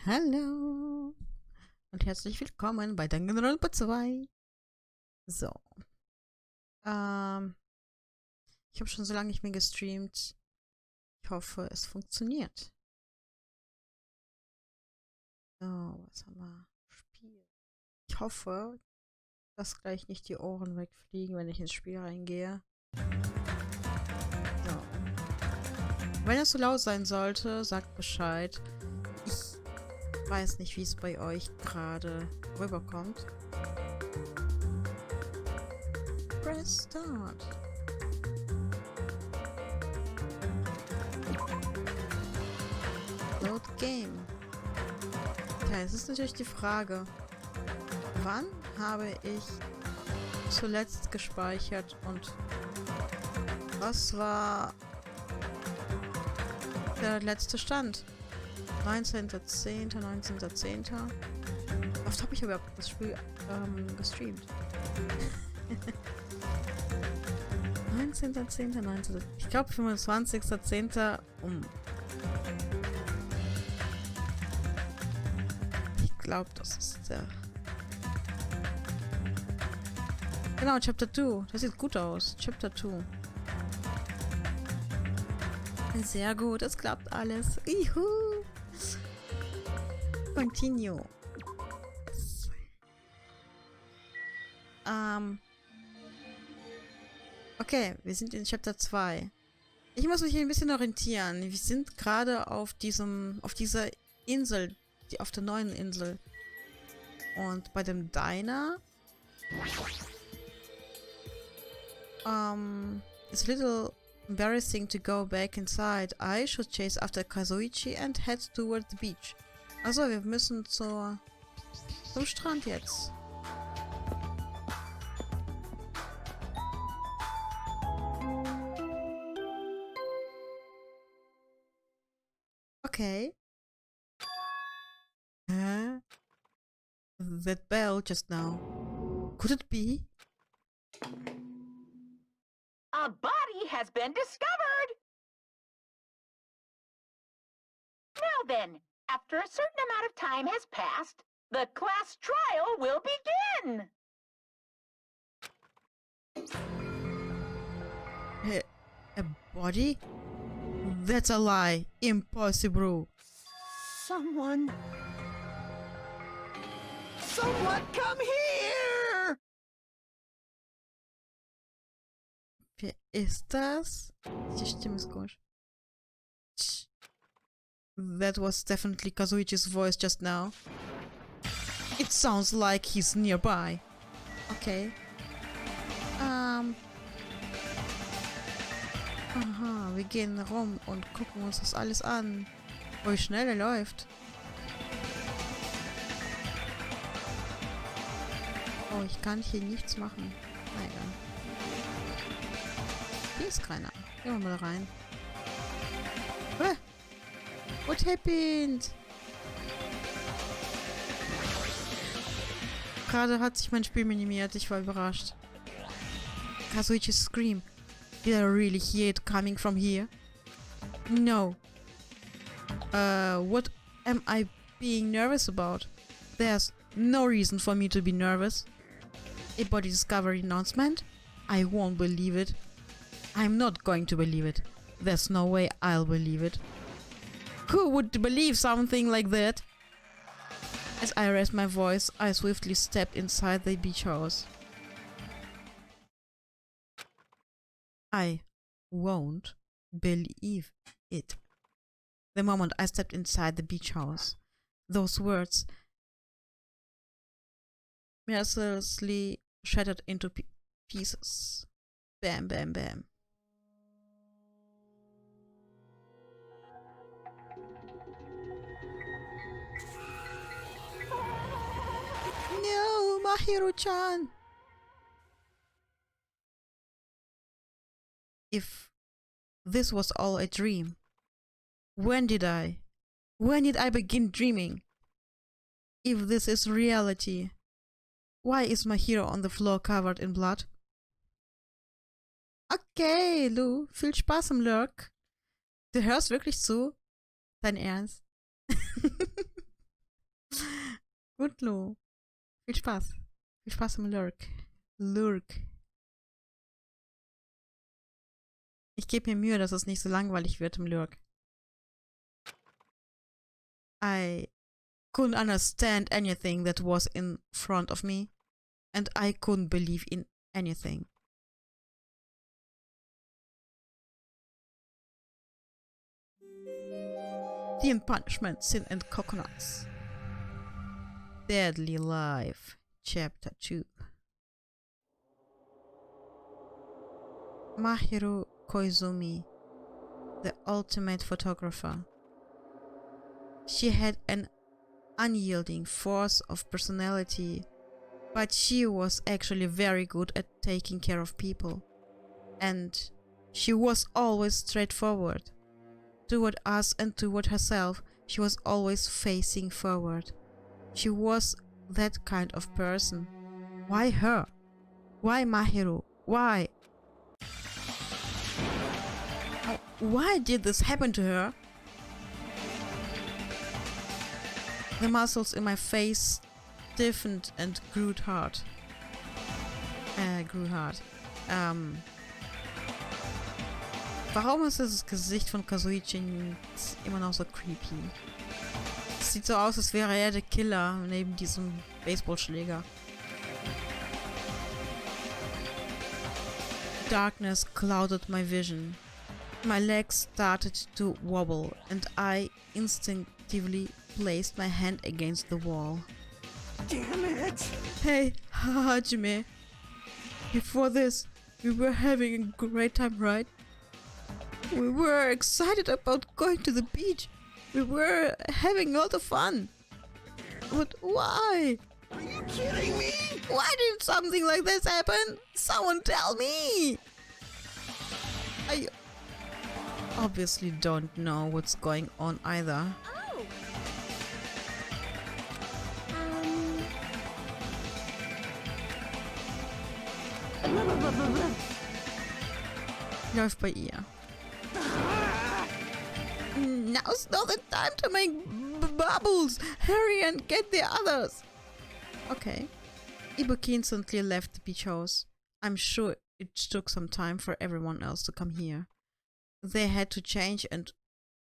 Hallo und herzlich willkommen bei Danganronpa 2. So. Ich habe schon so lange nicht mehr gestreamt. Ich hoffe, es funktioniert. So, was haben wir? Spiel. Ich hoffe, dass gleich nicht die Ohren wegfliegen, wenn ich ins Spiel reingehe. So. Wenn es so laut sein sollte, sagt Bescheid. Ich weiß nicht, wie es bei euch gerade rüberkommt. Press Start. Load Game. Ja, es ist natürlich die Frage, wann habe ich zuletzt gespeichert und was war der letzte Stand? 19.10., 19.10. Oft habe ich aber das Spiel gestreamt. 19.10., 19. Ich glaube 25.10. Ich glaube, das ist der... Genau, Chapter 2. Das sieht gut aus. Chapter 2. Sehr gut, es klappt alles. Juhu! Continue. Okay, wir sind in Chapter 2. Ich muss mich hier ein bisschen orientieren. Wir sind gerade auf dieser Insel, auf der neuen Insel. Und bei dem Diner it's a little embarrassing to go back inside. I should chase after Kazuichi and head toward the beach. Also, wir müssen zum Strand jetzt. Okay. Huh? That bell just now. Could it be? A body has been discovered! Now then, after a certain amount of time has passed, the class trial will begin! A body? That's a lie. Impossible. Someone come here! Wer ist das? Die Stimme ist komisch. That was definitely Kazuichi's voice just now. It sounds like he's nearby. Okay. Aha, wir gehen rum und gucken uns das alles an. Oh, wie schnell er läuft. Oh, ich kann hier nichts machen. Na egal. Hier ist keiner. Gehen wir mal rein. Ah! What happened? Gerade hat sich mein Spiel minimiert. Ich war überrascht. Kazuichi's scream. Did I really hear it coming from here? No. What am I being nervous about? There's no reason for me to be nervous. A body discovery announcement? I won't believe it. I'm not going to believe it. There's no way I'll believe it. Who would believe something like that? As I raised my voice, I swiftly stepped inside the beach house. I won't believe it. The moment I stepped inside the beach house, those words mercilessly shattered into pieces. Bam, bam, bam. No, Mahiro-chan! If this was all a dream, when did I begin dreaming? If this is reality, why is my hero on the floor covered in blood? Okay, Lou, viel Spaß im Lurk. Du hörst wirklich zu? Dein Ernst? Gut, Lo. Viel Spaß. Viel Spaß im Lurk. Lurk. Ich gebe mir Mühe, dass es nicht so langweilig wird im Lurk. I couldn't understand anything that was in front of me. And I couldn't believe in anything. The Punishment, Sin and Coconuts. Deadly Life, Chapter 2. Mahiru Koizumi, the ultimate photographer. She had an unyielding force of personality, but she was actually very good at taking care of people. And she was always straightforward. Toward us and toward herself, she was always facing forward. She was that kind of person. Why her? Why Mahiru? Why? Why did this happen to her? The muscles in my face stiffened and grew hard. Warum ist das Gesicht von Kazuichi immer noch so creepy? Es sieht so aus, als wäre er der Killer neben diesem Baseballschläger. Darkness clouded my vision. My legs started to wobble and I instinctively placed my hand against the wall. Damn it! Hey, Hajime. Before this, we were having a great time, right? We were excited about going to the beach. We were having a lot of fun. But why? Are you kidding me? Why did something like this happen? Someone tell me! I obviously don't know what's going on either. Läuft bei ihr. Now's not the time to make bubbles! Hurry and get the others! Okay. Ibuki instantly left the beach house. I'm sure it took some time for everyone else to come here. They had to change and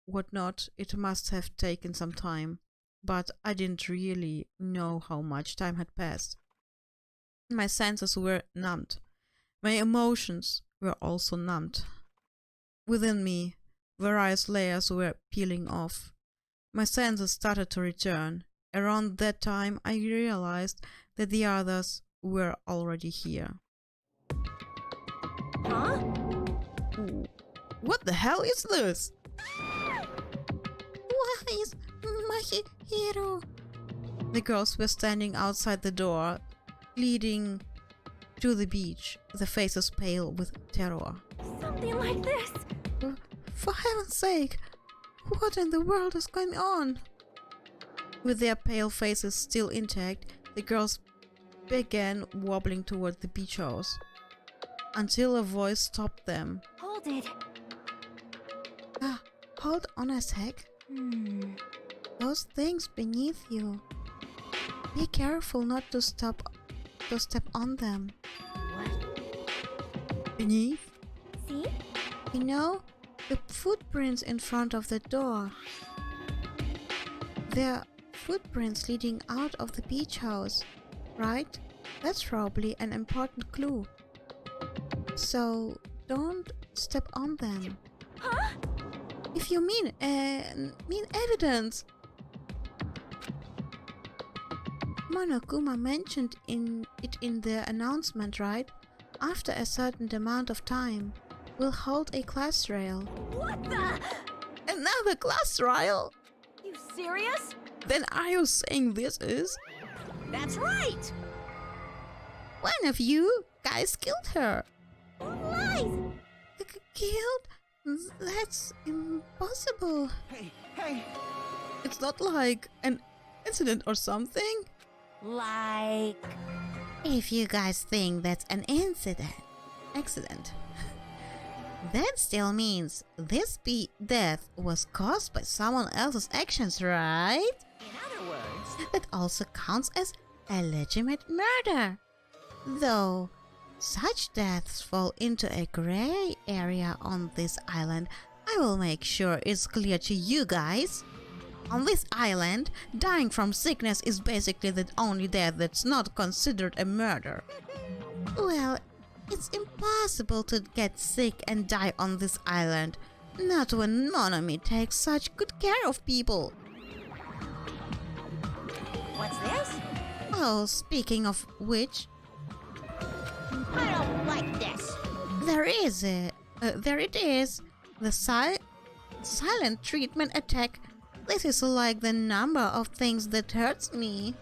whatnot. It must have taken some time. But I didn't really know how much time had passed. My senses were numbed. My emotions were also numbed. Within me, various layers were peeling off. My senses started to return. Around that time, I realized that the others were already here. Huh? What the hell is this? Why is Mahiro? The girls were standing outside the door, leading to the beach, their faces pale with terror. Something like this. For heaven's sake, what in the world is going on? With their pale faces still intact, the girls began wobbling toward the beach house, until a voice stopped them. Hold it. Hold on a sec. Those things beneath you. Be careful not to step on them. What? Beneath? See? You know, the footprints in front of the door. They're footprints leading out of the beach house, right? That's probably an important clue. So, don't step on them. Huh? If you mean evidence. Monokuma mentioned it in the announcement, right? After a certain amount of time, we'll hold a class trial. What the? Another class trial? You serious? Then are you saying this is? That's right! One of you guys killed her. Lies! Killed? That's impossible. Hey! It's not like an incident or something. Like... If you guys think that's an accident, that still means this death was caused by someone else's actions, right? In other words, That also counts as a legitimate murder. Though such deaths fall into a gray area on this island, I will make sure it's clear to you guys. On this island, dying from sickness is basically the only death that's not considered a murder. Well, it's impossible to get sick and die on this island, not when Monomi takes such good care of people. What's this? Oh, speaking of which, I don't like this. there it is, the silent treatment attack. This is like the number of things that hurts me.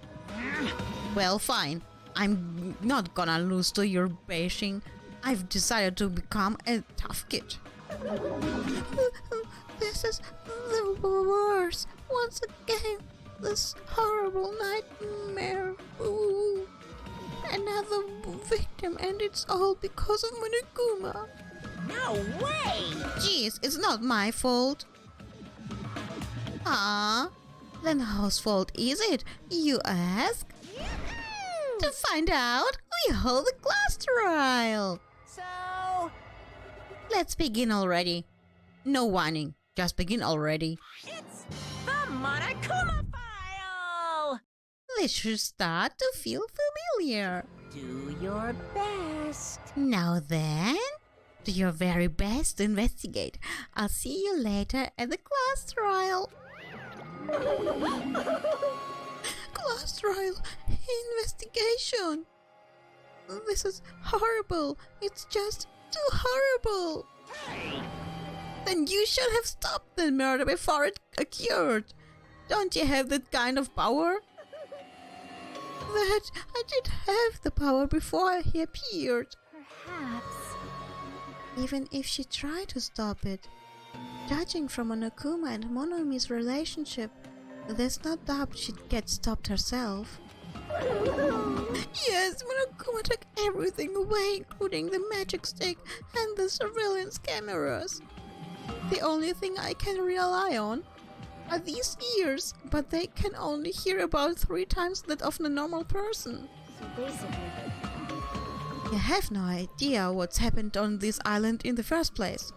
Well, fine. I'm not gonna lose to your bashing. I've decided to become a tough kid. This is the worst. Once again, this horrible nightmare. Ooh. Another victim, and it's all because of Monokuma. No way! Jeez, it's not my fault. Ah, then whose fault is it, you ask? To find out, we hold the class trial. So, Let's begin already. No whining, just begin already. it's the Monokuma file! This should start to feel familiar. Do your best. Now then, do your very best to investigate. I'll see you later at the class trial. Class trial investigation. This is horrible. It's just too horrible. Then you should have stopped the murder before it occurred. Don't you have that kind of power? That I did have the power before he appeared. Perhaps. Even if she tried to stop it, judging from Monokuma and Monomi's relationship, there's no doubt she'd get stopped herself. Yes, Monokuma took everything away, including the magic stick and the surveillance cameras. The only thing I can rely on are these ears, but they can only hear about 3 times that of a normal person. So basically, You have no idea what's happened on this island in the first place.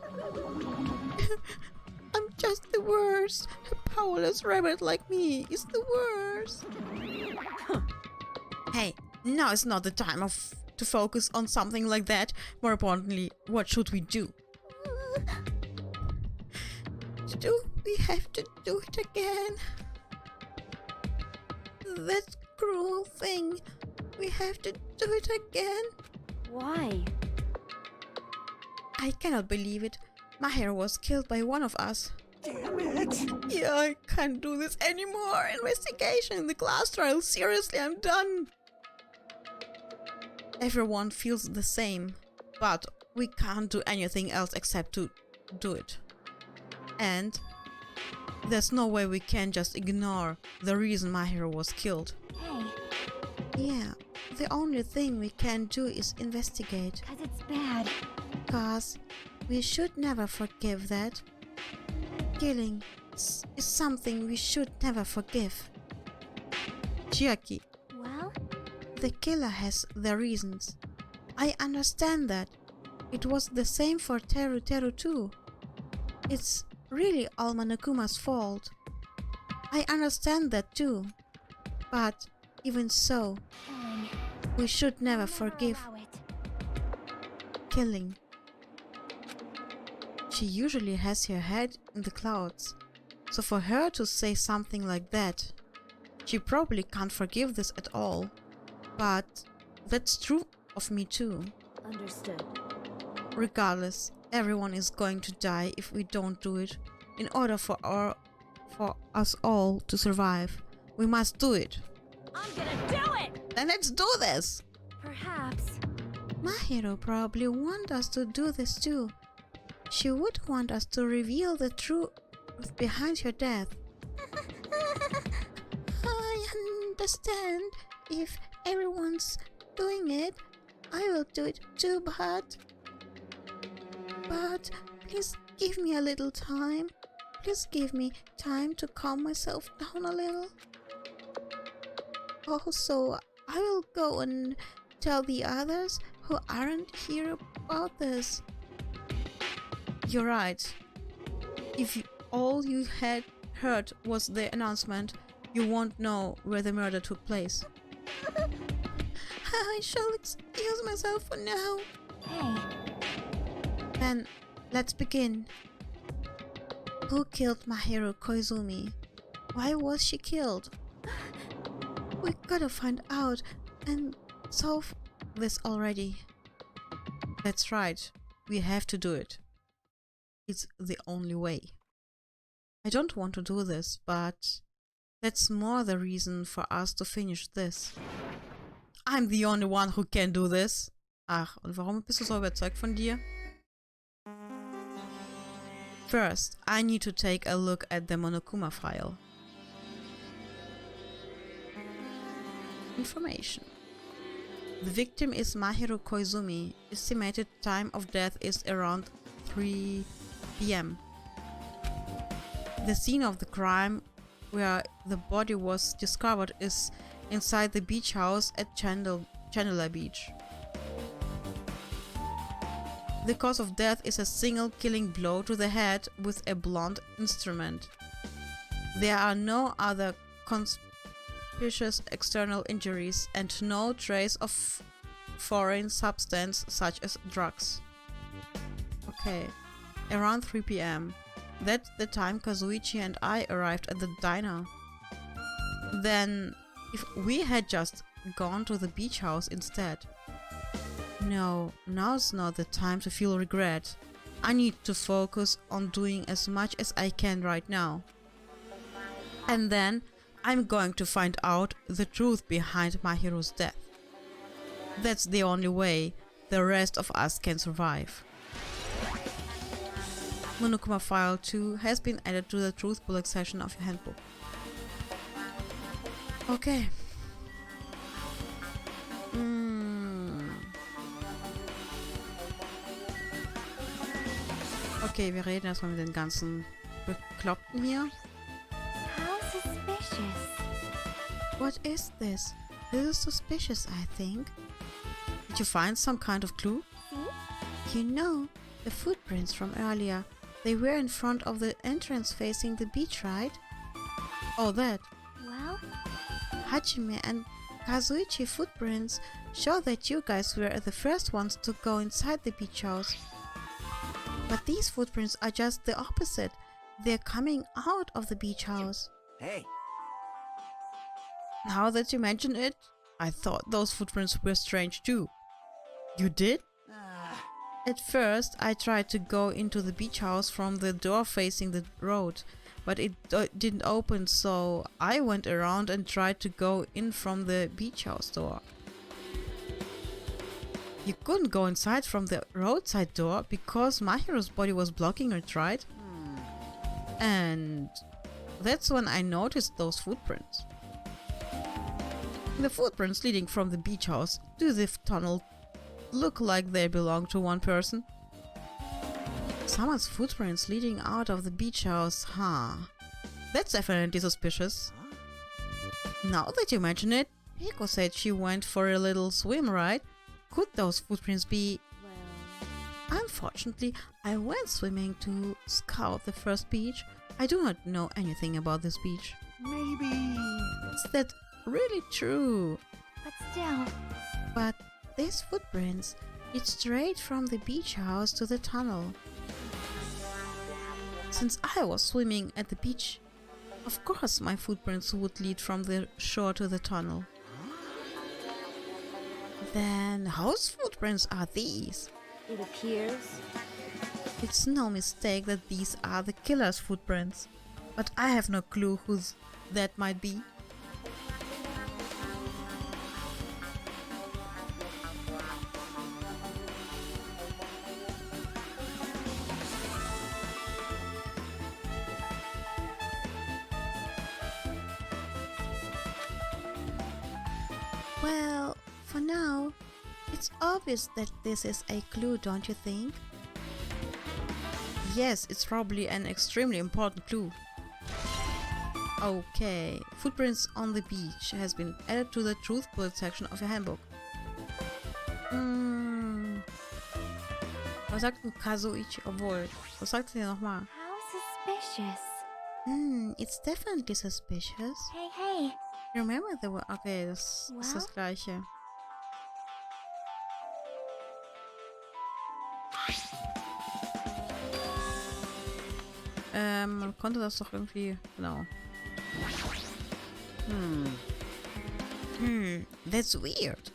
I'm just the worst. A powerless rabbit like me is the worst. Hey, now is not the time to focus on something like that. More importantly, what should we do? Do we have to do it again? That cruel thing. We have to do it again. why? I cannot believe it. Mahiro was killed by one of us. Damn it! Yeah, I can't do this anymore. Investigation in the class trial. Seriously, I'm done. Everyone feels the same, but we can't do anything else except to do it. And there's no way we can just ignore the reason Mahiro was killed. Hey, Yeah, the only thing we can do is investigate. 'cause it's bad. Cause we should never forgive that. Killing is something we should never forgive. Chiaki, Well, the killer has their reasons. I understand that. It was the same for Teru Teru too. It's really all Monokuma's fault. I understand that too. But even so, killing. we should never Never forgive allow it. killing. She usually has her head in the clouds, so for her to say something like that, she probably can't forgive this at all. But that's true of me too. Understood. Regardless, everyone is going to die if we don't do it. In order for us all to survive, we must do it. I'm gonna do it! Then let's do this! Perhaps. Mahiro probably wants us to do this too. She would want us to reveal the truth behind her death. I understand. If everyone's doing it, I will do it too, but please give me a little time. Please give me time to calm myself down a little. Oh, so I will go and tell the others who aren't here about this. You're right. If all you had heard was the announcement, you won't know where the murder took place. I shall excuse myself for now. Hey, Then, let's begin. Who killed Mahiru Koizumi? Why was she killed? We gotta find out and solve this already. That's right. We have to do it. It's the only way. I don't want to do this, but that's more the reason for us to finish this. I'm the only one who can do this. Ach, und warum bist du so überzeugt von dir? First, I need to take a look at the Monokuma file. Information. The victim is Mahiru Koizumi. Estimated time of death is around 3 p.m. The scene of the crime where the body was discovered is inside the beach house at Chandler Beach. The cause of death is a single killing blow to the head with a blunt instrument. There are no other conspicuous external injuries and no trace of foreign substance such as drugs. Okay, around 3 p.m. That's the time Kazuichi and I arrived at the diner. Then, if we had just gone to the beach house instead. No, now's not the time to feel regret. I need to focus on doing as much as I can right now. And then, I'm going to find out the truth behind Mahiru's death. That's the only way the rest of us can survive. Monokuma File 2 has been added to the Truth Bullet section of your handbook. Okay. Okay, wir reden erstmal mit den ganzen Bekloppten hier. how suspicious. What is this? This is suspicious, I think. Did you find some kind of clue? See? You know, the footprints from earlier. They were in front of the entrance facing the beach, right? Oh, that. Well, Hajime and Kazuichi footprints show that you guys were the first ones to go inside the beach house. But these footprints are just the opposite. They're coming out of the beach house. Hey, Now that you mention it, I thought those footprints were strange too. You did? At first, I tried to go into the beach house from the door facing the road, but it didn't open, so I went around and tried to go in from the beach house door. You couldn't go inside from the roadside door because Mahiru's body was blocking it, right? And that's when I noticed those footprints. The footprints leading from the beach house to the tunnel look like they belong to one person. Someone's footprints leading out of the beach house, huh? That's definitely suspicious. Now that you mention it, Hiko said she went for a little swim, right? Could those footprints be... well, Unfortunately, I went swimming to scout the first beach. I do not know anything about this beach. maybe. Is that really true? but still, But these footprints lead straight from the beach house to the tunnel. Since I was swimming at the beach, of course my footprints would lead from the shore to the tunnel. Then whose footprints are these? it appears. It's no mistake that these are the killer's footprints, but I have no clue whose that might be. Well, for now, it's obvious that this is a clue, don't you think? Yes, it's probably an extremely important clue. Okay. Footprints on the beach has been added to the truth bullet section of your handbook. Was sagt ein Kazuichi? Obwohl, was sagt sie nochmal? How suspicious. It's definitely suspicious. Hey. Remember the word? Okay, das ist das gleiche. Man konnte das doch irgendwie... Genau. That's weird.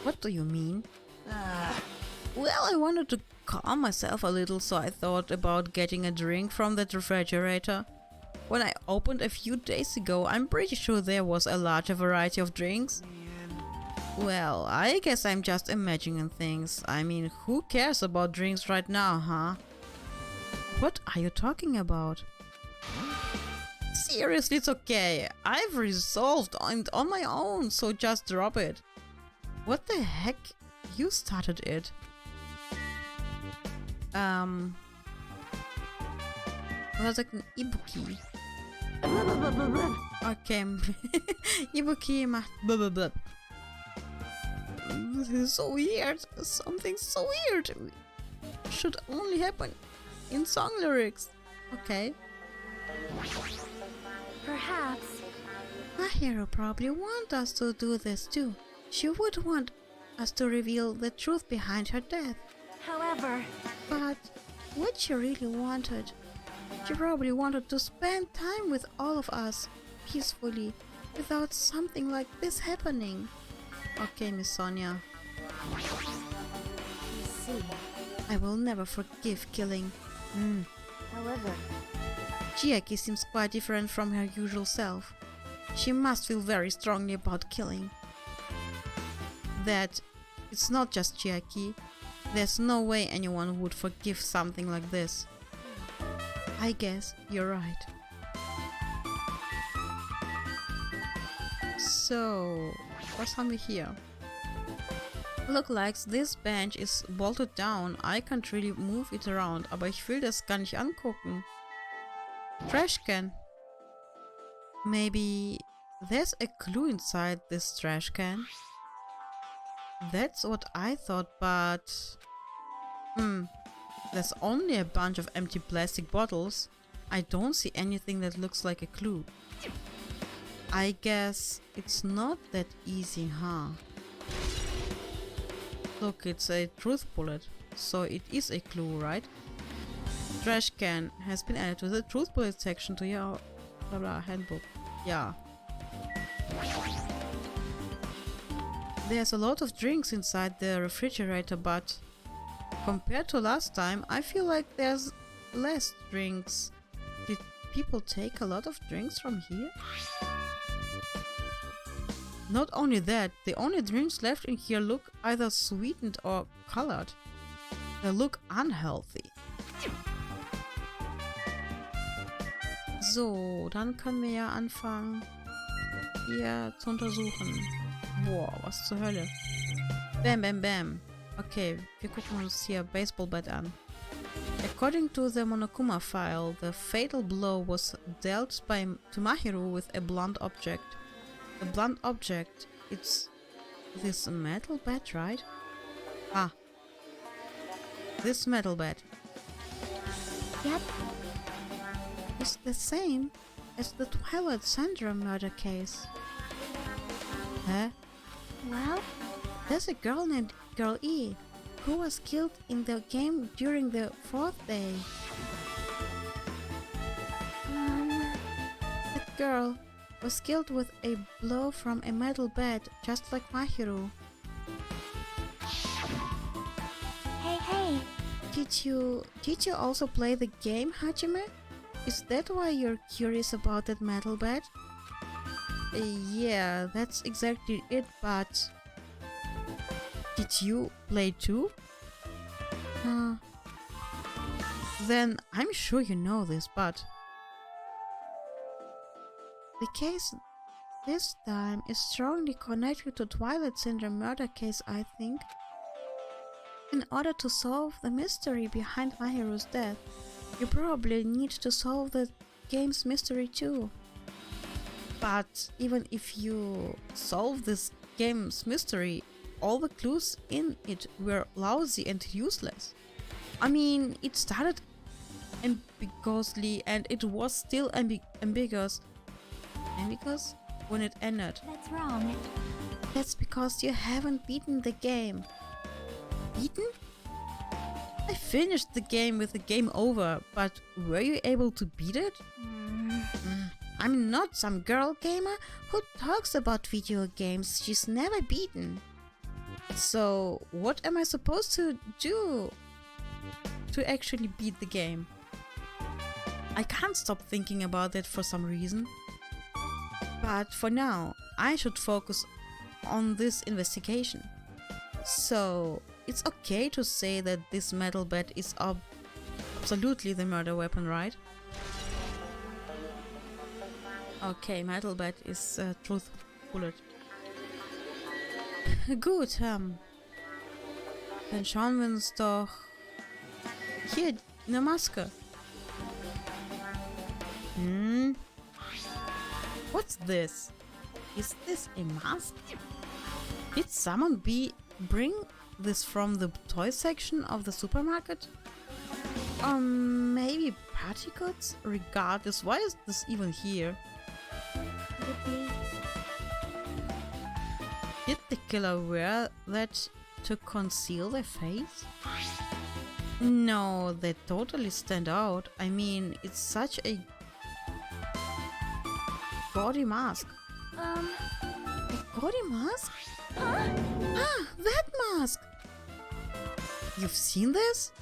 What do you mean? Well, I wanted to calm myself a little, so I thought about getting a drink from that refrigerator. When I opened a few days ago, I'm pretty sure there was a larger variety of drinks. Well, I guess I'm just imagining things. I mean, who cares about drinks right now, huh? What are you talking about? Seriously, it's okay. I've resolved on my own, so just drop it. What the heck? You started it. Was sagt ein Ibuki? Okay. Ibuki macht blablabla. This is so weird. Something so weird. Should only happen in song lyrics. Okay. Perhaps. My hero probably want us to do this too. She would want us to reveal the truth behind her death. However, But what she really wanted, she probably wanted to spend time with all of us, peacefully, without something like this happening. Okay, Miss Sonia. you see. I will never forgive killing. However, Chiaki seems quite different from her usual self. She must feel very strongly about killing. That it's not just Chiaki. There's no way anyone would forgive something like this. I guess you're right. So, was haben wir hier? Look like this bench is bolted down. I can't really move it around, aber ich will das gar nicht angucken. Trash can. Maybe there's a clue inside this trash can. That's what I thought, but... There's only a bunch of empty plastic bottles. I don't see anything that looks like a clue. I guess it's not that easy, huh? Look, it's a truth bullet, so it is a clue, right? Trash can has been added to the truth bullet section to your blah blah handbook. Yeah. There's a lot of drinks inside the refrigerator, but compared to last time, I feel like there's less drinks. Did people take a lot of drinks from here? Not only that, the only drinks left in here look either sweetened or colored. They look unhealthy. So, dann können wir ja anfangen, hier zu untersuchen. Boah, was zur Hölle. Bam, bam, bam. Okay, wir gucken uns hier Baseball Bat an. According to the Monokuma file, the fatal blow was dealt to Mahiru with a blunt object. The blunt object, it's this metal bat, right? Ah. This metal bat. Yep. It's the same as the Twilight Syndrome murder case. Huh? Well, There's a girl named Girl E, who was killed in the game during the 4th day. That girl was killed with a blow from a metal bat, just like Mahiru. hey. Did you also play the game, Hajime? Is that why you're curious about that metal bat? Yeah, that's exactly it, but... Did you play too? Then I'm sure you know this, but... The case this time is strongly connected to Twilight Syndrome murder case, I think. In order to solve the mystery behind Mahiru's death, you probably need to solve the game's mystery too. But even if you solve this game's mystery, all the clues in it were lousy and useless. I mean, it started ambiguously and it was still ambiguous when it ended. That's wrong. That's because you haven't beaten the game. Beaten? I finished the game with the game over, but were you able to beat it? I'm not some girl gamer who talks about video games she's never beaten. So, what am I supposed to do to actually beat the game? I can't stop thinking about that for some reason. But for now, I should focus on this investigation. So, it's okay to say that this metal bat is absolutely the murder weapon, right? Okay, metal bat is a truth bullet. Gut, dann schauen wir uns doch hier eine Maske. What's this? Is this a mask? Did someone bring this from the toy section of the supermarket? Or maybe party goods? Regardless, why is this even here? Could it be? Did the killer wear that to conceal their face? No, they totally stand out. I mean, it's such a gaudy mask. A gaudy mask? Huh? Ah, that mask! You've seen this?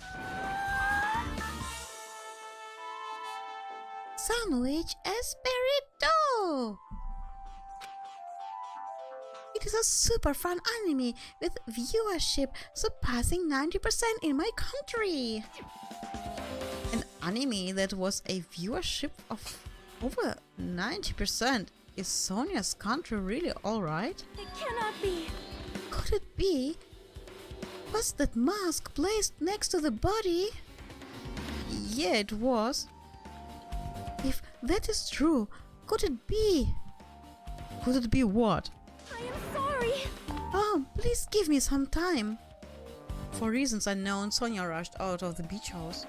Sandwich Esperito! It is a super fun anime with viewership surpassing 90% in my country. An anime that was a viewership of over 90%. Is Sonia's country really alright? It cannot be. Could it be? Was that mask placed next to the body? Yeah, it was. If that is true, could it be? Could it be what? I am sorry. Oh, please give me some time. For reasons unknown, Sonia rushed out of the beach house.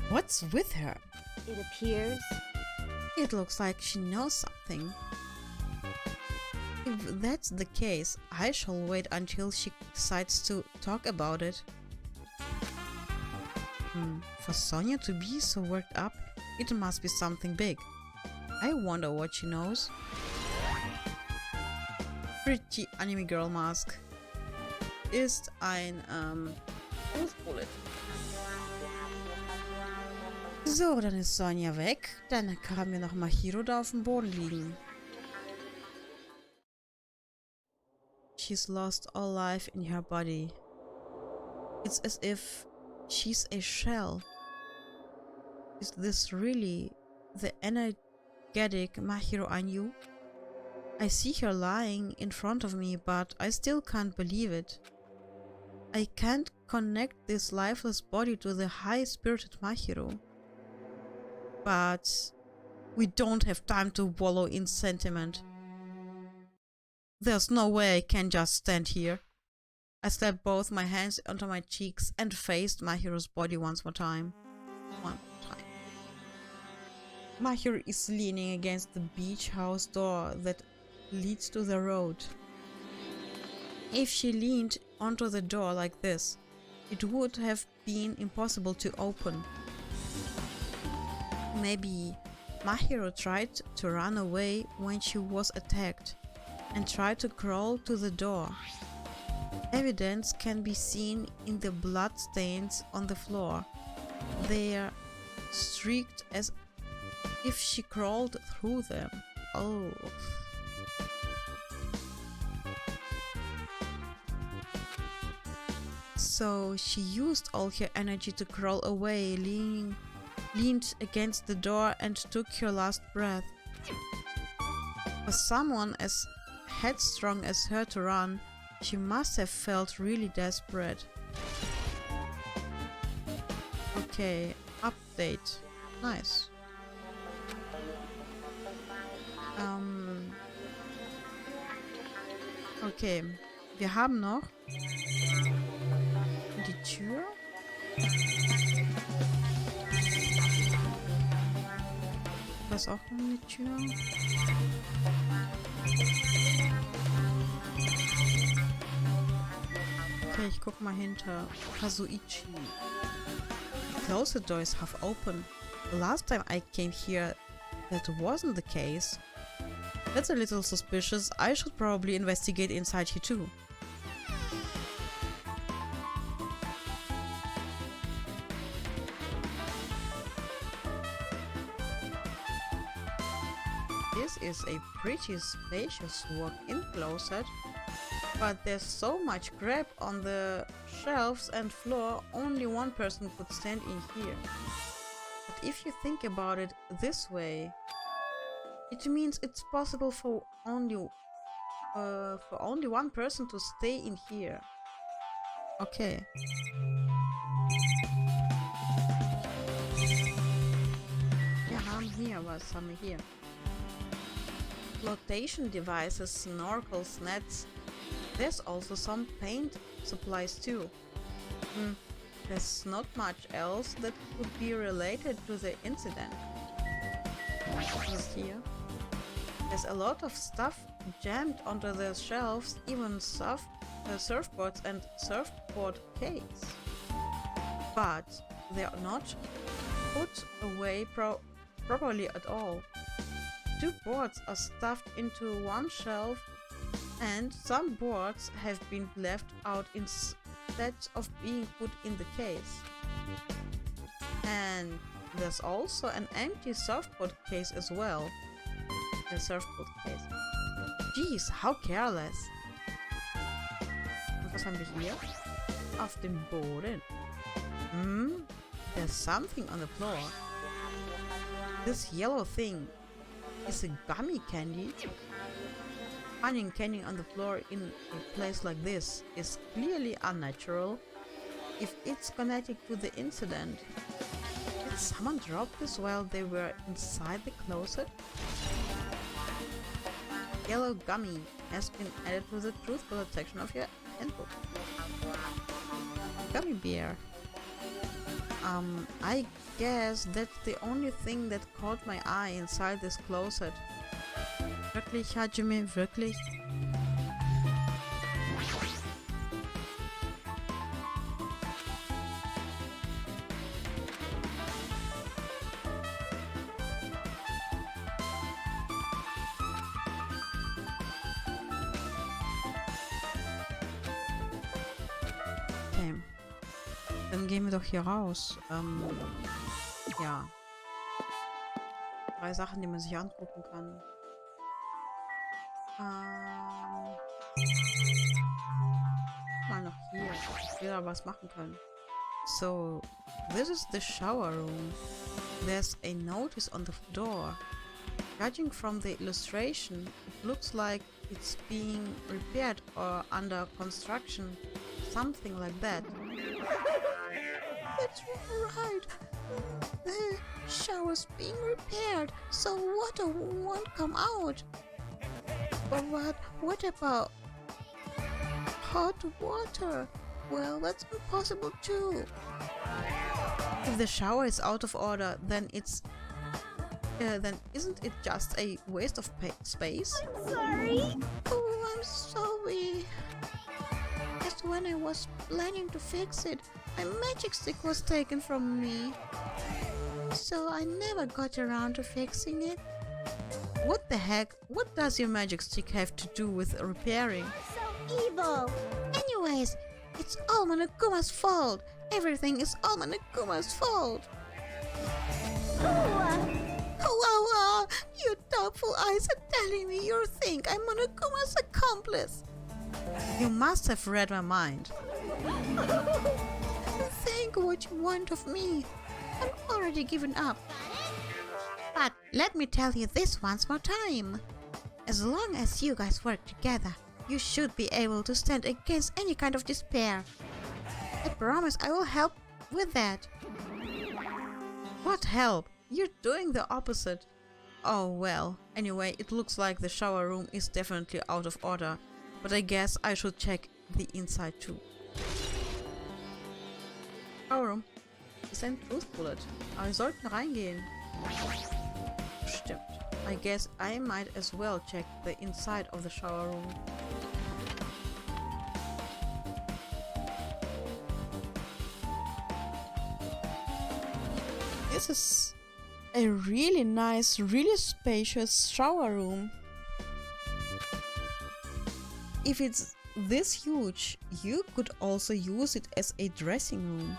What's with her? It appears. It looks like she knows something. If that's the case, I shall wait until she decides to talk about it. For Sonia to be so worked up, it must be something big. I wonder what she knows. Pretty anime girl mask. Ist ein Bullet. So, dann ist Sonja weg. Dann haben wir noch Mahiro da auf dem Boden liegen. She's lost all life in her body. It's as if she's a shell. Is this really the energetic Mahiro I knew? I see her lying in front of me, but I still can't believe it. I can't connect this lifeless body to the high-spirited Mahiro. But we don't have time to wallow in sentiment. There's no way I can just stand here. I slapped both my hands onto my cheeks and faced Mahiro's body once more time. Mahiro is leaning against the beach house door that leads to the road. If she leaned onto the door like this, it would have been impossible to open. Maybe Mahiro tried to run away when she was attacked and tried to crawl to the door. Evidence can be seen in the blood stains on the floor. They are streaked as if she crawled through them. Oh. So she used all her energy to crawl away, leaned against the door and took her last breath. For someone as headstrong as her to run, she must have felt really desperate. Okay, update. Nice. Okay, wir haben noch die Tür. Da ist auch noch eine Tür. Okay, ich guck mal hinter Kazuichi. Close the doors half open. The last time I came here, that wasn't the case. That's a little suspicious. I should probably investigate inside here too. This is a pretty spacious walk-in closet, but there's so much crap on the shelves and floor, only one person could stand in here. But if you think about it this way, it means it's possible for only one person to stay in here. Okay. Was haben wir hier? Flotation devices, snorkels, nets. There's also some paint supplies too. There's not much else that could be related to the incident. What's here? There's a lot of stuff jammed onto the shelves, even surfboards and surfboard cakes. But they are not put away properly at all. 2 boards are stuffed into one shelf, and some boards have been left out instead of being put in the case. And there's also an empty surfboard case as well. The surfboard case. Jeez, how careless. Und was haben wir hier? Auf dem Boden. There's something on the floor. This yellow thing is a gummy candy. Finding candy on the floor in a place like this is clearly unnatural if it's connected to the incident. Did someone drop this while they were inside the closet? Yellow gummy has been added to the truth bullet section of your handbook. Gummy bear. I guess that's the only thing that caught my eye inside this closet. Wirklich, Hajime, wirklich? Okay. Dann gehen wir doch hier raus. Ja. 3 Sachen, die man sich angucken kann. Mal noch hier, dass wir da was machen können. So, this is the shower room. There's a notice on the door. Judging from the illustration, it looks like it's being repaired or under construction. Something like that. That's right. The shower's being repaired, so water won't come out. But what about hot water? Well, that's impossible too. If the shower is out of order, then then isn't it just a waste of space? I'm sorry. Oh, I'm sorry. Just when I was planning to fix it, my magic stick was taken from me. So I never got around to fixing it. What the heck? What does your magic stick have to do with repairing? So evil. Anyways, it's all Monokuma's fault. Everything is all Monokuma's fault. Oh, your doubtful eyes are telling me you think I'm Monokuma's accomplice. You must have read my mind. Think what you want of me. I'm already given up. But let me tell you this once more time. As long as you guys work together, you should be able to stand against any kind of despair. I promise I will help with that. What help? You're doing the opposite. Oh well, anyway, it looks like the shower room is definitely out of order. But I guess I should check the inside too. Oh, ist ein Truth Bullet. Aber wir sollten reingehen. Stimmt. I guess I might as well check the inside of the shower room. This is a really nice, really spacious shower room. If it's this huge, you could also use it as a dressing room.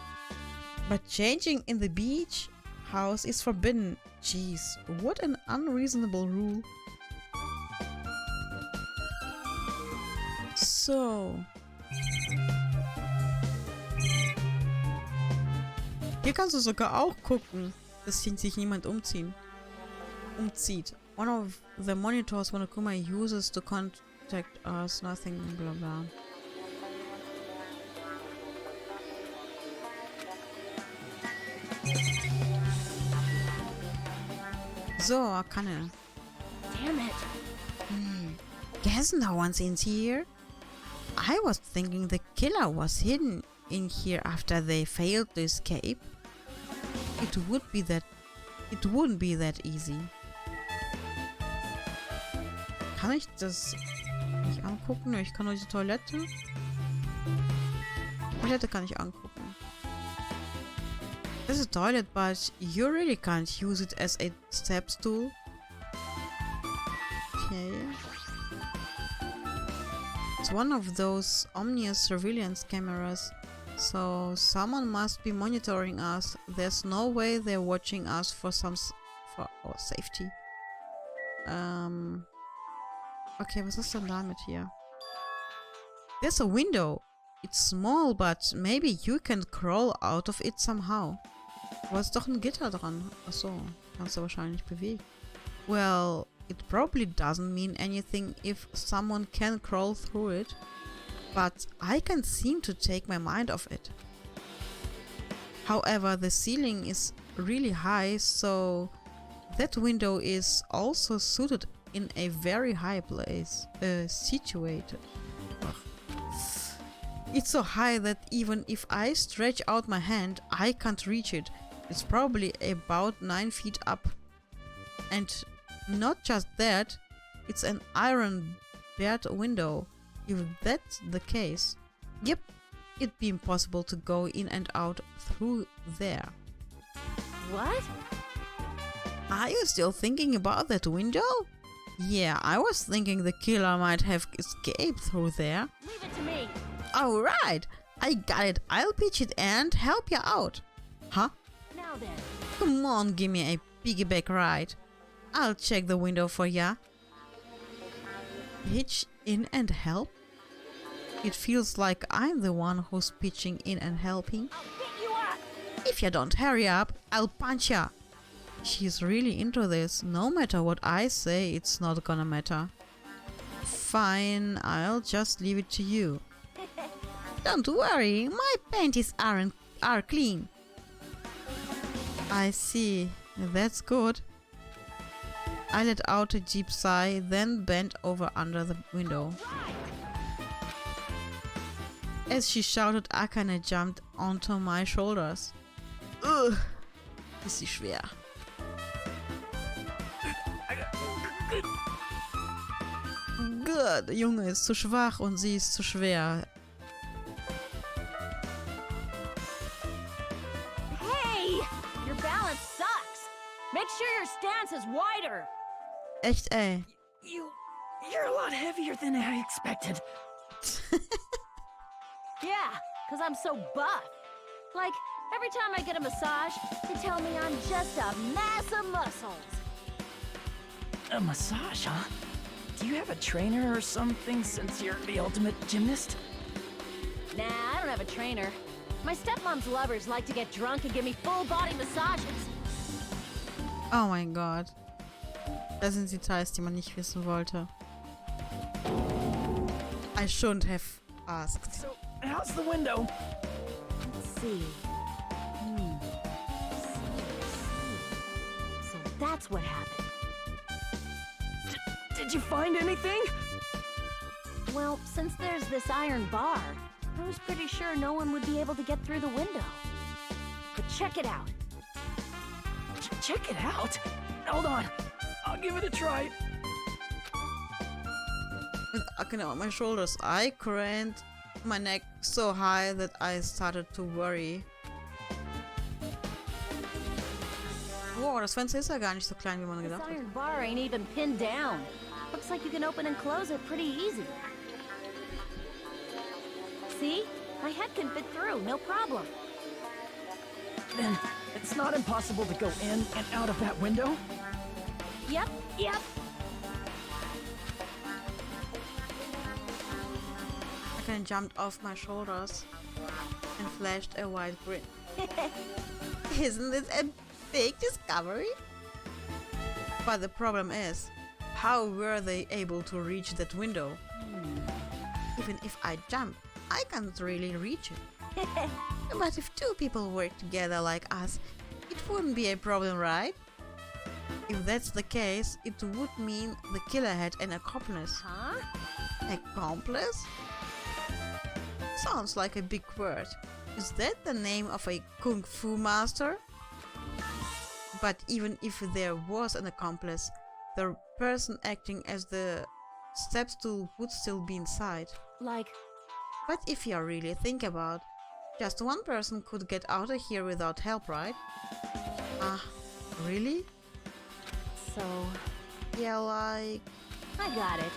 But changing in the beach house is forbidden. Jeez, what an unreasonable rule. So. Hier kannst du sogar auch gucken, dass sich niemand umzieht. One of the monitors Monokuma uses to contact us, nothing blah blah. So, Arcane. Damn it. Guess no one's in here. I was thinking the killer was hidden in here after they failed to escape. It wouldn't be that easy. Kann ich das nicht angucken? Ich kann nur die Toilette. Toilette kann ich angucken. There's a toilet, but you really can't use it as a step stool. Okay. It's one of those ominous surveillance cameras. So someone must be monitoring us. There's no way they're watching us for our safety. Okay, was ist denn damit hier? There's a window. It's small, but maybe you can crawl out of it somehow. Aber ist doch ein Gitter dran. Achso, kannst du wahrscheinlich bewegen. Well, it probably doesn't mean anything if someone can crawl through it. But I can't seem to take my mind off it. However, the ceiling is really high, so that window is also suited in a very high place, situated. Ugh. It's so high that even if I stretch out my hand, I can't reach it. It's probably about 9 feet up. And not just that, it's an iron barred window. If that's the case, yep, it'd be impossible to go in and out through there. What? Are you still thinking about that window? Yeah, I was thinking the killer might have escaped through there. Leave it to me. Alright, I got it. I'll pitch it and help you out. Huh? Now then. Come on, give me a piggyback ride. I'll check the window for ya. Pitch in and help? It feels like I'm the one who's pitching in and helping. I'll pick you up. If you don't hurry up, I'll punch ya. She's really into this. No matter what I say, it's not gonna matter. Fine, I'll just leave it to you. Don't worry, my panties are clean. I see. That's good. I let out a deep sigh, then bent over under the window. As she shouted, Akane jumped onto my shoulders. Ugh, ist sie schwer. Good, Junge ist zu schwach und sie ist zu schwer. Hey! Your balance sucks. Make sure your stance is wider. Echt, ey. You're a lot heavier than I expected. Yeah, because I'm so buff. Like, every time I get a massage, they tell me I'm just a mass of muscles. A massage, huh? Do you have a trainer or something since you're the ultimate gymnast? Nah, I don't have a trainer. My stepmom's lovers like to get drunk and give me full-body massages. Oh mein Gott. Das sind Details, die man nicht wissen wollte. I shouldn't have asked. So, how's the window? Let's see. So that's what happened. Did you find anything? Well, since there's this iron bar, I was pretty sure no one would be able to get through the window. But check it out. Check it out? Hold on. I'll give it a try. With Akane on my shoulders, I craned my neck so high that I started to worry. Wow, das Fenster ist ja gar nicht so klein, wie man This gedacht hat. iron bar ain't even pinned down. Looks like you can open and close it pretty easy. See? My head can fit through, no problem. Then it's not impossible to go in and out of that window? Yep. Akane jumped off my shoulders and flashed a wide grin. Isn't this a big discovery? But the problem is, how were they able to reach that window? Even if I jump, I can't really reach it. But if two people work together like us, it wouldn't be a problem, right? If that's the case, it would mean the killer had an accomplice. Huh? Accomplice? Sounds like a big word. Is that the name of a kung fu master? But even if there was an accomplice, the person acting as the step stool would still be inside. Like, But if you really think about, just one person could get out of here without help, right? Really? so... Yeah, like... I got it.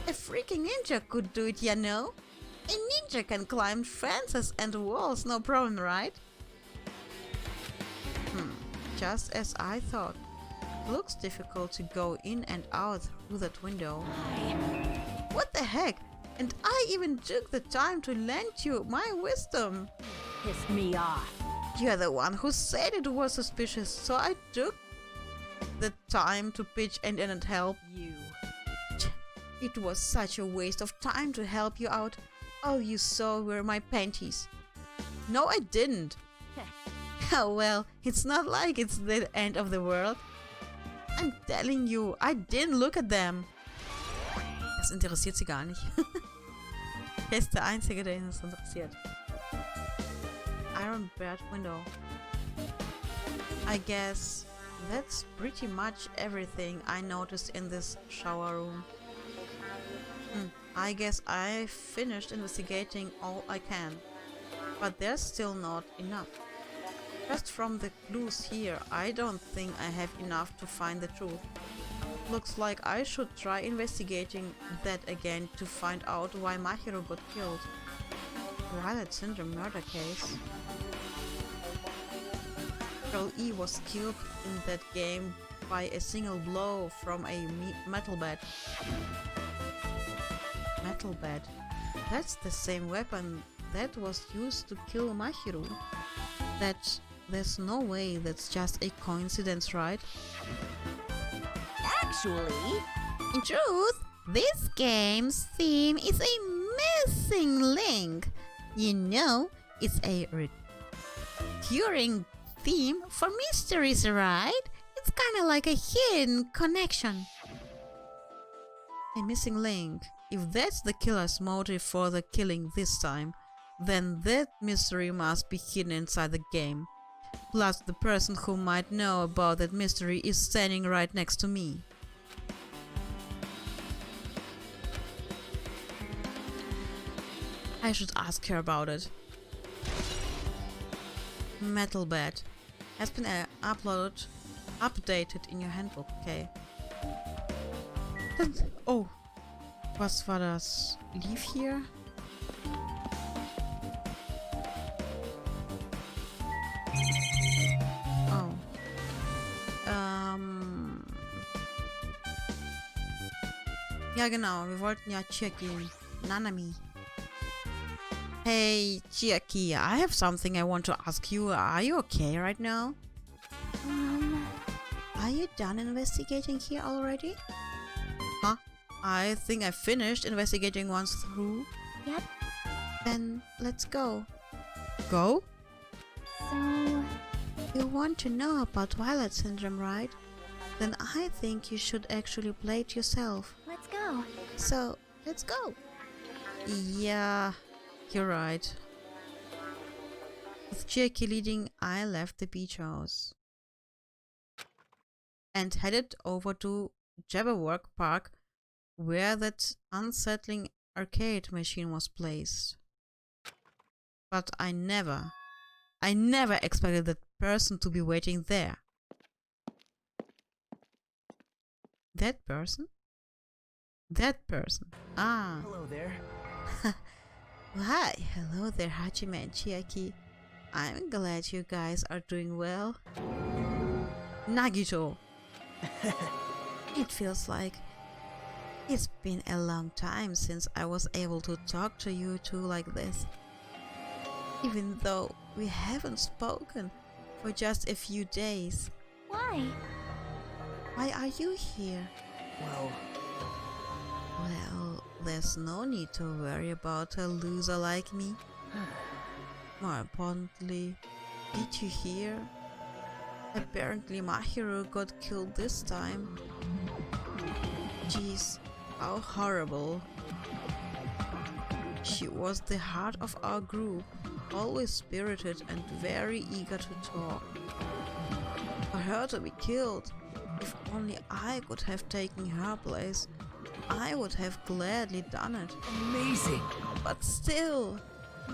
A freaking ninja could do it, you know? A ninja can climb fences and walls, no problem, right? Just as I thought. Looks difficult to go in and out through that window. What the heck? And I even took the time to lend you my wisdom. Pissed me off. You're the one who said it was suspicious, so I took the time to pitch and help. You. It was such a waste of time to help you out. All you saw were my panties. No, I didn't. Oh well, it's not like it's the end of the world. I'm telling you, I didn't look at them. Das interessiert sie gar nicht. Er ist der Einzige, den es interessiert. Iron barred window. I guess that's pretty much everything I noticed in this shower room. I guess I finished investigating all I can. But there's still not enough. Just from the clues here, I don't think I have enough to find the truth. Looks like I should try investigating that again to find out why Mahiro got killed. Twilight Syndrome murder case. Girl E was killed in that game by a single blow from a metal bat. Metal bat? That's the same weapon that was used to kill Mahiro. There's no way that's just a coincidence, right? Actually... In truth, this game's theme is a missing link. You know, it's a recurring theme for mysteries, right? It's kinda like a hidden connection. A missing link. If that's the killer's motive for the killing this time, then that mystery must be hidden inside the game. Plus, the person who might know about that mystery is standing right next to me. I should ask her about it. Metal Bat has been updated in your handbook, okay? Oh, was war das? Leave here? Oh. Ja genau, wir wollten ja Chiaki. Nanami. Hey, Chiaki, I have something I want to ask you. Are you okay right now? Are you done investigating here already? Huh? I think I finished investigating once through. Yep. Then let's go. Go? So... You want to know about Twilight Syndrome, right? Then I think you should actually play it yourself. let's go. So, let's go. Yeah, you're right. With Jackie leading, I left the beach house and headed over to Jabberwock Park, where that unsettling arcade machine was placed. But I never expected that person to be waiting there. That person? That person. Ah. Hello there. Hi, hello there, Hajime and Chiaki. I'm glad you guys are doing well. Nagito. It feels like it's been a long time since I was able to talk to you two like this. Even though we haven't spoken for just a few days. Why? Why are you here? Well, there's no need to worry about a loser like me. More importantly, did you hear? Apparently my hero got killed this time. Jeez, how horrible. She was the heart of our group, always spirited and very eager to talk. For her to be killed, if only I could have taken her place, I would have gladly done it. Amazing! But still,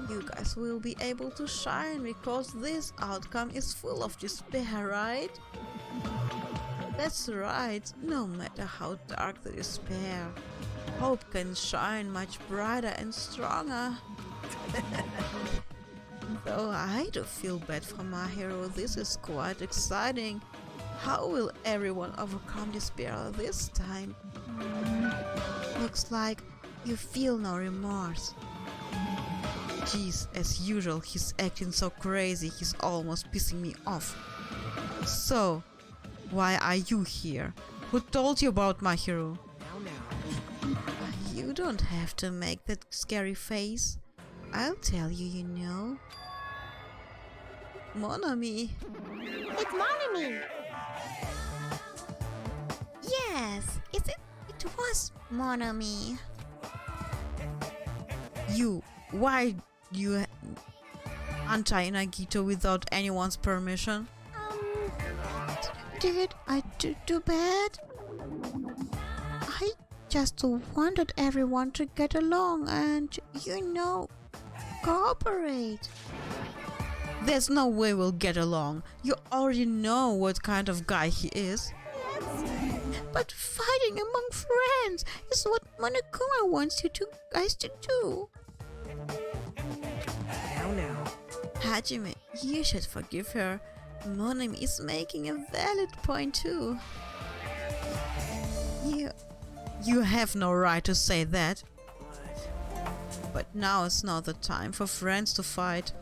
you guys will be able to shine because this outcome is full of despair, right? That's right, no matter how dark the despair, hope can shine much brighter and stronger. Though I do feel bad for my hero, this is quite exciting. How will everyone overcome despair this time? Looks like you feel no remorse. Jeez, as usual, he's acting so crazy, he's almost pissing me off. So, why are you here? Who told you about my hero? Now. You don't have to make that scary face. I'll tell you, you know. Mon ami. It's Monami! Yes, it was Mon ami. Why you untie Nagito without anyone's permission? Did I do bad? I just wanted everyone to get along and, you know, cooperate. There's no way we'll get along. You already know what kind of guy he is. But fighting among friends is what Monokuma wants you two guys to do. Now. Hajime, you should forgive her. Monami is making a valid point too. You have no right to say that. But now is not the time for friends to fight.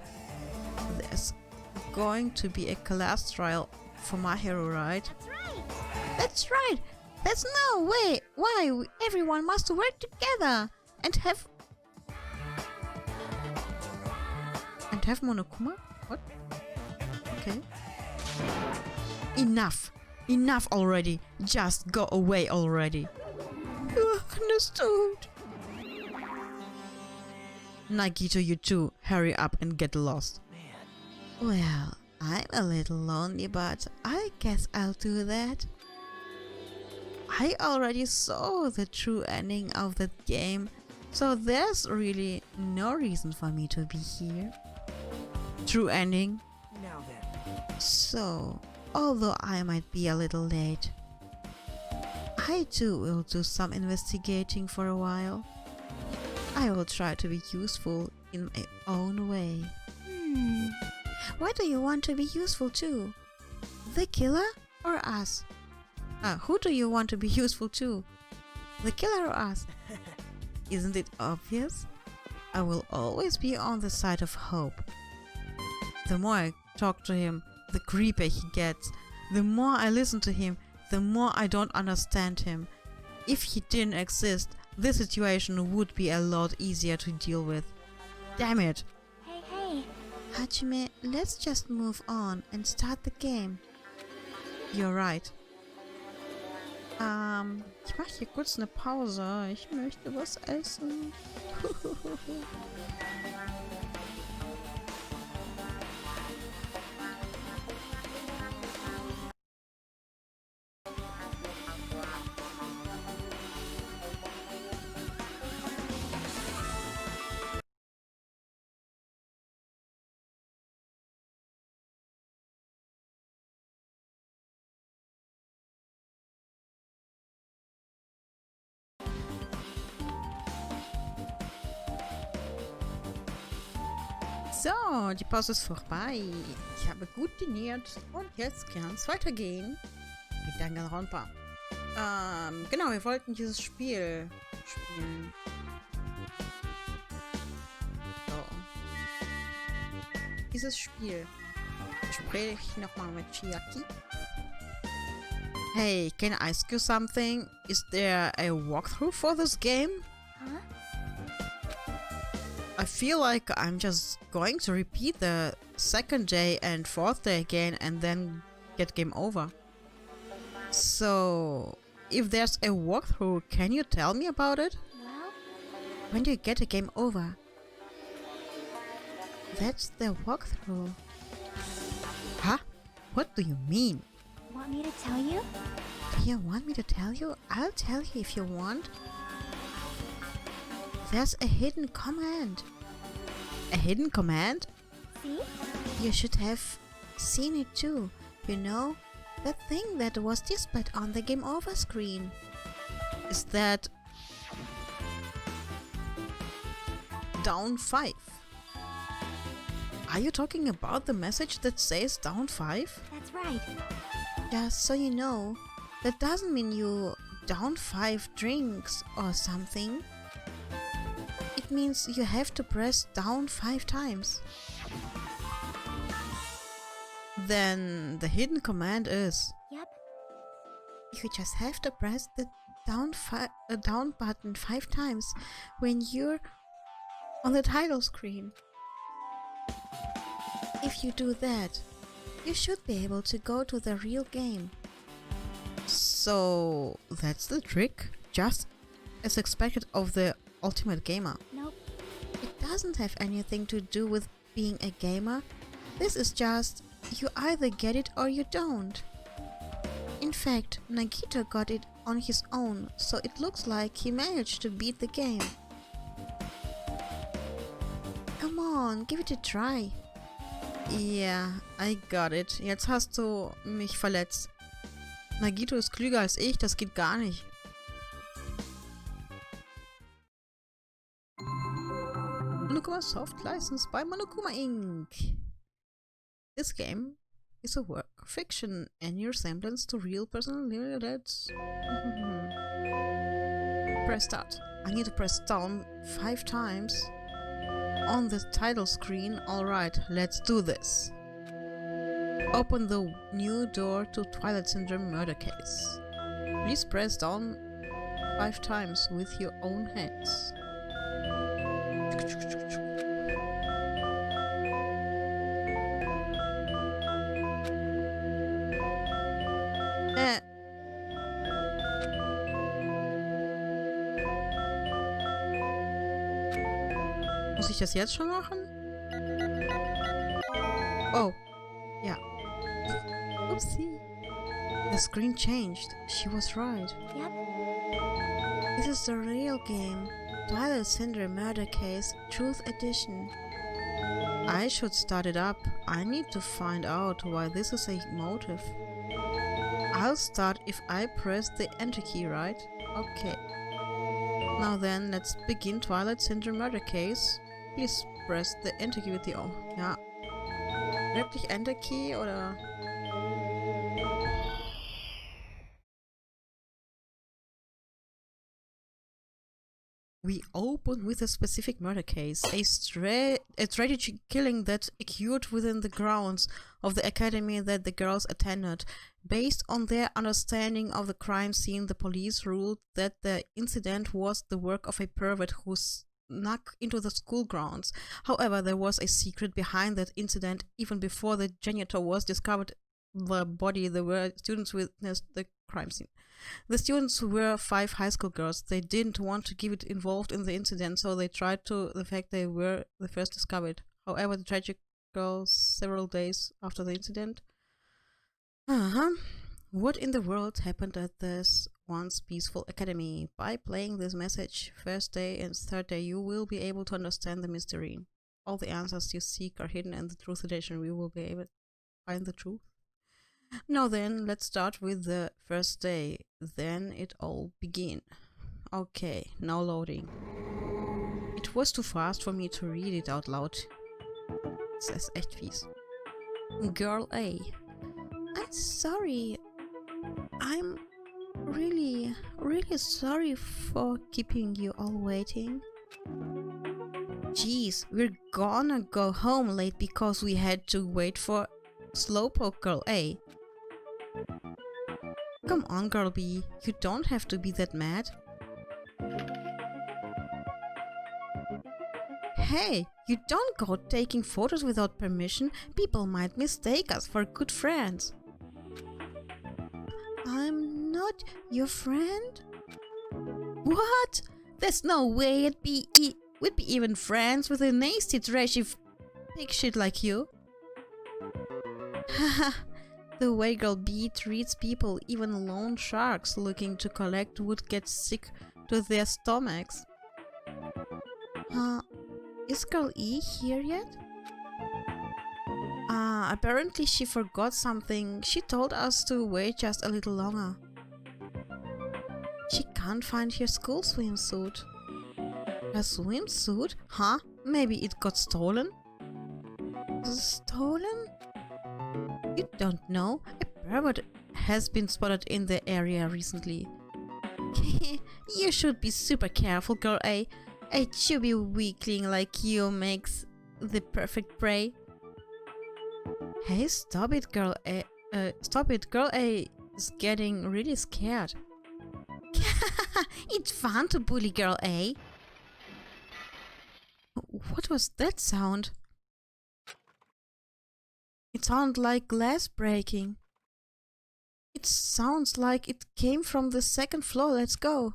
There's going to be a class trial for my hero, right? That's right! There's no way why everyone must work together and have Monokuma? What? Okay. Enough already. Just go away already. Understood. Nagito, you too. Hurry up and get lost. Well, I'm a little lonely, but I guess I'll do that. I already saw the true ending of that game, so there's really no reason for me to be here. True ending? Now then. So, although I might be a little late, I too will do some investigating for a while. I will try to be useful in my own way. Why do you want to be useful too? The killer or us? Who do you want to be useful to? The killer or us? Isn't it obvious? I will always be on the side of hope. The more I talk to him, the creepier he gets. The more I listen to him, the more I don't understand him. If he didn't exist, this situation would be a lot easier to deal with. Damn it! Hey. Hajime, let's just move on and start the game. You're right. Ich mache hier kurz eine Pause. Ich möchte was essen. So, die Pause ist vorbei. Ich habe gut diniert und jetzt kann es weitergehen mit Danganronpa. Genau, wir wollten dieses Spiel spielen. So. Dieses Spiel. Sprich nochmal mit Chiaki. Hey, can I ask you something? Is there a walkthrough for this game? Huh? I feel like I'm just going to repeat the second day and fourth day again and then get game over. So, if there's a walkthrough, can you tell me about it? Well, When do you get a game over? That's the walkthrough. Huh? What do you mean? want me to tell you? Do you want me to tell you? I'll tell you if you want. There's a hidden command. A hidden command? See? You should have seen it too. You know, that thing that was displayed on the game over screen. Is that down 5? Are you talking about the message that says down 5? That's right. Just so you know, that doesn't mean you down 5 drinks or something. It means you have to press down 5 times. Then the hidden command is Yep. you just have to press the down button 5 times when you're on the title screen. If you do that, you should be able to go to the real game. So that's the trick, just as expected of the Ultimate Gamer. Nope. It doesn't have anything to do with being a gamer. This is just, you either get it or you don't. In fact, Nagito got it on his own, so it looks like he managed to beat the game. Come on, give it a try. Yeah, I got it. Jetzt hast du mich verletzt. Nagito ist klüger als ich, das geht gar nicht. Monokuma Soft License by Monokuma Inc. This game is a work of fiction and your resemblance to real personal that's press start. I need to press down 5 times on the title screen. Alright, let's do this. Open the new door to Twilight Syndrome murder case. Please press down 5 times with your own hands. Muss ich das jetzt schon machen? Oh, ja. Oopsie. The screen changed. She was right. Yep. This is the real game. Twilight Syndrome Murder Case, Truth Edition. I should start it up. I need to find out why this is a motive. I'll start if I press the enter key, right? Okay. Now then, let's begin Twilight Syndrome Murder Case. Please press the enter key with the O. Ja. Wirklich enter key oder... We open with a specific murder case, a strategy killing that occurred within the grounds of the academy that the girls attended. Based on their understanding of the crime scene, the police ruled that the incident was the work of a pervert who snuck into the school grounds. However, there was a secret behind that incident. Even before the janitor was discovered the body, the students witnessed the crime scene. The students were 5 high school girls. They didn't want to give it involved in the incident, so they tried to the fact they were the first discovered. However, the tragic girl several days after the incident. What in the world happened at this once peaceful academy? By playing this message, first day and third day, you will be able to understand the mystery. All the answers you seek are hidden in the truth edition. We will be able to find the truth. Now then, let's start with the first day. Then it all begin. Okay, now loading. It was too fast for me to read it out loud. Das ist echt fies. Girl A. I'm sorry. I'm really sorry for keeping you all waiting. Jeez, we're gonna go home late because we had to wait for Slowpoke Girl A. Come on, Girl B, you don't have to be that mad. Hey, you don't go taking photos without permission. People might mistake us for good friends. I'm not your friend? What? There's no way we'd be even friends with a nasty, trashy pig shit like you. Haha, the way Girl B treats people, even lone sharks looking to collect would get sick to their stomachs. Is Girl E here yet? Apparently she forgot something. She told us to wait just a little longer. She can't find her school swimsuit. Her swimsuit? Huh? Maybe it got stolen? Stolen? You don't know? A pervert has been spotted in the area recently. You should be super careful, Girl A. A chubby weakling like you makes the perfect prey. Hey, stop it, Girl A. Stop it, Girl A is getting really scared. It's fun to bully Girl A. What was that sound? It sounded like glass breaking. It sounds like it came from the second floor. Let's go.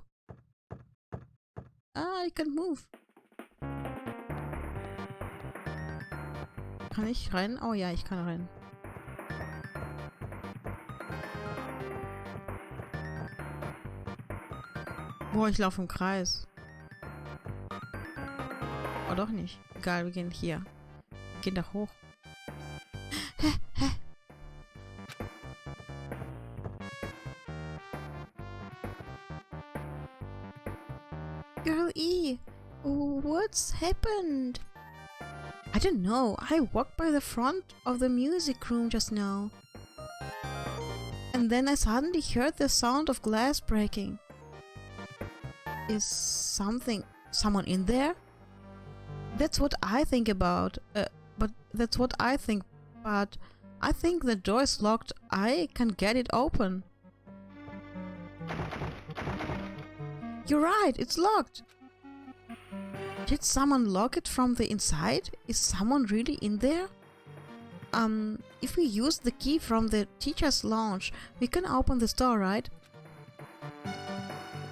I can move. Kann ich rein? Oh ja, ich kann rein. Boah, ich laufe im Kreis. Oh, doch nicht. Egal, wir gehen hier. Wir gehen da hoch. Girl E, what's happened? I don't know. I walked by the front of the music room just now. And then I suddenly heard the sound of glass breaking. Is someone in there? That's what I think about. But I think the door is locked. I can get it open. You're right, it's locked. Did someone lock it from the inside? Is someone really in there? If we use the key from the teacher's lounge, we can open this door, right?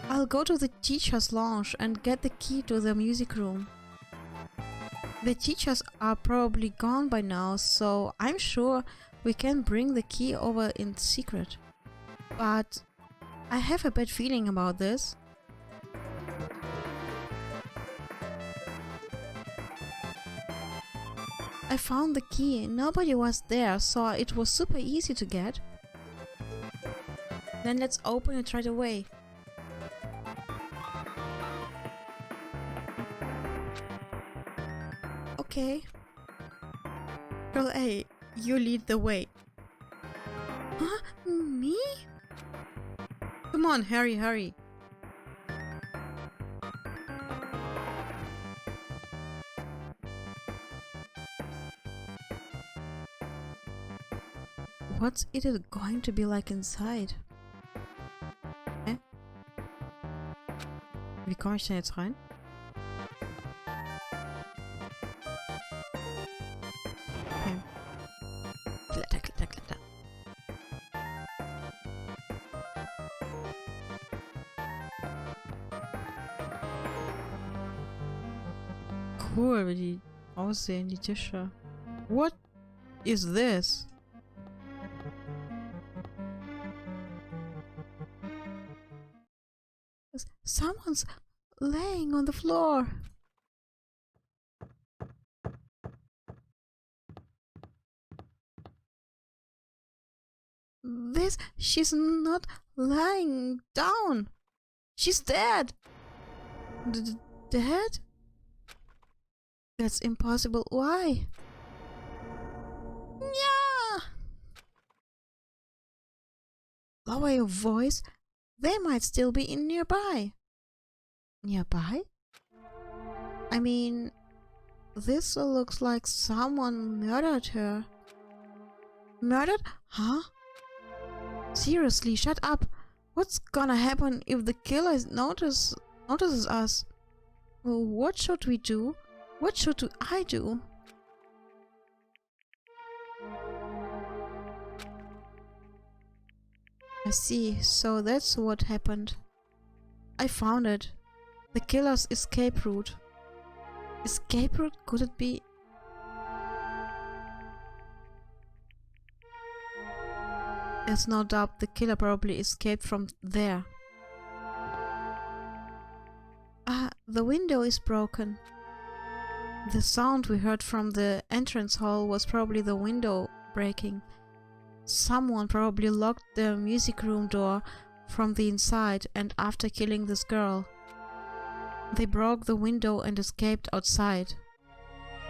I'll go to the teacher's lounge and get the key to the music room. The teachers are probably gone by now, so I'm sure we can bring the key over in secret. But I have a bad feeling about this. I found the key. Nobody was there, so it was super easy to get. Then let's open it right away. Okay. Girl A, you lead the way. Huh? Me? Come on, hurry. What's it going to be like inside? Wie komme ich denn jetzt rein? Okay. Kletter. cool, wie die aussehen, die Tische. What is this? Someone's laying on the floor. She's not lying down. She's dead. Dead? That's impossible. Why? Yeah. Lower your voice. They might still be in nearby. Nearby? I mean, this looks like someone murdered her. Murdered? Huh? Seriously, shut up. What's gonna happen if the killer notices us? Well, what should we do? What should I do? I see, so that's what happened. I found it. The killer's escape route. Escape route? Could it be? There's no doubt the killer probably escaped from there. Ah, the window is broken. The sound we heard from the entrance hall was probably the window breaking. Someone probably locked the music room door from the inside, and after killing this girl, they broke the window and escaped outside.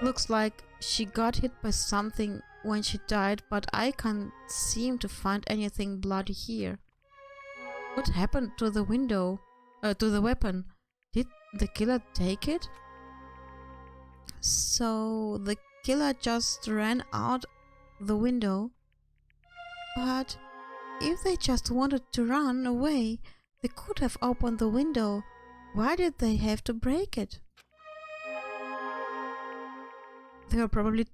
Looks like she got hit by something when she died, but I can't seem to find anything bloody here. What happened to the window? To the weapon? Did the killer take it? So the killer just ran out the window. But if they just wanted to run away, they could have opened the window. Why did they have to break it? They were probably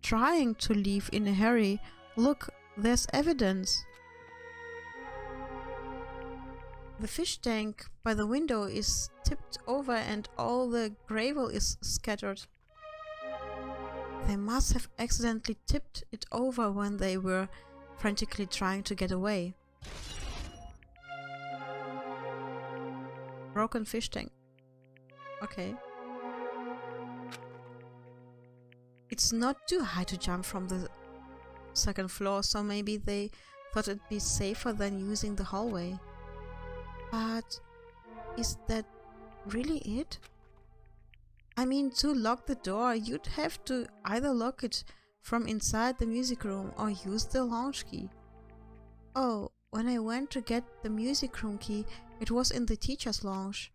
trying to leave in a hurry. Look, there's evidence. The fish tank by the window is tipped over and all the gravel is scattered. They must have accidentally tipped it over when they were frantically trying to get away. Broken fish tank. Okay. It's not too high to jump from the second floor, so maybe they thought it'd be safer than using the hallway. But is that really it? I mean, to lock the door, you'd have to either lock it from inside the music room or use the lounge key. Oh, when I went to get the music room key, it was in the teacher's lounge.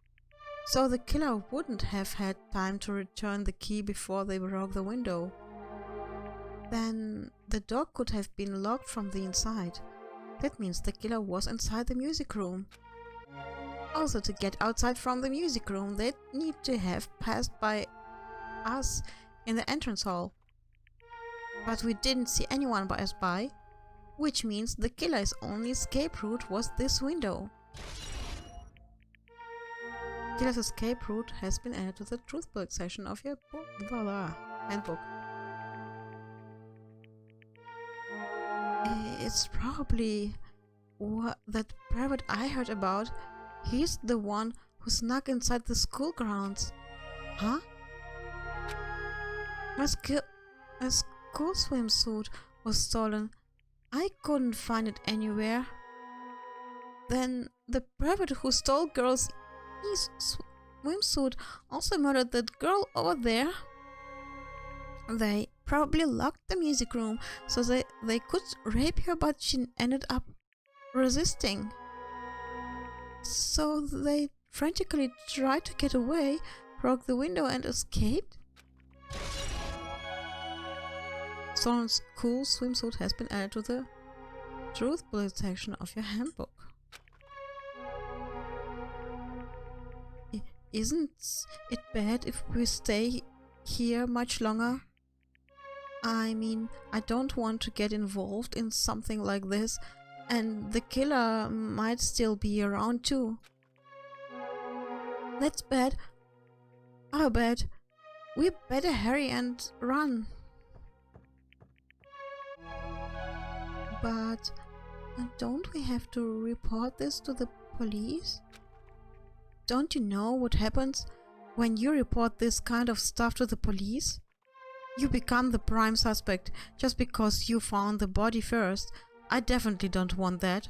So the killer wouldn't have had time to return the key before they broke the window. Then the door could have been locked from the inside. That means the killer was inside the music room. Also, to get outside from the music room, they'd need to have passed by us in the entrance hall. But we didn't see anyone pass by, which means the killer's only escape route was this window. Killer's escape route has been added to the truth bullet section of your handbook. It's probably that private I heard about. He's the one who snuck inside the school grounds. Huh? My school swimsuit was stolen. I couldn't find it anywhere. Then the private who stole girls' swimsuit also murdered that girl over there. They probably locked the music room so they could rape her, but she ended up resisting. So they frantically tried to get away, broke the window and escaped? Stolen's cool swimsuit has been added to the truth bullet section of your handbook. Isn't it bad if we stay here much longer? I mean, I don't want to get involved in something like this, and the killer might still be around too. That's bad. How bad? We better hurry and run. But don't we have to report this to the police? Don't you know what happens when you report this kind of stuff to the police? You become the prime suspect just because you found the body first. I definitely don't want that.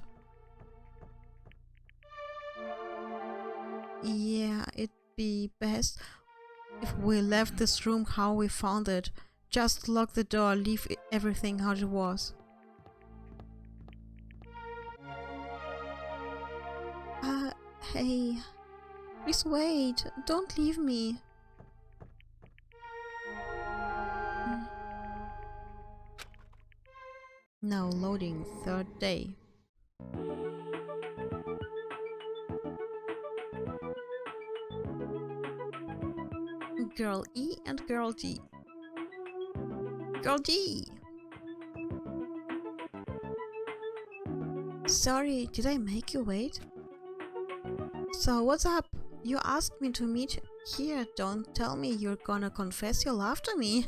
Yeah, it'd be best if we left this room how we found it. Just lock the door, leave everything how it was. Hey, please wait, don't leave me. Now loading third day. Girl E and Girl G. Girl G! Sorry, did I make you wait? So what's up? You asked me to meet here. Don't tell me you're gonna confess your love to me.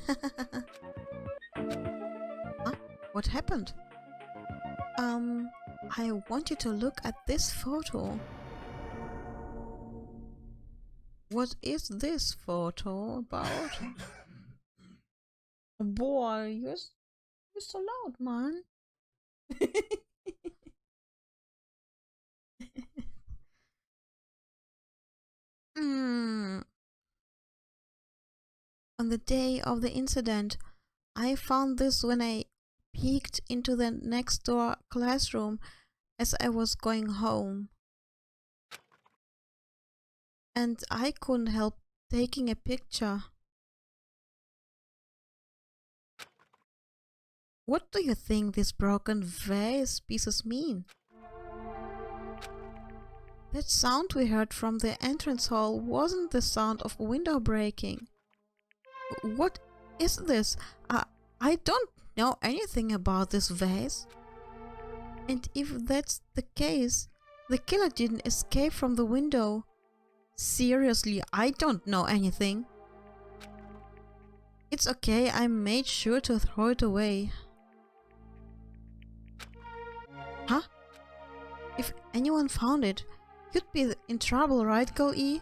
Huh? What happened? I want you to look at this photo. What is this photo about? Boy, you're so loud, man. On the day of the incident, I found this when I peeked into the next door classroom as I was going home. And I couldn't help taking a picture. What do you think these broken vase pieces mean? That sound we heard from the entrance hall wasn't the sound of window breaking. What is this? I don't know anything about this vase. And if that's the case, the killer didn't escape from the window. Seriously, I don't know anything. It's okay, I made sure to throw it away. Huh? If anyone found it, you'd be in trouble, right, Girl E?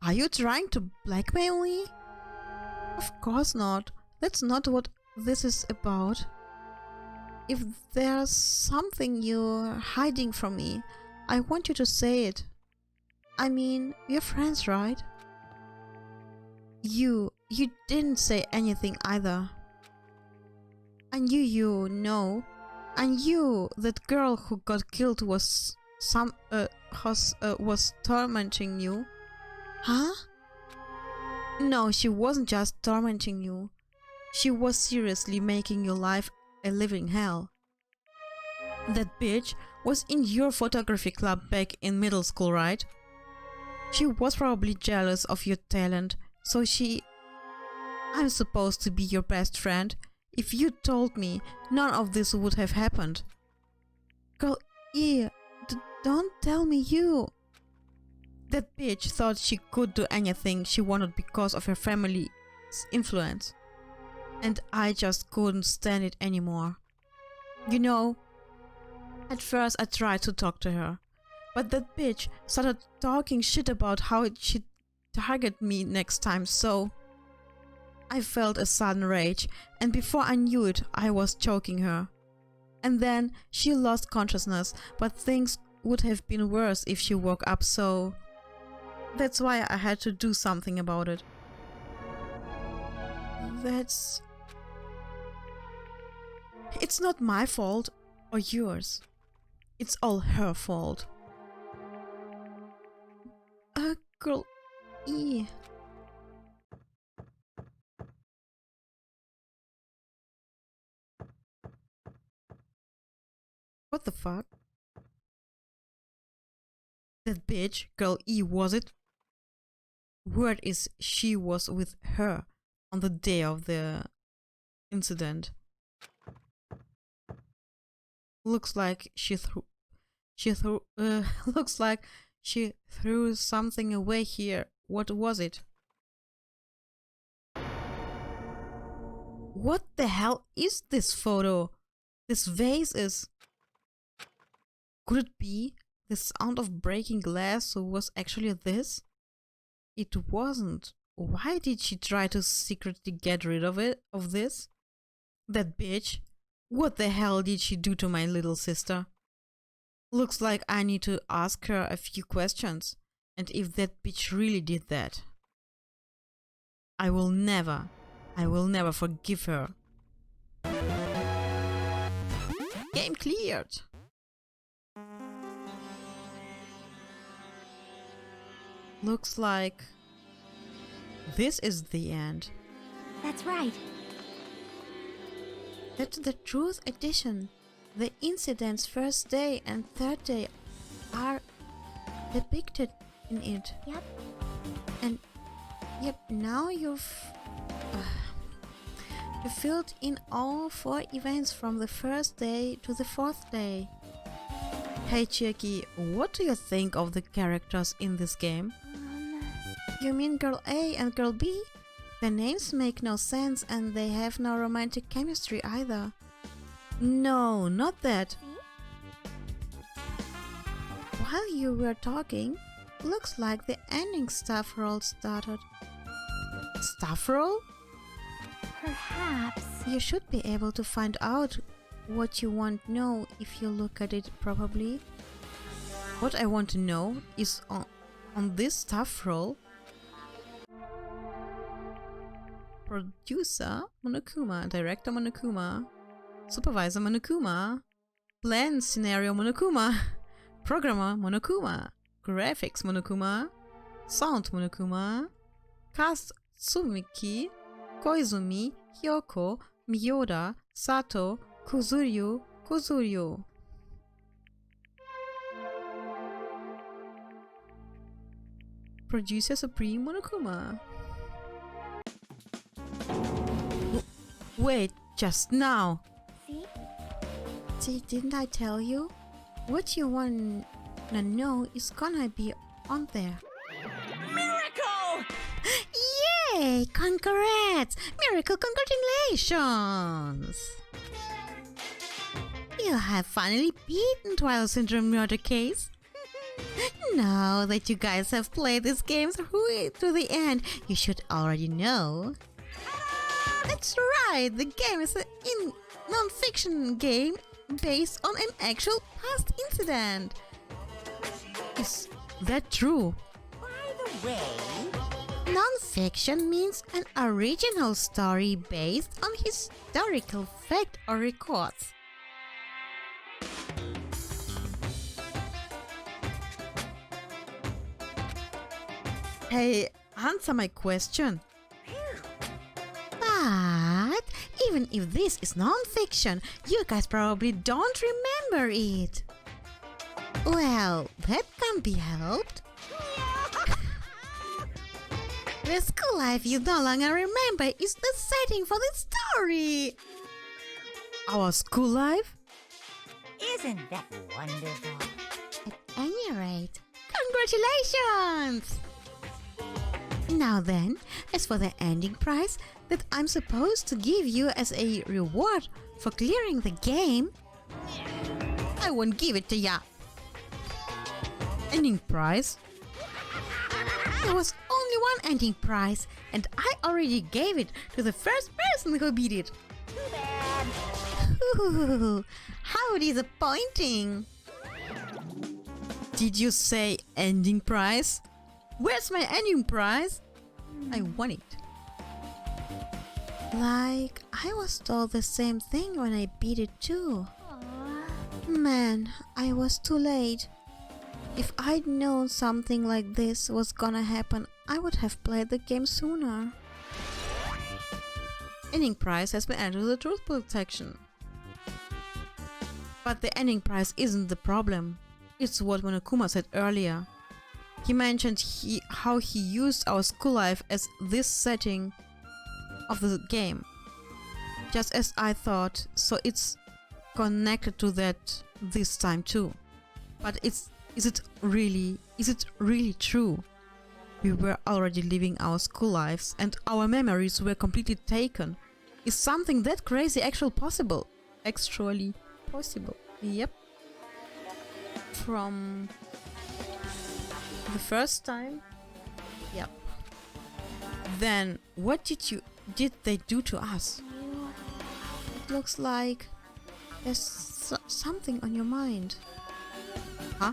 Are you trying to blackmail me? Of course not. That's not what this is about. If there's something you're hiding from me, I want you to say it. I mean, we're friends, right? You didn't say anything either. I knew you know. I knew that girl who got killed was was tormenting you. Huh? No, she wasn't just tormenting you. She was seriously making your life a living hell. That bitch was in your photography club back in middle school, right? She was probably jealous of your talent, so I'm supposed to be your best friend. If you told me, none of this would have happened. Girl E, don't tell me you. That bitch thought she could do anything she wanted because of her family's influence. And I just couldn't stand it anymore. You know, at first I tried to talk to her, but that bitch started talking shit about how she'd target me next time, so I felt a sudden rage, and before I knew it, I was choking her. And then she lost consciousness, but things would have been worse if she woke up, so that's why I had to do something about it. It's not my fault or yours. It's all her fault. Girl E. What the fuck? That bitch, Girl E, was it? Word is she was with her on the day of the incident. Looks like looks like she threw something away here. What was it? What the hell is this photo? This vase is... Could it be the sound of breaking glass was actually this? It wasn't. Why did she try to secretly get rid of it, of this? That bitch. What the hell did she do to my little sister? Looks like I need to ask her a few questions. And if that bitch really did that, I will never forgive her. Game cleared. Looks like this is the end. That's right. That's the truth edition. The incidents first day and third day are depicted in it. Yep. And yep, now you filled in all 4 events from the first day to the 4th day. Hey Chiaki, what do you think of the characters in this game? You mean Girl A and Girl B? Their names make no sense and they have no romantic chemistry either. No, not that. While you were talking, looks like the ending staff roll started. Staff roll? Perhaps. You should be able to find out what you want to know if you look at it properly. What I want to know is on this staff roll. Producer Monokuma, Director Monokuma, Supervisor Monokuma, Plan Scenario Monokuma, Programmer Monokuma, Graphics Monokuma, Sound Monokuma, Cast Tsumiki, Koizumi, Hyoko, Miyoda, Sato, Kuzuryu. Producer Supreme Monokuma. Wait, just now. See, didn't I tell you? What you wanna know is gonna be on there. Miracle! Yay! Congrats! Miracle, congratulations! You have finally beaten Twilight Syndrome Murder Case. Now that you guys have played this game through to the end, you should already know. That's right, the game is a non-fiction game based on an actual past incident. Is that true? By the way, Non-fiction means an original story based on historical fact or records. Hey, answer my question. But even if this is non-fiction, you guys probably don't remember it. Well, that can't be helped. The school life you no longer remember is the setting for the story. Our school life? isn't that wonderful? At any rate, congratulations! Now then, as for the ending prize that I'm supposed to give you as a reward for clearing the game, I won't give it to ya. Ending prize? There was only one ending prize, and I already gave it to the first person who beat it. Too bad. Ooh, how disappointing! Did you say ending prize? Where's my ending prize? I want it. Like, I was told the same thing when I beat it too. Man, I was too late. If I'd known something like this was gonna happen, I would have played the game sooner. Ending prize has been added to the truth protection. But the ending prize isn't the problem. It's what Monokuma said earlier. He mentioned how he used our school life as this setting of the game. Just as I thought, so it's connected to that this time too. But is it really true? We were already living our school lives and our memories were completely taken. Is something that crazy actually possible? Actually possible. Yep. From the first time? Yep. Then what did they do to us? It looks like there's something on your mind. Huh?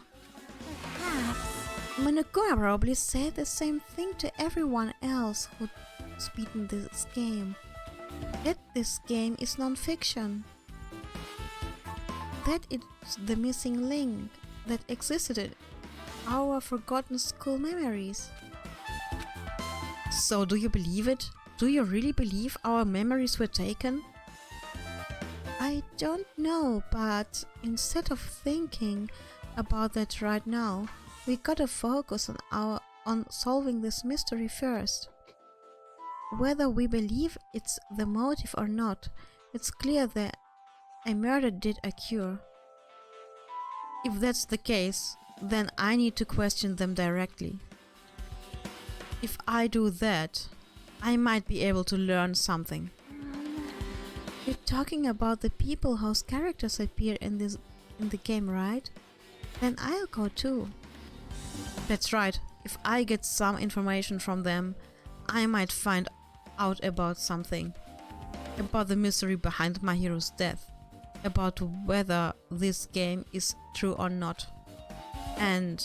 Perhaps. Monokuma probably said the same thing to everyone else who's beaten this game. That this game is non-fiction. That it's the missing link that existed in our forgotten school memories. So do you believe it? Do you really believe our memories were taken? I don't know, but instead of thinking about that right now, we gotta focus on solving this mystery first. Whether we believe it's the motive or not, it's clear that a murder did occur. If that's the case, then I need to question them directly. If I do that, I might be able to learn something. You're talking about the people whose characters appear in the game, right? Then I'll go too. That's right. If I get some information from them, I might find out about something. About the mystery behind my hero's death. About whether this game is true or not. And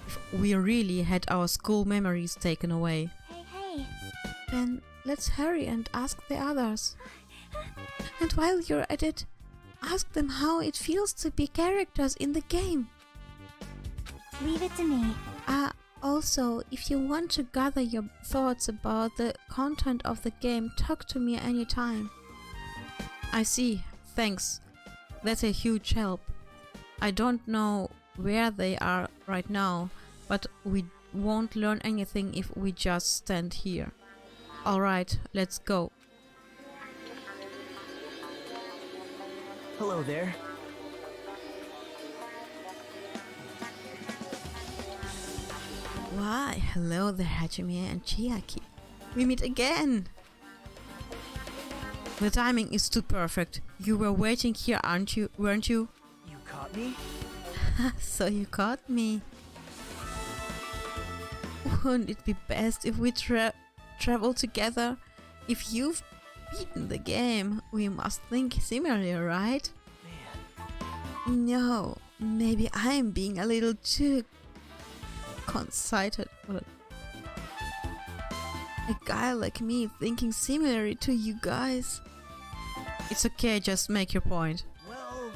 if we really had our school memories taken away. Hey. Then let's hurry and ask the others. And while you're at it, ask them how it feels to be characters in the game. Leave it to me. Also, if you want to gather your thoughts about the content of the game, talk to me anytime. I see. Thanks. That's a huge help. I don't know where they are right now, but we won't learn anything if we just stand here. Alright, let's go. Hello there. Why, hello there, Hajime and Chiaki. We meet again! The timing is too perfect. You were waiting here, weren't you? You caught me? So you caught me. Wouldn't it be best if we travel together? If you've beaten the game, we must think similarly, right? Man. No, maybe I'm being a little too conceited, but a guy like me thinking similarly to you guys. It's okay, just make your point. Well,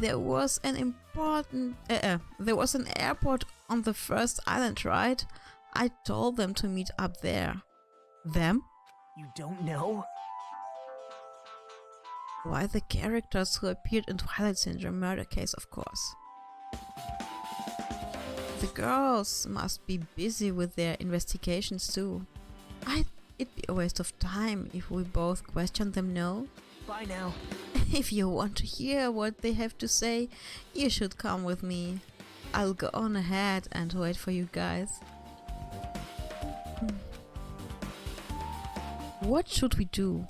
there was an airport on the first island, right? I told them to meet up there. Them? you don't know? Why, the characters who appeared in Twilight Syndrome murder case, of course. The girls must be busy with their investigations too. It'd be a waste of time if we both question them, no? Bye now. If you want to hear what they have to say, you should come with me. I'll go on ahead and wait for you guys. What should we do?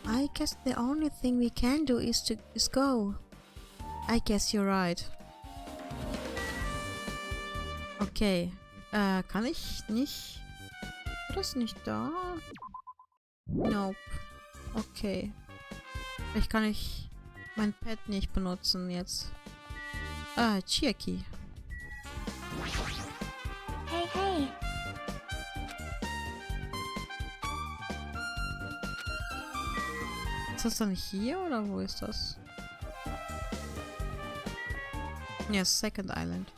I guess the only thing we can do is go. I guess you're right. Okay. Kann ich nicht? Das nicht da? Nope. Okay. Vielleicht kann ich mein Pad nicht benutzen jetzt. Chiaki. Hey. Ist das dann hier oder wo ist das? Ja, Second Island.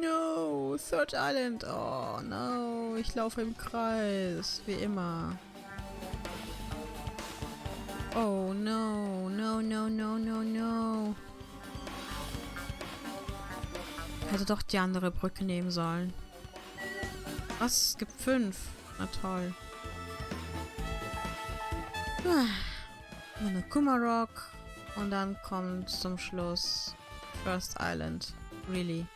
No, Third Island. Oh no, ich laufe im Kreis, wie immer. Oh no. Hätte doch die andere Brücke nehmen sollen. Was? Es gibt 5. Na toll. Monokuma Rock. Und dann kommt zum Schluss First Island. Really.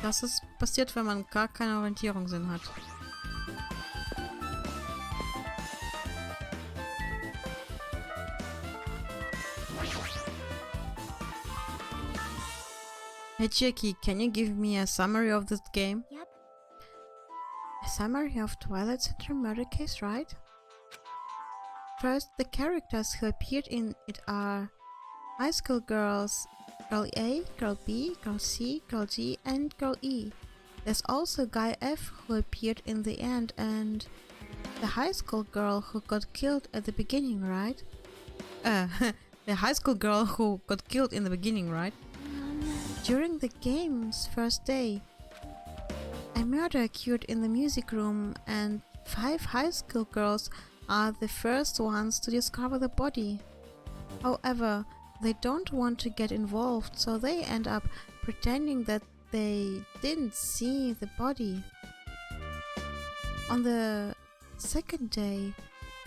Das ist passiert, wenn man gar keine Orientierungssinn hat. Hey Jackie, can you give me a summary of this game? Yep. A summary of Twilight Center murder case, right? First, the characters who appeared in it are high school girls, Girl A, Girl B, Girl C, Girl G, and Girl E. There's also Guy F who appeared in the end and the high school girl who got killed at the beginning, right? The high school girl who got killed in the beginning, right? During the game's first day, a murder occurred in the music room and 5 high school girls are the first ones to discover the body. However, they don't want to get involved, so they end up pretending that they didn't see the body. On the second day,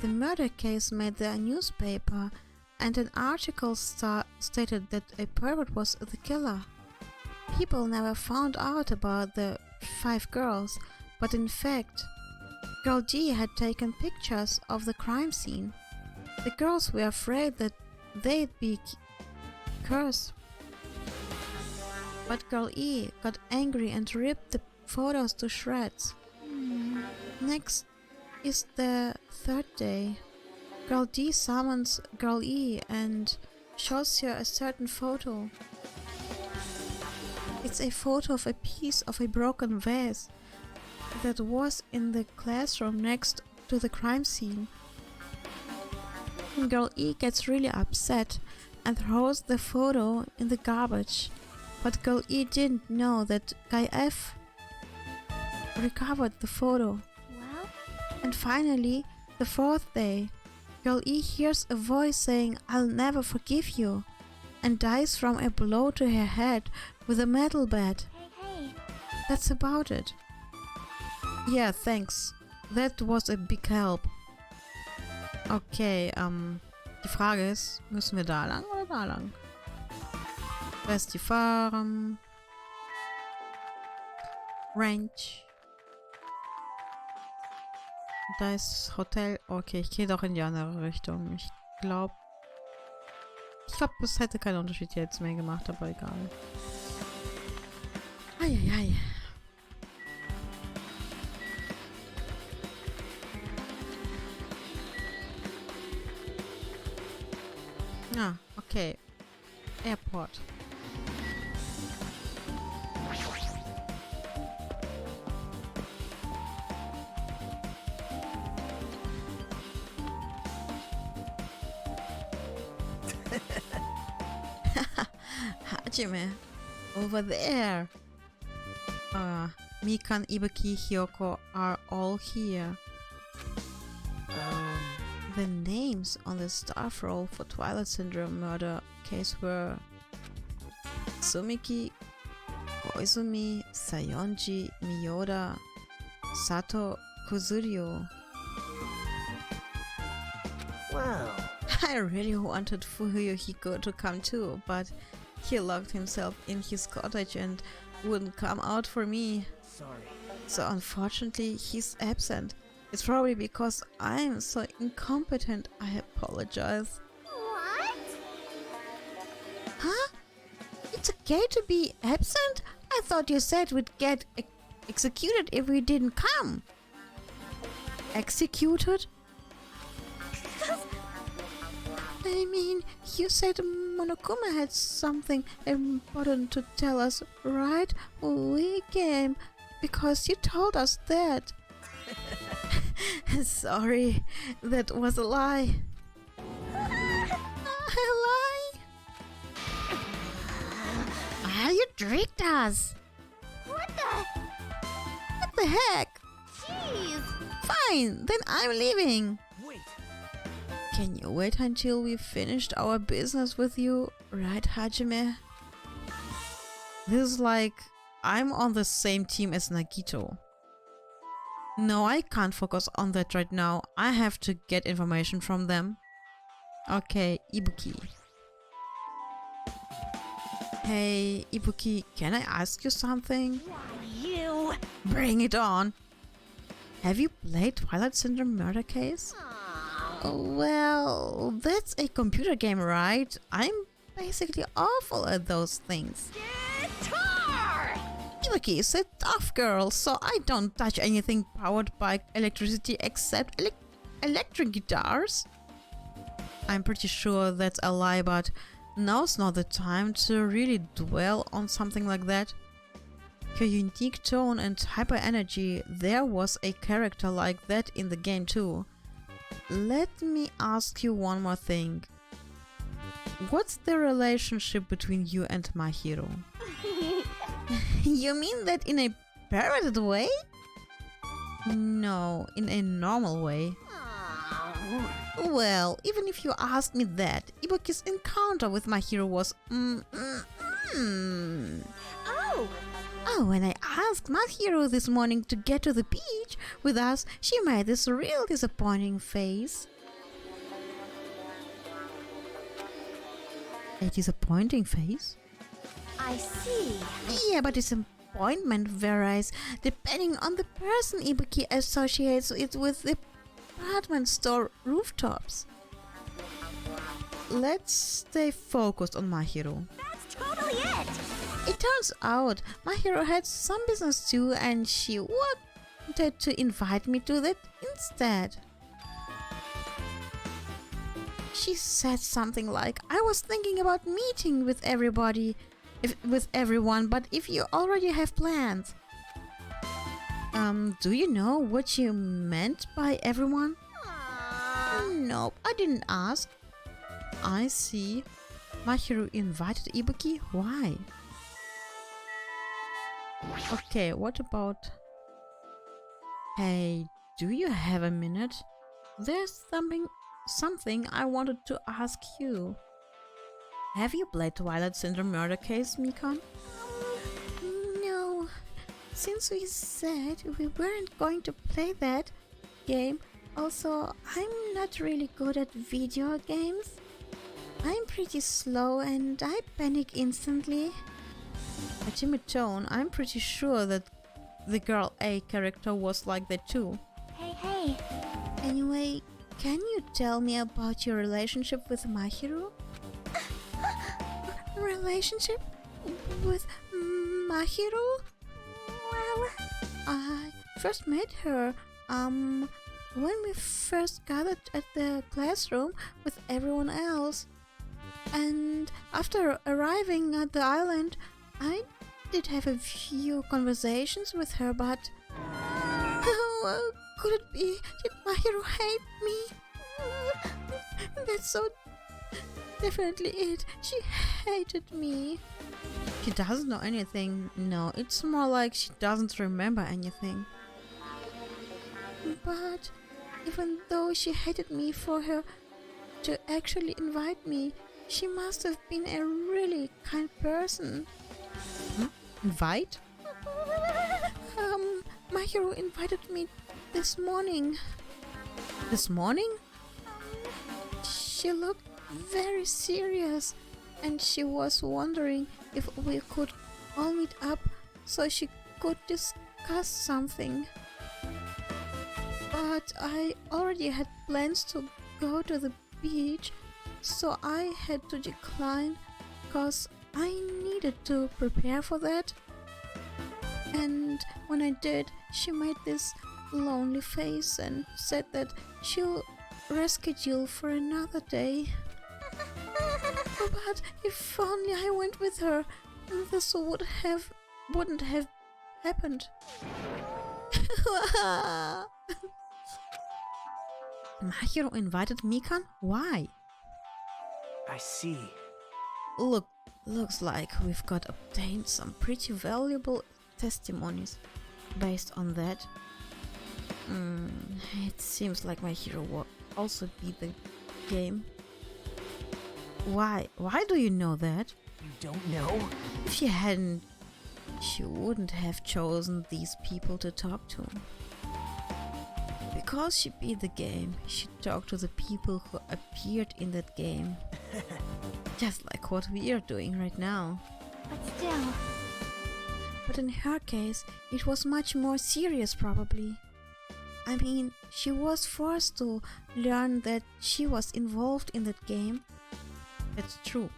the murder case made the newspaper and an article stated that a pervert was the killer. People never found out about the 5 girls, but in fact, Girl G had taken pictures of the crime scene. The girls were afraid that they'd be cursed. But Girl E got angry and ripped the photos to shreds. Next is the third day. Girl D summons Girl E and shows her a certain photo. It's a photo of a piece of a broken vase that was in the classroom next to the crime scene. Girl E gets really upset and throws the photo in the garbage, but Girl E didn't know that Guy F recovered the photo. Well? And finally, the fourth day, Girl E hears a voice saying, "I'll never forgive you," and dies from a blow to her head with a metal bat. Hey. That's about it. Yeah, thanks. That was a big help. Okay, die Frage ist, müssen wir da lang oder da lang? Da ist die Farm. Ranch. Da ist Hotel. Okay, ich gehe doch in die andere Richtung. Ich glaube, es hätte keinen Unterschied jetzt mehr gemacht, aber egal. Eieiei. Ah, okay. Airport. Hajime, over there. Mikan, Ibuki, Hyoko are all here. The names on the staff roll for Twilight Syndrome murder case were Sumiki, Koizumi, Sayonji, Miyoda, Sato, Kuzurio. Wow. I really wanted Fuyuhiko to come too, but he locked himself in his cottage and wouldn't come out for me. Sorry. So unfortunately, he's absent. It's probably because I'm so incompetent. I apologize. What? Huh? It's okay to be absent? I thought you said we'd get executed if we didn't come. Executed? I mean, you said Monokuma had something important to tell us, right? We came because you told us that. Sorry, that was a lie. A lie? You tricked us. What the heck? Jeez. Fine, then I'm leaving. Wait. Can you wait until we've finished our business with you, right, Hajime? This is like I'm on the same team as Nagito. No, I can't focus on that right now. I have to get information from them. Okay, Ibuki. Hey, Ibuki, can I ask you something? You. Bring it on! Have you played Twilight Syndrome Murder Case? Well, that's a computer game, right? I'm basically awful at those things. Guitar! Ibuki is a tough girl, so I don't touch anything powered by electricity except electric guitars. I'm pretty sure that's a lie, but now's not the time to really dwell on something like that. Her unique tone and hyper energy, there was a character like that in the game too. Let me ask you one more thing. What's the relationship between you and my hero? You mean that in a perverted way? No, in a normal way. Well, even if you asked me that, Ibuki's encounter with my hero was Oh, when I asked my hero this morning to get to the beach with us, she made this real disappointing face. A disappointing face? I see. Yeah, but disappointment varies depending on the person. Ibuki associates it with the department store rooftops. Let's stay focused on my hero. That's totally it. It turns out my hero had some business too, and she wanted to invite me to that instead. She said something like, I was thinking about meeting with everyone, but if you already have plans. Do you know what you meant by everyone? Nope, I didn't ask. I see. My hero invited Ibuki? Why? Okay, what about... Hey, do you have a minute? There's something I wanted to ask you. Have you played Twilight Syndrome Murder Case, Mikon? No. Since we said we weren't going to play that game, also, I'm not really good at video games. I'm pretty slow and I panic instantly. A timid tone, I'm pretty sure that the girl A character was like that too. Hey. Anyway, can you tell me about your relationship with my hero? Relationship? With my hero? Well, I first met her, when we first gathered at the classroom with everyone else. And after arriving at the island, I did have a few conversations with her, but... Oh, could it be? Did my hero hate me? That's so definitely it. She hated me. She doesn't know anything. No, it's more like she doesn't remember anything. But even though she hated me for her to actually invite me, she must have been a really kind person. Invite? My hero invited me this morning. This morning? She looked very serious and she was wondering if we could all meet up so she could discuss something. But I already had plans to go to the beach, so I had to decline because I needed to prepare for that. And when I did, she made this lonely face and said that she'll reschedule for another day. But if only I went with her, this wouldn't have happened. My hero invited Mikan? Why? I see. Looks like we've got obtained some pretty valuable testimonies based on that. It seems like my hero will also beat the game. Why do you know that? You don't know? If she hadn't, she wouldn't have chosen these people to talk to. Because she beat the game, she talked to the people who appeared in that game. Just like what we are doing right now. But still, But in her case, it was much more serious probably. I mean, she was forced to learn that she was involved in that game. That's true.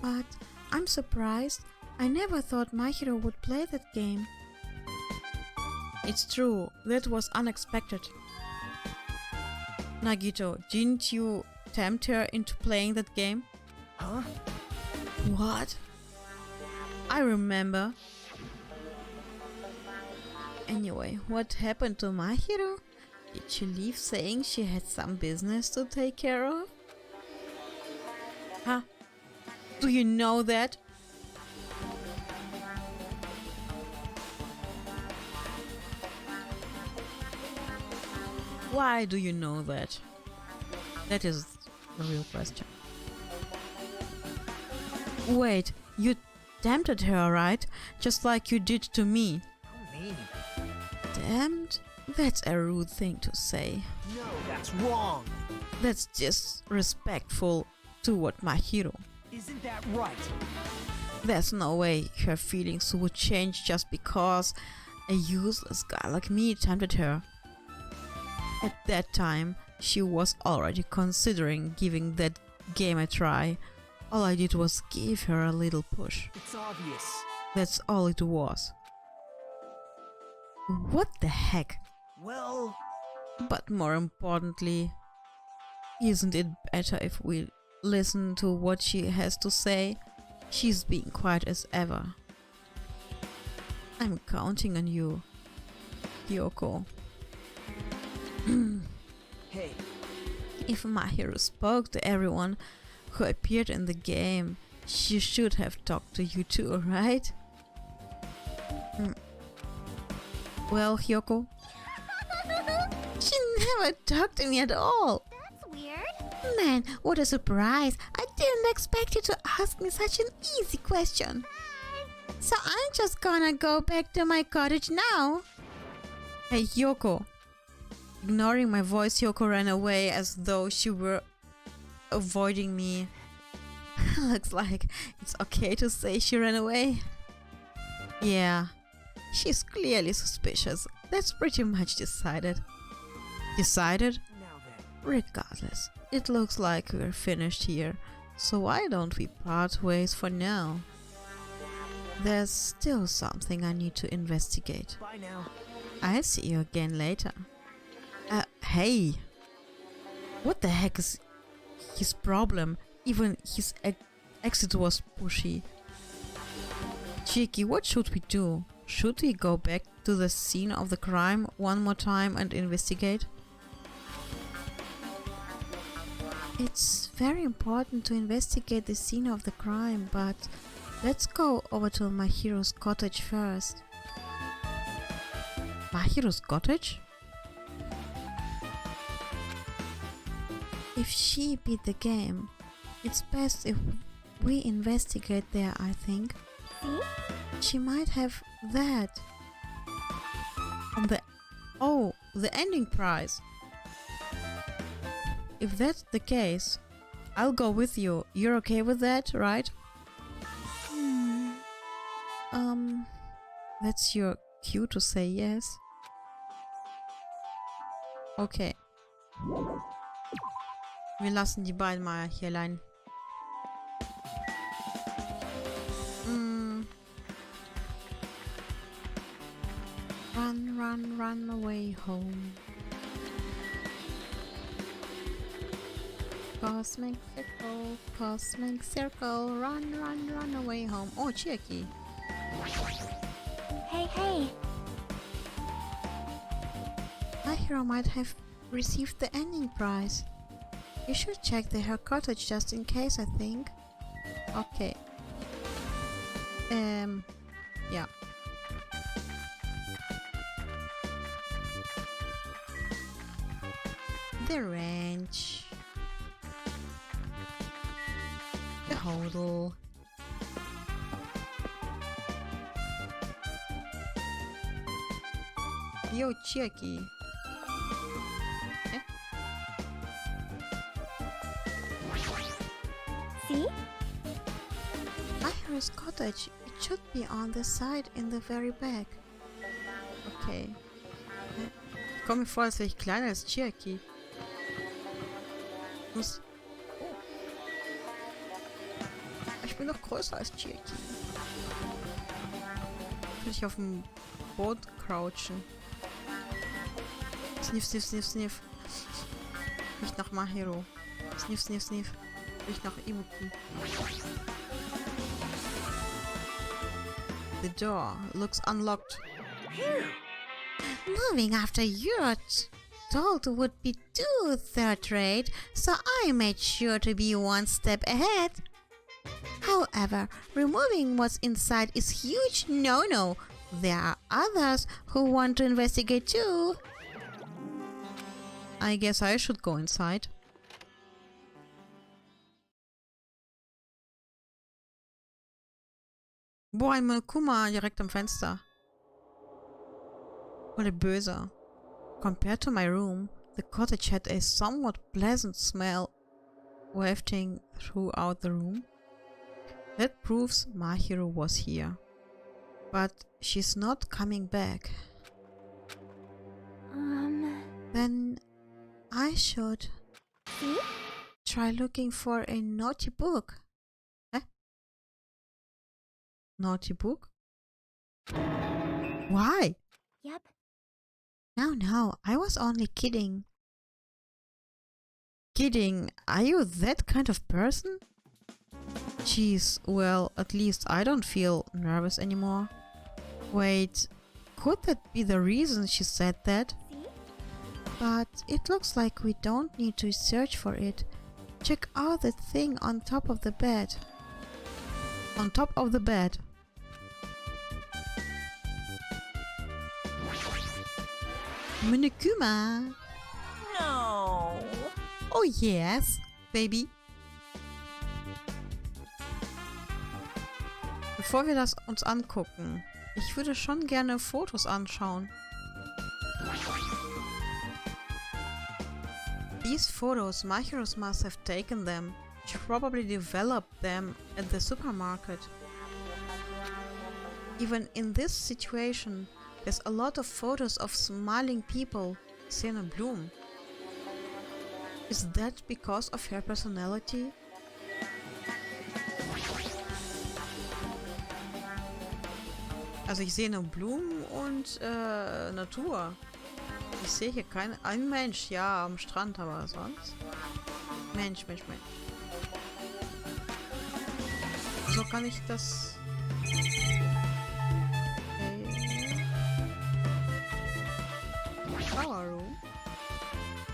But I'm surprised. I never thought my hero would play that game. It's true, that was unexpected. Nagito, didn't you tempt her into playing that game? Huh? What? I remember. Anyway, what happened to my hero? Did she leave saying she had some business to take care of? Huh? Do you know that? Why do you know that? That is the real question. Wait, you tempted her, right? Just like you did to me. How mean. Damned? That's a rude thing to say. No, that's wrong. That's disrespectful toward my hero. Isn't that right? There's no way her feelings would change just because a useless guy like me tempted her. At that time, she was already considering giving that game a try. All I did was give her a little push. It's obvious. That's all it was. What the heck? Well, But more importantly, isn't it better if we listen to what she has to say? She's being quiet as ever. I'm counting on you, Kyoko. hey, If my hero spoke to everyone who appeared in the game, she should have talked to you too, right? Well, Hyoko? She never talked to me at all. that's weird. Man, what a surprise. I didn't expect you to ask me such an easy question. So I'm just gonna go back to my cottage now. Hey, Hyoko. Ignoring my voice, Hyoko ran away as though she were avoiding me. Looks like it's okay to say she ran away. Yeah, she's clearly suspicious. That's pretty much decided. Decided? now then. Regardless, it looks like we're finished here, so why don't we part ways for now? There's still something I need to investigate. Bye now. I'll see you again later. Hey! What the heck is his problem? Even his exit was pushy. Cheeky, what should we do? Should we go back to the scene of the crime one more time and investigate? It's very important to investigate the scene of the crime, but let's go over to my hero's cottage first. My hero's cottage? If she beat the game, it's best if we investigate there, I think. See? She might have that. And the ending prize. If that's the case, I'll go with you. You're okay with that, right? That's your cue to say yes. Okay. Wir lassen die beiden mal hier allein. Run away home. Cosmic circle, run away home. Oh, Chiaki. Hey. My hero might have received the ending prize. You should check her cottage just in case, I think. Okay. Yeah. The ranch. The hodl. Yo, Chiaki. See? Iris cottage. It should be on the side in the very back. Okay. Ich komme mir vor, als wäre ich kleiner als Chiaki. Ich bin noch größer als Chiaki. Will ich auf dem Boot crouchen. Sniff, sniff, sniff, sniff. Riecht nach Mahiro. Sniff, sniff, sniff. Riecht nach Ibuki. The door looks unlocked. Moving after you're told would be too third-rate, so I made sure to be one step ahead. However, removing what's inside is huge no-no. There are others who want to investigate too. I guess I should go inside. Boah, ein Monokuma direkt am Fenster. Voll böse. Compared to my room, the cottage had a somewhat pleasant smell wafting throughout the room. That proves Mahiro was here. But she's not coming back. Then I should try looking for a naughty book. Huh? Naughty book? Why? Yep. No, I was only kidding. Kidding? Are you that kind of person? Jeez, well, at least I don't feel nervous anymore. Wait, could that be the reason she said that? But it looks like we don't need to search for it. Check out the thing on top of the bed. On top of the bed. Monokuma. No. Oh yes, baby. Bevor wir das uns angucken, ich würde schon gerne Fotos anschauen. These photos, Mahiros must have taken them. She probably developed them at the supermarket. Even in this situation, there's a lot of photos of smiling people, Xena Bloom. Is that because of her personality? Also ich sehe nur Blumen und Natur. Ich sehe hier ein Mensch, ja, am Strand, aber sonst? Mensch. So kann ich das... Okay. Shower room.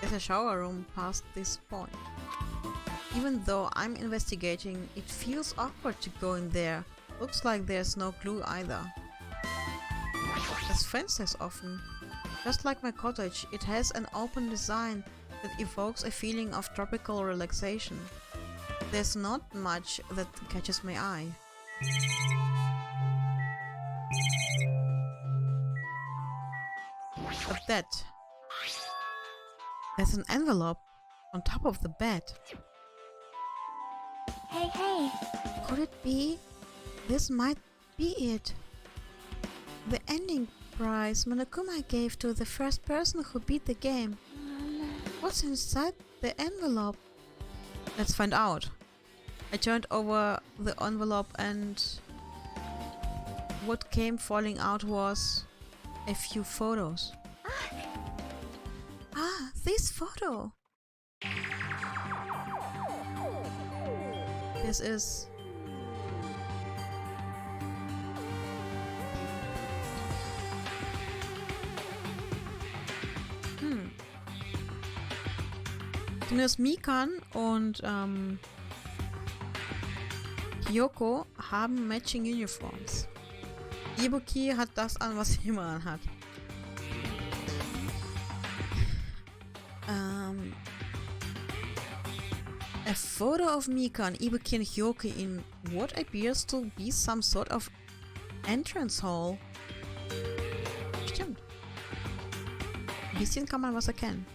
There's a shower room past this point. Even though I'm investigating, it feels awkward to go in there. Looks like there's no clue either. Das Fenster ist offen. Just like my cottage, it has an open design that evokes a feeling of tropical relaxation. There's not much that catches my eye. But there's an envelope on top of the bed. Hey. Could it be? This might be it. The ending prize Monokuma gave to the first person who beat the game. What's inside the envelope? Let's find out. I turned over the envelope and what came falling out was a few photos. Ah, this photo. This is... Zumindest Mikan und Hyoko haben matching Uniforms. Ibuki hat das an, was sie immer anhat. A photo of Mikan, Ibuki and Hyoko in what appears to be some sort of entrance hall. Stimmt. Ein bisschen kann man was erkennen.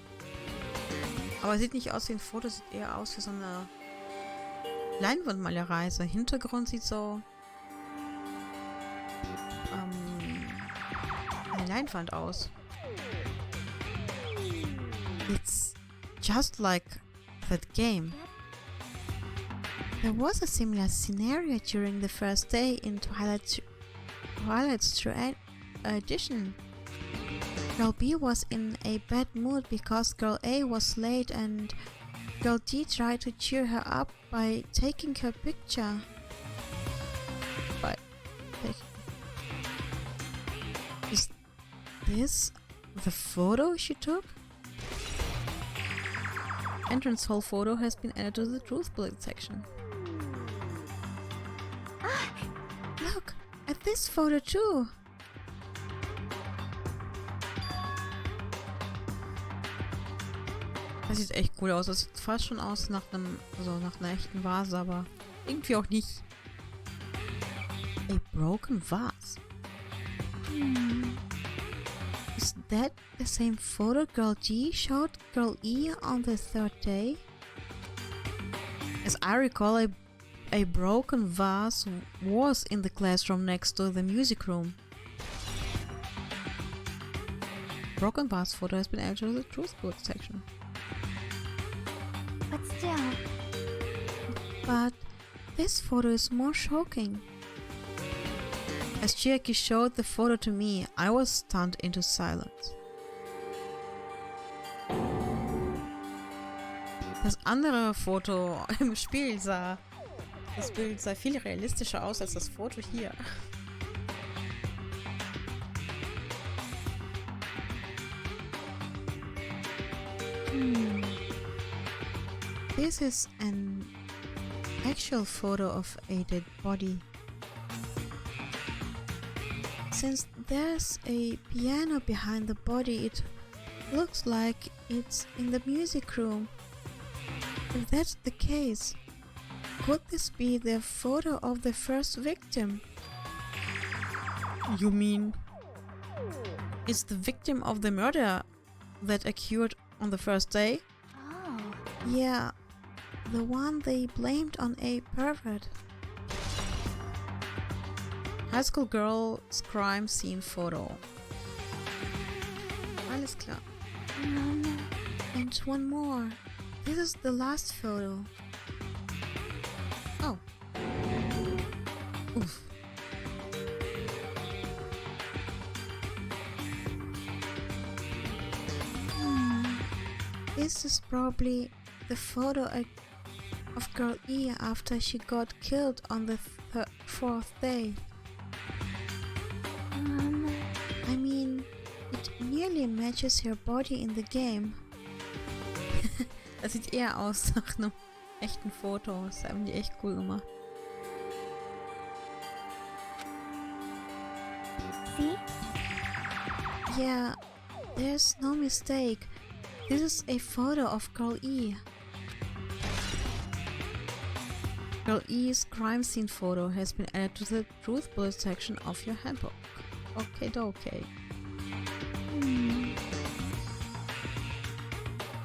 Aber es sieht nicht aus wie ein Foto, sieht eher aus wie so eine Leinwandmalerei. Der Hintergrund sieht so eine Leinwand aus. It's just like that game. There was a similar scenario during the first day in Twilight's True Edition. Girl B was in a bad mood because Girl A was late and Girl D tried to cheer her up by taking her picture. Is this the photo she took? Entrance hall photo has been added to the truth bullet section. Look at this photo too. Das sieht echt cool aus. Das sieht fast schon aus nach einem, also nach einer echten Vase, aber irgendwie auch nicht. A broken vase. Is that the same photo Girl G showed Girl E on the third day? As I recall, a broken vase was in the classroom next to the music room. Broken vase photo has been added to the truth bullet section. But still. But this photo is more shocking. As Chiaki showed the photo to me, I was stunned into silence. Das andere Foto im Spiel sah... Das Bild sah viel realistischer aus als das Foto hier. This is an actual photo of a dead body. Since there's a piano behind the body, it looks like it's in the music room. If that's the case, could this be the photo of the first victim? You mean it's the victim of the murder that occurred on the first day? Oh. Yeah, the one they blamed on a pervert. High school girl's crime scene photo. Alles klar. And one more. This is the last photo. Oh. Oof. This is probably the photo of Girl E after she got killed on the fourth day. I mean, it nearly matches her body in the game. Das sieht eher aus nach einem echten Foto. Das haben die echt cool gemacht. See? Yeah, there's no mistake. This is a photo of Girl E. Girl E's crime scene photo has been added to the truth bullet section of your handbook. Okay.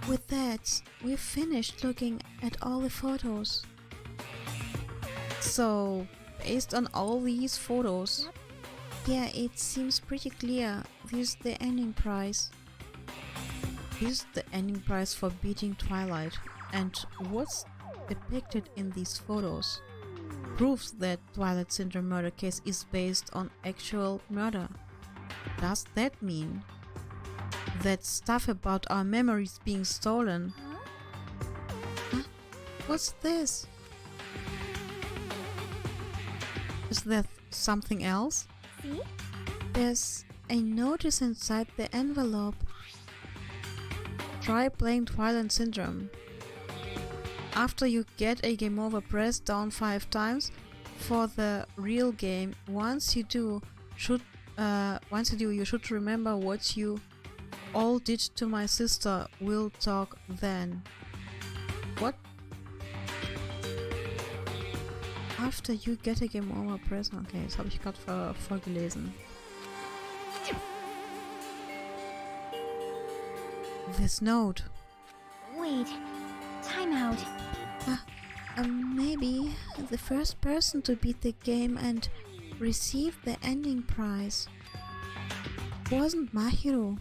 With that, we've finished looking at all the photos. So, based on all these photos, yeah, it seems pretty clear this is the ending prize. This is the ending prize for beating Twilight, and what's depicted in these photos proves that Twilight Syndrome murder case is based on actual murder. Does that mean that stuff about our memories being stolen? Huh? What's this? Is there something else? See? There's a notice inside the envelope. Try playing Twilight Syndrome. After you get a game over, press down 5 times for the real game. Once you do, you should remember what you all did to my sister. We'll talk then. What? After you get a game over, press. Okay, das habe ich gerade vorgelesen. this note. Wait. Time out. Maybe the first person to beat the game and receive the ending prize wasn't Mahiro.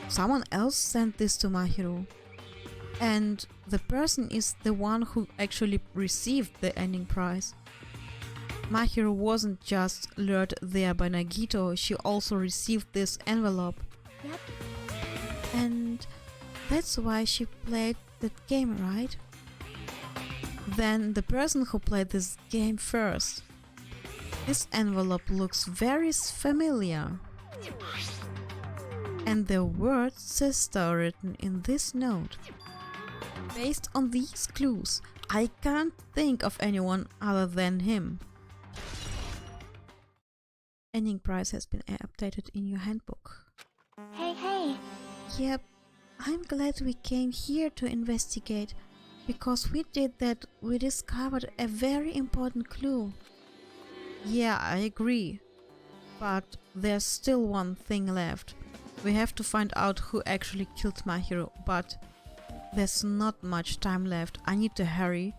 Someone else sent this to Mahiro. And the person is the one who actually received the ending prize. Mahiro wasn't just lured there by Nagito, she also received this envelope. Yep. And that's why she played that game, right? Then the person who played this game first. This envelope looks very familiar. And the word sister written in this note. Based on these clues, I can't think of anyone other than him. Ending prize has been updated in your handbook. Hey. Yep, I'm glad we came here to investigate. Because we did that, we discovered a very important clue. Yeah, I agree. But there's still one thing left. We have to find out who actually killed Mahiro, but there's not much time left. I need to hurry.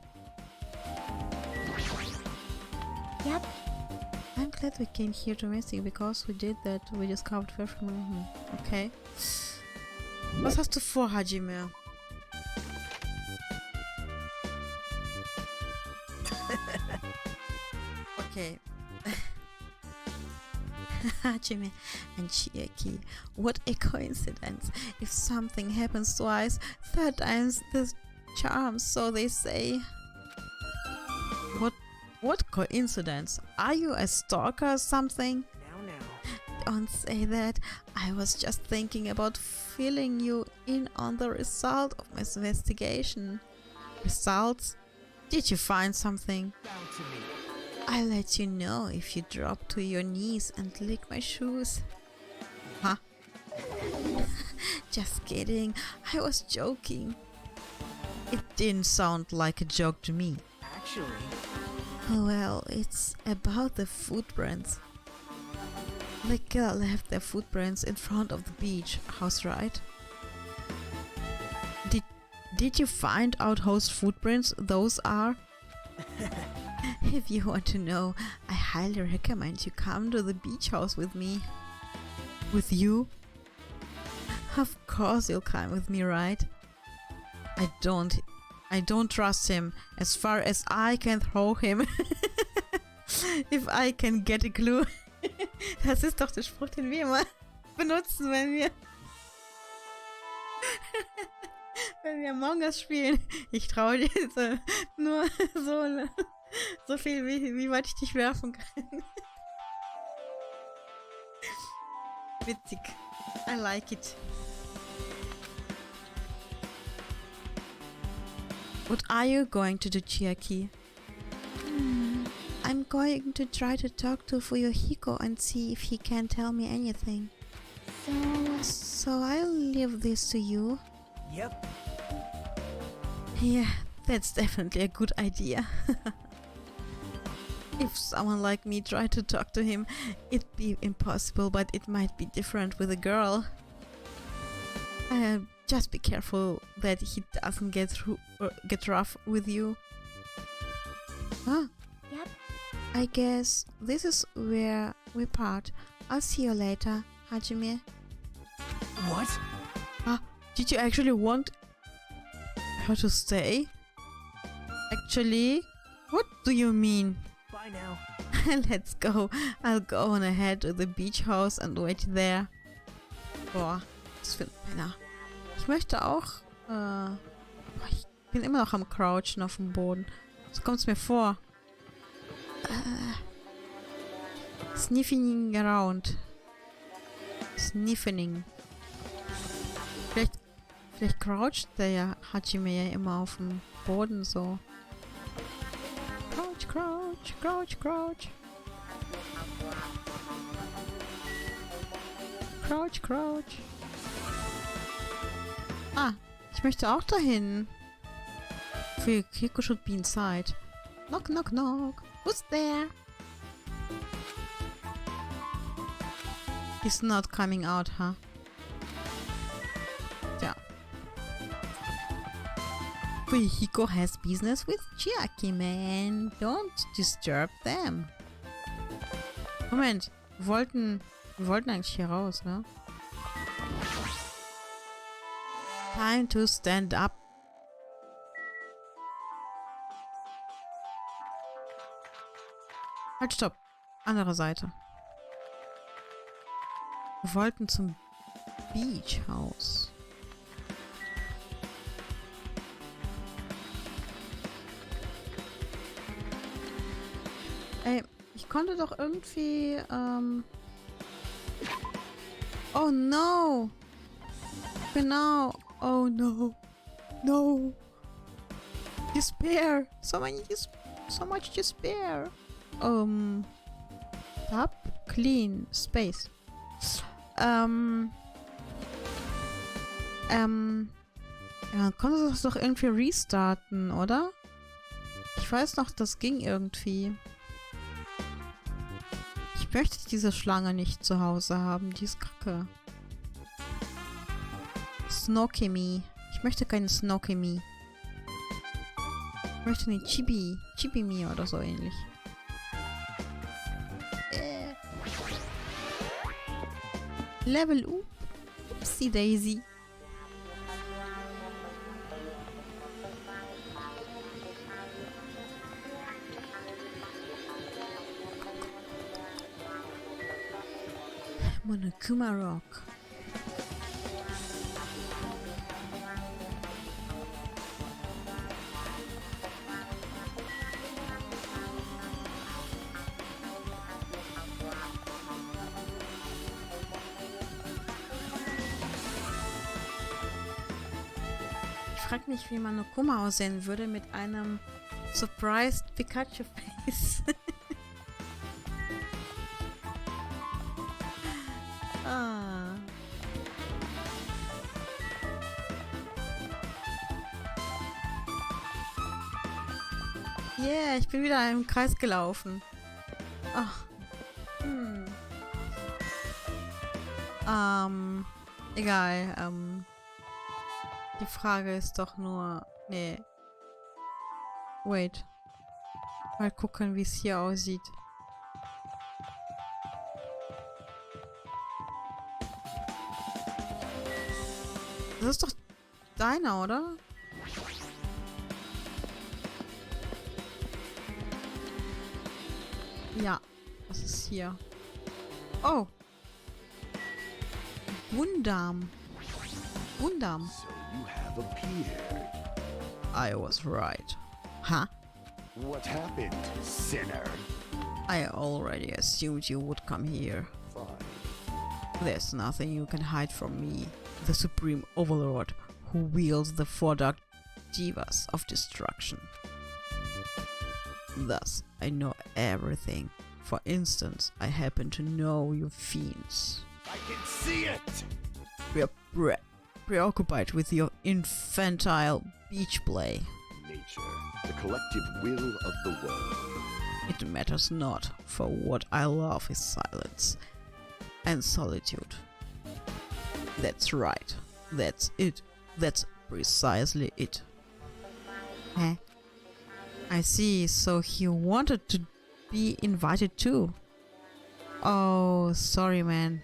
Yep. I'm glad we came here to investigate because we did that. We discovered very Okay. Was hast du vor, Hajime? Okay. Hajime and Chiaki. What a coincidence. If something happens twice, third time's the charm, so they say. What coincidence? Are you a stalker or something? Now. Don't say that. I was just thinking about filling you in on the result of my investigation. Results? Did you find something? Down to me. I'll let you know if you drop to your knees and lick my shoes. Huh? Just kidding. I was joking. It didn't sound like a joke to me. Actually, Well, it's about the footprints. The killer left their footprints in front of the beach house, right? Did you find out whose footprints those are? If you want to know, I highly recommend you come to the beach house with me. With you? Of course you'll come with me, right? I don't trust him as far as I can throw him. If I can get a clue. Das ist doch der Spruch, den wir immer benutzen, wenn wir Among Us spielen. Ich traue dir nur so viel, wie weit ich dich werfen kann. Witzig. I like it. What are you going to do, Chiaki? I'm going to try to talk to Fuyuhiko and see if he can tell me anything. So I'll leave this to you. yep. Yeah, that's definitely a good idea. If someone like me tried to talk to him, it'd be impossible, but it might be different with a girl. Just be careful that he doesn't get rough with you. Huh? Yep. I guess this is where we part. I'll see you later, Hajime. What? Did you actually want her to stay? Actually? What do you mean? Bye now. Let's go. I'll go on ahead to the beach house and wait there. Boah, was für ein Penner. Ich möchte auch... ich bin immer noch am Crouchen auf dem Boden. So kommt's mir vor. Sniffing around. Sniffing. Vielleicht croucht der ja Hajime ja immer auf dem Boden so. Crouch, crouch, crouch, crouch. Crouch, crouch. Ich möchte auch dahin. Fuyuhiko should be inside. Knock, knock, knock. Who's there? He's not coming out, huh? Fuyuhiko has business with Chiaki, man. Don't disturb them. Moment, wir wollten eigentlich hier raus, ne? Time to stand up. Halt, stopp. Andere Seite. Wir wollten zum Beach House. Ey, ich konnte doch irgendwie, Oh no! Genau. Oh no. No. Despair. So much despair. Tab. Clean. Space. Ja, man konnte das doch irgendwie restarten, oder? Ich weiß noch, das ging irgendwie. Ich möchte diese Schlange nicht zu Hause haben. Die ist kacke. Snokemi. Ich möchte keine Snokemi. Ich möchte eine Chibi-Mi oder so ähnlich. Level up. Upsi Daisy. Monokuma Rock. Ich frage mich, wie Monokuma aussehen würde mit einem Surprised Pikachu Face. Ah. Yeah, ich bin wieder im Kreis gelaufen. Ach. Egal, die Frage ist doch nur... Nee. Wait. Mal gucken, wie es hier aussieht. Das ist doch deiner, oder? Ja, was ist hier? Oh! Gundam. Gundam. So you have appeared. I was right. Huh? What happened, sinner? I already assumed you would come here. Fine. There's nothing you can hide from me, the Supreme Overlord who wields the four dark divas of destruction. Thus, I know everything. For instance, I happen to know you fiends. I can see it! We are preoccupied with your infantile beach play. Nature, the collective will of the world. It matters not, for what I love is silence and solitude. That's right. That's it. That's precisely it. Huh? I see, so he wanted to be invited too. Oh, sorry, man.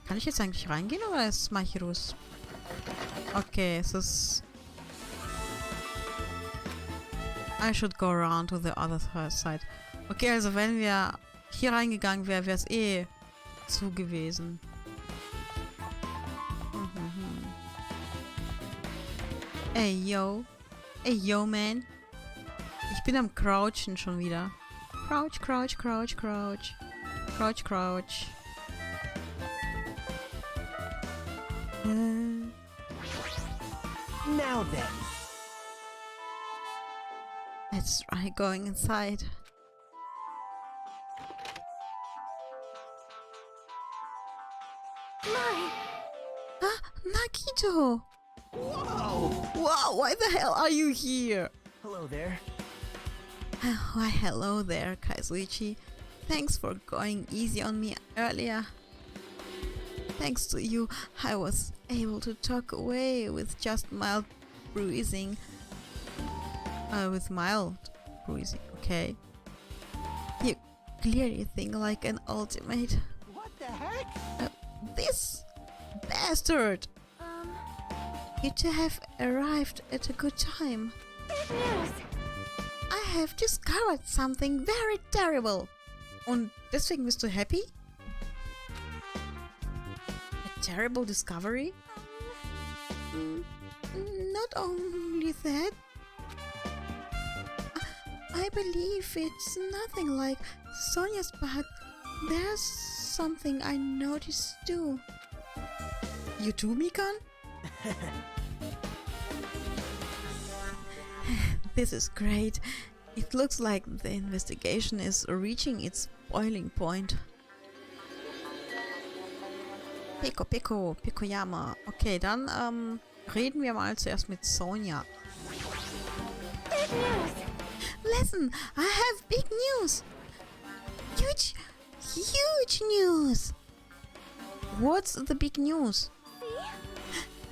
Kann ich jetzt eigentlich reingehen oder ist Mahirus? Okay, es ist... I should go around to the other side. Okay, also wenn wir hier reingegangen wären, wäre es eh zu gewesen. Ey, yo. Ey, yo, man. Ich bin am Crouchen schon wieder. Crouch, crouch, crouch, crouch. Crouch, crouch. Now then. Let's try going inside. Ah, Nagito! Whoa! Wow, why the hell are you here? Hello there. Why hello there, Kazuichi. Thanks for going easy on me earlier. Thanks to you, I was able to talk away with just mild bruising. Okay. You clearly think like an ultimate. What the heck? This bastard! You two have arrived at a good time. Good news! I have discovered something very terrible. Und deswegen bist du happy? A terrible discovery? Not only that. I believe it's nothing like Sonia's, but there's something I noticed too. You too, Mikan? This is great. It looks like the investigation is reaching its boiling point. Pikoyama. Okay, dann reden wir mal zuerst mit Sonia. Big news! Listen, I have big news! Huge news! What's the big news?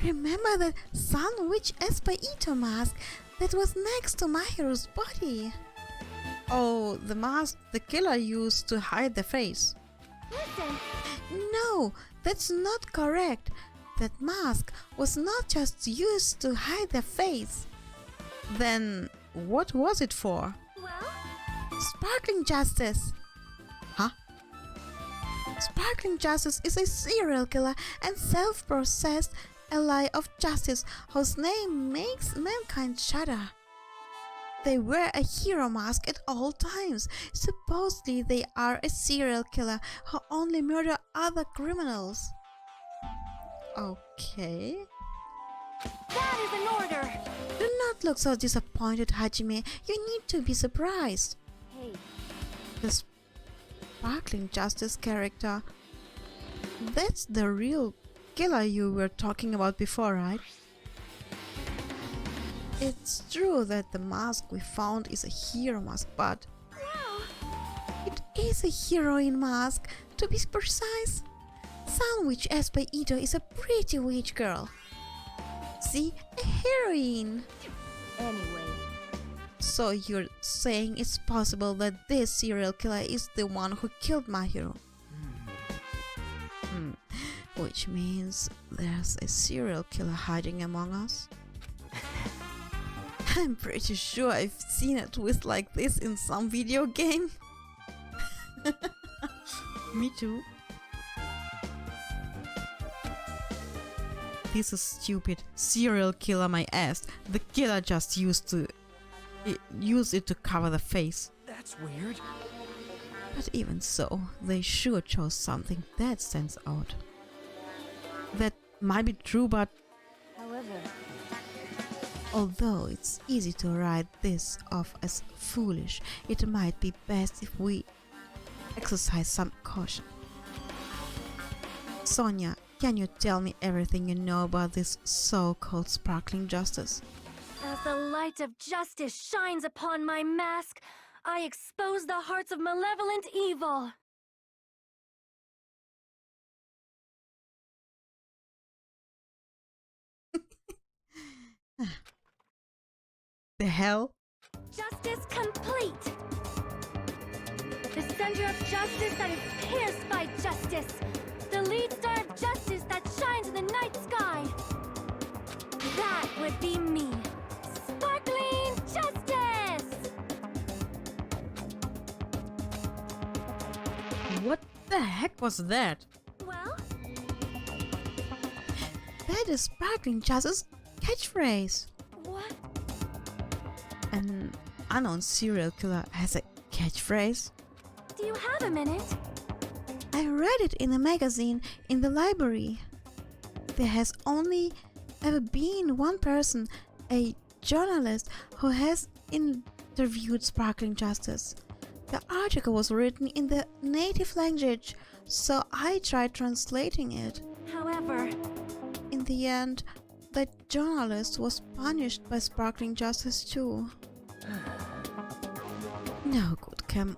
Remember that Sandwich Espaiito mask that was next to Mahiru's body? Oh, the mask the killer used to hide the face. Listen! No, that's not correct. That mask was not just used to hide the face. Then what was it for? Well? Sparkling Justice. Huh? Sparkling Justice is a serial killer and self-processed ally of justice whose name makes mankind shudder. They wear a hero mask at all times. Supposedly they are a serial killer who only murder other criminals. Okay. That is an order! Do not look so disappointed, Hajime. You need to be surprised. Hey, The Sparkling Justice character. That's the real killer you were talking about before, right? It's true that the mask we found is a hero mask, but it is a heroine mask, to be precise. Sandwich Espaiito is a pretty witch girl. See? A heroine. anyway. So you're saying it's possible that this serial killer is the one who killed Mahiru? Which means there's a serial killer hiding among us? I'm pretty sure I've seen a twist like this in some video game. Me too. This is stupid. Serial killer my ass. The killer just used it to cover the face. That's weird. But even so, they sure chose something that stands out. That might be true, but However, although it's easy to write this off as foolish, it might be best if we exercise some caution. Sonia, can you tell me everything you know about this so-called sparkling justice? as the light of justice shines upon my mask, I expose the hearts of malevolent evil. The hell? Justice complete! The center of justice that is pierced by justice! The lead star of justice that shines in the night sky! That would be me! Sparkling Justice! What the heck was that? Well, That is sparkling justice catchphrase. what? An unknown serial killer has a catchphrase? Do you have a minute? I read it in a magazine in the library. There has only ever been one person, a journalist, who has interviewed Sparkling Justice. The article was written in the native language, so I tried translating it. However, In the end, the journalist was punished by Sparkling Justice too. no good can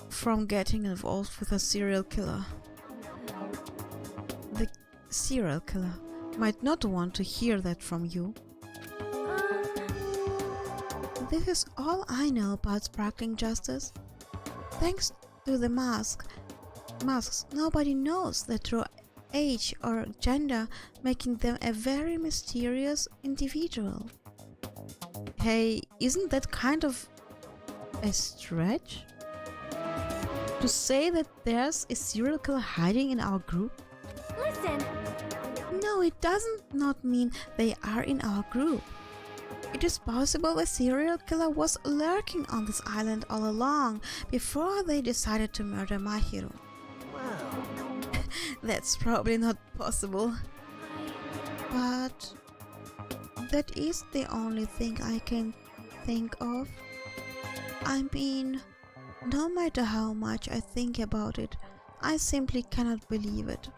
from getting involved with a serial killer. The serial killer might not want to hear that from you. This is all I know about sparkling justice. Thanks to the masks, nobody knows their true age or gender, making them a very mysterious individual. Hey, isn't that kind of a stretch? To say that there's a serial killer hiding in our group? Listen! No, it doesn't not mean they are in our group. It is possible a serial killer was lurking on this island all along before they decided to murder Mahiro. Well, That's probably not possible. But that is the only thing I can think of. I mean, no matter how much I think about it, I simply cannot believe it.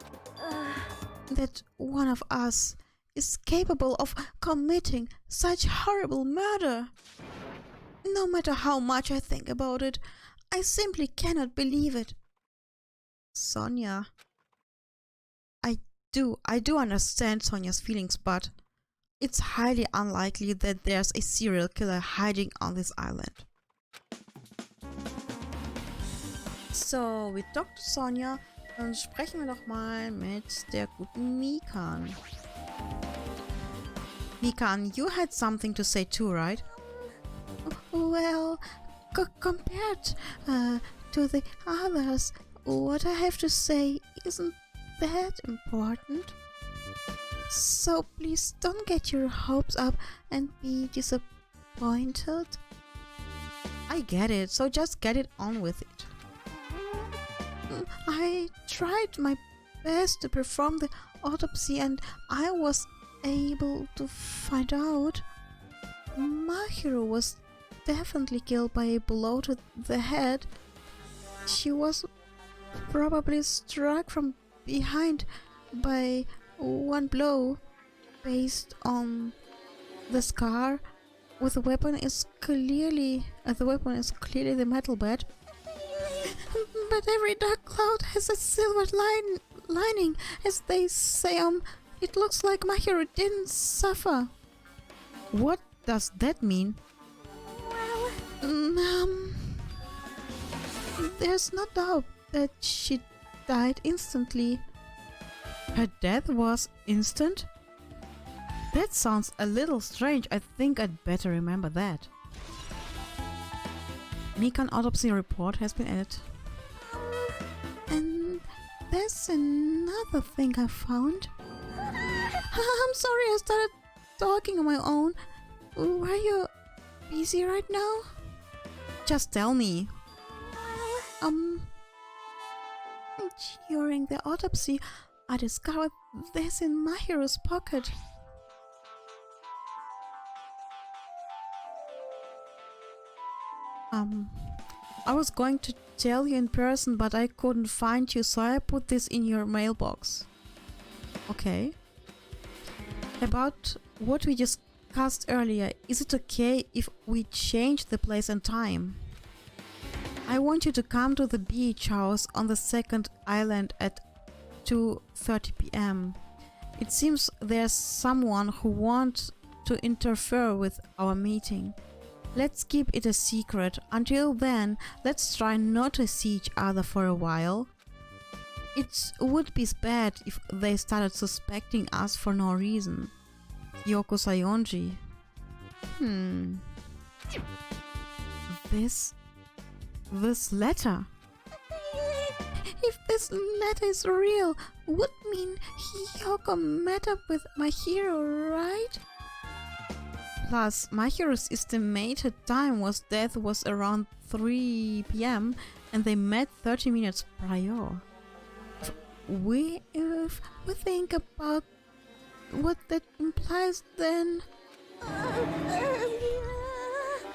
That one of us is capable of committing such horrible murder. No matter how much I think about it, I simply cannot believe it. Sonia. I do understand Sonia's feelings, but it's highly unlikely that there's a serial killer hiding on this island. So, wir talk to Sonia. Dann sprechen wir doch mal mit der guten Mikan. Mikan, you had something to say too, right? Well, compared to the others, what I have to say isn't that important. So please don't get your hopes up and be disappointed. I get it, so just get it on with it. I tried my best to perform the autopsy and I was able to find out Mahiro was definitely killed by a blow to the head. She was probably struck from behind by one blow. Based on the scar, with the weapon is clearly the metal bed. But every dark cloud has a silver lining, as they say. It looks like Mahiro didn't suffer. What does that mean? There's no doubt that she died instantly. Her death was instant? That sounds a little strange. I think I'd better remember that. Mikan autopsy report has been added. And there's another thing I found. I'm sorry I started talking on my own. Were you busy right now? Just tell me. During the autopsy, I discovered this in Mahiro's pocket. I was going to tell you in person, but I couldn't find you, so I put this in your mailbox. Okay. About what we discussed earlier, is it okay if we change the place and time? I want you to come to the beach house on the second island at 2:30 p.m. It seems there's someone who wants to interfere with our meeting. Let's keep it a secret. Until then, let's try not to see each other for a while. It would be bad if they started suspecting us for no reason. Yoko Sayonji. This letter. If this letter is real, would mean Yoko met up with Mahiro, right? Plus, Mahiro's estimated time was death was around 3 p.m. and they met 30 minutes prior. If we think about what that implies, then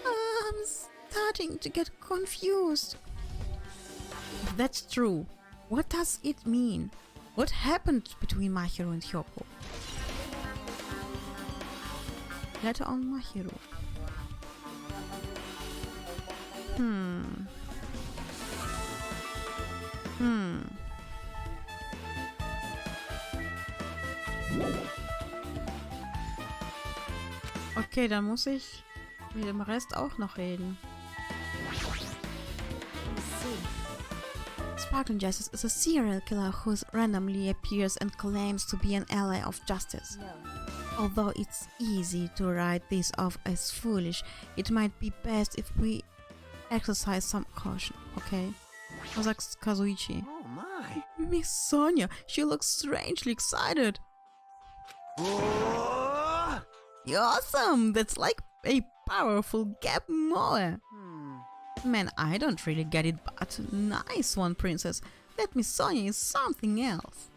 I'm starting to get confused. If that's true, what does it mean? What happened between Mahiro and Hyoko? Letter on Mahiro. Okay, dann muss ich mit dem Rest auch noch reden. Sparkling Justice is a serial killer who randomly appears and claims to be an ally of justice. Although it's easy to write this off as foolish, it might be best if we exercise some caution, okay? Was sagt Kazuichi? Oh my. Miss Sonia, she looks strangely excited. Oh! Awesome! That's like a powerful gap more. Man, I don't really get it, but nice one, princess. That Miss Sonia is something else.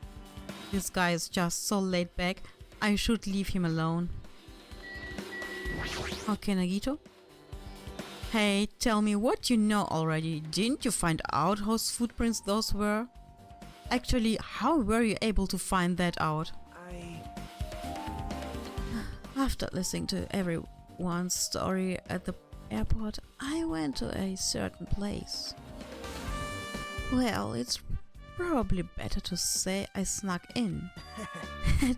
This guy is just so laid back. I should leave him alone. Okay, Nagito. Hey, tell me what you know already. Didn't you find out whose footprints those were? Actually, how were you able to find that out? After listening to everyone's story at the airport, I went to a certain place. Well, it's probably better to say I snuck in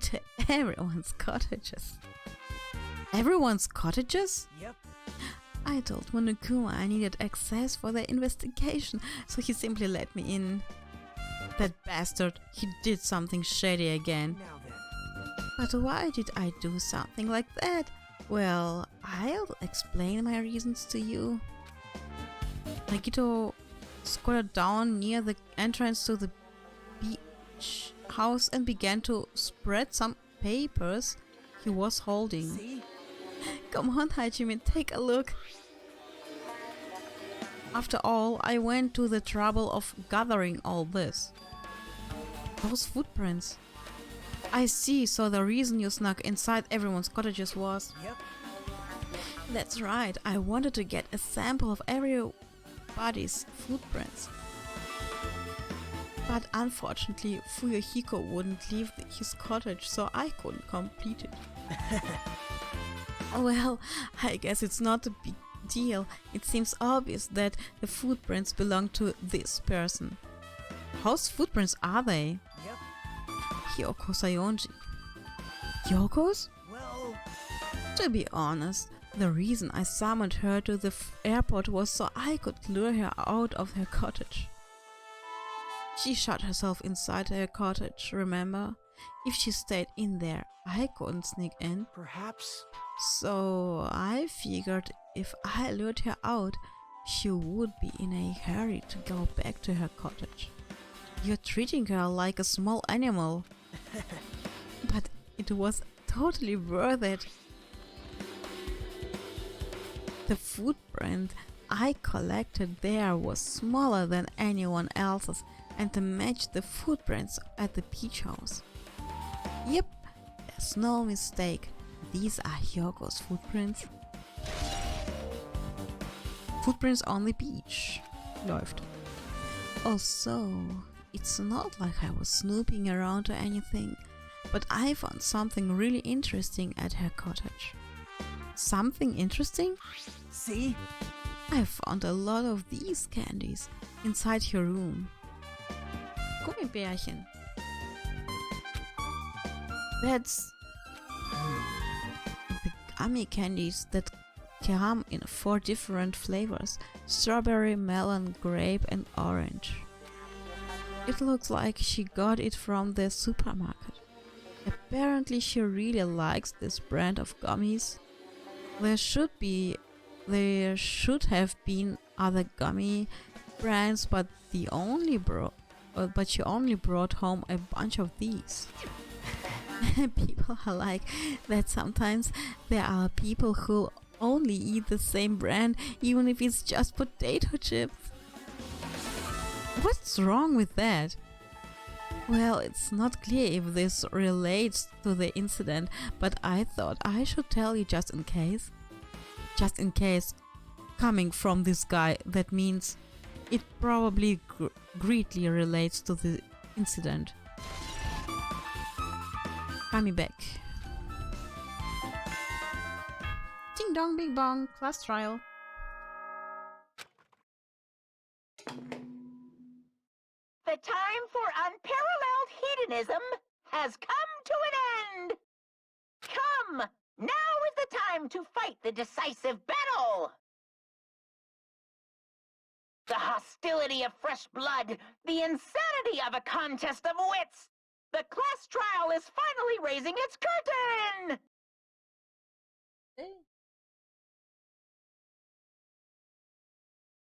to everyone's cottages. Everyone's cottages? Yep. I told Monokuma I needed access for the investigation, so he simply let me in. That bastard, he did something shady again. Now then. But why did I do something like that? Well, I'll explain my reasons to you. Nagito squatted down near the entrance to the beach house and began to spread some papers he was holding. See? Come on, Hajime, take a look. After all, I went to the trouble of gathering all this. Those footprints. I see, so the reason you snuck inside everyone's cottages was... Yep. That's right, I wanted to get a sample of everybody's footprints. But unfortunately, Fuyuhiko wouldn't leave his cottage, so I couldn't complete it. Well, I guess it's not a big deal. It seems obvious that the footprints belong to this person. Whose footprints are they? Yep. Hyoko Sayonji. Hyoko's? Well... To be honest, the reason I summoned her to the airport was so I could lure her out of her cottage. She shut herself inside her cottage, remember? If she stayed in there, I couldn't sneak in. Perhaps... So I figured if I lured her out, she would be in a hurry to go back to her cottage. You're treating her like a small animal. But it was totally worth it. The footprint I collected there was smaller than anyone else's and matched the footprints at the beach house. Yep, there's no mistake. These are Hyoko's footprints. Footprints on the beach. Läuft. Also, it's not like I was snooping around or anything, but I found something really interesting at her cottage. Something interesting? See? I found a lot of these candies inside her room. Gummibärchen. That's the gummy candies that come in 4 different flavors: strawberry, melon, grape and orange. It looks like she got it from the supermarket. Apparently she really likes this brand of gummies. There should have been other gummy brands, but she only brought home a bunch of these. People are like that sometimes. There are people who only eat the same brand, even if it's just potato chips. What's wrong with that? Well, it's not clear if this relates to the incident, but I thought I should tell you just in case. Just in case, coming from this guy, that means it probably greatly relates to the incident. Coming back. Ding dong, bing bong, class trial. The time for unparalleled hedonism has come to an end! Come! Now is the time to fight the decisive battle! The hostility of fresh blood, the insanity of a contest of wits! The class trial is finally raising its curtain!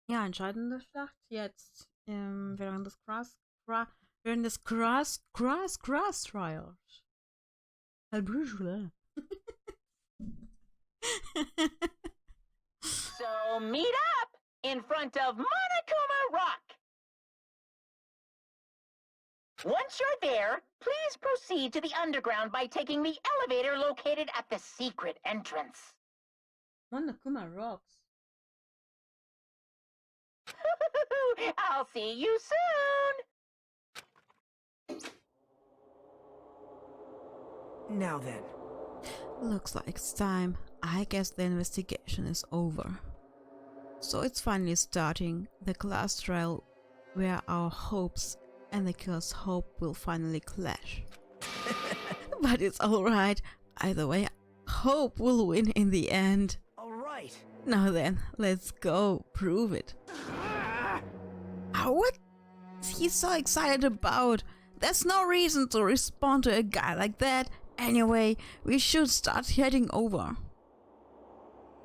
Ja, entscheidende Schlacht jetzt während des Grass Trials. So meet up in front of Monokuma Rock! Once you're there, please proceed to the underground by taking the elevator located at the secret entrance. Monokuma rocks. I'll see you soon! Now then. Looks like it's time. I guess the investigation is over. So it's finally starting, the class trial where our hopes and the killer's hope will finally clash. But it's alright. Either way, hope will win in the end. Alright. Now then, let's go prove it. What is he so excited about? There's no reason to respond to a guy like that. Anyway, we should start heading over.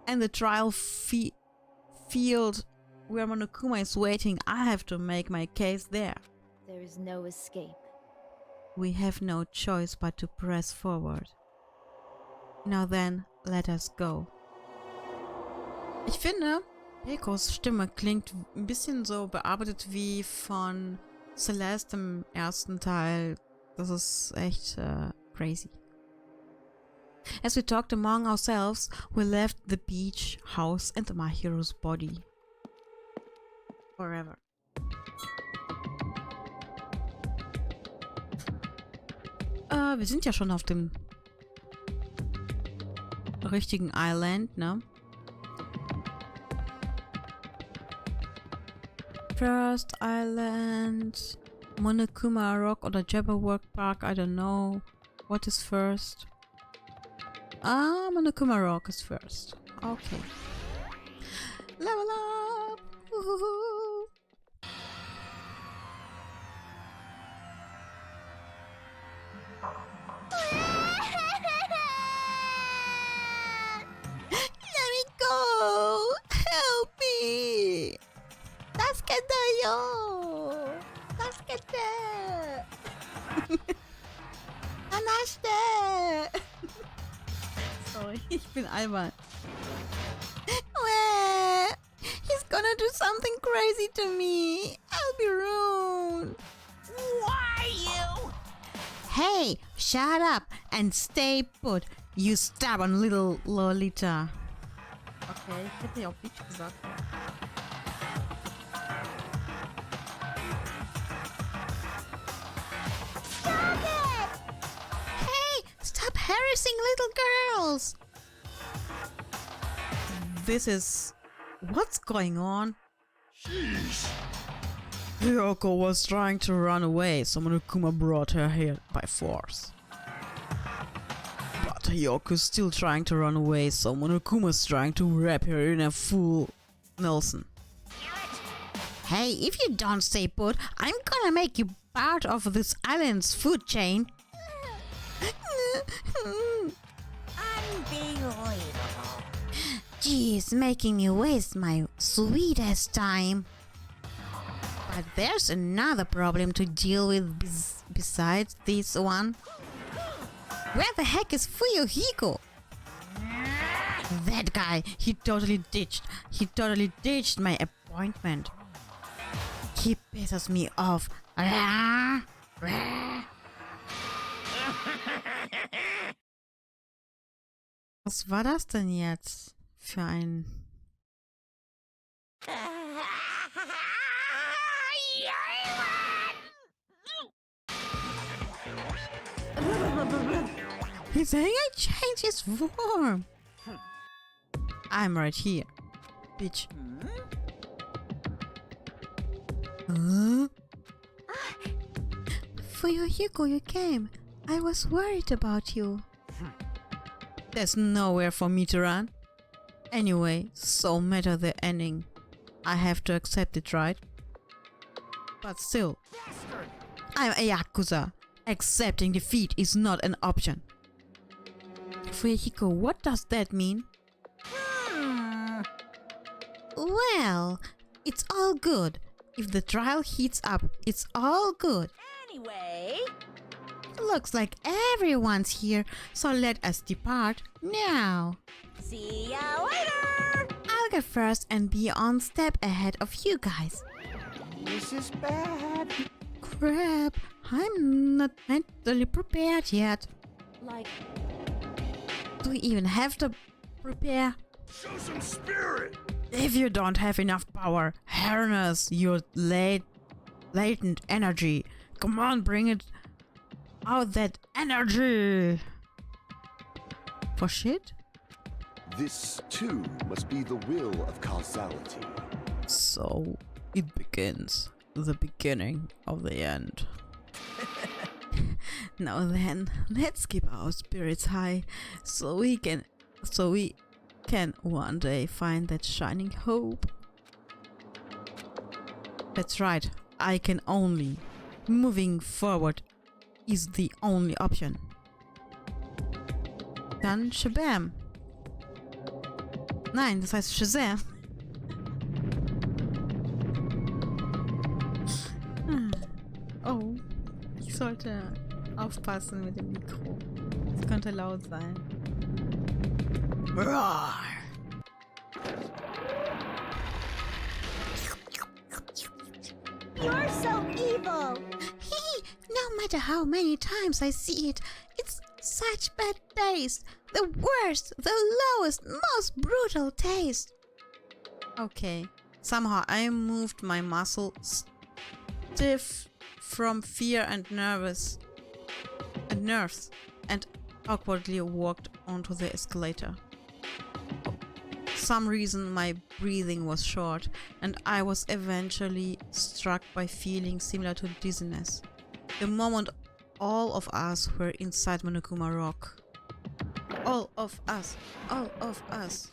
And the trial field where Monokuma is waiting, I have to make my case there. There is no escape. We have no choice but to press forward. Now then, let us go. Ich finde, Pekos Stimme klingt ein bisschen so bearbeitet wie von Celeste im ersten Teil. Das ist echt crazy. As we talked among ourselves, we left the beach house and my hero's body. Forever. Wir sind ja schon auf dem richtigen Island, ne? First Island, Monokuma Rock oder Jabberwock Park, I don't know. What is first? Ah, Monokuma Rock is first. Okay. Level up! Woohoo! Let me go! Help me! Taskete yo! Taskete! Anaste! Sorry, ich bin albern. He's gonna do something crazy to me. I'll be ruined. Why, you? Hey, shut up and stay put, you stubborn little Lolita. Okay, ich hätte ja auch Beach gesagt. Stop it! Hey, stop harassing little girls. This is... What's going on? Jeez. Hyoko was trying to run away, so Monokuma brought her here by force. But Hyoko's still trying to run away, so Monokuma's trying to wrap her in a full Nelson. Hey, if you don't stay put, I'm gonna make you part of this island's food chain. Unbelievable. Geez, making me waste my sweetest time. But there's another problem to deal with besides this one. Where the heck is Fuyuhiko? That guy, he totally ditched my appointment. He pisses me off. Was war das denn jetzt für ein... He's saying I changed his form. I'm right here, bitch. Huh? Fuyuhiko, you came. I was worried about you. There's nowhere for me to run. Anyway, so matter the ending. I have to accept it, right? But still, I'm a Yakuza. Accepting defeat is not an option. Fuyuhiko, what does that mean? Well, it's all good. If the trial heats up, it's all good. Anyway, Looks like everyone's here, so let us depart now. see ya later! I'll go first and be on step ahead of you guys. This is bad. Crap, I'm not mentally prepared yet. Like, Do we even have to prepare? Show some spirit. If you don't have enough power, harness your latent energy. Come on, bring it out, that energy. For shit? This, too, must be the will of causality. So it begins. The beginning of the end. Now then, let's keep our spirits high so we can one day find that shining hope. That's right, I can only. Moving forward is the only option. Dann Shabam. Nein, das heißt Shazam. Oh, ich sollte aufpassen mit dem Mikro. Es könnte laut sein. Roar. you're so evil! No matter how many times I see it, it's such bad taste. The worst, the lowest, most brutal taste. Okay, somehow I moved my muscle stiff from fear and nerves and awkwardly walked onto the escalator. Some reason my breathing was short and I was eventually struck by feelings similar to dizziness. The moment all of us were inside Monokuma Rock. All of us. All of us.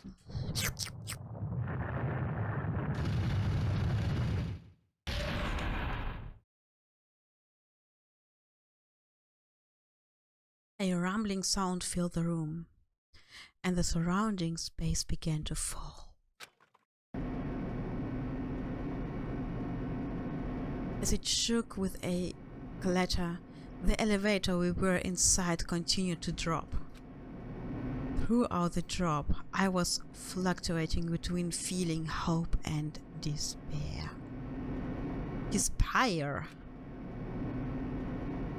A rumbling sound filled the room, and the surrounding space began to fall. As it shook with a clatter, the elevator we were inside continued to drop. Throughout the drop, I was fluctuating between feeling hope and despair. Despair!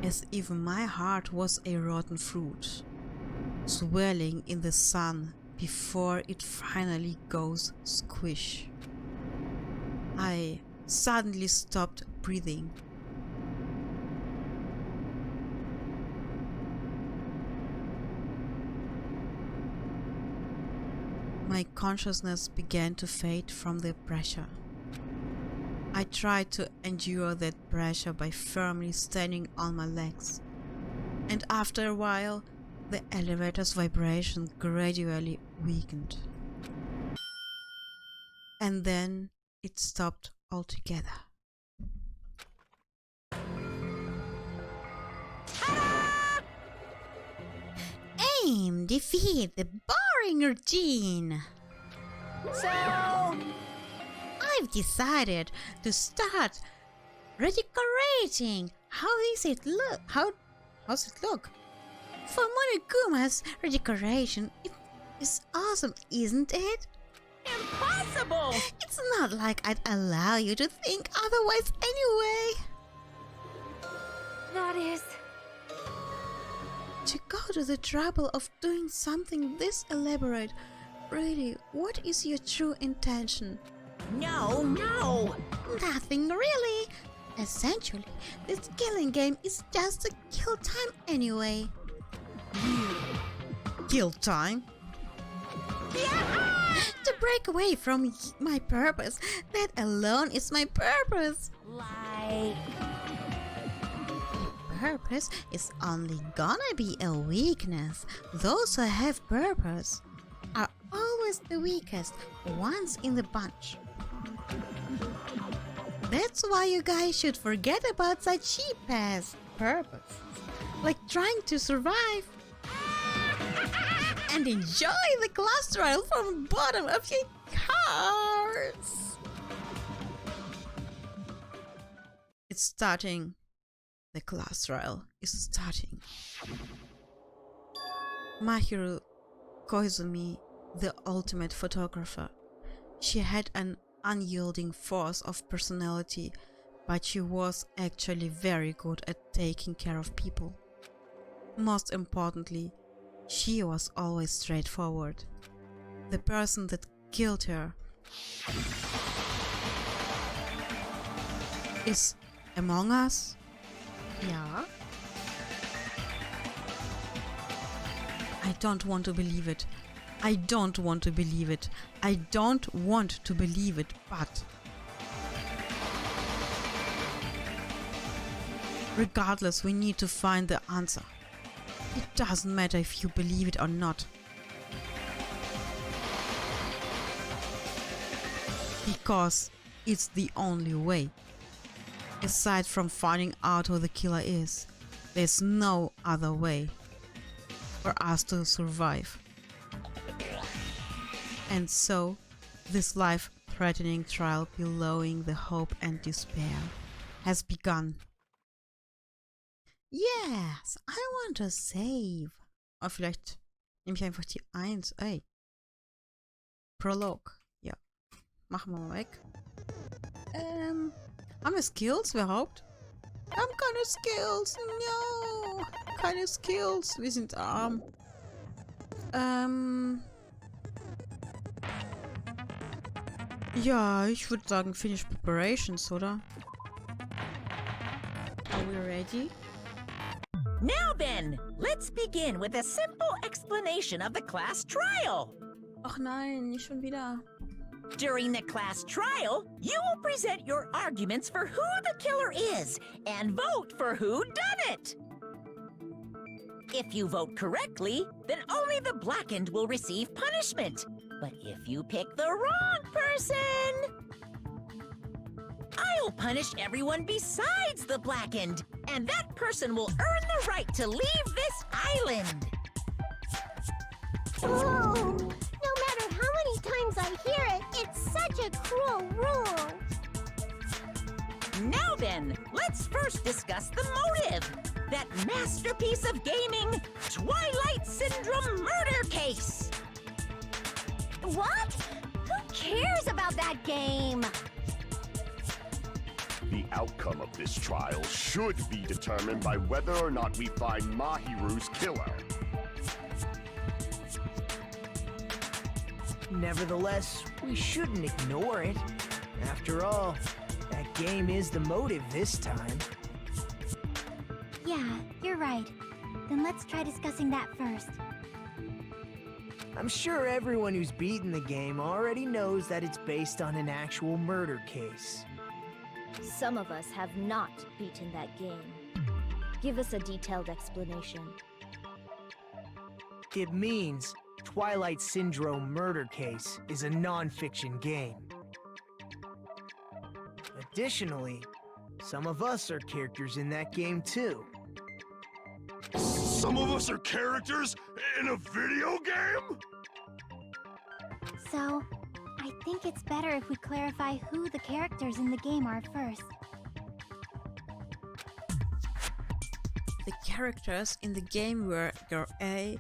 As if my heart was a rotten fruit, swirling in the sun before it finally goes squish. I suddenly stopped breathing. My consciousness began to fade from the pressure. I tried to endure that pressure by firmly standing on my legs, and after a while, the elevator's vibration gradually weakened. And then it stopped altogether. Aim, defeat the boring routine. So, I've decided to start redecorating. How's it look? For Monokuma's redecoration, it is awesome, isn't it? impossible! It's not like I'd allow you to think otherwise anyway. That is... To go to the trouble of doing something this elaborate, really, what is your true intention? No! Nothing really. Essentially, this killing game is just a kill time anyway. Kill time? Yeah! To break away from my purpose. That alone is my purpose. Like... Purpose is only gonna be a weakness. Those who have purpose are always the weakest ones in the bunch. That's why you guys should forget about such cheap-ass purpose. Like trying to survive. And enjoy the class trial from the bottom of your hearts. It's starting. The class trial is starting. Mahiru Koizumi, the ultimate photographer. She had an unyielding force of personality, but she was actually very good at taking care of people. Most importantly, she was always straightforward. The person that killed her is among us. Yeah. I don't want to believe it. I don't want to believe it. I don't want to believe it, but regardless, we need to find the answer. It doesn't matter if you believe it or not. Because it's the only way. Aside from finding out who the killer is, there's no other way for us to survive. And so, this life-threatening trial bellowing the hope and despair has begun. Yes, I want to save. Oder vielleicht nehme ich einfach die 1. Ey. Prolog. Ja. Machen wir mal weg. Haben wir Skills überhaupt? Wir haben keine Skills. No. Keine Skills. Wir sind arm. Ja, ich würde sagen Finish Preparations, oder? Are we ready? Now then, let's begin with a simple explanation of the class trial. Ach nein, nicht schon wieder. During the class trial, you will present your arguments for who the killer is and vote for who done it. If you vote correctly, then only the blackened will receive punishment. But if you pick the wrong person, I'll punish everyone besides the blackened, and that person will earn the right to leave this island. Oh, no matter how many times I hear it, it's such a cruel rule. Now then, let's first discuss the motive. That masterpiece of gaming, Twilight Syndrome murder case. What? Who cares about that game? The outcome of this trial should be determined by whether or not we find Mahiru's killer. Nevertheless, we shouldn't ignore it. After all, that game is the motive this time. Yeah, you're right. Then let's try discussing that first. I'm sure everyone who's beaten the game already knows that it's based on an actual murder case. Some of us have not beaten that game. Give us a detailed explanation. It means Twilight Syndrome Murder Case is a non-fiction game. Additionally, some of us are characters in that game too. Some of us are characters in a video game? So, I think it's better if we clarify who the characters in the game are first. The characters in the game were Girl A,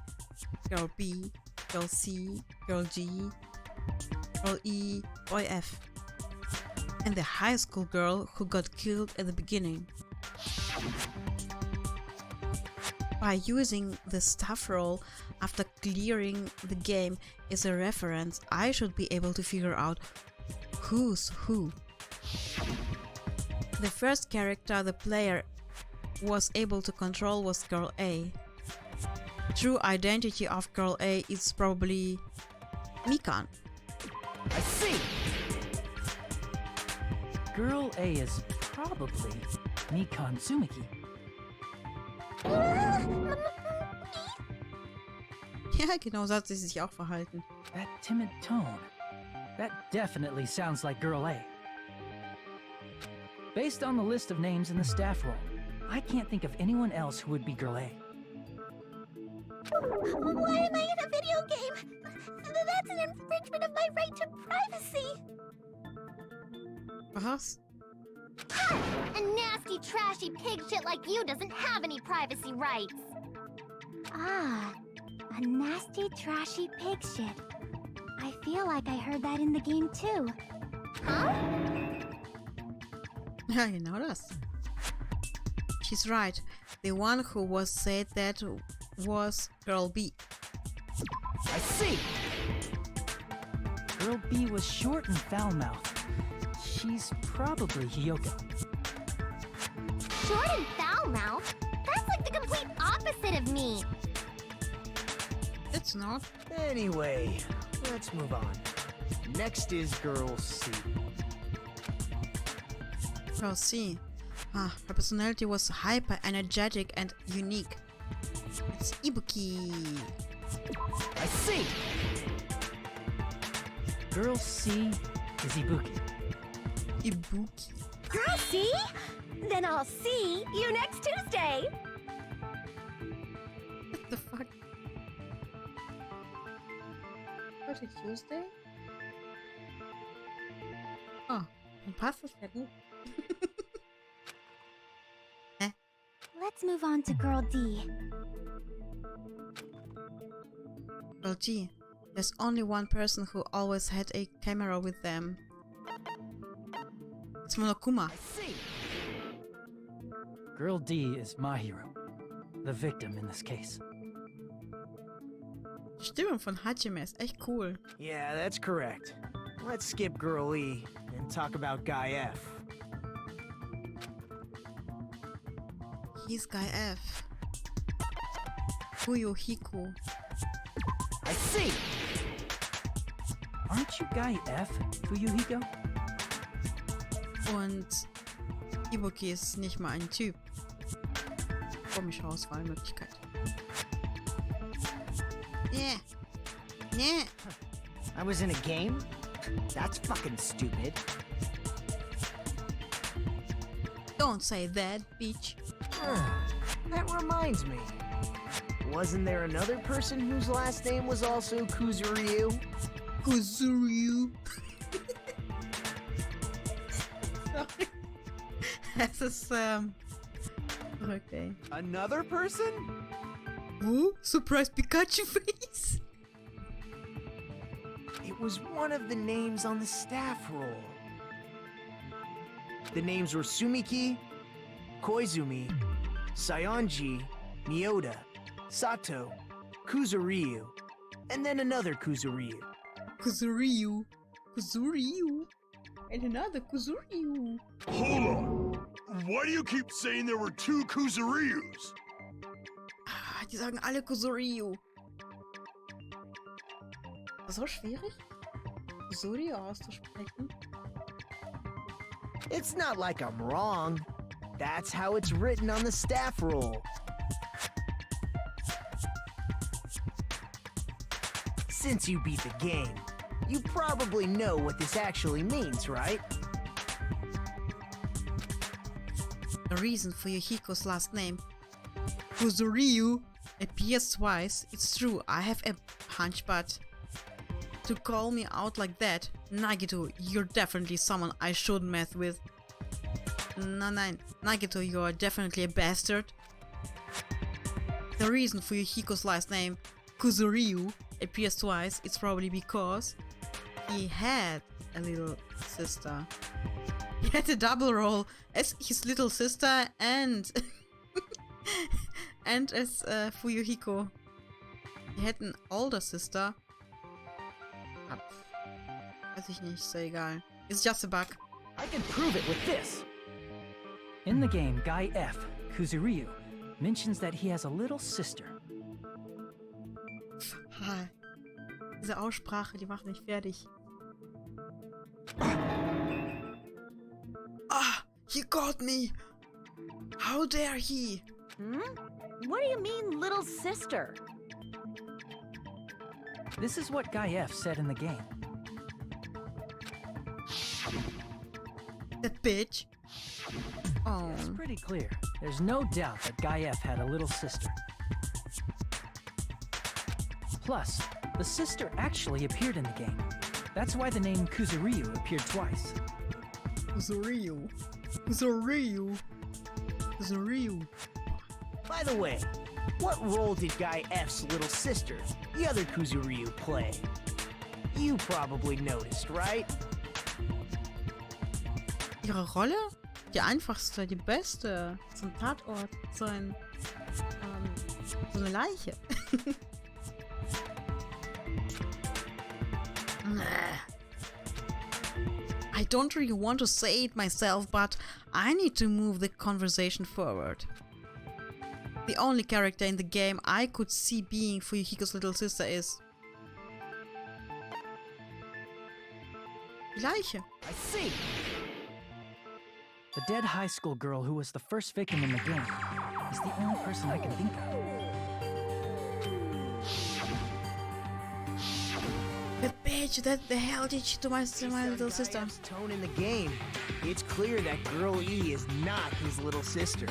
Girl B, Girl C, Girl G, Girl E, Boy F, and the high school girl who got killed at the beginning. By using the staff roll after clearing the game as a reference, I should be able to figure out who's who. The first character the player was able to control was Girl A. True identity of Girl A is probably Mikan. I see! Girl A is probably Nikon Tsumiki. Ja, genau so hat sie sich auch verhalten. That timid tone. That definitely sounds like Girl A. Based on the list of names in the staff roll, I can't think of anyone else who would be Girl A. Why am I in a video game? That's an infringement of my right to privacy. Was? A nasty, trashy pig shit like you doesn't have any privacy rights. Ah, a nasty, trashy pig shit. I feel like I heard that in the game too. Huh? Ja, genau das. She's right. The one who was said that was Girl B. I see! Girl B was short and foul-mouthed. She's probably Hiyoko. Short and foul-mouthed? That's like the complete opposite of me. It's not. Anyway, let's move on. Next is Girl C. Girl C. Her personality was hyper energetic and unique. It's Ibuki. I see! Girl C is Ibuki. Ibuki. Girl, see? Then I'll see you next Tuesday. What the fuck? What, Tuesday? Oh, dann passt das ja gut. Let's move on to Girl D. Girl G. There's only one person who always had a camera with them. It's Monokuma. I see! Girl D is my hero. The victim in this case. Stimme von Hajime ist echt cool. Yeah, that's correct. Let's skip Girl E and talk about Guy F. He's Guy F. Fuyuhiko. I see! Aren't you Guy F, Fuyuhiko? Und Ibuki ist nicht mal ein Typ. Komische Auswahlmöglichkeit. Nee. Nee. I was in a game? That's fucking stupid. Don't say that, bitch. That reminds me. Wasn't there another person whose last name was also Kuzuryu? Kuzuryu. Sorry. Es ist, verrückt, ey. Another person? Oh, surprise Pikachu face. It was one of the names on the staff roll. The names were Sumiki, Koizumi, Sayonji, Mioda, Sato, Kuzuryu, and then another Kuzuryu. Kuzuryu. Kuzuryu. And another Kuzuryu. Hold on. Why do you keep saying there were two Kuzuryus? Ah, die sagen alle Kuzuryu. So schwierig, Kuzuryu auszusprechen. It's not like I'm wrong. That's how it's written on the staff roll. Since you beat the game, you probably know what this actually means, right? The reason for Yuhiko's last name, Kuzuryu, appears twice. It's true, I have a hunch, but to call me out like that, Nagito, you're definitely someone I shouldn't mess with. Nein, Nagito, you're definitely a bastard. The reason for Yuhiko's last name, Kuzuryu, appears twice, it's probably because he had a little sister. He had a double role as his little sister and and as Fuyuhiko. He had an older sister. Weiß ich nicht, so egal. It's just a bug. I can prove it with this. In the game, Guy F, Kuzuryu, mentions that he has a little sister. Diese Aussprache, die macht mich fertig. Ah, he got me! How dare he? What do you mean, little sister? This is what Guy F said in the game. That bitch. Oh. It's pretty clear. There's no doubt that Guy F had a little sister. Plus, the sister actually appeared in the game. That's why the name Kuzuryu appeared twice. Kuzuryu. Kuzuryu. Kuzuryu. By the way, what role did Guy F's little sister, the other Kuzuryu, play? You probably noticed, right? Ihre Rolle? Die einfachste, die beste. So ein Tatort, so eine Leiche. I don't really want to say it myself, but I need to move the conversation forward. The only character in the game I could see being Fuyuhiko's little sister is... die Leiche. I see. The dead high school girl who was the first victim in the game is the only person I can think of. That bitch, that the hell did she do my little sister? Guy F's tone in the game. It's clear that Girl E is not his little sister.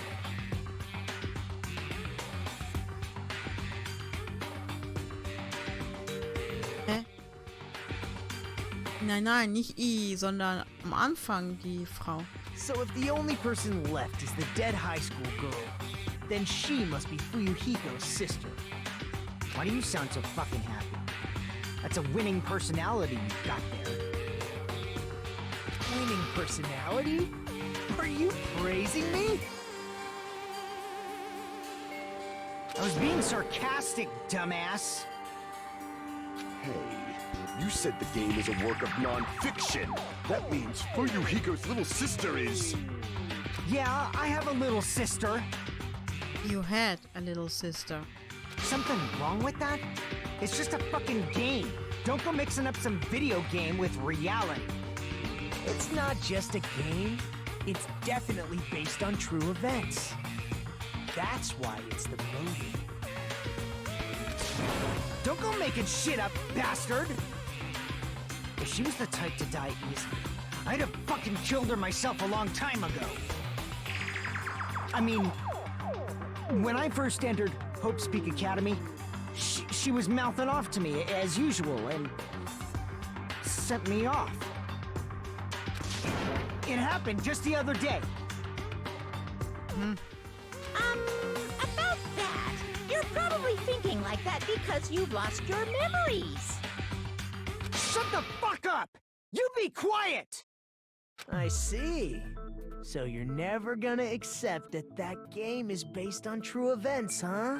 Nein, nicht I, sondern am Anfang die Frau. So if the only person left is the dead high school girl, then she must be Fuyuhiko's sister. Why do you sound so fucking happy? That's a winning personality you've got there. Winning personality? Are you praising me? I was being sarcastic, dumbass. Hey, you said the game is a work of non-fiction. That means Fuyuhiko's little sister is... Yeah, I have a little sister. You had a little sister. Something wrong with that? It's just a fucking game. Don't go mixing up some video game with reality. It's not just a game. It's definitely based on true events. That's why it's the movie. Don't go making shit up, bastard! If she was the type to die easily, I'd have fucking killed her myself a long time ago. I mean, when I first entered Hope Speak Academy, she was mouthing off to me as usual and sent me off. It happened just the other day. About that, you're probably thinking like that because you've lost your memories. Shut the fuck up! You be quiet! I see. So you're never gonna accept that that game is based on true events, huh?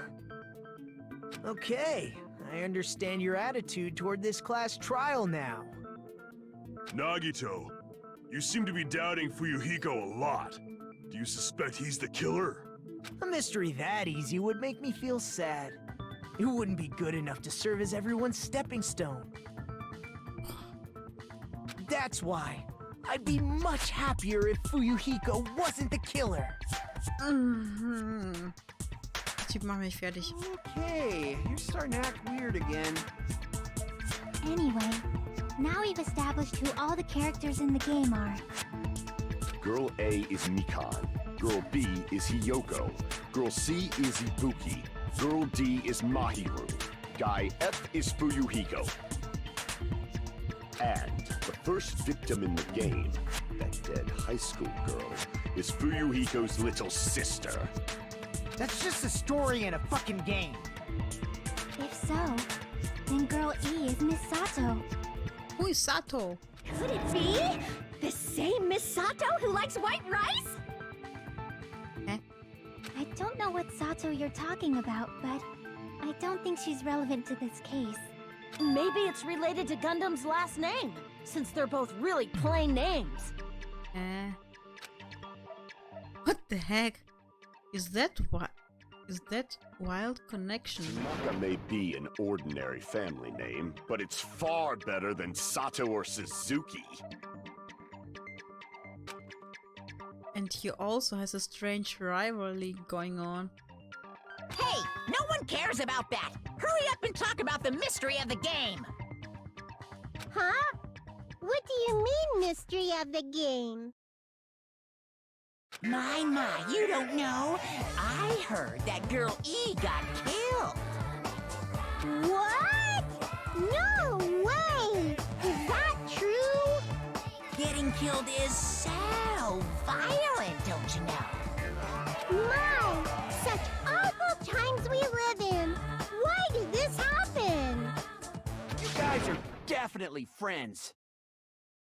Okay, I understand your attitude toward this class trial now. Nagito, you seem to be doubting Fuyuhiko a lot. Do you suspect he's the killer? A mystery that easy would make me feel sad. It wouldn't be good enough to serve as everyone's stepping stone. That's why I'd be much happier if Fuyuhiko wasn't the killer. Typ, mach mich fertig. Okay, you're starting to act weird again. Anyway, now we've established who all the characters in the game are. Girl A is Mikan. Girl B is Hiyoko. Girl C is Ibuki. Girl D is Mahiru. Guy F is Fuyuhiko. And the first victim in the game, that dead high school girl, is Fuyuhiko's little sister. That's just a story in a fucking game. If so, then Girl E is Miss Sato. Who is Sato? Could it be the same Miss Sato who likes white rice? I don't know what Sato you're talking about, but I don't think she's relevant to this case. Maybe it's related to Gundam's last name, since they're both really plain names. What the heck? Is that what? is that Wild Connection? Tanaka may be an ordinary family name, but it's far better than Sato or Suzuki. And he also has a strange rivalry going on. Hey, no one cares about that. Hurry up and talk about the mystery of the game. Huh? What do you mean, mystery of the game? My, you don't know. I heard that girl E got killed. What? No way! Is that true? Getting killed is so violent, don't you know? My, such awful times we live in. Why did this happen? You guys are definitely friends.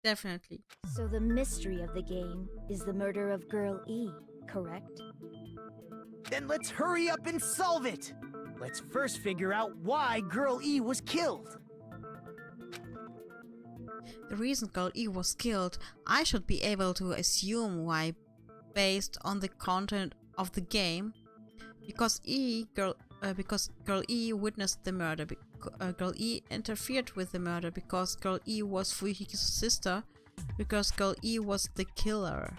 Definitely. So the mystery of the game is the murder of Girl E, correct? Then let's hurry up and solve it. Let's first figure out why Girl E was killed. The reason Girl E was killed, I should be able to assume why based on the content of the game. Because Girl E witnessed the murder. Girl E interfered with the murder because Girl E was Fuyuki's sister, because Girl E was the killer.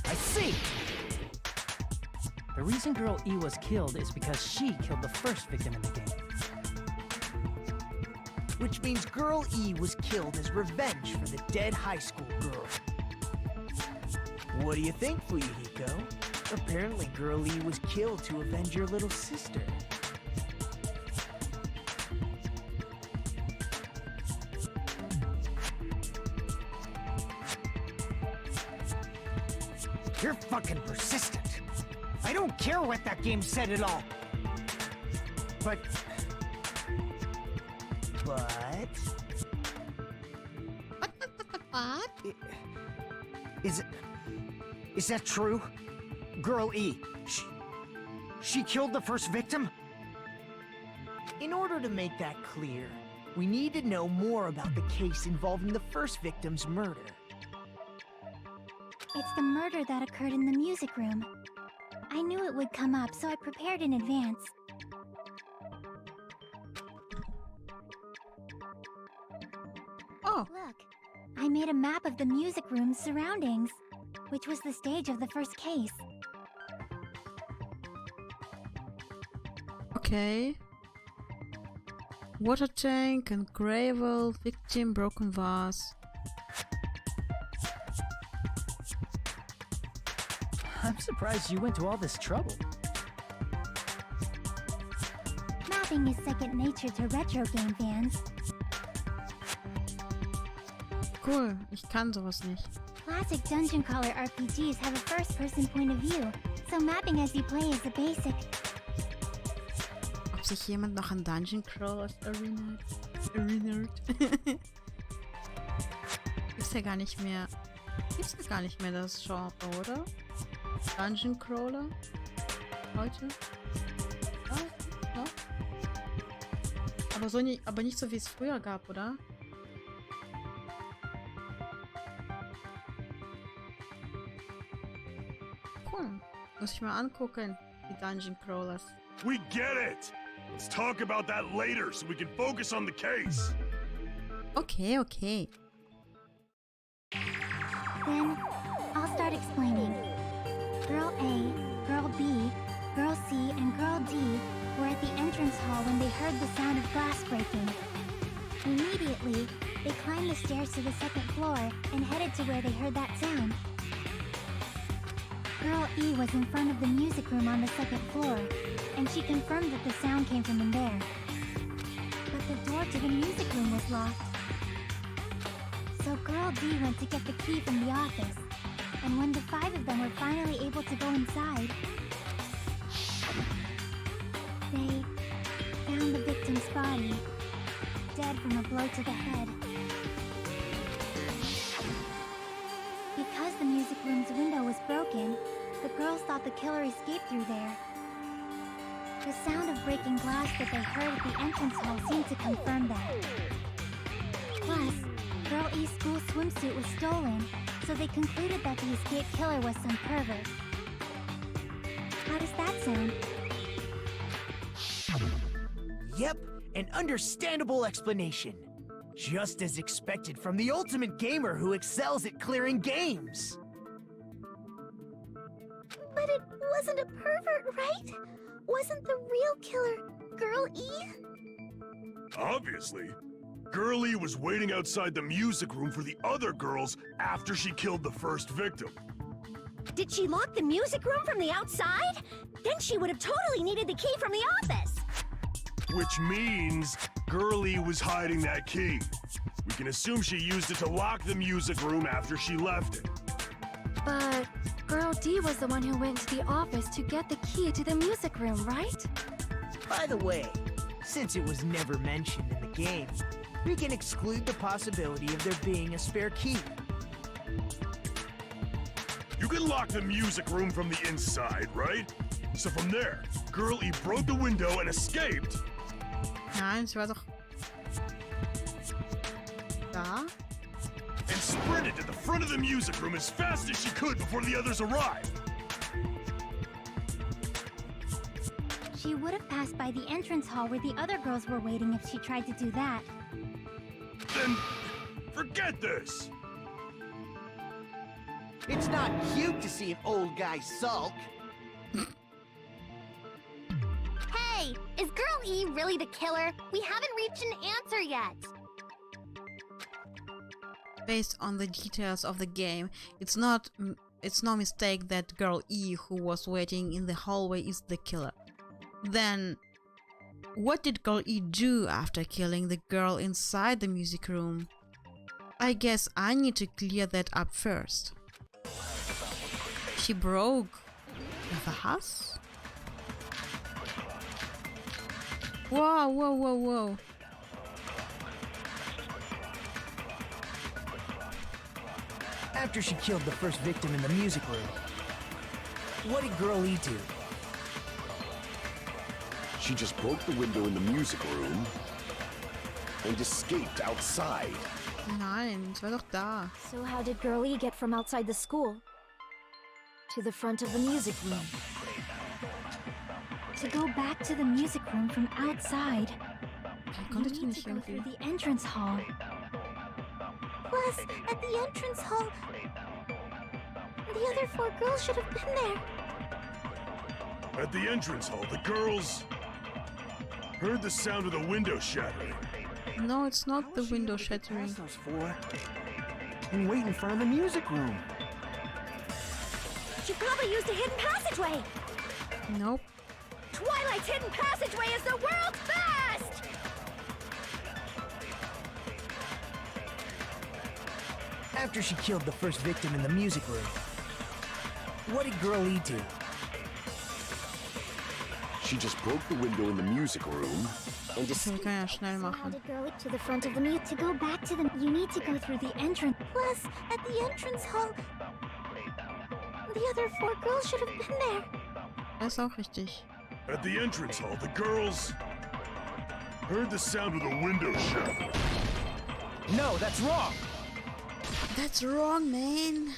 I see! The reason Girl E was killed is because she killed the first victim in the game. Which means Girl E was killed as revenge for the dead high school girl. What do you think, Fuyuhiko? Apparently Girl E was killed to avenge your little sister. You're fucking persistent. I don't care what that game said at all. But... What? Is that true? Girl E, she killed the first victim? In order to make that clear, we need to know more about the case involving the first victim's murder. It's the murder that occurred in the music room. I knew it would come up, so I prepared in advance. Oh. Look, I made a map of the music room's surroundings, which was the stage of the first case. Okay. Water tank and gravel, victim, broken vase. I'm surprised you went to all this trouble. Mapping is second nature to retro game fans. Cool, ich kann sowas nicht. Classic dungeon crawler RPGs have a first-person point of view, so mapping as you play is a basic. Ob sich jemand noch an Dungeon Crawlers erinnert? Gibt's ja gar nicht mehr. Gibt's ja gar nicht mehr das Genre, oder? Dungeon Crawler? Heute? Ja. Aber nicht so wie es früher gab, oder? Cool. Muss ich mal angucken, die Dungeon Crawlers. We get it! Let's talk about that later so we can focus on the case. Okay, okay. Then, I'll start explaining. Girl A, Girl B, Girl C, and Girl D were at the entrance hall when they heard the sound of glass breaking. Immediately, they climbed the stairs to the second floor and headed to where they heard that sound. Girl E was in front of the music room on the second floor, and she confirmed that the sound came from in there. But the door to the music room was locked. So Girl D went to get the key from the office, and when the five of them were finally able to go inside, they found the victim's body, dead from a blow to the head. Because the music room's window was broken, the girls thought the killer escaped through there. The sound of breaking glass that they heard at the entrance hall seemed to confirm that. Plus, Girl E's school swimsuit was stolen, so they concluded that the escaped killer was some pervert. How does that sound? Yep, an understandable explanation. Just as expected from the ultimate gamer who excels at clearing games. But it wasn't a pervert, right? Wasn't the real killer Girl E? Obviously. Girl E was waiting outside the music room for the other girls after she killed the first victim. Did she lock the music room from the outside? Then she would have totally needed the key from the office. Which means Girl E was hiding that key. We can assume she used it to lock the music room after she left it. But Girl D was the one who went to the office to get the key to the music room, right? By the way, since it was never mentioned in the game, we can exclude the possibility of there being a spare key. You can lock the music room from the inside, right? So from there, Girl E broke the window and escaped. Nein, sie war doch da. And sprinted to the front of the music room as fast as she could before the others arrived. She would have passed by the entrance hall where the other girls were waiting if she tried to do that. Then forget this. It's not cute to see an old guy sulk. Hey, is Girl E really the killer? We haven't reached an answer yet. Based on the details of the game, it's no mistake that Girl E who was waiting in the hallway is the killer. Then, what did Girl E do after killing the girl inside the music room? I guess I need to clear that up first. She broke the house? Whoa, whoa, whoa, whoa. After she killed the first victim in the music room, what did Girl E do? She just broke the window in the music room and escaped outside. Nein, es war doch da. So how did Girl E get from outside the school to the front of the music room? To go back to the music room from outside, Wie you konnte die need nicht to go through irgendwie? the entrance hall. Plus, at the entrance hall, the other 4 girls should have been there. At the entrance hall, the girls heard the sound of the window shattering. No, it's not the window shattering. Those 4 and wait in front of the music room. She probably used a hidden passageway. Nope. Twilight's hidden passageway is the world's best! After she killed the first victim in the music room, what did Girl E do? She just broke the window in the music room and Wir escaped. können ja schnell How machen. did Girl E to the front of the music? To go back to the, you need to go through the entrance. Plus, at the entrance hall, the other 4 girls should have been there. Das ist auch richtig. At the entrance hall, the girls heard the sound of the window shattering. No, that's wrong. That's wrong, man.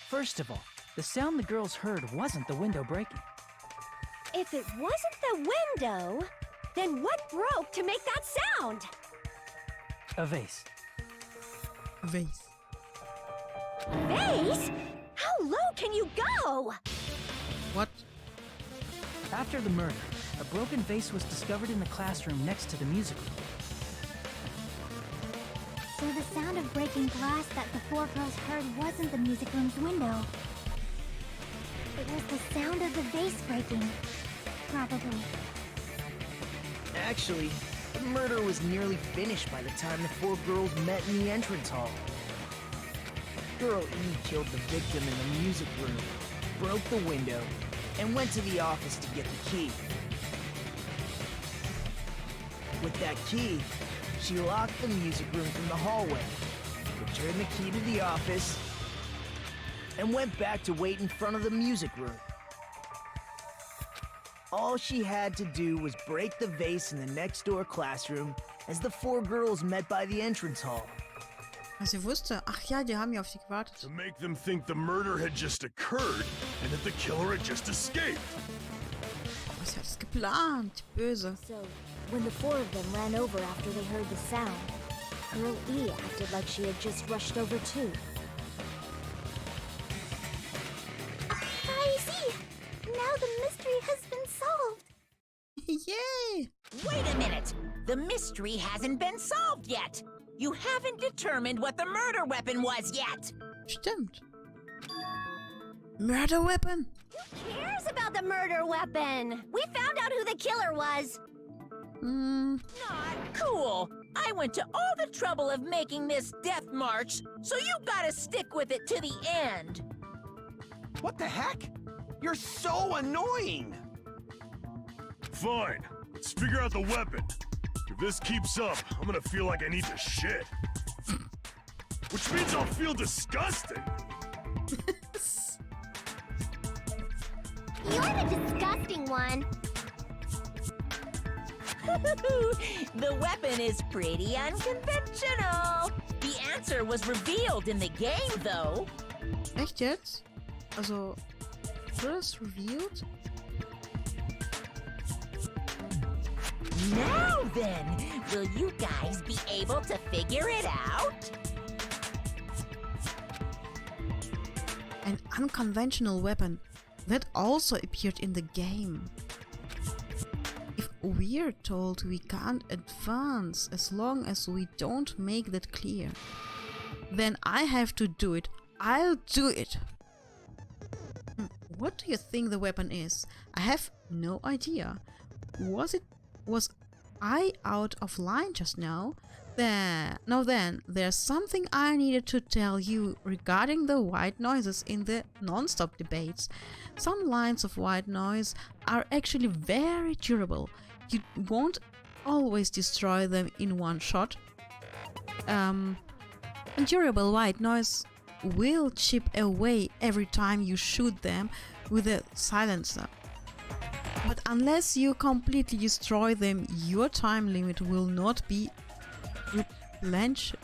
First of all, the sound the girls heard wasn't the window breaking. If it wasn't the window, then what broke to make that sound? A vase. Vase. Vase? How low can you go? What? After the murder, a broken vase was discovered in the classroom next to the music room. So the sound of breaking glass that the 4 girls heard wasn't the music room's window. It was the sound of the vase breaking. Probably. Actually, the murder was nearly finished by the time the 4 girls met in the entrance hall. Girl E killed the victim in the music room, broke the window, and went to the office to get the key. With that key, she locked the music room from the hallway, returned the key to the office, and went back to wait in front of the music room. All she had to do was break the vase in the next door classroom as the 4 girls met by the entrance hall. Was sie wusste? Ach ja, die haben ja auf sie gewartet. To make them think the murder had just occurred and that the killer had just escaped. Was hat es geplant? Böse. So, when the four of them ran over after they heard the sound, Girl E acted like she had just rushed over too. I see! Now the mystery has been solved! Yay! Wait a minute! The mystery hasn't been solved yet! You haven't determined what the murder weapon was yet! Stimmt. Murder weapon? Who cares about the murder weapon? We found out who the killer was. Not cool! I went to all the trouble of making this death march, so you gotta stick with it to the end! What the heck? You're so annoying! Fine, let's figure out the weapon. If this keeps up, I'm gonna feel like I need to shit. Which means I'll feel disgusting. You're the disgusting one. The weapon is pretty unconventional. The answer was revealed in the game, though. Echt jetzt? Also, wurde es revealed? Now then, will you guys be able to figure it out? An unconventional weapon that also appeared in the game. If we're told we can't advance as long as we don't make that clear, then I have to do it. I'll do it. What do you think the weapon is? I have no idea. Was I out of line just now? Then, there's something I needed to tell you regarding the white noises in the non-stop debates. Some lines of white noise are actually very durable. You won't always destroy them in one shot. Durable white noise will chip away every time you shoot them with a silencer. But unless you completely destroy them, your time limit will not be replenished.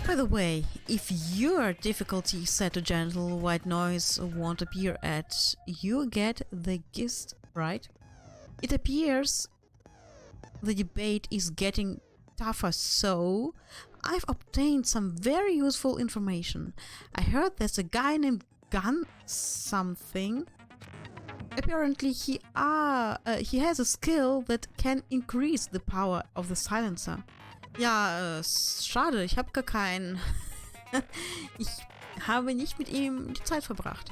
By the way, if your difficulty is set to gentle, white noise won't appear at. You get the gist, right? It appears the debate is getting tougher, so I've obtained some very useful information. I heard there's a guy named Gun something. Apparently he has a skill that can increase the power of the silencer. Ja, schade, ich habe gar keinen. Ich habe nicht mit ihm die Zeit verbracht.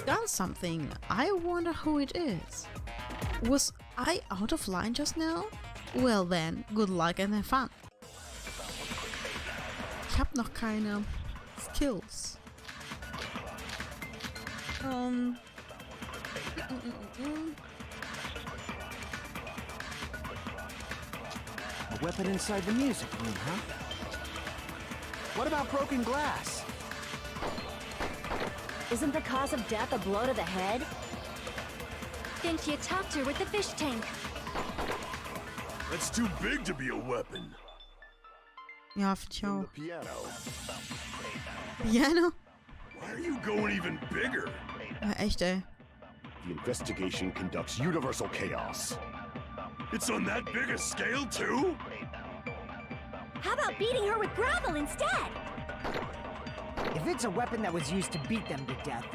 Gun something. I wonder who it is. Was I out of line just now? Well then, good luck and have fun. Ich habe noch keine Skills. A weapon inside the music room, huh? What about broken glass? Isn't the cause of death a blow to the head? Think you topped her with the fish tank. That's too big to be a weapon. Ja, finde ich auch. The piano. Piano? Why are you going even bigger? Ja, echt, ey. The investigation conducts universal chaos. It's on that big a scale, too? How about beating her with gravel instead? If it's a weapon that was used to beat them to death,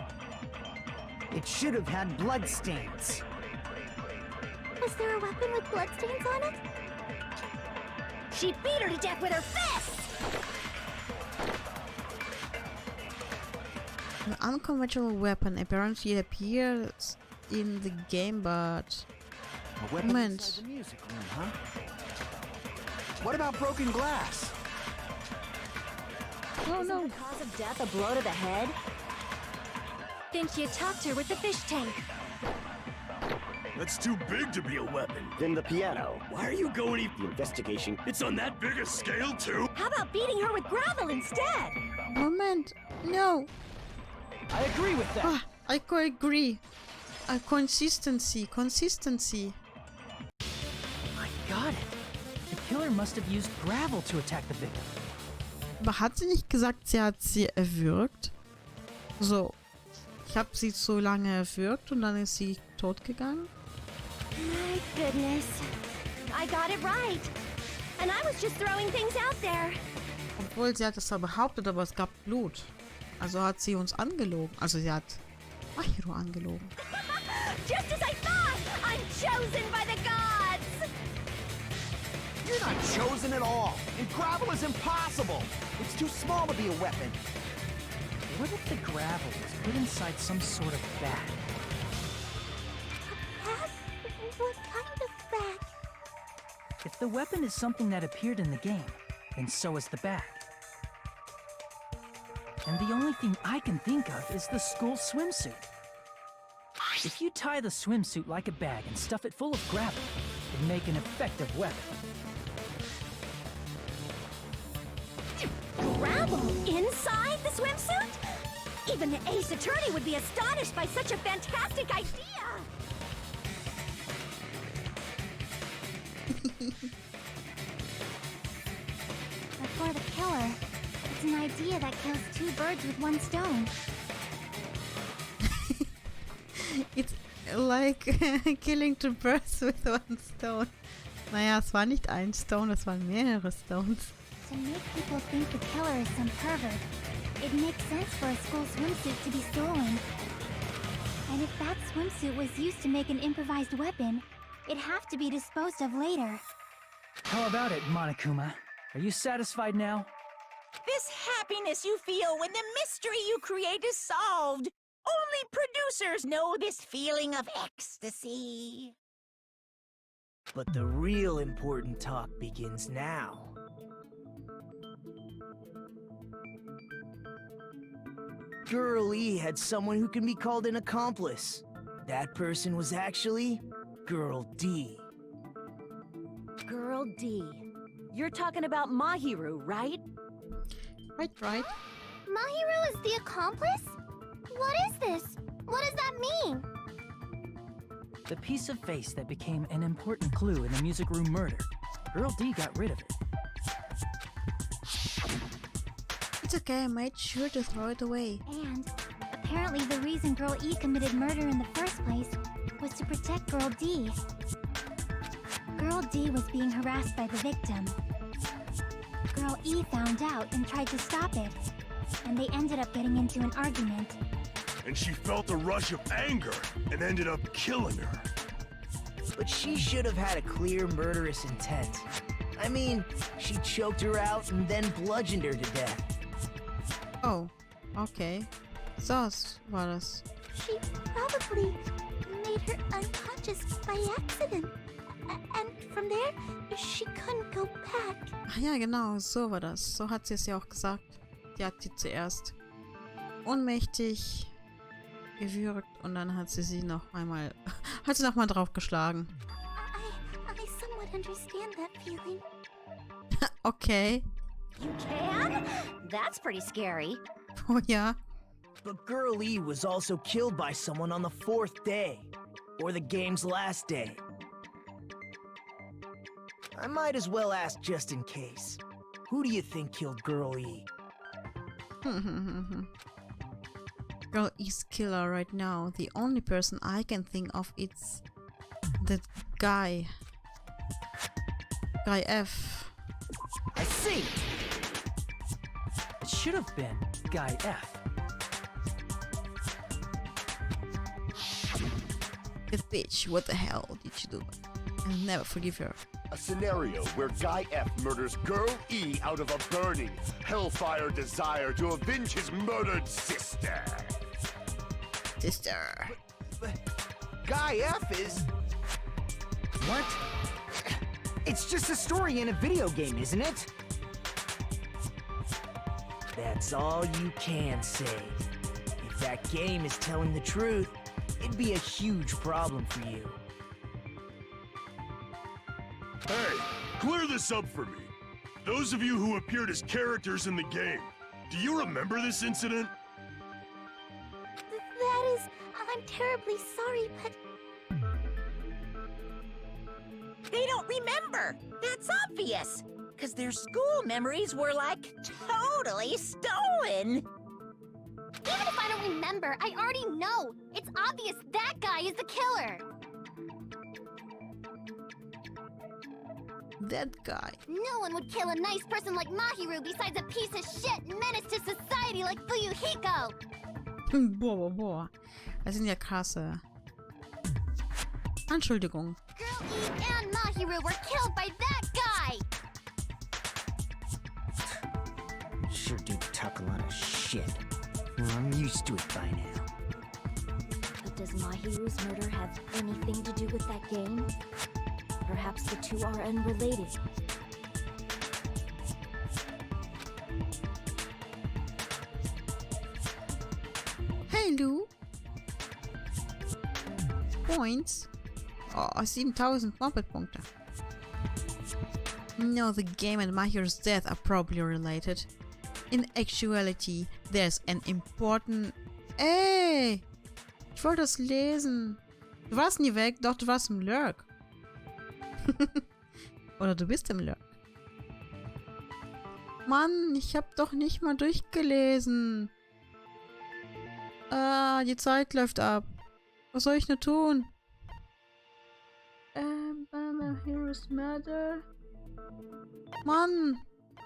it should have had bloodstains. Was there a weapon with bloodstains on it? She beat her to death with her fists! An unconventional weapon apparently appears in the game, but... A weapon Moment. inside the music room, huh? What about broken glass? Oh Isn't no. the cause of death a blow to the head? Think you topped her with the fish tank. That's too big to be a weapon. Then the piano. Why are you going even... The investigation. It's on that big a scale, too? How about beating her with gravel instead? Moment. No. I agree with that. Ah, I agree. Consistency. I got it. The killer must have used gravel to attack the victim. Aber hat sie nicht gesagt, sie hat sie erwürgt? So. Ich habe sie so lange erwürgt und dann ist sie tot gegangen? My goodness. I got it right. And I was just throwing things out there. Obwohl, sie hat es zwar behauptet, aber es gab Blut. Also hat sie uns angelogen. Also sie hat Mahiro angelogen. Just as I thought! I'm chosen by the gods! You're not chosen at all. And gravel is impossible. It's too small to be a weapon. What if the gravel was put inside some sort of bag? Bag? What kind of bag? If the weapon is something that appeared in the game, then so is the bag. And the only thing I can think of is the school swimsuit. If you tie the swimsuit like a bag and stuff it full of gravel, it'd make an effective weapon. Gravel inside the swimsuit? Even the Ace Attorney would be astonished by such a fantastic idea! But for the killer, it's an idea that kills two birds with one stone. It's like killing two birds with one stone. Naja, es war nicht ein Stone, es waren mehrere Stones. To make people think the killer is some pervert, it makes sense for a school swimsuit to be stolen. And if that swimsuit was used to make an improvised weapon, it'd have to be disposed of later. How about it, Monokuma? Are you satisfied now? This happiness you feel when the mystery you create is solved. Only producers know this feeling of ecstasy. But the real important talk begins now. Girl E had someone who can be called an accomplice. That person was actually Girl D. Girl D. You're talking about Mahiru, right? Right. Mahiro is the accomplice? What is this? What does that mean? The piece of face that became an important clue in the music room murder. Girl D got rid of it. It's okay, I made sure to throw it away. And apparently the reason Girl E committed murder in the first place was to protect Girl D. Girl D was being harassed by the victim. Girl E found out and tried to stop it, and they ended up getting into an argument. And she felt a rush of anger and ended up killing her. But she should have had a clear murderous intent. I mean, she choked her out and then bludgeoned her to death. Oh, okay. So war das. She probably made her unconscious by accident. And from there, she couldn't go back. Ach ja, genau, so war das. So hat sie es ja auch gesagt. Die hat sie zuerst ohnmächtig gewürgt und dann hat sie noch einmal draufgeschlagen. I somewhat understand that feeling. Okay. You can? That's pretty scary. Oh ja. But Girl E was also killed by someone on the 4th day, or the game's last day. I might as well ask just in case. Who do you think killed Girl E? Girl E's killer right now. The only person I can think of is that guy. Guy F. I see! It should have been Guy F. That bitch, what the hell did you do? I'll never forgive her. A scenario where Guy F murders Girl E out of a burning, hellfire desire to avenge his murdered sister. Guy F is... What? It's just a story in a video game, isn't it? That's all you can say. If that game is telling the truth, it'd be a huge problem for you. Hey, clear this up for me. Those of you who appeared as characters in the game, do you remember this incident? That is... I'm terribly sorry, but... They don't remember. That's obvious. because their school memories were like totally stolen. Even if I don't remember, I already know. It's obvious that guy is the killer. That guy. No one would kill a nice person like Mahiru besides a piece of shit menace to society like Fuyuhiko. Boah. Das sind ja krasse. Entschuldigung. Girl E and Mahiru were killed by that guy. Sure do talk a lot of shit. Well, I'm used to it by now. But does Mahiru's murder have anything to do with that game? Perhaps the two are unrelated. Hey, Lou. Points. Oh, 7000 Muppet-Punkte. No, the game and Mahiru's death are probably related. In actuality, there's an important... Ey! Ich wollte das lesen. Du warst nie weg, doch du warst im Lurk. Oder du bist im Lurk. Mann, ich hab doch nicht mal durchgelesen. Ah, die Zeit läuft ab. Was soll ich nur tun? Hero's Murder. Mann,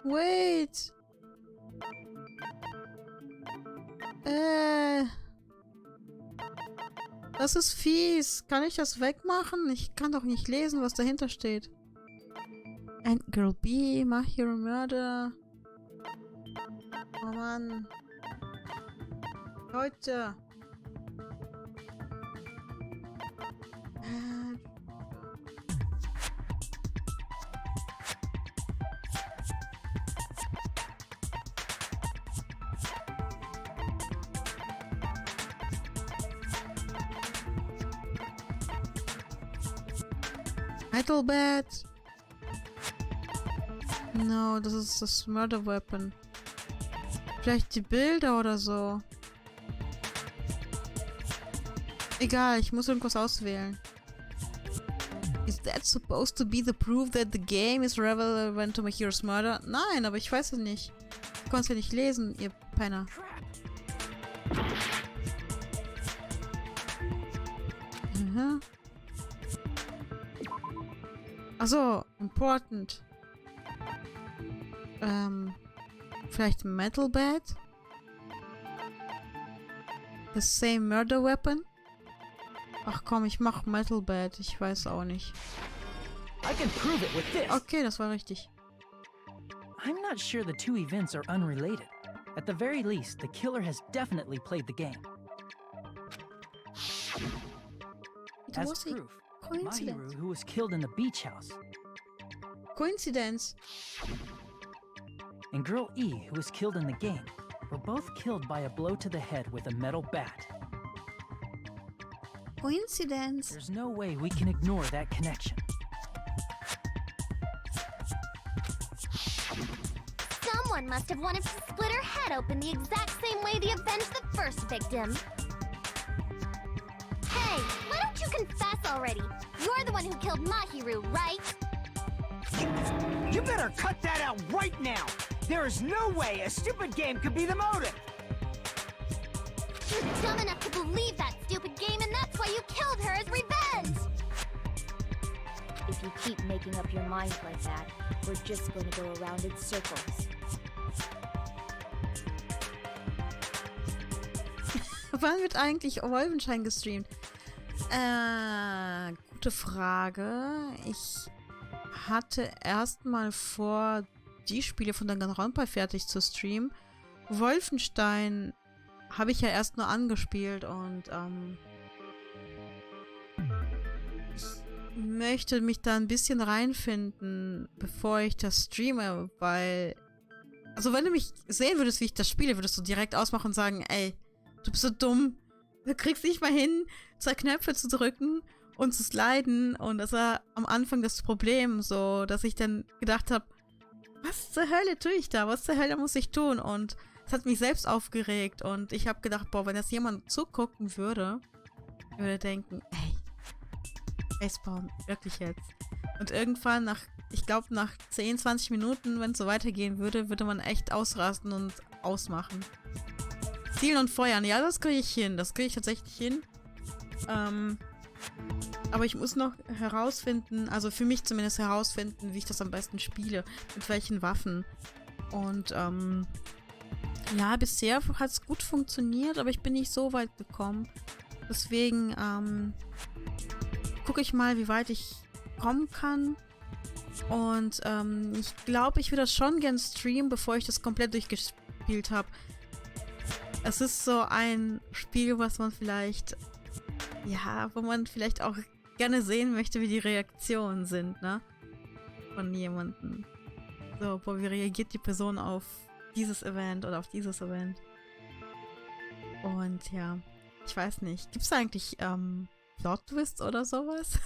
wait. Das ist fies. Kann ich das wegmachen? Ich kann doch nicht lesen, was dahinter steht. And Girl B, Mahiro Murder. Oh Mann. Leute. Metal Bat. No, das ist das Murder Weapon. Vielleicht die Bilder oder so. Egal, ich muss irgendwas auswählen. Is that supposed to be the proof that the game is relevant to Mahiro's murder? Nein, aber ich weiß es nicht. Ich konnte es ja nicht lesen, ihr Penner. Mhm. Achso, important. Vielleicht Metal Bat? The same murder weapon? Ach komm, ich mach Metal Bat. Ich weiß auch nicht. Okay, das war richtig. I'm not sure the two events are unrelated. At the very least, the killer has definitely played the game. It As was a proof, coincidence. Mahiru, who was killed in the beach house, Coincidence. and Girl E, who was killed in the game, were both killed by a blow to the head with a metal bat. Coincidence. There's no way we can ignore that connection. Someone must have wanted to split her head open the exact same way they avenged the first victim. Hey, why don't you confess already? You're the one who killed Mahiru, right? You better cut that out right now! There is no way a stupid game could be the motive! You're dumb enough to believe that stupid game, and that's why you killed her as revenge! If you keep making up your mind like that, we're just going to go around in circles. Wann wird eigentlich Wolfenstein gestreamt? Gute Frage. Ich hatte erstmal vor, die Spiele von Danganronpa fertig zu streamen. Wolfenstein habe ich ja erst nur angespielt und ich möchte mich da ein bisschen reinfinden, bevor ich das streame, weil also wenn du mich sehen würdest, wie ich das spiele, würdest du direkt ausmachen und sagen, ey, du bist so dumm, du kriegst nicht mal hin, 2 Knöpfe zu drücken und zu sliden, und das war am Anfang das Problem, so, dass ich dann gedacht habe, was zur Hölle tue ich da, was zur Hölle muss ich tun, und es hat mich selbst aufgeregt und ich habe gedacht, boah, wenn das jemand zugucken würde, würde denken, ey, Facepalm, wirklich jetzt. Und irgendwann nach ich glaube, nach 10, 20 Minuten, wenn es so weitergehen würde, würde man echt ausrasten und ausmachen. Zielen und feuern, ja, das kriege ich hin. Das kriege ich tatsächlich hin. Aber ich muss noch herausfinden, also für mich zumindest herausfinden, wie ich das am besten spiele. Mit welchen Waffen. Und, ja, bisher hat es gut funktioniert, aber ich bin nicht so weit gekommen. Deswegen, gucke ich mal, wie weit ich kommen kann. Und, ich glaube, ich würde das schon gern streamen, bevor ich das komplett durchgespielt habe. Es ist so ein Spiel, was man vielleicht, ja, wo man vielleicht auch gerne sehen möchte, wie die Reaktionen sind, ne? Von jemandem. So, wie reagiert die Person auf dieses Event oder auf dieses Event? Und ja, ich weiß nicht. Gibt es eigentlich Plot-Twists oder sowas?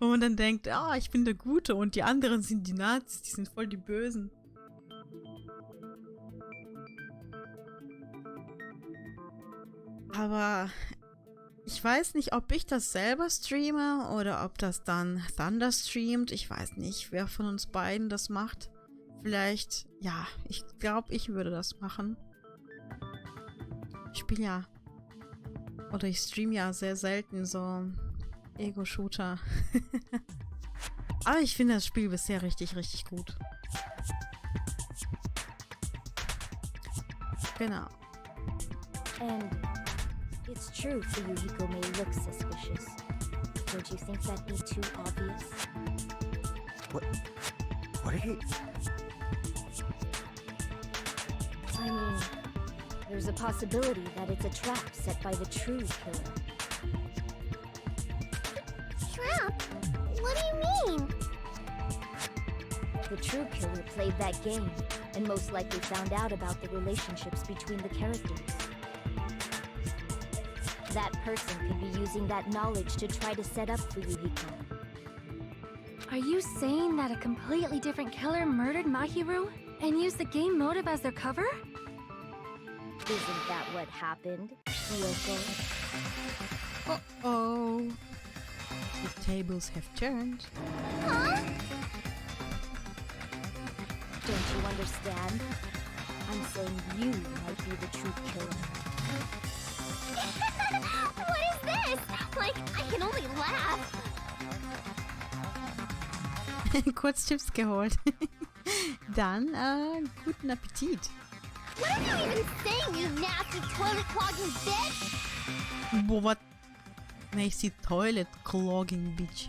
Wo man dann denkt, ah, ich bin der Gute und die anderen sind die Nazis, die sind voll die Bösen. Aber ich weiß nicht, ob ich das selber streame oder ob das dann Thunder streamt. Ich weiß nicht, wer von uns beiden das macht. Vielleicht, ja, ich glaube, ich würde das machen. Ich spiele ja, oder ich streame ja sehr selten so Ego-Shooter. Aber ich finde das Spiel bisher richtig, richtig gut. Genau. And it's true Fuyuhiko may look suspicious. Don't you think that'd be too obvious? What did he... I mean, there's a possibility that it's a trap set by the true killer. Trap? What do you mean? The true killer played that game, and most likely found out about the relationships between the characters. That person could be using that knowledge to try to set up Fuyuhiko. Are you saying that a completely different killer murdered Mahiru and used the game motive as their cover? Isn't that what happened, Yoko? Uh-oh. The tables have turned. Huh? Don't you understand? I'm saying you might be the true killer. What is this? Like, I can only laugh. Kurz Chips geholt. Dann, guten Appetit. What are you even saying, you nasty toilet-clogging bitch? Boah, was? Ne, ich sehe Toilet Clogging Bitch.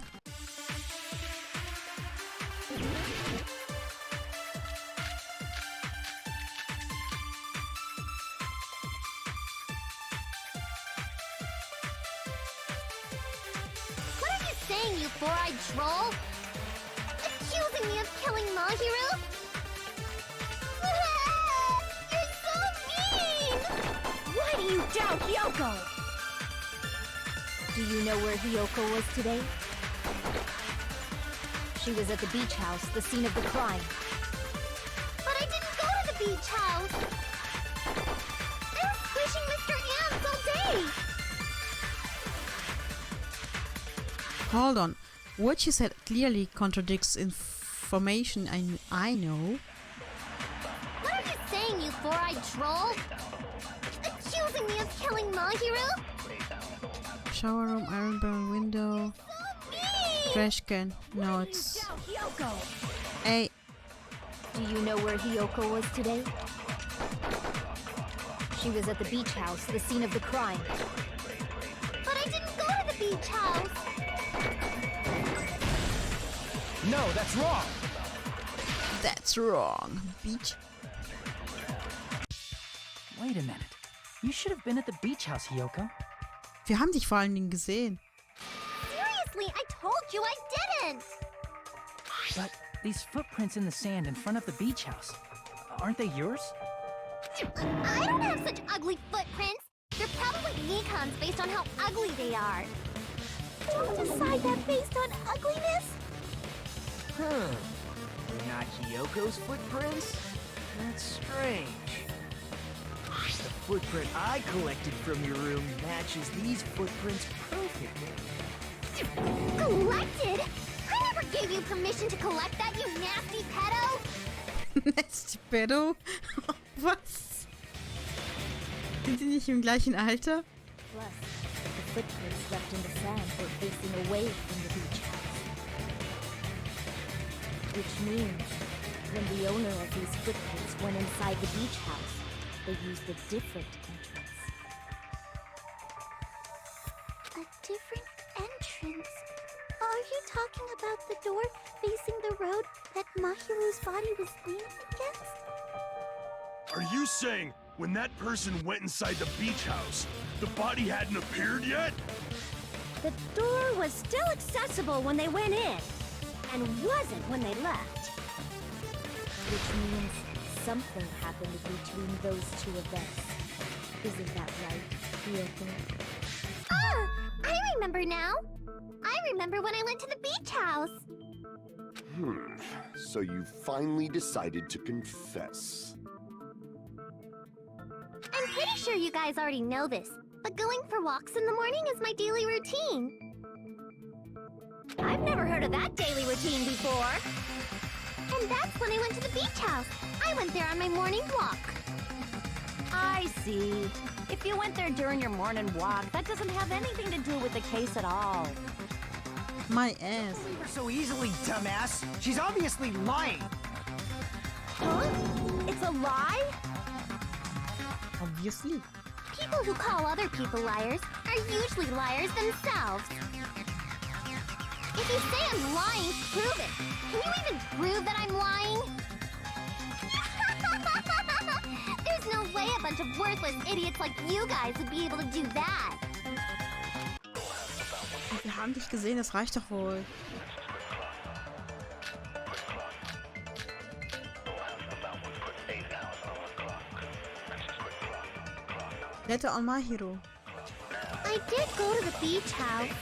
What are you saying, you four-eyed troll? Accusing me of killing Mahiru? You're so mean! Why do you doubt Yoko? Do you know where Hiyoko was today? She was at the beach house, the scene of the crime. But I didn't go to the beach house! I was squishing Mr. Ants all day! Hold on. What she said clearly contradicts information I know. What are you saying, you four-eyed troll? Accusing me of killing Mahiru? Shower room, iron burn window, trash can. No, it's... Hey. Do you know where Hiyoko was today? She was at the beach house, the scene of the crime. But I didn't go to the beach house! No, that's wrong! That's wrong, bitch. Wait a minute. You should have been at the beach house, Hiyoko. Wir haben dich vor allen Dingen gesehen. Seriously, I told you I didn't! But these footprints in the sand in front of the beach house, aren't they yours? I don't have such ugly footprints! They're probably Nikon's based on how ugly they are. Don't decide that based on ugliness? Huh. They're not Hiyoko's footprints? That's strange. The footprint I collected from your room matches these footprints perfectly. Collected? I never gave you permission to collect that, you nasty pedo! Nasty pedo? Was? Sind sie nicht im gleichen Alter? Plus, the footprints left in the sand were facing away from the beach house. Which means, when the owner of these footprints went inside the beach house, they used a different entrance. A different entrance? Are you talking about the door facing the road that Mahiru's body was leaning against? Are you saying when that person went inside the beach house, the body hadn't appeared yet? The door was still accessible when they went in, and wasn't when they left. Which means something happened between those two events. Isn't that right, Yoko? Ah! I remember now! I remember when I went to the beach house! So you finally decided to confess. I'm pretty sure you guys already know this, but going for walks in the morning is my daily routine. I've never heard of that daily routine before. And that's when I went to the beach house. I went there on my morning walk. I see. If you went there during your morning walk, that doesn't have anything to do with the case at all. My ass. Leave her so easily, dumbass. She's obviously lying. Huh? It's a lie? Obviously. People who call other people liars are usually liars themselves. If you say I'm lying, prove it. Can you even prove that I'm lying? There's no way a bunch of worthless idiots like you guys would be able to do that. Wir haben dich gesehen, das reicht doch wohl. Letter on Mahiru. I did go to the beach house,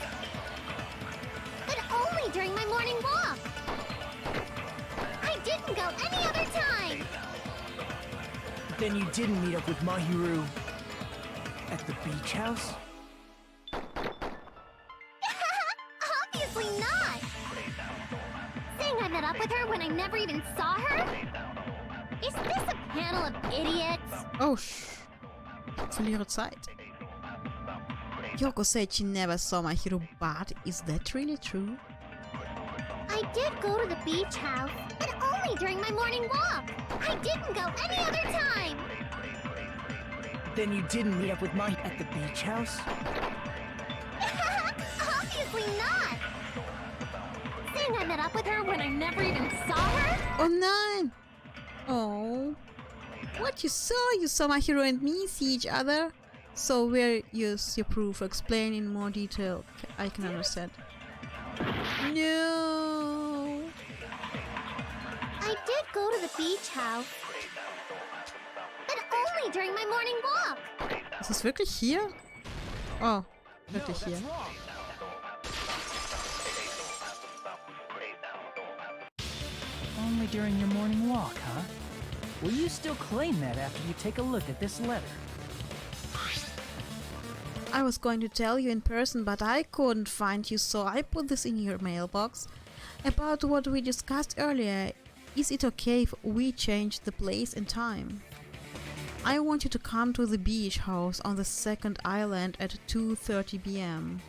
but only during my morning walk. I didn't go any other time. Then you didn't meet up with Mahiru at the beach house? Obviously not. Saying I met up with her when I never even saw her? Is this a panel of idiots? Oh, verliere Zeit. Yoko said she never saw Mahiru, but is that really true? I did go to the beach house, but only during my morning walk. I didn't go any other time. Then you didn't meet up with Mahiru at the beach house? Obviously not. Saying I met up with her when I never even saw her? Oh nein! Oh. What you saw Mahiru and me see each other? So where is your proof? Explain in more detail. I can understand. No. I did go to the beach house, but only during my morning walk. Ist es wirklich hier? Oh, wirklich hier. Only during your morning walk, huh? Will you still claim that after you take a look at this letter? I was going to tell you in person, but I couldn't find you, so I put this in your mailbox. About what we discussed earlier, is it okay if we change the place and time? I want you to come to the beach house on the second island at 2:30 p.m.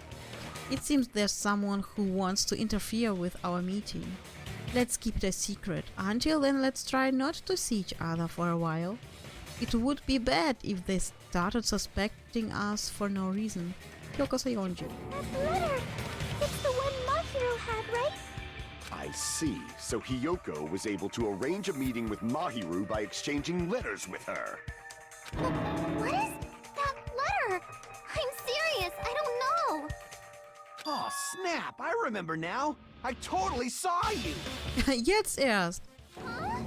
It seems there's someone who wants to interfere with our meeting. Let's keep it a secret. Until then, let's try not to see each other for a while. It would be bad if they started suspecting us for no reason. Yoko Sayonju. That letter! It's the one Mahiru had, right? I see. So Hiyoko was able to arrange a meeting with Mahiru by exchanging letters with her. What is that letter? I'm serious, I don't know. Oh, snap! I remember now! I totally saw you! Jetzt erst. Huh?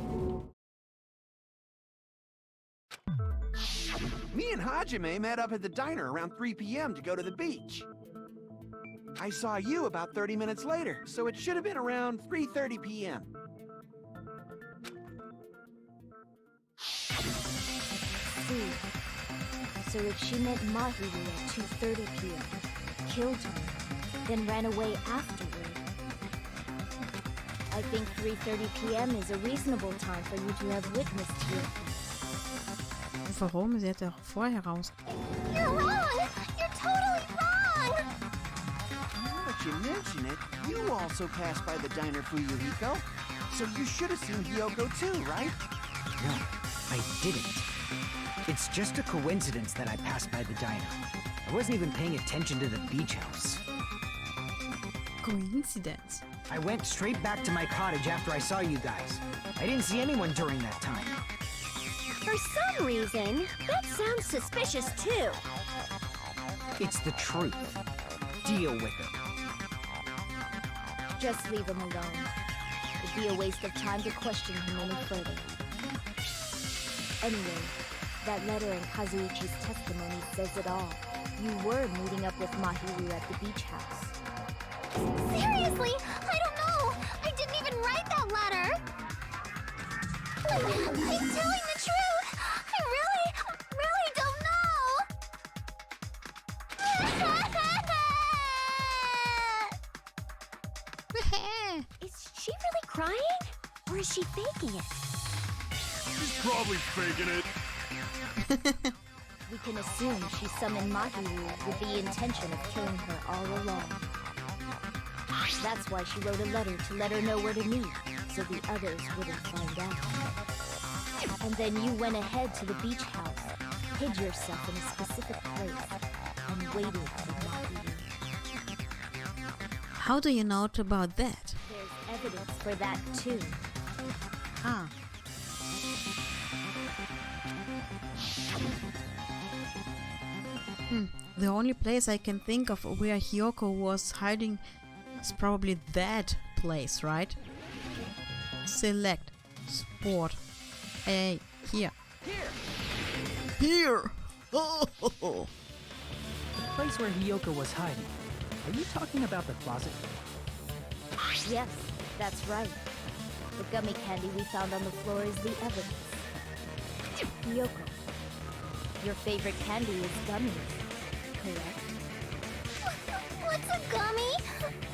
Me and Hajime met up at the diner around 3 p.m. to go to the beach. I saw you about 30 minutes later, so it should have been around 3:30 p.m. See. So if she met Mahiru at 2:30 p.m., killed her, then ran away afterward, I think 3:30 p.m. is a reasonable time for you to have witnessed here. Warum? Sie hätte auch vorher raus. You're wrong! You're totally wrong! Now that you mention it, you also passed by the diner Fuyuhiko. So you should have seen Hyoko too, right? No, I didn't. It's just a coincidence that I passed by the diner. I wasn't even paying attention to the beach house. Coincidence. I went straight back to my cottage after I saw you guys. I didn't see anyone during that time. For some reason, that sounds suspicious too. It's the truth. Deal with it. Just leave him alone. It'd be a waste of time to question him any further. Anyway, that letter in Kazuichi's testimony says it all. You were meeting up with Mahiru at the beach house. Seriously, I don't know. I didn't even write that letter. I'm telling the truth. I really don't know. Is she really crying? Or is she faking it? She's probably faking it. We can assume she summoned Mahiru with the intention of killing her all along. That's why she wrote a letter to let her know where to meet, so the others wouldn't find out. And then you went ahead to the beach house, hid yourself in a specific place, and waited for Mahiru. How do you know about that? There's evidence for that too. Ah. The only place I can think of where Hyoko was hiding is probably that place, right? Select sport. Hey, here. Here! Oh! The place where Hyoko was hiding. Are you talking about the closet? Yes, that's right. The gummy candy we found on the floor is the evidence. Hyoko, your favorite candy is gummies, correct? What's a gummy?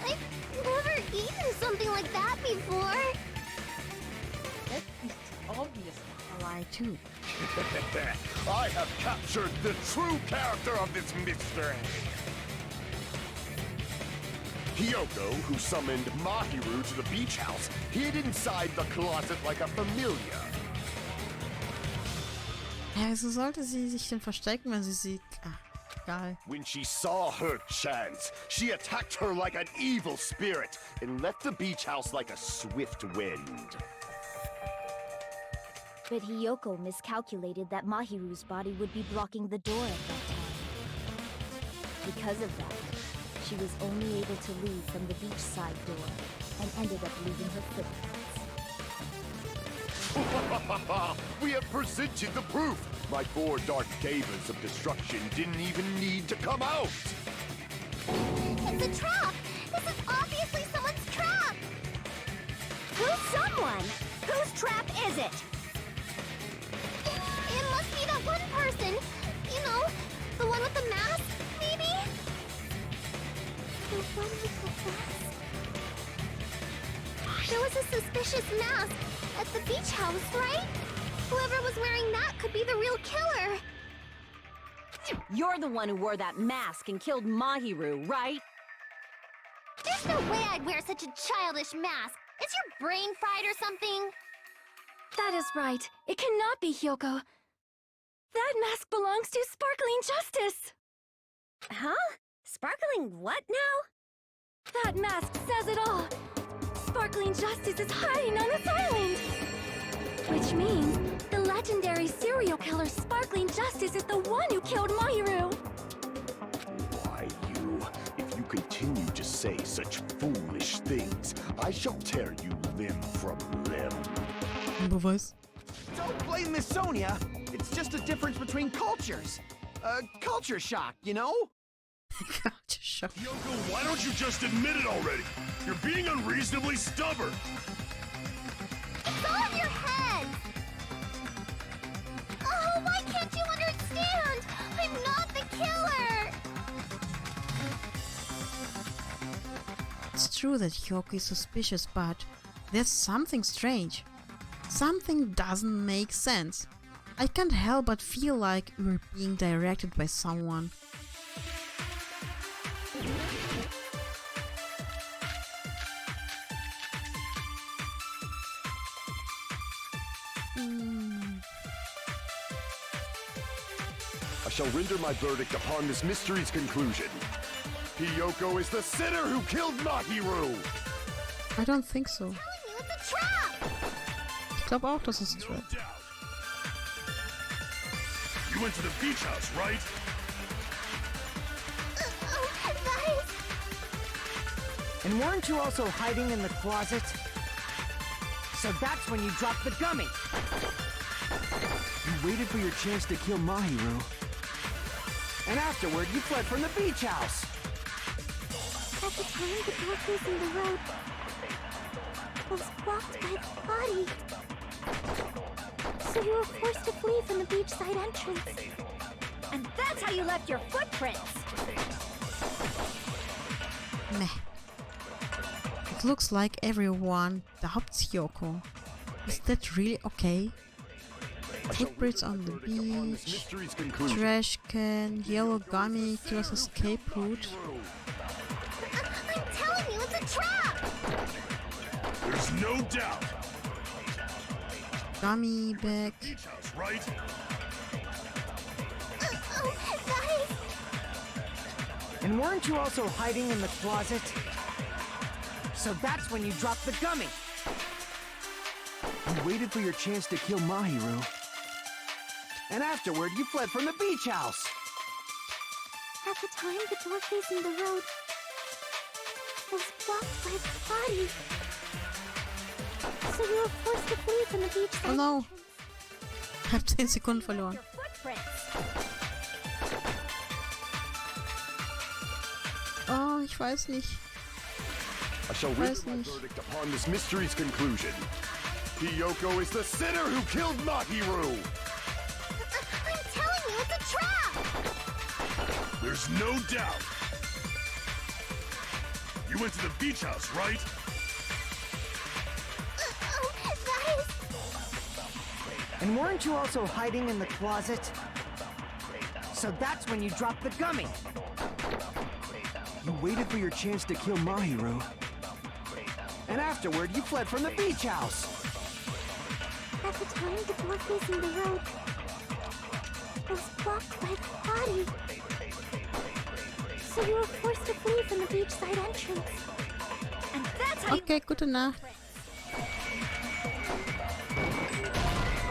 I've never eaten something like that before. That's obvious. I lie too. I have captured the true character of this mystery. Hyoko, who summoned Mahiru to the beach house, hid inside the closet like a familiar. Ja, wieso sollte sie sich denn verstecken, wenn sie sieht? Ach, egal. When she saw her chance, she attacked her like an evil spirit and left the beach house like a swift wind. But Hyoko miscalculated that Mahiru's body would be blocking the door at that time. Because of that, she was only able to leave from the beachside door and ended up leaving her footprints. We have presented the proof! My 4 dark davas of destruction didn't even need to come out! It's a trap! This is obviously someone's trap! Who's someone? Whose trap is it? It must be that one person. You know, the one with the mask, maybe? The one with the mask? There was a suspicious mask at the beach house, right? Whoever was wearing that could be the real killer. You're the one who wore that mask and killed Mahiru, right? There's no way I'd wear such a childish mask. Is your brain fried or something? That is right. It cannot be Hyoko. That mask belongs to Sparkling Justice! Huh? Sparkling what now? That mask says it all! Sparkling Justice is hiding on this island! Which means the legendary serial killer Sparkling Justice is the one who killed Mahiru! Why, you... If you continue to say such foolish things, I shall tear you limb from limb. Beweis. Don't blame Miss Sonia. It's just a difference between cultures. Culture shock, you know? Gotcha, shock. Hyoko, why don't you just admit it already? You're being unreasonably stubborn. It's all in your head! Oh, why can't you understand? I'm not the killer! It's true that Hyoko is suspicious, but There's something strange. Something doesn't make sense. I can't help but feel like we're being directed by someone. I shall render my verdict upon this mystery's conclusion. Hiyoko is the sinner who killed Mahiru! I don't think so. It's a trap! Ich glaube auch, das ist ein Trap. You went to the beach house, right? And weren't you also hiding in the closet? So that's when you dropped the gummy. You waited for your chance to kill Mahiru. And afterward, you fled from the beach house. At the time, the door facing the road was blocked by the body. So you were forced to flee from the beachside entrance. And that's how you left your footprints! Meh. It looks like everyone doubts Hiyoko. Is that really okay? Footprints on the beach, trash can, yellow gummy, close escape route. I'm telling you, it's a trap! There's no doubt. Gummy bag. Beach house, right? Guys! And weren't you also hiding in the closet? So that's when you dropped the gummy. You waited for your chance to kill Mahiru. And afterward, you fled from the beach house. At the time, the door facing the road was blocked by the body. So you were forced to flee from the beachside Oh no. entrance. Ich hab 10 Sekunden verloren. Your footprints! Oh, ich weiß nicht. I shall render my verdict upon this mystery's conclusion. Hiyoko is the sinner who killed Mahiru! I'm telling you, it's a trap! There's no doubt. You went to the beach house, right? Guys! And weren't you also hiding in the closet? So that's when you dropped the gummy. You waited for your chance to kill Mahiru. And afterward, you fled from the beach house. At the time, the door facing the road was blocked by the body. So you were forced to flee from the beachside entrance. And that's how Okay, gute Nacht.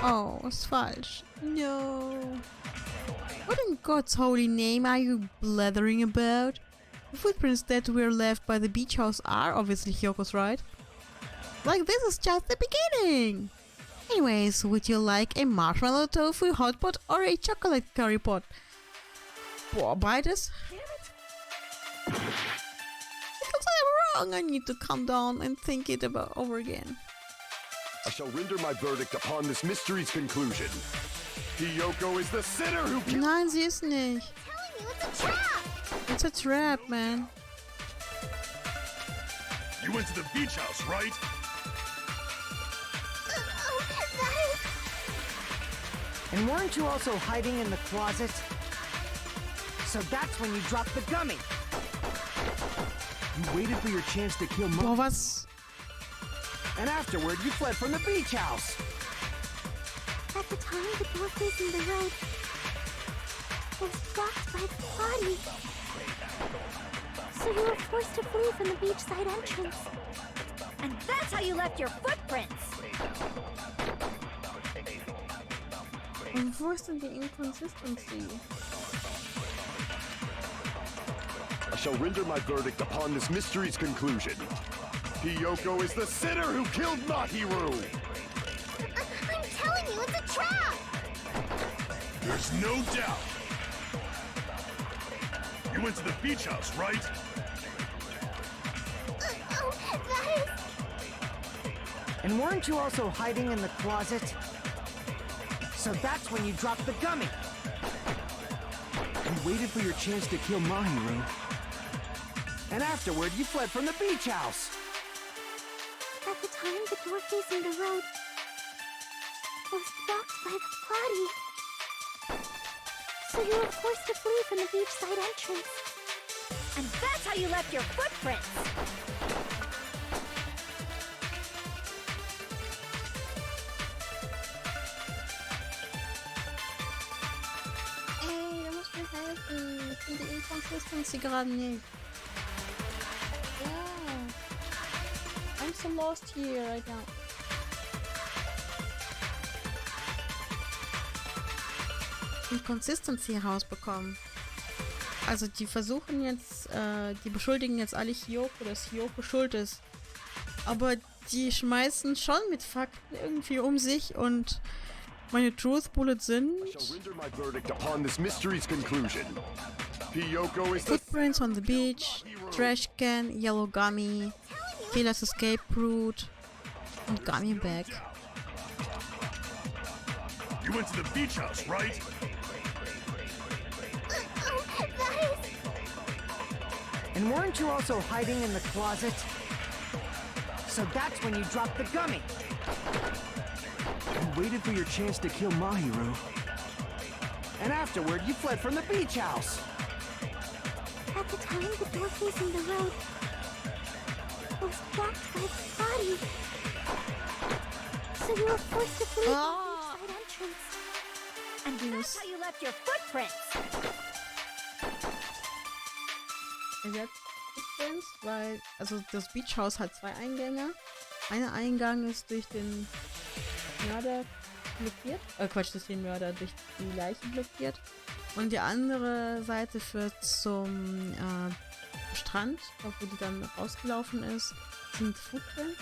Oh, ist falsch. No. What in God's holy name are you blathering about? The footprints that were left by the beach house are obviously Hiyoko's, right? Like, this is just the beginning! Anyways, would you like a marshmallow tofu hot pot or a chocolate curry pot? Boah, beides? Because I'm wrong, I need to calm down and think it about over again. I shall render my verdict upon this mystery's conclusion. Hiyoko is the sinner who killed... Nein, sie ist nicht. I'm telling you, it's a trap! It's a trap, man. You went to the beach house, right? Guys! And weren't you also hiding in the closet? So that's when you dropped the gummy. You waited for your chance to kill Boah, Mahiru. was? And afterward, you fled from the beach house. At the time, the door facing the road was blocked by the body. So you were forced to flee from the beachside entrance. And that's how you left your footprints! Und wo ist denn die Inconsistency? I shall render my verdict upon this mystery's conclusion. Hiyoko is the sinner who killed Mahiru! I'm telling you, it's a trap! There's no doubt. You went to the beach house, right? Guys! And weren't you also hiding in the closet? So that's when you dropped the gummy. You waited for your chance to kill Mahiru. And afterward, you fled from the beach house. At the time, the door facing the road was blocked by the body. So you were forced to flee from the beachside entrance. And that's how you left your footprints! Ey, da musst du mir helfen. Ich finde die Inconsistency gerade nicht. Yeah. I'm so lost here right now. Inconsistency rausbekommen. Also die versuchen jetzt, die beschuldigen jetzt alle Hiyoko, dass Hiyoko schuld ist. Aber die schmeißen schon mit Fakten irgendwie um sich und meine Truth Bullets sind Footprints on the beach, Trash Can, Yellow Gummy, Killer's Escape Route und Gummy Bag. You went to the beach house, right? And weren't you also hiding in the closet? So that's when you dropped the gummy. You waited for your chance to kill Mahiru. And afterward, you fled from the beach house. At the time, the door facing the road was blocked by the body. So you were forced to flee from the beachside entrance. And that's how you left your footprints! Jetzt Footprints, weil, also das Beach House hat zwei Eingänge. Einer Eingang ist durch den Mörder blockiert. Quatsch, durch den Mörder durch die Leiche blockiert. Und die andere Seite führt zum Strand, wo die dann rausgelaufen ist, sind Footprints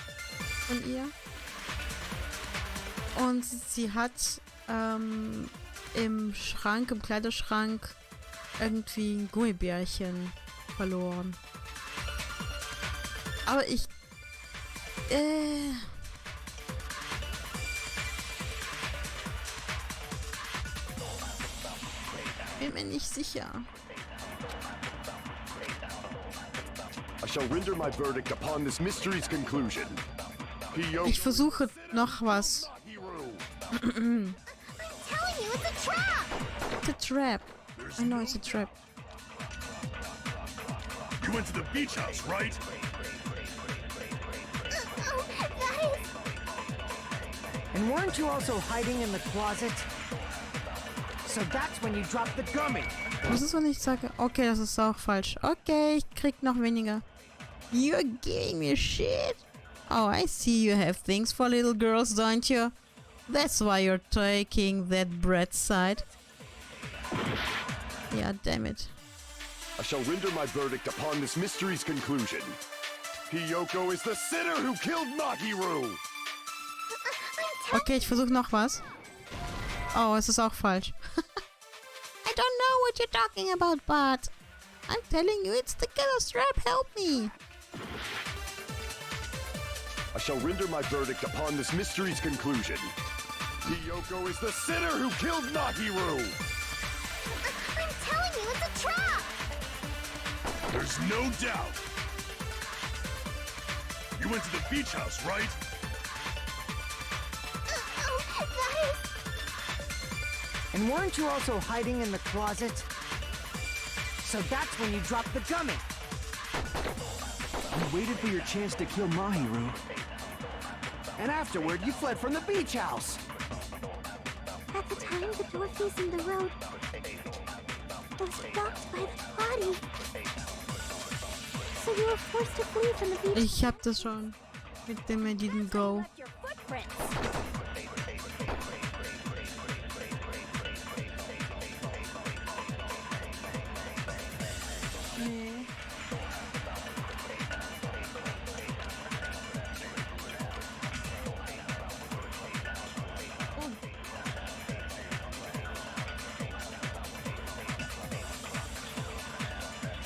von ihr. Und sie hat im Schrank, im Kleiderschrank irgendwie ein Gummibärchen verloren. Aber ich bin mir nicht sicher. I shall render my verdict upon this mystery's conclusion. Ich versuche noch was. Telling you, it's a trap! It's a trap. I know it's a trap. You went to the beach house, right? And weren't you also hiding in the closet? So that's when you dropped the gummy. Was ist, wenn ich sage, okay, das ist auch falsch. Okay, ich krieg noch weniger. You're giving me shit. Oh, I see you have things for little girls, don't you? That's why you're taking that bread side. Yeah, damn it. I shall render my verdict upon this mystery's conclusion. Hiyoko is the sinner who killed Mahiru! Okay, ich versuche noch was. Oh, es ist auch falsch. I don't know what you're talking about, but I'm telling you, it's the killer's trap. Help me! I shall render my verdict upon this mystery's conclusion. Hiyoko is the sinner who killed Mahiru! I'm telling you, it's a trap! There's no doubt. You went to the beach house, right? And weren't you also hiding in the closet? So that's when you dropped the gummy. You waited for your chance to kill Mahiru. And afterward, you fled from the beach house. At the time, the door facing the road was blocked by the body. So you were forced to flee from the beach. Ich hab das schon. Mit dem I didn't go. Your footprints! Nee.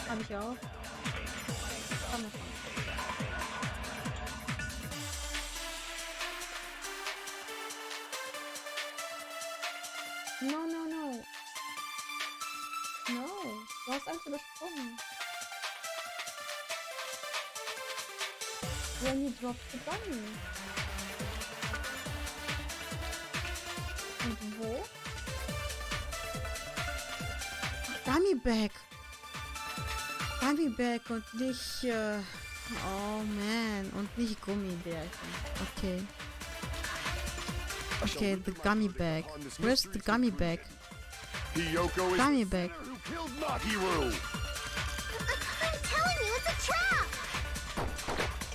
Hab ich auch. Komm mal. No, no, no. No, du hast alles übersprungen. when you drop the gummy. Und wo? Gummy Bag. Gummy Bag und nicht... oh man. Und nicht Gummibärchen. Okay. Okay, the gummy bag. Where's the gummy bag? Hiyoko is Gummy the bag. sinner who killed Mahiru. I'm telling you, it's a trap!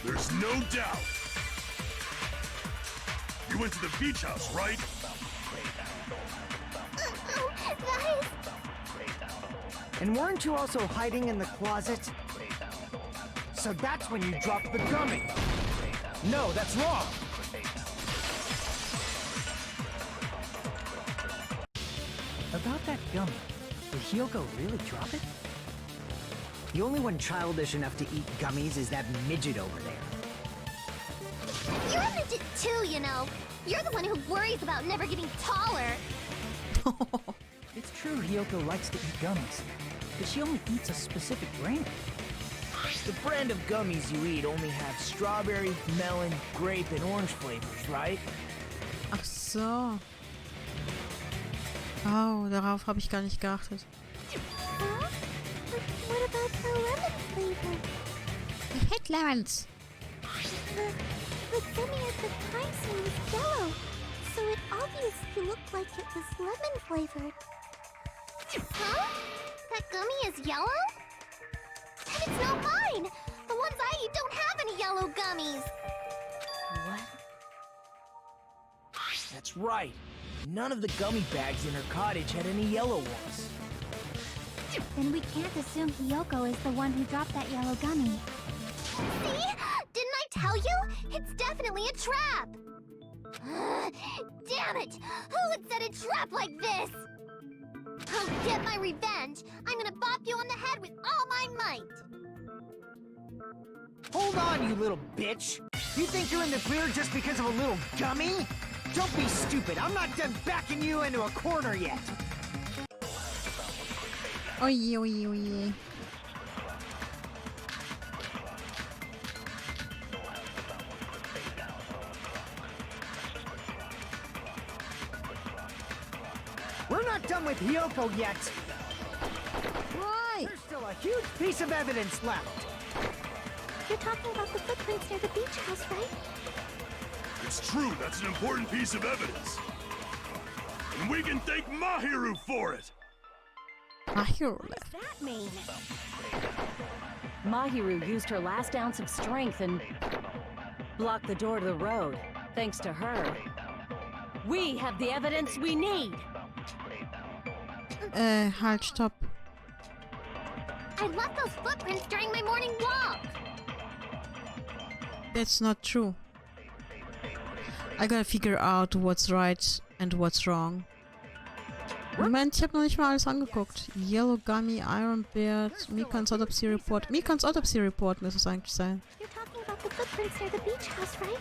There's no doubt. You went to the beach house, right? That is... And weren't you also hiding in the closet? So that's when you dropped the gummy. No, that's wrong. About that gummy, did Hiyoko really drop it? The only one childish enough to eat gummies is that midget over there. You're a midget too, you know. You're the one who worries about never getting taller. It's true Hiyoko likes to eat gummies, but she only eats a specific brand. The brand of gummies you eat only have strawberry, melon, grape, and orange flavors, right? Ach so. Oh, darauf habe ich gar nicht geachtet. Huh? What about the lemon flavor? I hate lemons. The gummy at the crime scene was yellow, so it obviously looked like it was lemon flavored. Huh? That gummy is yellow? Then it's not mine! The ones I eat don't have any yellow gummies! What? That's right. None of the gummy bags in her cottage had any yellow ones. Then we can't assume Hiyoko is the one who dropped that yellow gummy. See? Didn't I tell you? It's definitely a trap! Damn it! Who would set a trap like this? I'll get my revenge! I'm gonna bop you on the head with all my might! Hold on, you little bitch! You think you're in the clear just because of a little gummy? Don't be stupid! I'm not done backing you into a corner yet! Oje, oje, oje. We're not done with Hiyoko yet! Why? There's still a huge piece of evidence left! You're talking about the footprints near the beach house, right? It's true, that's an important piece of evidence. And we can thank Mahiru for it! Mahiru What left. does that mean? Mahiru used her last ounce of strength and blocked the door to the road. Thanks to her, we have the evidence we need! Halt, stopp. I left those footprints during my morning walk! That's not true. I gotta figure out what's right and what's wrong. Moment, ich habe noch nicht mal alles angeguckt. Yellow Gummy, Iron Beard, Mikans Autopsy Report. Mikans Autopsy Report müsste es eigentlich sein. You're talking about the footprints near the beach house, right?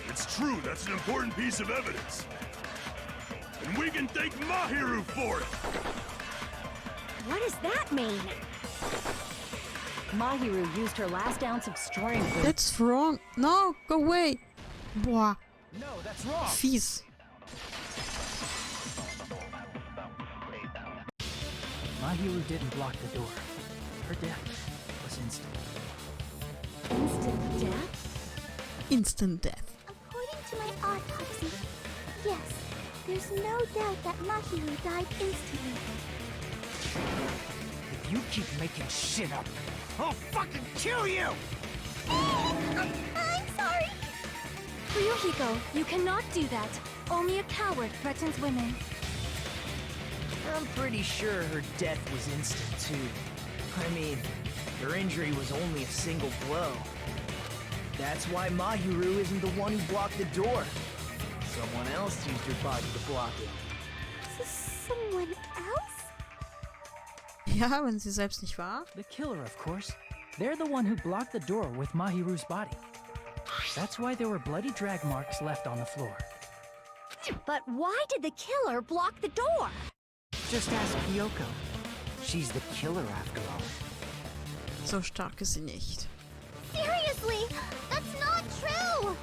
It's true, that's an important piece of evidence. And we can thank Mahiru for it! What does that mean? Mahiru used her last ounce of strength and That's wrong. No, go away. Boah, No, that's wrong! fies. Mahiru didn't block the door. Her death was instant. Instant death? Instant death. According to my autopsy, yes, there's no doubt that Mahiru died instantly. If you keep making shit up, I'll fucking kill you! I'm sorry! Ryuhiko, you cannot do that. Only a coward threatens women. I'm pretty sure her death was instant, too. I mean, her injury was only a single blow. That's why Mahiru isn't the one who blocked the door. Someone else used her body to block it. Someone else? Ja, wenn sie selbst nicht war. The killer, of course. They're the one who blocked the door with Mahiru's body. That's why there were bloody drag marks left on the floor. But why did the killer block the door? Just ask Hiyoko. She's the killer after all. So stark ist sie nicht. Seriously? Seriously, that's not true!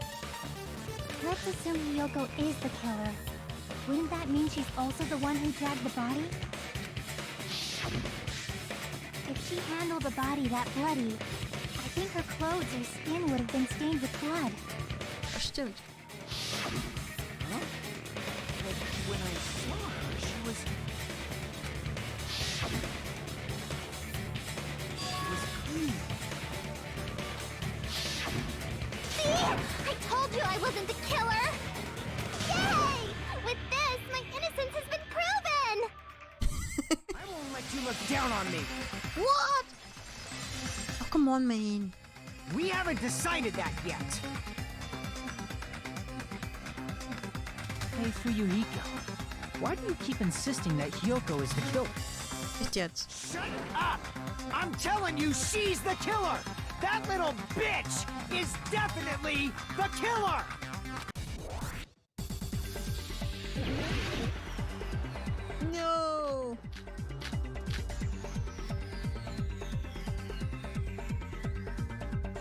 Let's assume Hiyoko is the killer. Wouldn't that mean she's also the one who dragged the body? If she handled the body that bloody, I think her clothes or skin would have been stained with blood. Stimmt. Huh? But when I saw her, she was clean. See? I told you I wasn't the killer! Yay! With this, my innocence has been proven! I won't let you look down on me. What? Oh, come on, man. We haven't decided that yet. Hey, Fuyuhiko, why do you keep insisting that Hiyoko is the killer? Nicht jetzt. Shut up! I'm telling you, she's the killer! That little bitch is definitely the killer! No!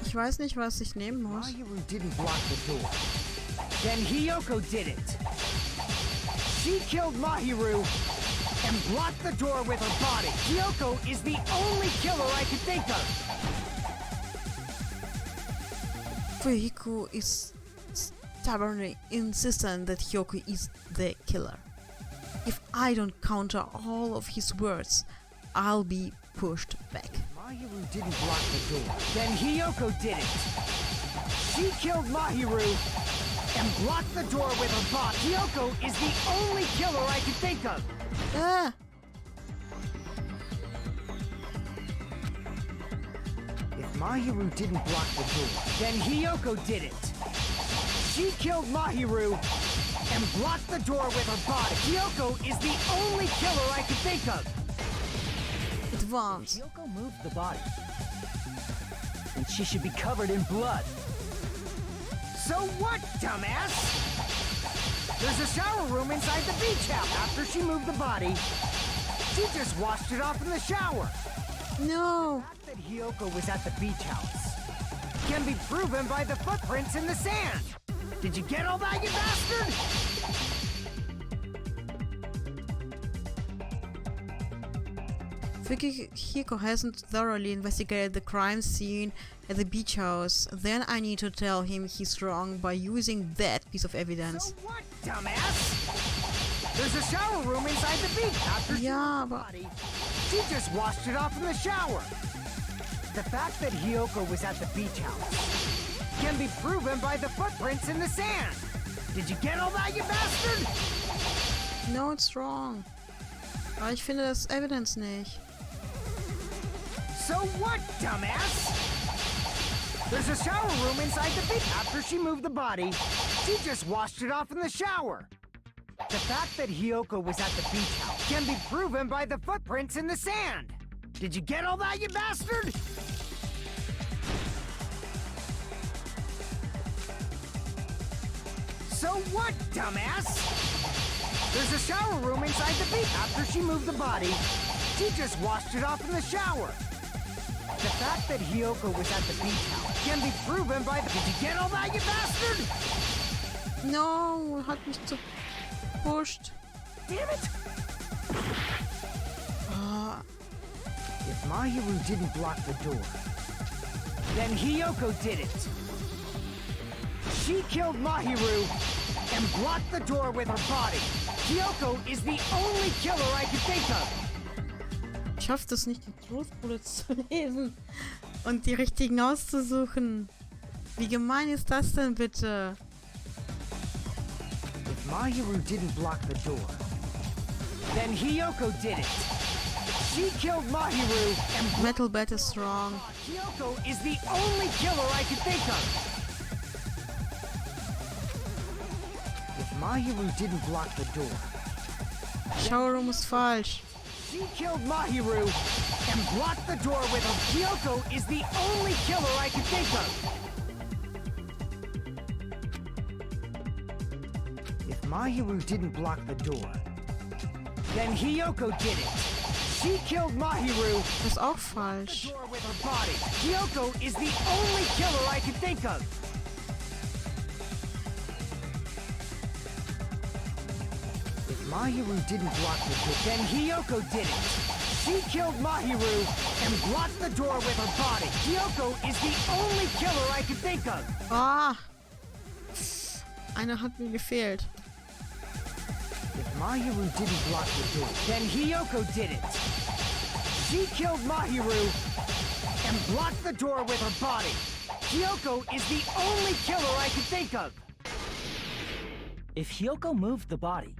Ich weiß nicht, was ich nehmen muss. Mahiru didn't block the door. Then Hiyoko did it. She killed Mahiru and blocked the door with her body. Hiyoko is the only killer I can think of. Fuyuhiko is stubbornly insistent that Hiyoko is the killer. If I don't counter all of his words, I'll be pushed back. Mahiru didn't block the door. Then Hiyoko did it. She killed Mahiru and blocked the door with her body. Hiyoko is the only killer I can think of. Ah! If Mahiru didn't block the door, then Hiyoko did it. She killed Mahiru and blocked the door with her body. Hiyoko is the only killer I can think of. Advance. Hiyoko moved the body, and she should be covered in blood. So what, dumbass? There's a shower room inside the beach house. After she moved the body, she just washed it off in the shower. No! The fact that Hiyoko was at the beach house can be proven by the footprints in the sand. Did you get all that, you bastard? Fuyuhiko hasn't thoroughly investigated the crime scene at the beach house. Then I need to tell him he's wrong by using that piece of evidence. So what, dumbass? There's a shower room inside the beach. After she Yeah, moved the but... body, she just washed it off in the shower. The fact that Hiyoko was at the beach house can be proven by the footprints in the sand. Did you get all that, you bastard? No, it's wrong. Aber ich finde das Evidence nicht. So what, dumbass? There's a shower room inside the beach. After she moved the body, she just washed it off in the shower. The fact that Hiyoko was at the beach house can be proven by the footprints in the sand. Did you get all that, you bastard? So what, dumbass? There's a shower room inside the beach. After she moved the body, she just washed it off in the shower. The fact that Hiyoko was at the beach house can be proven by the... Did you get all that, you bastard? No, hat mich zu pushed. Damn it! Ah, If Mahiru didn't block the door, then Hiyoko did it. She killed Mahiru and blocked the door with her body. Hiyoko is the only killer I can think of. ich schaffe es nicht, die Trostbulle zu lesen und die richtigen auszusuchen. Wie gemein ist das denn bitte? If Mahiru didn't block the door, then Hiyoko did it. She killed Mahiru and Metal Bat is wrong. Hiyoko is the only killer I can think of. If Mahiru didn't block the door, Shower Room ist falsch. she killed Mahiru and blocked the door with her. Hiyoko is the only killer I can think of. If Mahiru didn't block the door, then Hiyoko did it. She killed Mahiru. Das ist auch falsch. Door with her body. Kyoko is the only killer I can think of. If Mahiru didn't block the door, then Kyoko did it. She killed Mahiru and blocked the door with her body. Kyoko is the only killer I can think of. Ah! Einer hat mir gefehlt. If Mahiru didn't block the door, then Kyoko did it. She killed Mahiru and blocked the door with her body. Kyoko is the only killer I can think of. If Hyoko moved the body,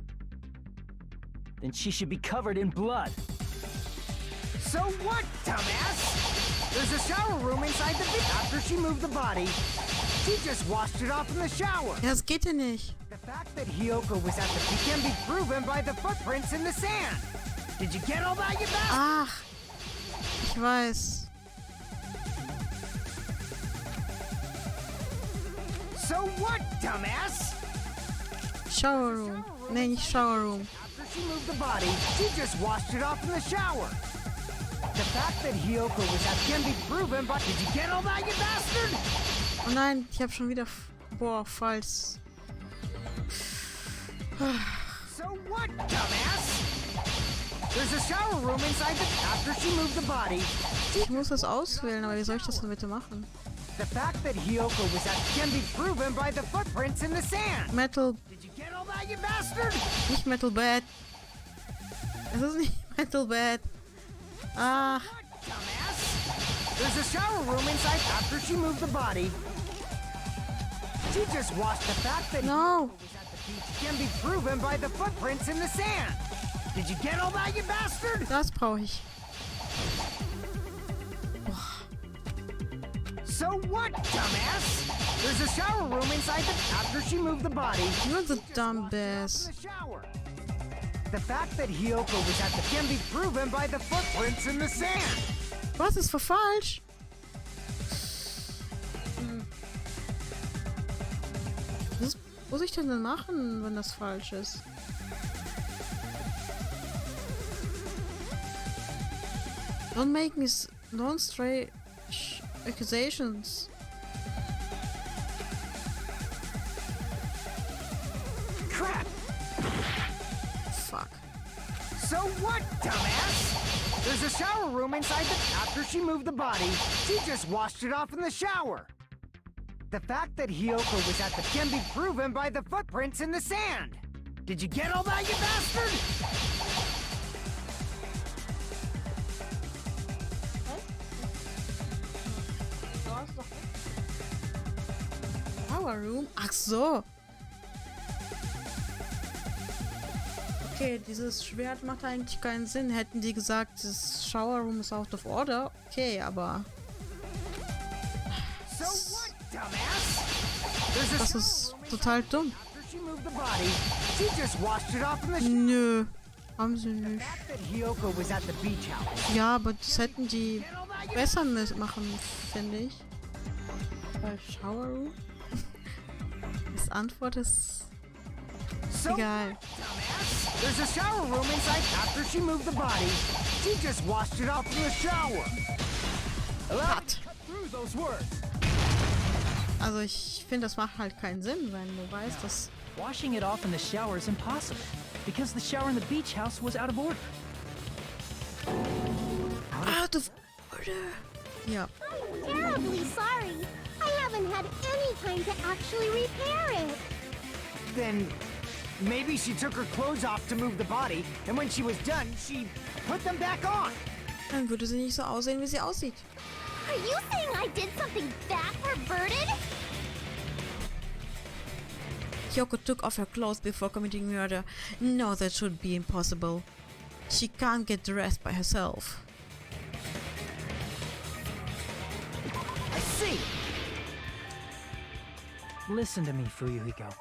then she should be covered in blood. So what, dumbass? There's a shower room inside the bed. After she moved the body, she just washed it off in the shower. Ja, das geht ja nicht. The fact that Hyoko was at the beach can be proven by the footprints in the sand. Did you get all that, you bastard? Ach, ich weiß. So what, dumbass? Shower room. Nee, nicht Shower room. After she moved the body, she just washed it off in the shower. The fact that Hyoko was at can be proven, but did you get all that, you bastard? Oh nein, ich habe schon wieder... Boah, falsch. So what, dumbass? There's a shower room inside the... After she moved the body... Ich muss das auswählen, aber wie soll ich das denn bitte machen? The fact that Hyoko was at can be proven by the footprints in the sand. Metal... Did you get all that, you bastard? Nicht Metal Bad. Es ist nicht Metal Bad. Ah. What, dumbass? There's a shower room inside after she moved the body. She just washed the fact that No. Hyoko was at the beach can be proven by the footprints in the sand. Did you get all that, you bastard? Das brauche ich. So what, dumbass? There's a shower room inside the... After she moved the body... You're the dumb bass. In the shower. The fact that Hyoko was at the... can be proven by the footprints in the sand. Was ist für falsch? Was muss ich denn machen, wenn das falsch ist? Don't make me... Don't stray... accusations. Crap! Fuck. So what, dumbass? There's a shower room inside the... After she moved the body, she just washed it off in the shower. The fact that Hyoko was at the... can be proven by the footprints in the sand. Did you get all that, you bastard? Shower room? Ach so. Okay, dieses Schwert macht eigentlich keinen Sinn. Hätten die gesagt, das Shower room ist out of order. Okay, aber... So what, dumbass? There's a Das shower ist room total inside dumm. After she moved the body, she just washed it off in the shower. Nö, haben sie The nicht. fact that Hyoko was at the beach house. Ja, aber das hätten die Get all that, you besser machen, finde ich. Bei Shower room? Das Antwort ist So egal. dumbass. There's a shower room inside. After she moved the body, she just washed it off in the shower. Cut. Through those words. Also ich finde, das macht halt keinen Sinn, wenn du weißt, dass... Washing it off in the shower is impossible, because the shower in the beach house was out of order. Out of order. Ja. I'm terribly sorry. I haven't had any time to actually repair it. Then maybe she took her clothes off to move the body, and when she was done, she put them back on. Dann würde sie nicht so aussehen, wie sie aussieht. Are you saying I did something that perverted? Hyoko took off her clothes before committing murder. No, that should be impossible. She can't get dressed by herself. I see. Listen to me, Fuyuhiko.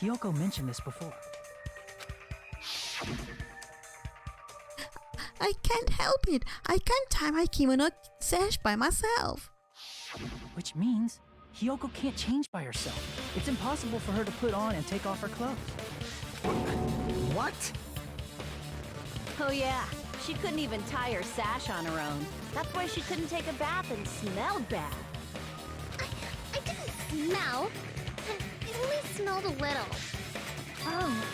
Hyoko mentioned this before. I can't help it. I can't tie my kimono sash by myself. Which means Hyoko can't change by herself. It's impossible for her to put on and take off her clothes. What? Oh yeah, She couldn't even tie her sash on her own. That's why she couldn't take a bath and smelled bad. I didn't smell. I only smelled a little. Oh,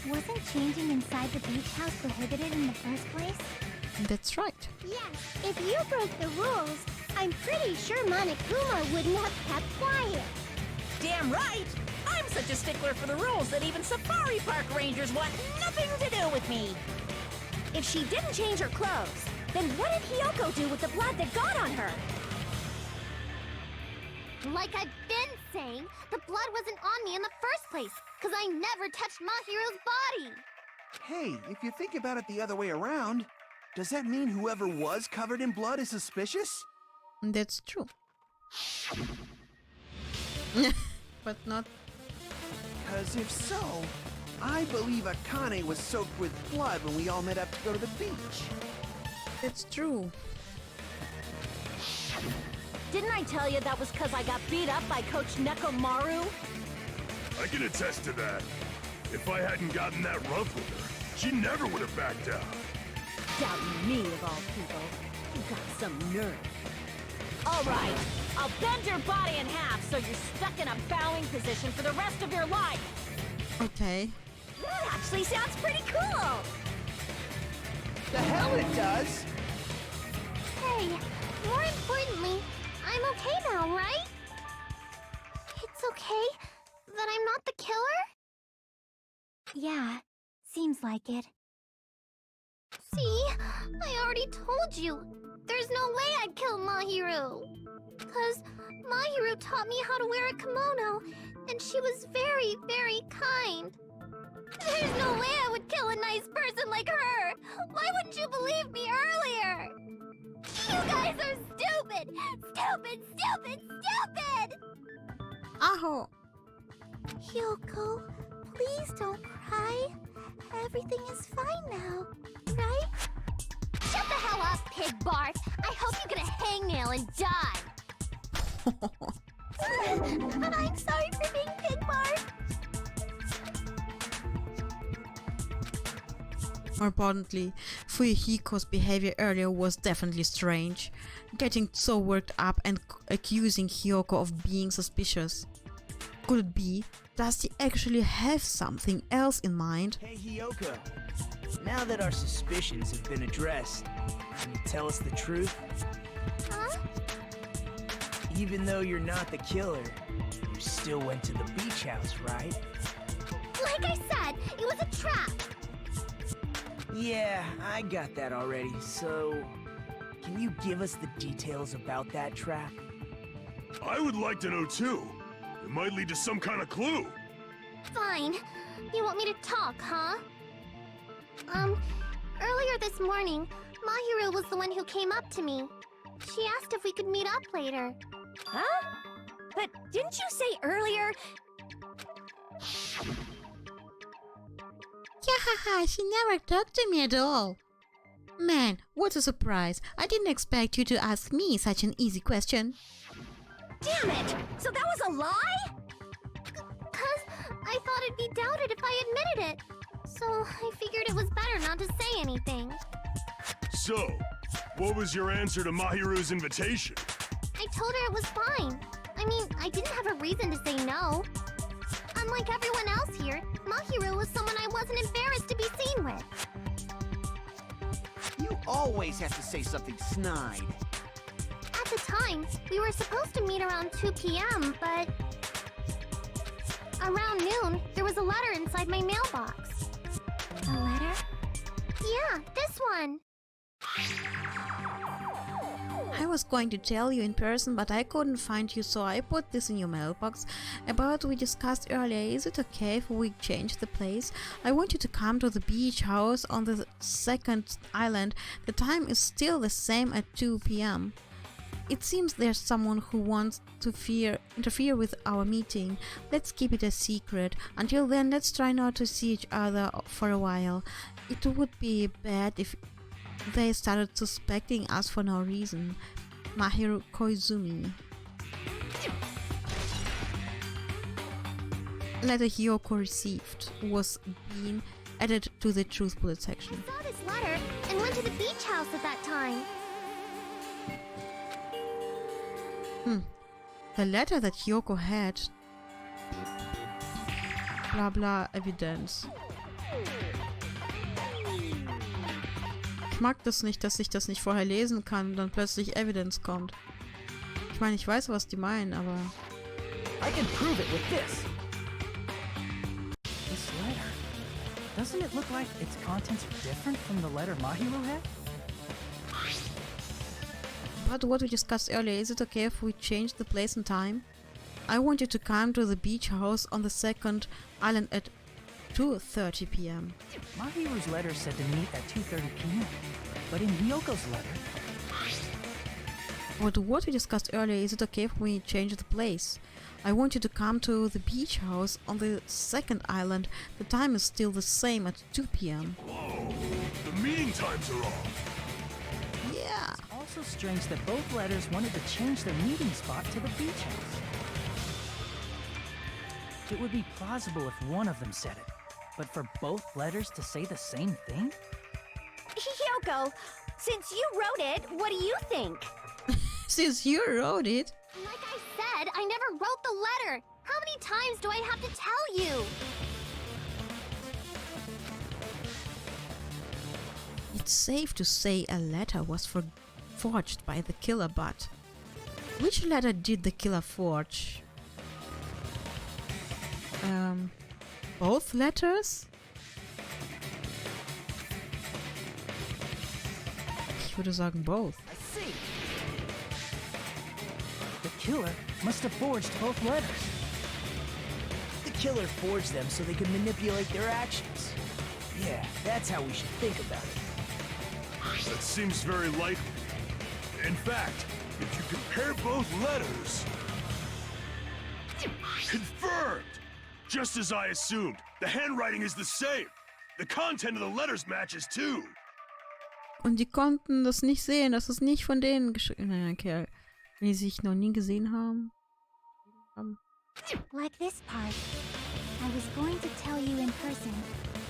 wasn't changing inside the beach house prohibited in the first place? That's right. Yes, if you broke the rules, I'm pretty sure Monokuma wouldn't have kept quiet. Damn right! I'm such a stickler for the rules that even safari park rangers want nothing to do with me. If she didn't change her clothes, then what did Hiyoko do with the blood that got on her? Like I've been saying, the blood wasn't on me in the first place, because I never touched Mahiru's body. Hey, if you think about it the other way around, does that mean whoever was covered in blood is suspicious? That's true. But not... Because if so, I believe Akane was soaked with blood when we all met up to go to the beach. It's true. Didn't I tell you that was because I got beat up by Coach Nekomaru? I can attest to that. If I hadn't gotten that rough with her, she never would have backed down. Doubting me, of all people. You got some nerve. All right, I'll bend your body in half so you're stuck in a bowing position for the rest of your life. Okay. That actually sounds pretty cool. The hell it does! Hey, more importantly, I'm okay now, right? It's okay that I'm not the killer? Yeah, seems like it. See, I already told you. There's no way I'd kill Mahiru. 'Cause Mahiru taught me how to wear a kimono, and she was very, very kind. There's no way I would kill a nice person like her. Why wouldn't you believe me earlier? You guys are stupid! Stupid, stupid, stupid! Aho! Hiyoko, please don't cry. Everything is fine now, right? Shut the hell up, Pig Bart! I hope you get a hangnail and die! I'm sorry for being Pig Bart! More importantly, Fuyuhiko's behavior earlier was definitely strange. Getting so worked up and accusing Hiyoko of being suspicious. Could it be? Does he actually have something else in mind? Hey, Hiyoko. Now that our suspicions have been addressed, can you tell us the truth? Huh? Even though you're not the killer, you still went to the beach house, right? Like I said, it was a trap! Yeah, I got that already, so... Can you give us the details about that trap? I would like to know too. It might lead to some kind of clue. Fine. You want me to talk, huh? Earlier this morning, Mahiru was the one who came up to me. She asked if we could meet up later. Huh? But didn't you say earlier? Yahaha, she never talked to me at all. Man, what a surprise. I didn't expect you to ask me such an easy question. Damn it! So that was a lie? 'Cause I thought it'd be doubted if I admitted it. So I figured it was better not to say anything. So, what was your answer to Mahiru's invitation? I told her it was fine. I mean, I didn't have a reason to say no. Unlike everyone else here, Mahiru was someone I wasn't embarrassed to be seen with. You always have to say something snide. At the time, we were supposed to meet around 2 p.m., but... Around noon, there was a letter inside my mailbox. A letter? Yeah, this one. I was going to tell you in person, but I couldn't find you, so I put this in your mailbox. About we discussed earlier, is it okay if we change the place? I want you to come to the beach house on the second island. The time is still the same at 2 p.m. It seems there's someone who wants to interfere with our meeting. Let's keep it a secret. Until then, let's try not to see each other for a while. It would be bad if they started suspecting us for no reason. Mahiru Koizumi. Letter Hiyoko received was being added to the truth bullet section. I saw this letter and went to the beach house at that time. The letter that Hyoko had. Bla bla Evidence. Ich mag das nicht, dass ich das nicht vorher lesen kann und dann plötzlich Evidence kommt. Ich meine, ich weiß, was die meinen, aber... I can prove it with this. This letter. Doesn't it look like its contents are different from the letter Mahiro had? But what we discussed earlier, is it okay if we change the place and time? I want you to come to the beach house on the second island at 2:30 p.m. Mahiru's letter said to meet at 2:30 p.m. But in Hyoko's letter... But what we discussed earlier, is it okay if we change the place? I want you to come to the beach house on the second island. The time is still the same at 2 p.m. Whoa, the meeting times are off. Yeah. It's also strange that both letters wanted to change their meeting spot to the beach house. It would be plausible if one of them said it, but for both letters to say the same thing? Hyoko, since you wrote it, what do you think? Since you wrote it. Like I said, I never wrote the letter. How many times do I have to tell you? It's safe to say a letter was forged by the killer, but which letter did the killer forge? Both letters? Ich würde sagen both. I see. The killer must have forged both letters. The killer forged them so they could manipulate their actions. Yeah, that's how we should think about it. That seems very likely. In fact, if you compare both letters... Confirmed! Just as I assumed, the handwriting is the same. The content of the letters matches too. Und die konnten das nicht sehen, dass es nicht von denen geschrieben ist. Okay. Wenn die sich noch nie gesehen haben. Like this part. I was going to tell you in person,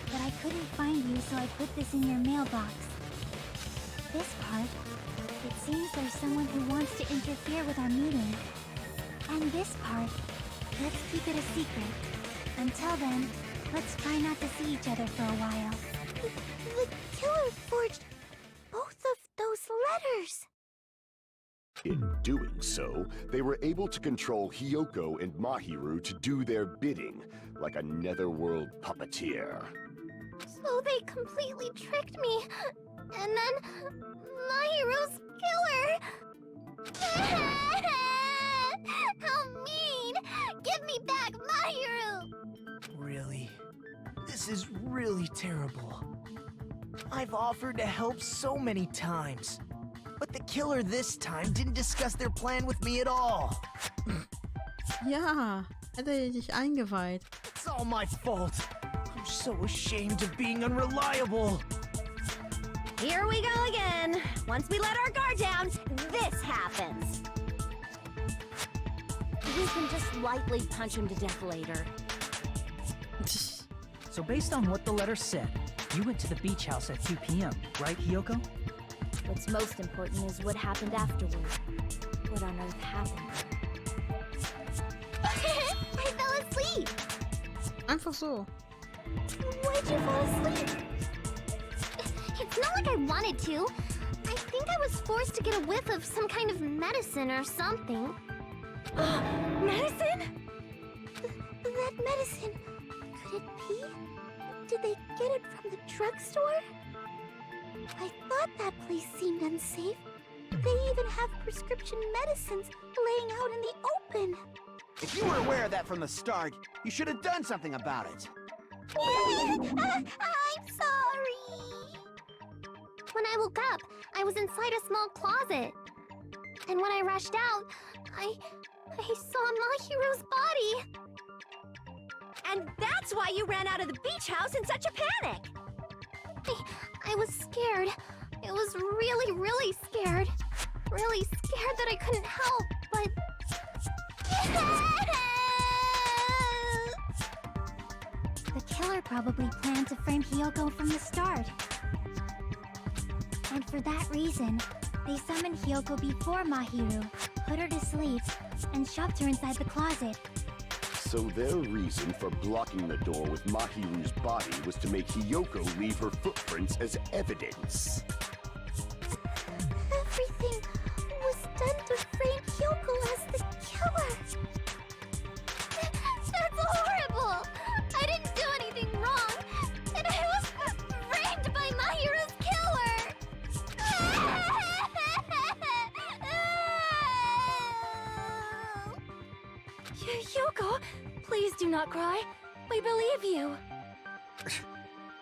but I couldn't find you, so I put this in your mailbox. This part. It seems there's someone who wants to interfere with our meeting. And this part. Let's keep it a secret. Until then, let's try not to see each other for a while. The killer forged both of those letters. In doing so, they were able to control Hyoko and Mahiru to do their bidding, like a netherworld puppeteer. So they completely tricked me. And then Mahiru's killer. How mean! Give me back Mahiru! Really? This is really terrible. I've offered to help so many times. But the killer this time didn't discuss their plan with me at all. Ja, hätte er dich eingeweiht. It's all my fault. I'm so ashamed of being unreliable. Here we go again. Once we let our guard down, this happens. We can just lightly punch him to death later. So based on what the letter said, you went to the beach house at 2 p.m., right, Hyoko? What's most important is what happened afterward. What on earth happened? I fell asleep! Einfach so. Why'd you fall asleep? It's not like I wanted to. I think I was forced to get a whiff of some kind of medicine or something. Medicine? That medicine. Could it be? Did they get it from the drugstore? I thought that place seemed unsafe. They even have prescription medicines laying out in the open. If you were aware of that from the start, you should have done something about it. I'm sorry. When I woke up, I was inside a small closet. And when I rushed out, I saw Mahiru's body. And that's why you ran out of the beach house in such a panic! I was scared. I was really, really scared. Really scared that I couldn't help, but... The killer probably planned to frame Hyoko from the start. And for that reason, they summoned Hyoko before Mahiru, put her to sleep, and shoved her inside the closet. So their reason for blocking the door with Mahiru's body was to make Hyoko leave her footprints as evidence. Everything was done to frame Hyoko as the killer. That's horrible! I didn't do anything wrong, and I was framed by Mahiru's killer! Hyoko, please do not cry. We believe you.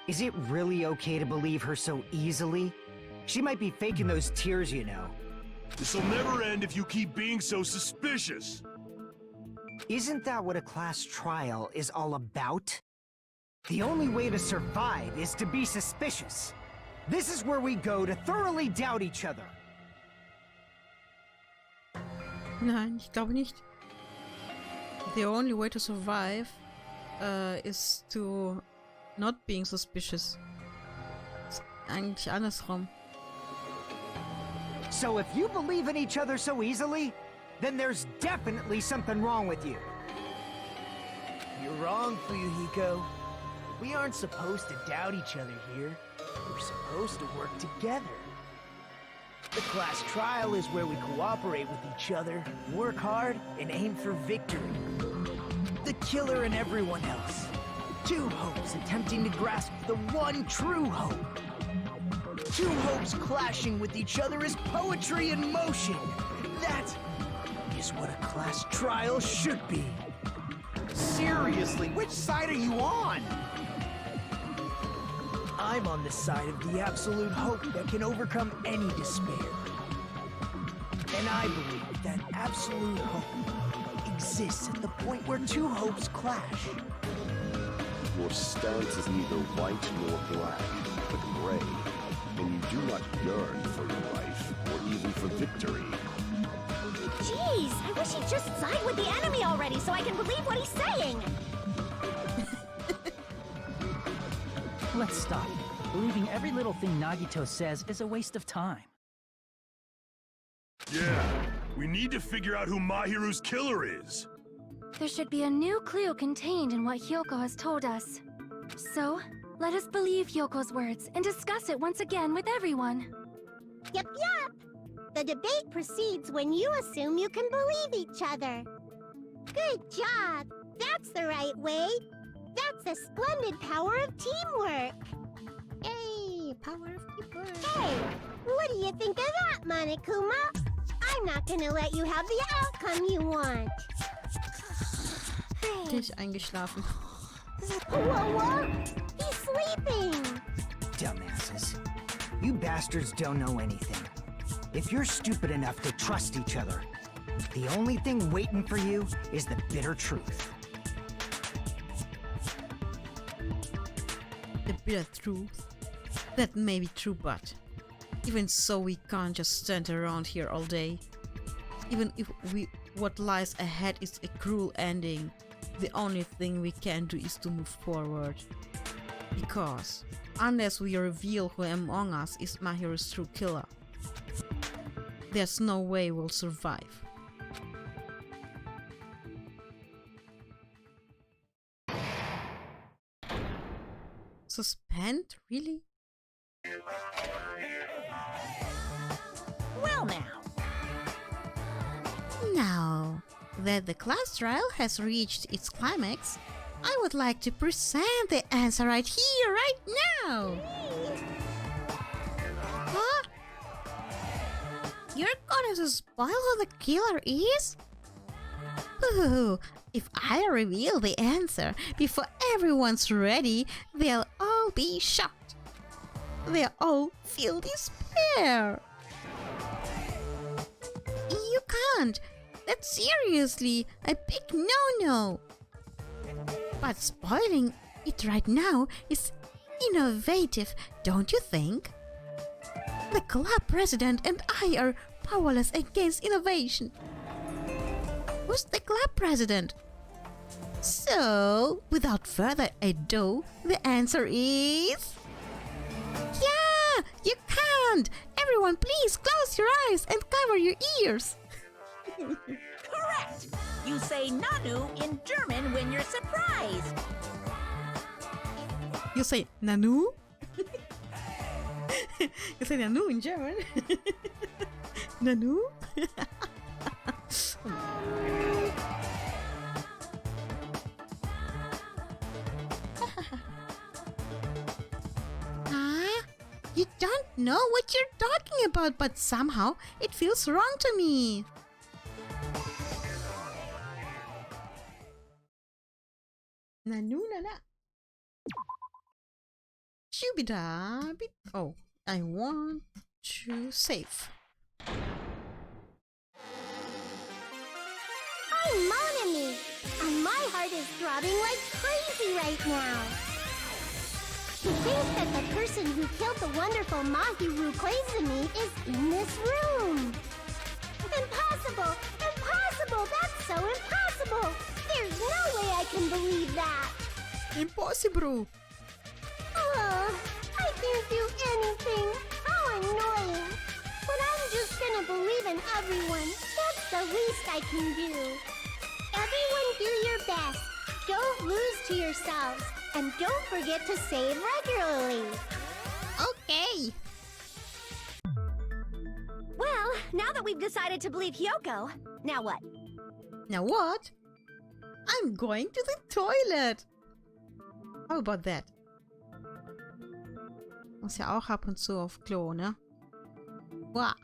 Is it really okay to believe her so easily? She might be faking those tears, you know. This'll never end if you keep being so suspicious. Isn't that what a class trial is all about? The only way to survive is to be suspicious. This is where we go to thoroughly doubt each other. Nein, ich glaube nicht. The only way to survive is to not being suspicious. Ist eigentlich andersrum. So if you believe in each other so easily, then there's definitely something wrong with you. You're wrong, Fuyuhiko. We aren't supposed to doubt each other here. We're supposed to work together. The class trial is where we cooperate with each other, work hard, and aim for victory. The killer and everyone else. Two hopes attempting to grasp the one true hope. Two hopes clashing with each other is poetry in motion. That is what a class trial should be. Seriously, which side are you on? I'm on the side of the absolute hope that can overcome any despair. And I believe that absolute hope exists at the point where two hopes clash. Your stance is neither white nor black, but gray, and you do not yearn for your life, or even for victory. Jeez, I wish he'd just side with the enemy already so I can believe what he's saying! Let's stop. Believing every little thing Nagito says is a waste of time. Yeah, we need to figure out who Mahiru's killer is. There should be a new clue contained in what Hyoko has told us. So, let us believe Hyoko's words and discuss it once again with everyone. Yup, yup! The debate proceeds when you assume you can believe each other. Good job! That's the right way! That's the splendid power of teamwork! Hey, power of teamwork! Hey, what do you think of that, Monokuma? I'm not gonna let you have the outcome you want! Richtig eingeschlafen. Whoa! He's sleeping! Dumbasses. You bastards don't know anything. If you're stupid enough to trust each other, the only thing waiting for you is the bitter truth. The bitter truth. That may be true, but even so, we can't just stand around here all day. Even if what lies ahead is a cruel ending, the only thing we can do is to move forward. Because unless we reveal who among us is Mahiru's true killer, there's no way we'll survive. Suspend? Really? Well now. Now that the class trial has reached its climax, I would like to present the answer right here, right now! Huh? You're going to spoil who the killer is? Ooh, if I reveal the answer before everyone's ready, they'll all be shocked. They'll all feel despair. You can't. That's seriously a big no-no. But spoiling it right now is innovative, don't you think? The club president and I are powerless against innovation. Who's the club president? So, without further ado, the answer is... Yeah! You can't! Everyone, please close your eyes and cover your ears! Correct! You say Nanu in German when you're surprised. You say Nanu? You say Nanu in German? Nanu? You don't know what you're talking about, but somehow it feels wrong to me. Nanu nana. Shubida. Oh, I want to save. I'm Monami, and my heart is throbbing like crazy right now. To think that the person who killed the wonderful Mahiru Koizumi is in this room. Impossible! Impossible! That's so impossible! There's no way I can believe that! Impossible! Oh, I can't do anything. How annoying. But I'm just gonna believe in everyone. That's the least I can do. Everyone do your best. Don't lose to yourselves. And don't forget to save regularly. Okay. Well, now that we've decided to believe Hyoko, now what? Now what? I'm going to the toilet. How about that? Muss ja auch ab und zu auf Klo, ne? Wow.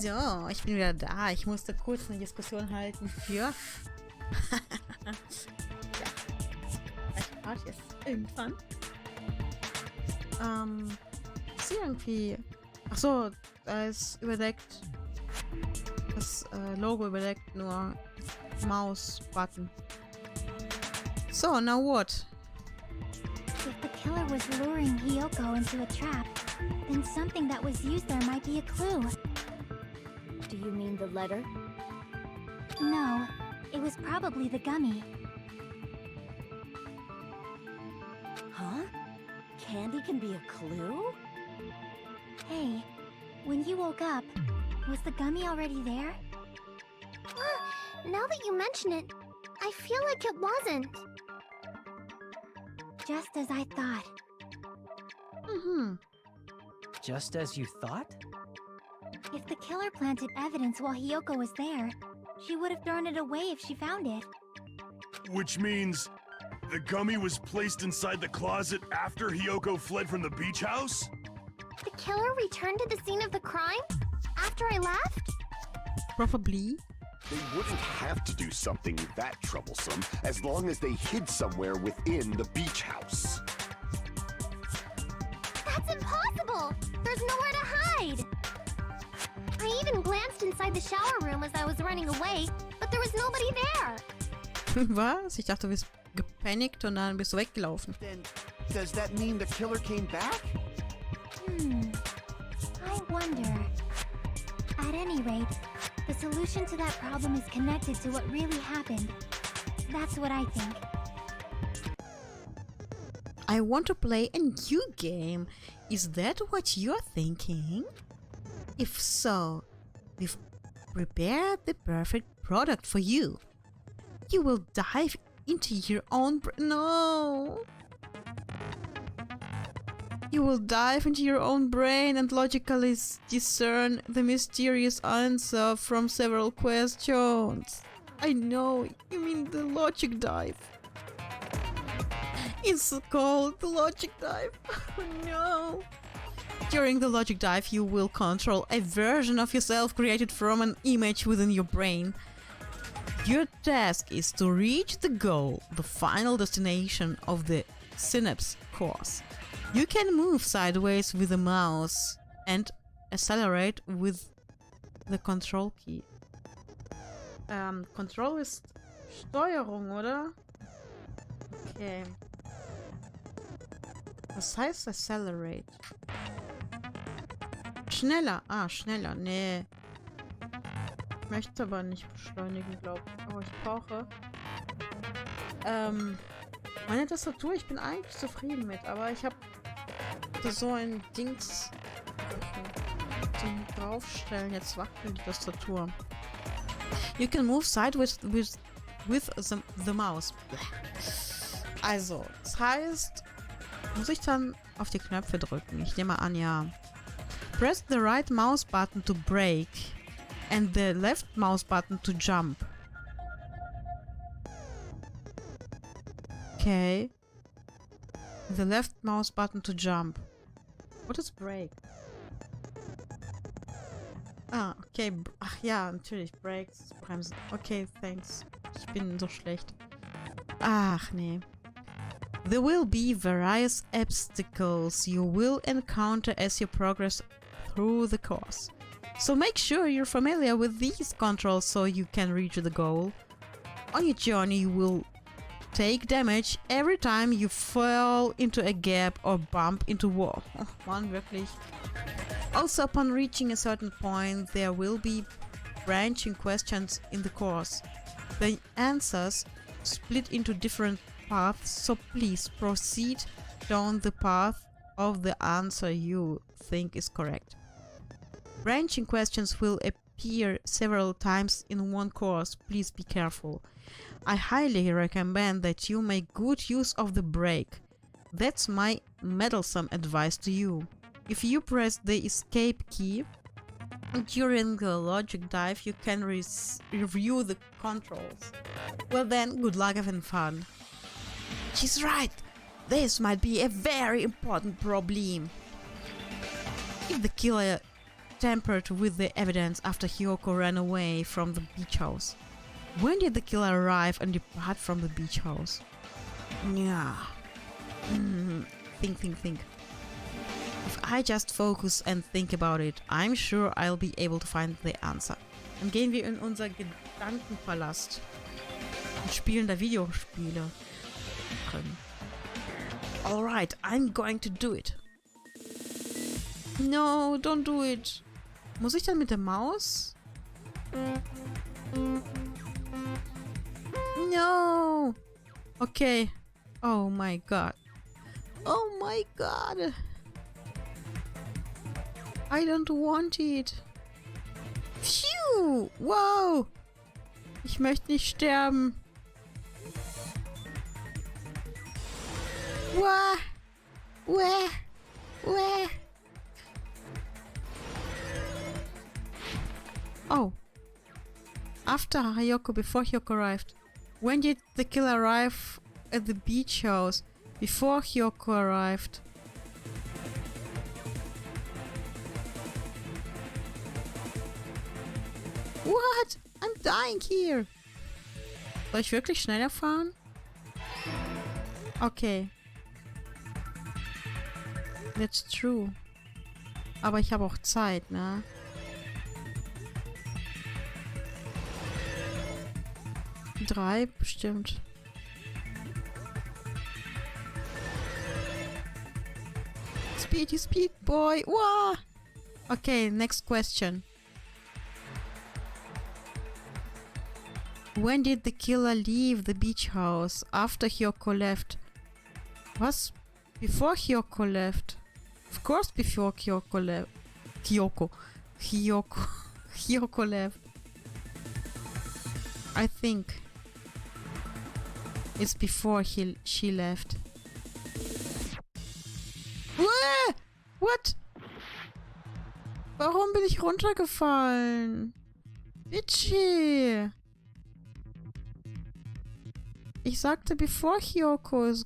So, ich bin wieder da. Ich musste kurz eine Diskussion halten für... ja. Vielleicht warte ich jetzt irgendwann. Ist hier irgendwie... Achso, da ist überdeckt... Das Logo überdeckt nur Maus-Button. So, now what? If the killer was luring Hiyoko into a trap, then something that was used there might be a clue. Do you mean the letter? No, it was probably the gummy. Huh? Candy can be a clue? Hey, when you woke up, was the gummy already there? Now that you mention it, I feel like it wasn't. Just as I thought. Just as you thought? If the killer planted evidence while Hiyoko was there, she would have thrown it away if she found it. Which means the gummy was placed inside the closet after Hiyoko fled from the beach house? The killer returned to the scene of the crime? After I left? Probably. They wouldn't have to do something that troublesome as long as they hid somewhere within the beach house. That's impossible! There's nowhere to hide! I even glanced inside the shower room as I was running away, but there was nobody there! Was? Ich dachte, du bist gepanikt und dann bist du weggelaufen. Then, does that mean the killer came back? I wonder. At any rate, the solution to that problem is connected to what really happened. That's what I think. I want to play a new game. Is that what you're thinking? If so, we've prepared the perfect product for you. You will dive into your own no. You will dive into your own brain and logically discern the mysterious answer from several questions. I know, you mean the logic dive. It's called the logic dive. Oh no. During the logic dive, you will control a version of yourself created from an image within your brain. Your task is to reach the goal, the final destination of the synapse course. You can move sideways with the mouse and accelerate with the control key. Control ist Steuerung, oder? Okay. Was heißt accelerate? Schneller. Ah, schneller. Nee. Ich möchte aber nicht beschleunigen, glaube ich. Aber ich brauche... meine Tastatur, ich bin eigentlich zufrieden mit, aber ich habe so ein Dings zum Draufstellen. Jetzt wackelt die Tastatur. You can move sideways with the mouse. Also, das heißt, muss ich dann auf die Knöpfe drücken? Ich nehme an, ja. Press the right mouse button to brake and the left mouse button to jump. Okay. The left mouse button to jump. What is brake? Ah, okay. Ach ja, natürlich. Brakes, Bremsen. Okay, thanks. Ich bin so schlecht. Ach, nee. There will be various obstacles you will encounter as you progress through the course. So make sure you're familiar with these controls so you can reach the goal. On your journey, you will take damage every time you fall into a gap or bump into a wall. Oh, Mann, wirklich. Also, upon reaching a certain point, there will be branching questions in the course. The answers split into different paths, so please proceed down the path of the answer you think is correct. Branching questions will appear several times in one course. Please be careful. I highly recommend that you make good use of the break. That's my meddlesome advice to you. If you press the escape key during the logic dive, you can review the controls. Well then, good luck having fun. She's right. This might be a very important problem. If the killer tampered with the evidence after Hiyoko ran away from the beach house, when did the killer arrive and depart from the beach house? Yeah. Think. If I just focus and think about it, I'm sure I'll be able to find the answer. Dann gehen wir in unser Gedankenpalast und spielen da Videospiele drin. Alright, I'm going to do it. No, don't do it. Muss ich dann mit der Maus? No. Okay. Oh my god. Oh my god. I don't want it. Phew. Wow. Ich möchte nicht sterben. Wah. Wah. Wah. Oh. After Hiyoko, before Hiyoko arrived. When did the killer arrive at the beach house? Before Hiyoko arrived. What? I'm dying here. Soll ich wirklich schneller fahren? Okay. That's true. Aber ich habe auch Zeit, ne? Drei bestimmt. Speedy speed boy. Wow. Okay, next question. When did the killer leave the beach house? After Hiyoko left. Was? Before Hiyoko left? Of course before Hiyoko left. Hiyoko left. I think it's before she left. What? Warum bin ich runtergefallen? Bitchy. Ich sagte before Hiyoko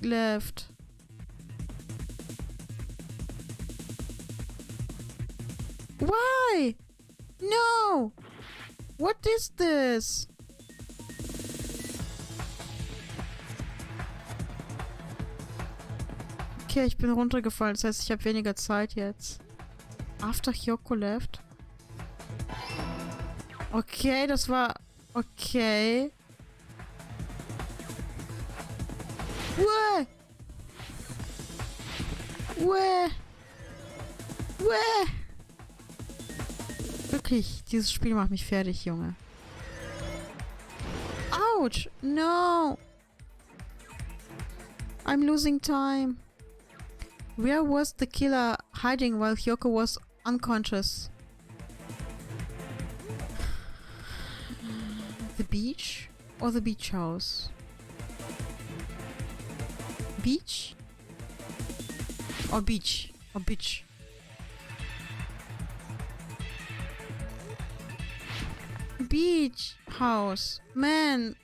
left. Why? No! What is this? Okay, ich bin runtergefallen. Das heißt, ich habe weniger Zeit jetzt. After Hiyoko left. Okay, das war... Okay. Wah! Wah! Wah! Wirklich, dieses Spiel macht mich fertig, Junge. Ouch! No! I'm losing time. Where was the killer hiding while Hiyoko was unconscious? The beach or the beach house? Beach? Or beach? Or beach? Beach House. Man,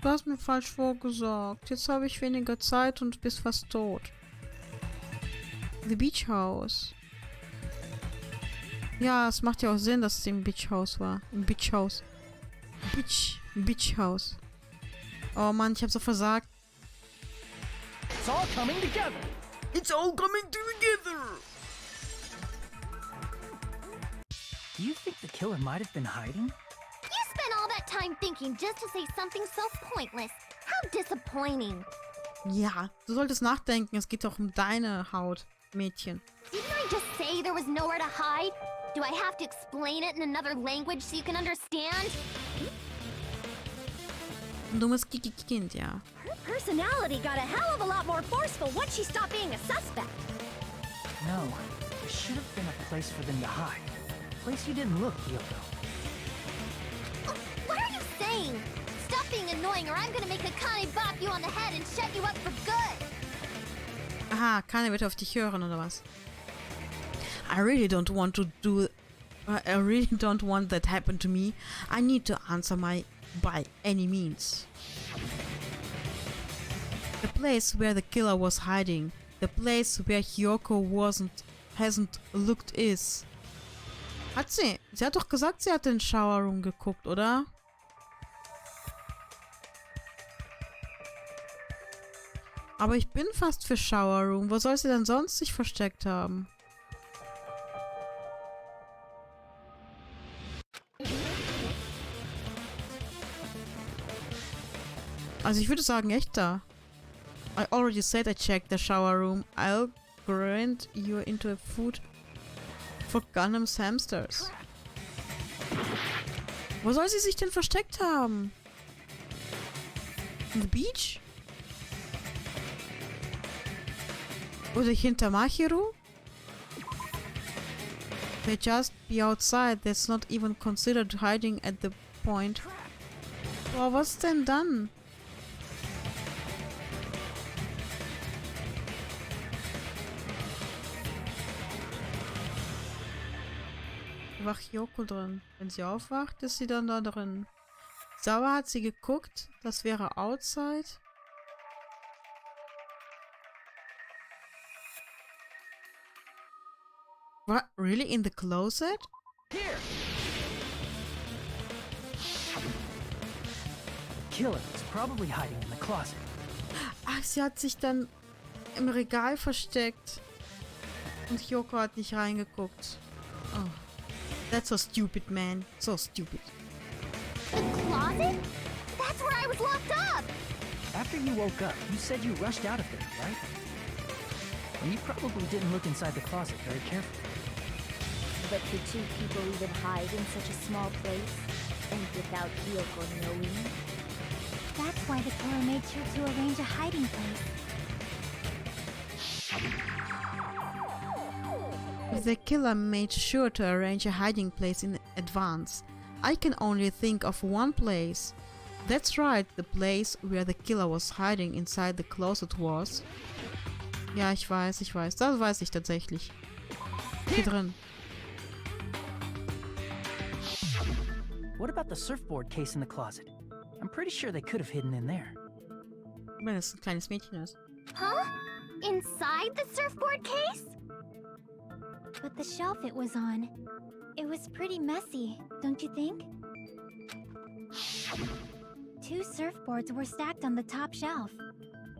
du hast mir falsch vorgesagt. Jetzt habe ich weniger Zeit und bist fast tot. The Beach House. Ja, es macht ja auch Sinn, dass es im Beach House war. Im Beach House. Beach House. Oh Mann, ich habe so versagt. It's all coming together. It's all coming together. Do you think the killer might have been hiding? You spent all that time thinking just to say something so pointless. How disappointing. Ja, du solltest nachdenken. Es geht doch um deine Haut, Mädchen. Didn't I just say there was nowhere to hide? Do I have to explain it in another language so you can understand? Dummes Kind, ja. Her personality got a hell of a lot more forceful once she stopped being a suspect. No, there should have been a place for them to hide. A place you didn't look, Hiyoko. Oh, what are you saying? Stop being annoying or I'm gonna make Akane bop you on the head and shut you up for good. Aha, keiner wird auf dich hören, oder was? I really don't want that happen to me. I need to answer by any means. The place where the killer was hiding. The place where Hiyoko hasn't looked is. Sie hat doch gesagt, sie hat in den Shower Room geguckt, oder? Aber ich bin fast für Shower Room. Wo soll sie denn sonst sich versteckt haben? Also ich würde sagen, echt da. I already said I checked the shower room. I'll grind you into a food for Gundam's hamsters. Wo soll sie sich denn versteckt haben? On the beach? Oder hinter Mahiru? They just be outside. That's not even considered hiding at the point. Boah, was denn dann? Wacht Hiyoko drin. Wenn sie aufwacht, ist sie dann da drin. Sauer hat sie geguckt. Das wäre outside. What? Really? In the closet? Here! The killer is probably hiding in the closet. Ach, sie hat sich dann im Regal versteckt. Und Hiyoko hat nicht reingeguckt. Oh. That's so stupid, man. So stupid. The closet? That's where I was locked up! After you woke up, you said you rushed out of there, right? And you probably didn't look inside the closet very carefully. But could two people even hide in such a small place? And without Hiyoko knowing? That's why the killer made sure to arrange a hiding place. The killer made sure to arrange a hiding place in advance. I can only think of one place. That's right, the place where the killer was hiding inside the closet was. Ja, ich weiß. Das weiß ich tatsächlich. Hier drin. What about the surfboard case in the closet? I'm pretty sure they could have hidden in there. Wenn es ein kleines Mädchen ist. Huh? Inside the surfboard case? But the shelf it was on, it was pretty messy, don't you think? Two surfboards were stacked on the top shelf,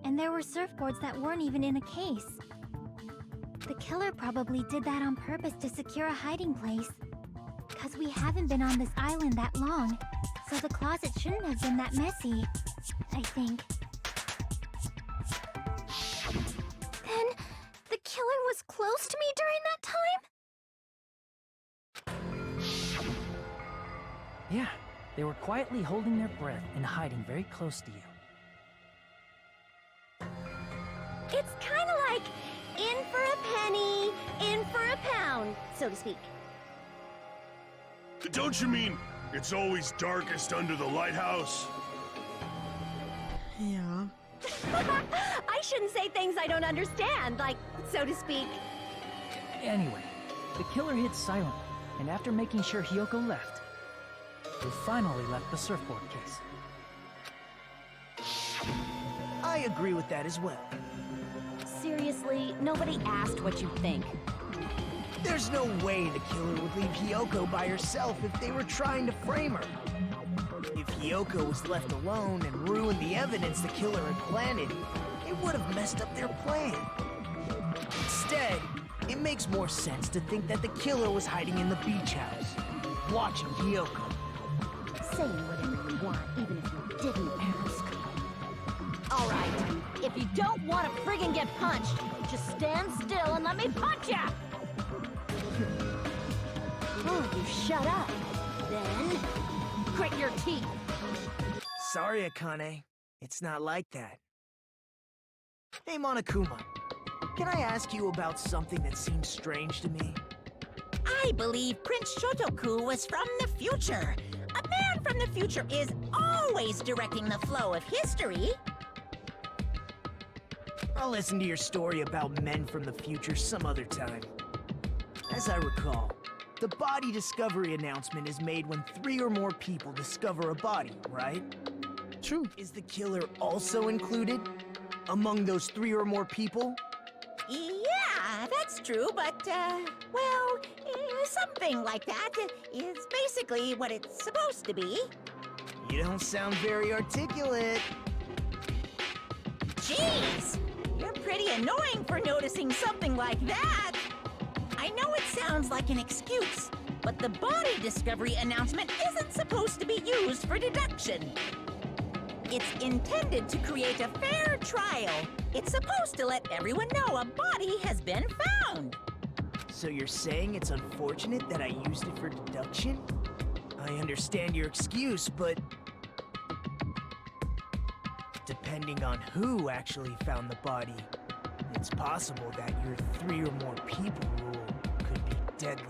and there were surfboards that weren't even in a case. The killer probably did that on purpose to secure a hiding place. Cause we haven't been on this island that long, so the closet shouldn't have been that messy, I think. Then, the killer was close to me during that time? Yeah, they were quietly holding their breath and hiding very close to you. It's kind of like in for a penny, in for a pound, so to speak. Don't you mean it's always darkest under the lighthouse? Ja. I shouldn't say things I don't understand, like, so to speak. Anyway, the killer hid silently, and after making sure Hiyoko left, they finally left the surfboard case. I agree with that as well. Seriously, nobody asked what you think. There's no way the killer would leave Hiyoko by herself if they were trying to frame her. If Hiyoko was left alone and ruined the evidence the killer had planted, it would have messed up their plan. Instead, it makes more sense to think that the killer was hiding in the beach house, watching Hiyoko. Say whatever you want, even if you didn't ask. All right, if you don't want to friggin' get punched, just stand still and let me punch ya! Oh, you shut up. Then, grit your teeth. Sorry, Akane. It's not like that. Hey, Monokuma. Can I ask you about something that seems strange to me? I believe Prince Shotoku was from the future. A man from the future is always directing the flow of history. I'll listen to your story about men from the future some other time. As I recall, the body discovery announcement is made when 3 or more people discover a body, right? True. Is the killer also included among those 3 or more people? Yeah, that's true, but, well, something like that is basically what it's supposed to be. You don't sound very articulate. Jeez! You're pretty annoying for noticing something like that! I know it sounds like an excuse, but the body discovery announcement isn't supposed to be used for deduction. It's intended to create a fair trial. It's supposed to let everyone know a body has been found. So you're saying it's unfortunate that I used it for deduction? I understand your excuse, but depending on who actually found the body, it's possible that your 3 or more people rule could be deadly.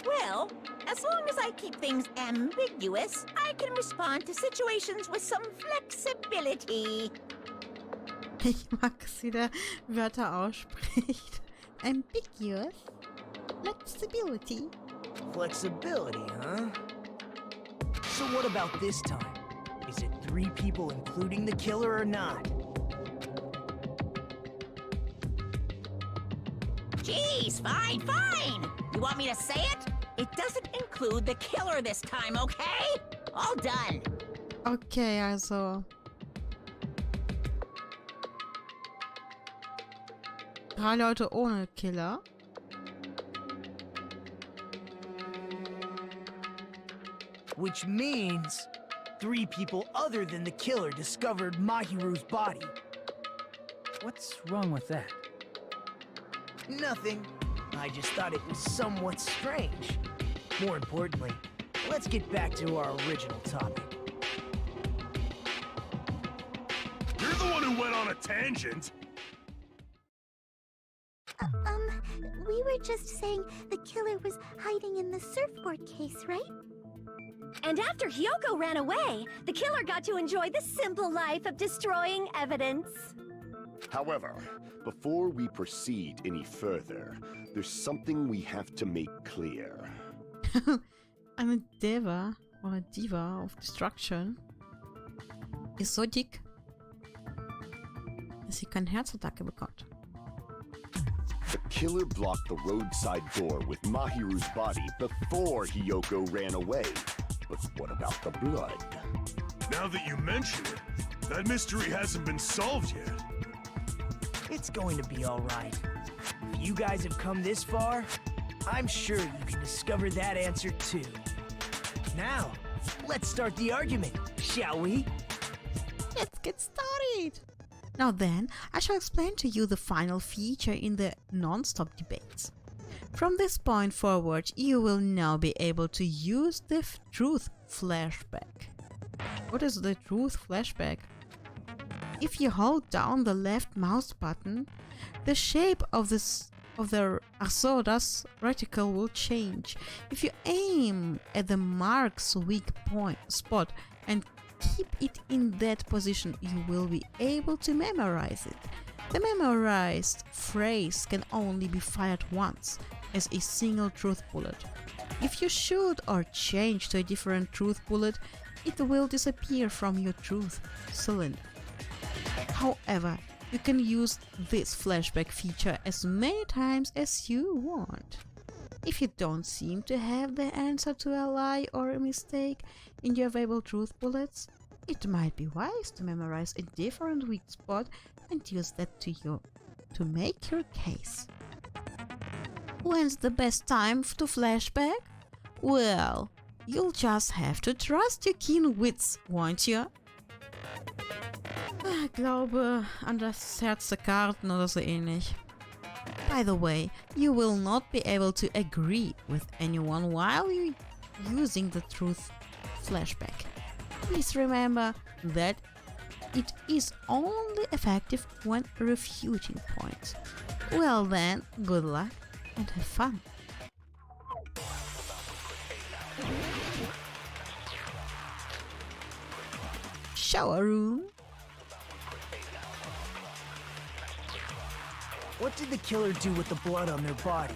Well, as long as I keep things ambiguous, I can respond to situations with some flexibility. Ich mag es, wie der Wörter ausspricht. Ambiguous. Flexibility. Flexibility, huh? So what about this time? Is it 3 people including the killer or not? Jeez, fine, fine! You want me to say it? It doesn't include the killer this time, okay? All done. Okay, also. 3 Leute ohne Killer. Which means 3 people other than the killer discovered Mahiru's body. What's wrong with that? Nothing. I just thought it was somewhat strange. More importantly, let's get back to our original topic. You're the one who went on a tangent. We were just saying the killer was hiding in the surfboard case, right? And after Hyoko ran away, the killer got to enjoy the simple life of destroying evidence. However, before we proceed any further, there's something we have to make clear. Eine Diva oder Diva of Destruction ist so dick, dass sie keine Herzattacke bekommt. The killer blocked the roadside door with Mahiru's body before Hyoko ran away. But what about the blood? Now that you mention it, that mystery hasn't been solved yet. It's going to be all right. If you guys have come this far, I'm sure you can discover that answer too. Now, let's start the argument, shall we? Let's get started! Now then, I shall explain to you the final feature in the non-stop debates. From this point forward, you will now be able to use the truth flashback. What is the truth flashback? If you hold down the left mouse button, the shape of the Asoda's reticle will change. If you aim at the mark's weak spot and keep it in that position, you will be able to memorize it. The memorized phrase can only be fired once, as a single truth bullet. If you shoot or change to a different truth bullet, it will disappear from your truth cylinder. However, you can use this flashback feature as many times as you want. If you don't seem to have the answer to a lie or a mistake in your available truth bullets, it might be wise to memorize a different weak spot and use that to make your case. When's the best time to flashback? Well, you'll just have to trust your keen wits, won't you? Glaube an das Herz der Karten oder so ähnlich. By the way, you will not be able to agree with anyone while you're using the truth flashback. Please remember that it is only effective when refuting points. Well then, good luck and have fun. Shower room. What did the killer do with the blood on their body?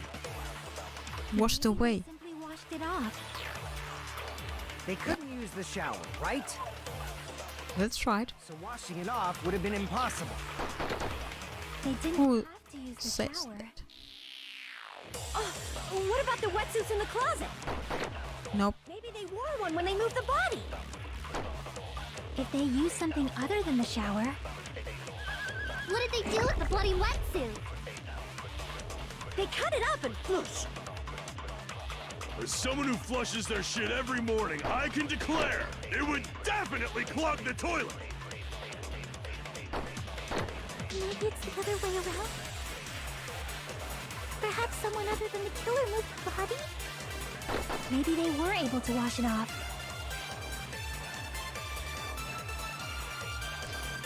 Washed away. Simply washed it off. They couldn't use the shower, right? That's right. So washing it off would have been impossible. They didn't Who have to use the says shower. that? Oh, what about the wetsuits in the closet? Nope. Maybe they wore one when they moved the body. If they used something other than the shower, What did they do with the bloody wetsuit? They cut it up and floosh. As someone who flushes their shit every morning, I can declare it would definitely clog the toilet. maybe it's the other way around. Perhaps someone other than the killer moved the body? Maybe they were able to wash it off.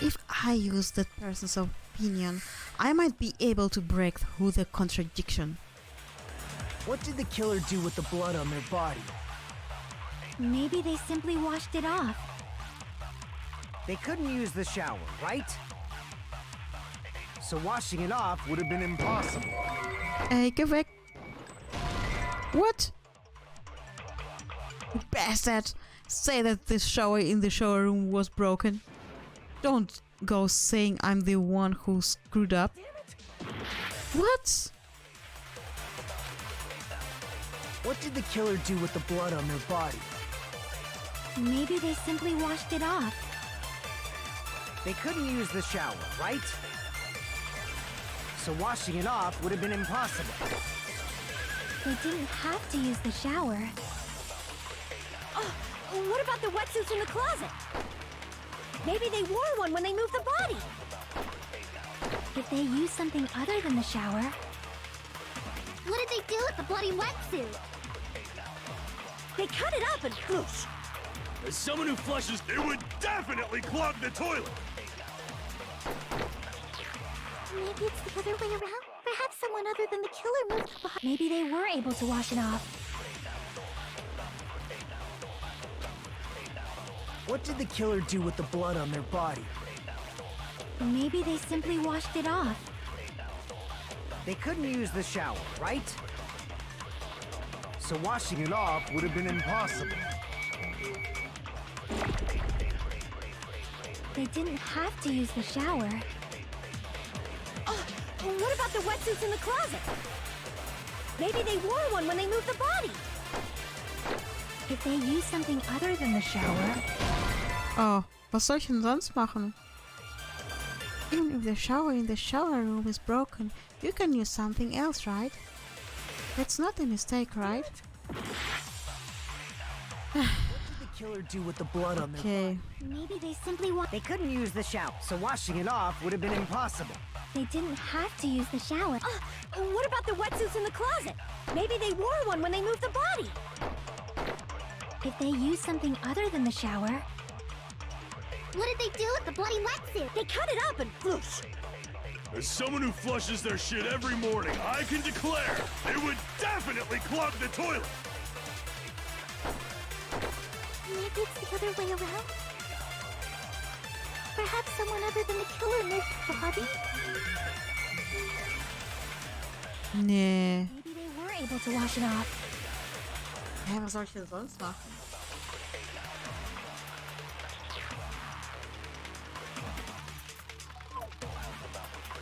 If I use that person's opinion, I might be able to break through the contradiction. What did the killer do with the blood on their body? Maybe they simply washed it off. They couldn't use the shower, right? So washing it off would have been impossible. Go back. What? You bastard! Say that the shower in the shower room was broken. Don't go saying I'm the one who screwed up. What? What did the killer do with the blood on their body? Maybe they simply washed it off. They couldn't use the shower, right? So washing it off would have been impossible. They didn't have to use the shower. Oh, what about the wetsuits in the closet? Maybe they wore one when they moved the body. If they used something other than the shower, What did they do with the bloody wetsuit? They cut it up and floosh. As someone who flushes, it would definitely clog the toilet. maybe it's the other way around. Perhaps someone other than the killer moved the body. Maybe they were able to wash it off. What did the killer do with the blood on their body? Maybe they simply washed it off. They couldn't use the shower, right? So washing it off would have been impossible. They didn't have to use the shower. Oh, what about the wetsuits in the closet? Maybe they wore one when they moved the body. If they used something other than the shower, Oh, was soll ich denn sonst machen? Even if the shower in the shower room is broken, you can use something else, right? That's not a mistake, right? What did the killer do with the blood on their Okay. maybe they simply They couldn't use the shower, so washing it off would have been impossible. They didn't have to use the shower. What about the wetsuits in the closet? Maybe they wore one when they moved the body. If they used something other than the shower, What did they do with the bloody wetsuit? They cut it up and floosh. As someone who flushes their shit every morning, I can declare it would definitely clog the toilet. maybe it's the other way around. Perhaps someone other than the killer moved the body. Nee. Maybe they were able to wash it off. Hä, was soll ich denn sonst machen?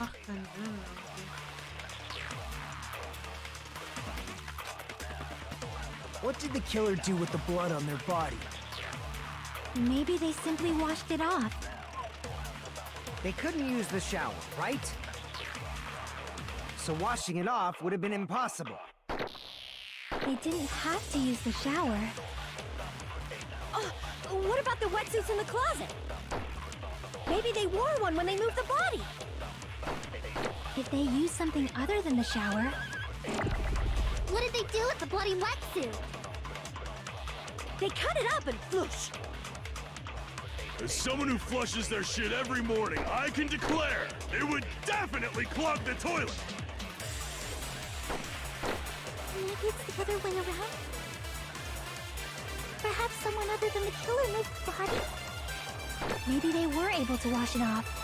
Ach, keinen Sinn. What did the killer do with the blood on their body? Maybe they simply washed it off. They couldn't use the shower, right? So washing it off would have been impossible. They didn't have to use the shower. Oh, what about the wetsuits in the closet? Maybe they wore one when they moved the body. If they use something other than the shower... What did they do with the bloody wetsuit? They cut it up and floosh. As someone who flushes their shit every morning, I can declare it would definitely clog the toilet. Maybe it's the other way around? Perhaps someone other than the killer moved the body? Maybe they were able to wash it off.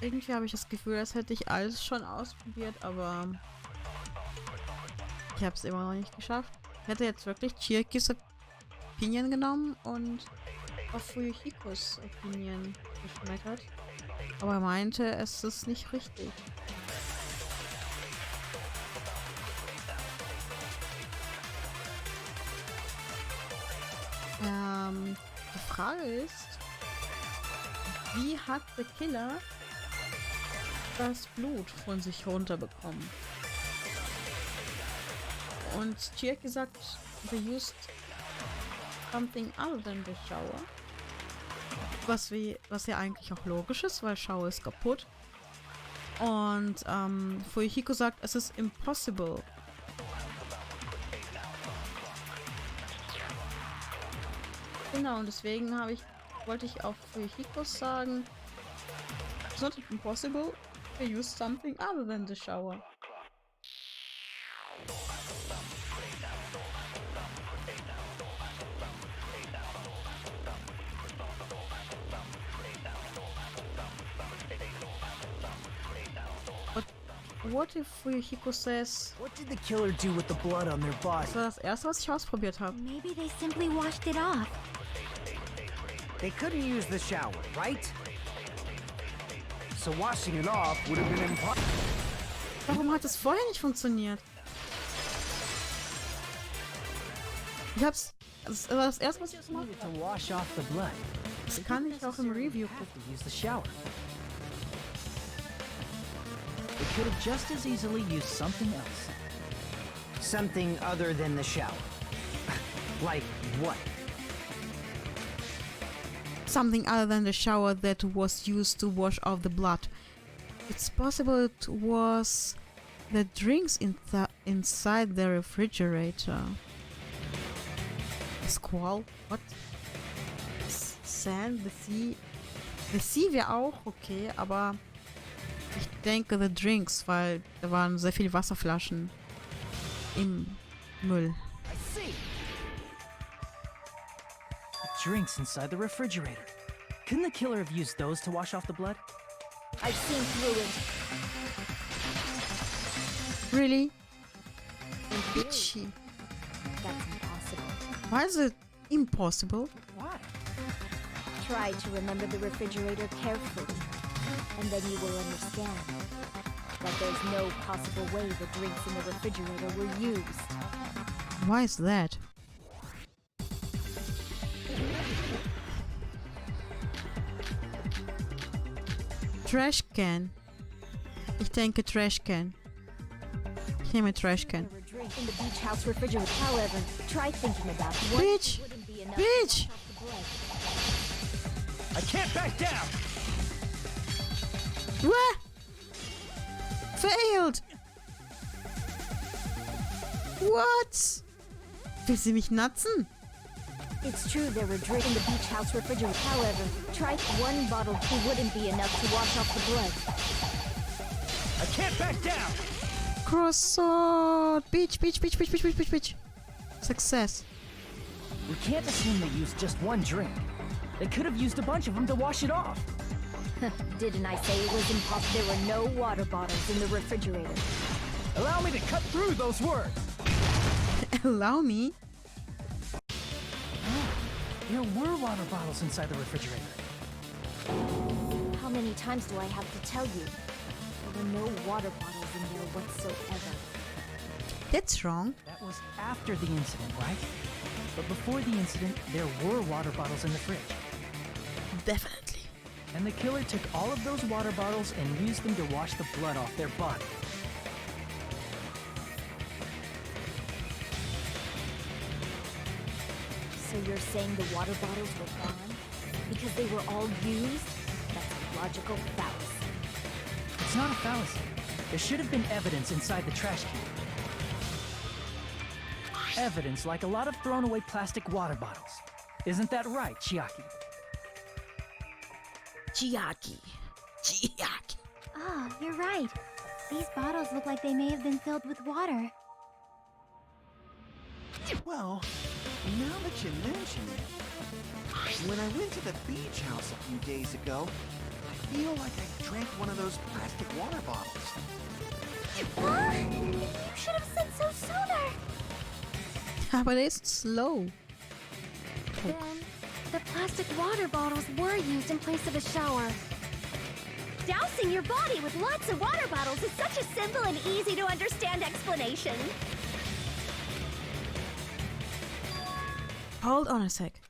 Irgendwie habe ich das Gefühl, als hätte ich alles schon ausprobiert, aber ich habe es immer noch nicht geschafft. Ich hätte jetzt wirklich Chiakis Opinion genommen und auf Fuyuhikos Opinion geschmettert. Aber er meinte, es ist nicht richtig. Die Frage ist, wie hat der Killer das Blut von sich runterbekommen? Und Chiaki sagt, they used something other than the shower. Was ja eigentlich auch logisch ist, weil Shower ist kaputt. Und Fuyuhiko sagt, es ist impossible. Genau, und deswegen wollte ich auf Fuyuhikos sagen, it's not impossible to use something other than the shower. But what if Fuyuhiko says... What did the killer do with the blood on their body? Das war das erste, was ich ausprobiert habe. Maybe they simply washed it off. They couldn't use the shower, right? So washing it off would have been impossible. Warum hat es vorher nicht funktioniert? Ich hab's... Das war das erste, was ich gemacht habe. To wash off the blood. Das kann ich auch im Review Have gucken. to use the shower. They could have just as easily used something else. Something other than the shower. Like what? Something other than the shower that was used to wash off the blood. It's possible it was the drinks inside the refrigerator. Squall? What? Sand? The sea? The sea wäre auch okay, aber ich denke the drinks, weil da waren sehr viele Wasserflaschen im Müll. I see. Drinks inside the refrigerator. Couldn't the killer have used those to wash off the blood? I've seen through it. Really? Bitchy. That's impossible. Why is it impossible? Why? Try to remember the refrigerator carefully, and then you will understand that there's no possible way the drinks in the refrigerator were used. Why is that? Trash can. Ich denke Trash can. Ich nehme Trash can. There were drinks in the beach house refrigerator. However, try thinking about what Bitch! wouldn't be enough Bitch! to wash off the blood. I can't back down! What? Failed! What? Will sie mich natzen? It's true there were drinks in the beach house refrigerator. However, try one bottle wouldn't be enough to wash off the blood. I can't back down! Cross sword! Bitch, bitch, bitch, bitch, bitch, bitch, bitch, bitch. Success. We can't assume they used just one drink. They could have used a bunch of them to wash it off. Didn't I say it was impossible? There were no water bottles in the refrigerator. Allow me to cut through those words! Allow me? There were water bottles inside the refrigerator. How many times do I have to tell you? There were no water bottles in there whatsoever. That's wrong. That was after the incident, right? But before the incident, there were water bottles in the fridge. Definitely. And the killer took all of those water bottles and used them to wash the blood off their body. So you're saying the water bottles were gone? Because they were all used? That's a logical fallacy. It's not a fallacy. There should have been evidence inside the trash can. Evidence like a lot of thrown away plastic water bottles. Isn't that right, Chiaki? Chiaki. Oh, you're right. These bottles look like they may have been filled with water. Well, now that you mention it, when I went to the beach house a few days ago, I feel like I drank one of those plastic water bottles. Huh? You should have said so sooner. Aber der ist slow. Then, the plastic water bottles were used in place of a shower. Dousing your body with lots of water bottles is such a simple and easy to understand explanation. Hold on a sec.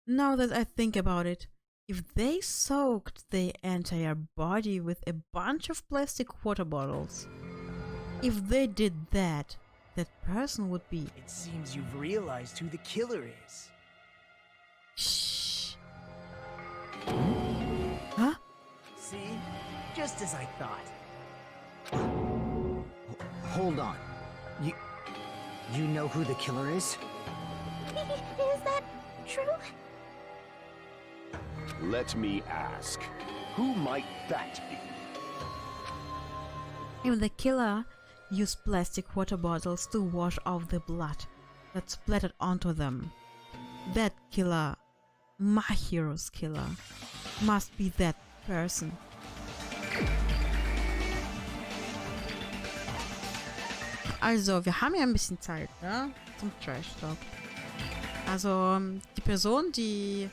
Now that I think about it, if they soaked their entire body with a bunch of plastic water bottles, if they did that, that person would be... It seems you've realized who the killer is. Shh. Huh? See? Just as I thought. Hold on. You know who the killer is? Is that true? Let me ask, who might that be? If the killer used plastic water bottles to wash off the blood that splattered onto them, that killer, my hero's killer, must be that person. Also, wir haben ja ein bisschen Zeit, ne? Zum Trash-Talk. Also, die Person, wir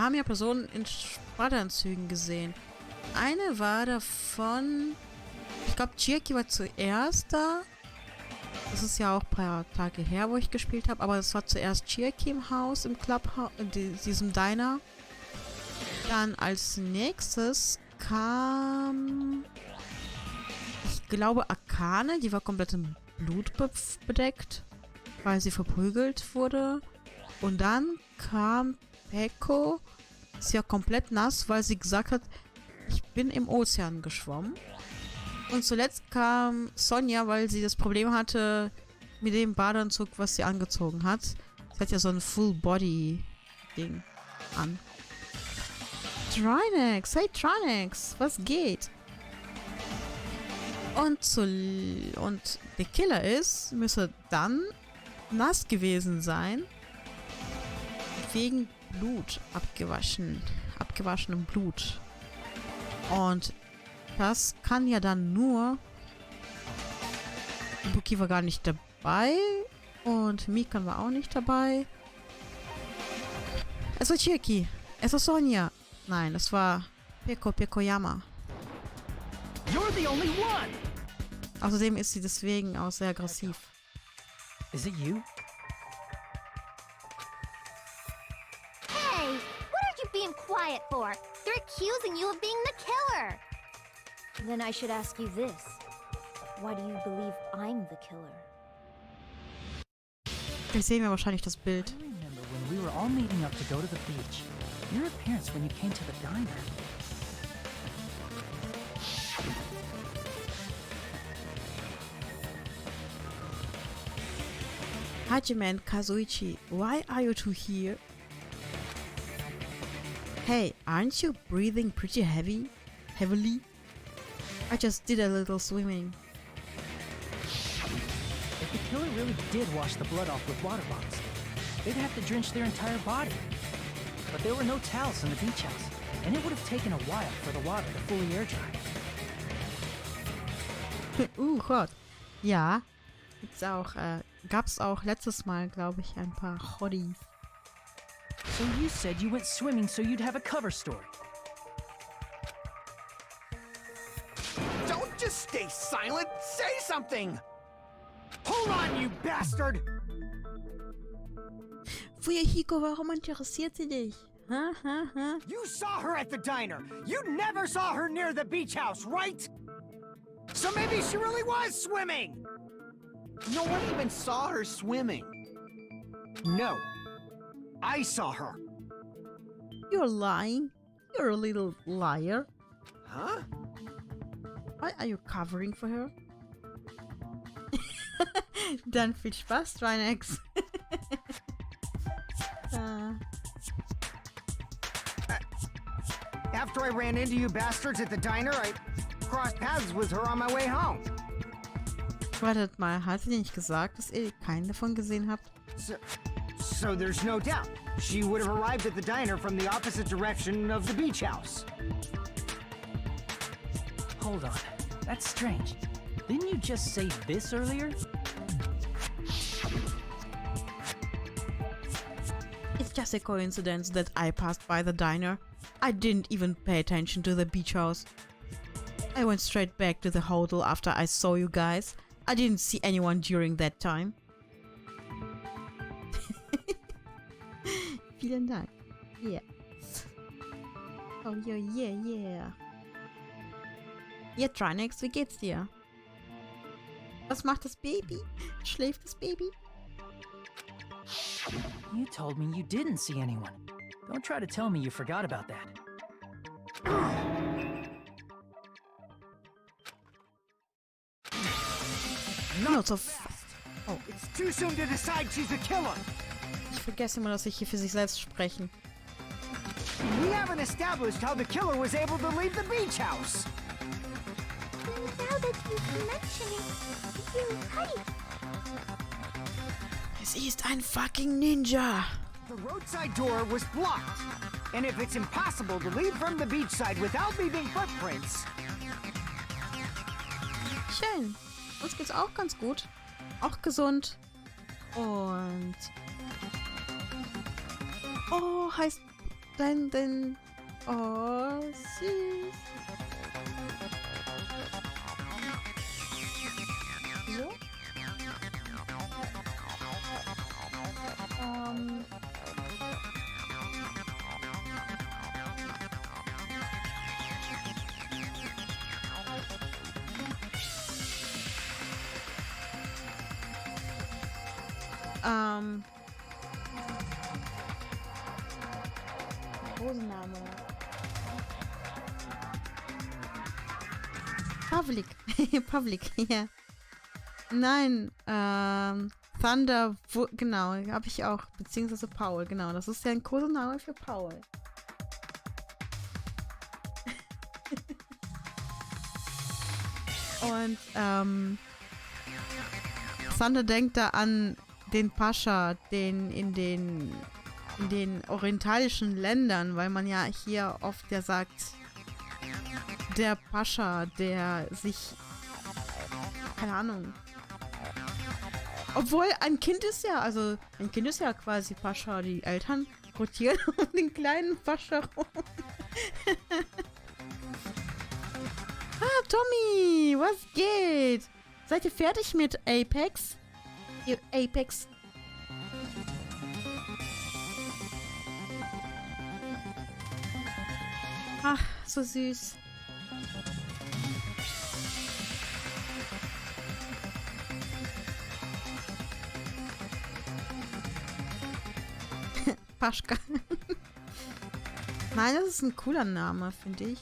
haben ja Personen in Badeanzügen gesehen. Eine war davon... Ich glaube, Chiaki war zuerst da. Das ist ja auch ein paar Tage her, wo ich gespielt habe. Aber es war zuerst Chiaki im Haus, im Clubhaus, in diesem Diner. Dann als nächstes kam... Ich glaube, Akane. Die war komplett in Blut bedeckt, weil sie verprügelt wurde. Und dann kam Peko. Ist ja komplett nass, weil sie gesagt hat, ich bin im Ozean geschwommen. Und zuletzt kam Sonja, weil sie das Problem hatte mit dem Badeanzug, was sie angezogen hat. Sie hat ja so ein Full-Body-Ding an. Trinex, hey Trinex, was geht? Und der Killer müsste dann nass gewesen sein. Wegen Blut, abgewaschenem Blut. Und das kann ja dann nur... Buki war gar nicht dabei. Und Mikan war auch nicht dabei. Es war Chiaki. Es war Sonja. Nein, es war Pekoyama. You're the only one! Außerdem ist sie deswegen auch sehr aggressiv. Is it you? Hey, what are you being quiet for? They're accusing you of being the killer. Then I should ask you this. Why do you believe I'm the killer? Jetzt sehen wir wahrscheinlich das Bild. I remember when we were all meeting up to go to the beach. Your appearance when you came to the diner. Hajime and Kazuichi, why are you two here? Hey, aren't you breathing pretty heavily? I just did a little swimming. If the killer really did wash the blood off with water bottles, they'd have to drench their entire body. But there were no towels in the beach house, and it would have taken a while for the water to fully air dry. Gott. Ja. Gab's auch letztes Mal, glaube ich, ein paar Hotties. So you said you went swimming so you'd have a cover story. Don't just stay silent! Say something! Hold on, you bastard! Fuyahiko, warum interessiert sie dich? You saw her at the diner. You never saw her near the beach house, right? So maybe she really was swimming. No one even saw her swimming. No. I saw her. You're lying. You're a little liar. Huh? Why are you covering for her? Dann viel Spaß, Twich. After I ran into you bastards at the diner, I crossed paths with her on my way home. Wartet mal, hattet ihr nicht gesagt, dass ihr keinen davon gesehen habt? So there's no doubt. She would have arrived at the diner from the opposite direction of the beach house. Hold on. That's strange. Didn't you just say this earlier? It's just a coincidence that I passed by the diner. I didn't even pay attention to the beach house. I went straight back to the hotel after I saw you guys. I didn't see anyone during that time. Vielen Dank. Yeah. Oh yeah, yeah, yeah. Ja, Twich, wie geht's dir? Was macht das Baby? Schläft das Baby? You told me you didn't see anyone. Don't try to tell me you forgot about that. Not so Oh, it's too soon to decide she's a killer. Ich vergesse immer, dass ich hier für sich selbst sprechen. We haven't established how the killer was able to leave the beach house. Now that you mention it, you're right. Sie ist ein fucking Ninja. The roadside door was blocked. And if it's impossible to leave from the beachside without leaving footprints... Schön. Uns geht's auch ganz gut. Auch gesund. Und... Oh, heißt dein... Oh, süß. So. Hosenname. Public. Public, ja. Nein, Thunder, genau, habe ich auch, beziehungsweise Paul, genau, das ist ja ein Kosename für Paul. Und, Thunder denkt da an den Pascha, den in den orientalischen Ländern, weil man ja hier oft ja sagt, der Pascha, der sich, keine Ahnung, obwohl ein Kind ist ja quasi Pascha, die Eltern rotieren um den kleinen Pascha rum. Ah, Tommy, was geht? Seid ihr fertig mit Apex? Ihr Apex. Ach, so süß. Paschka. Nein, das ist ein cooler Name, finde ich.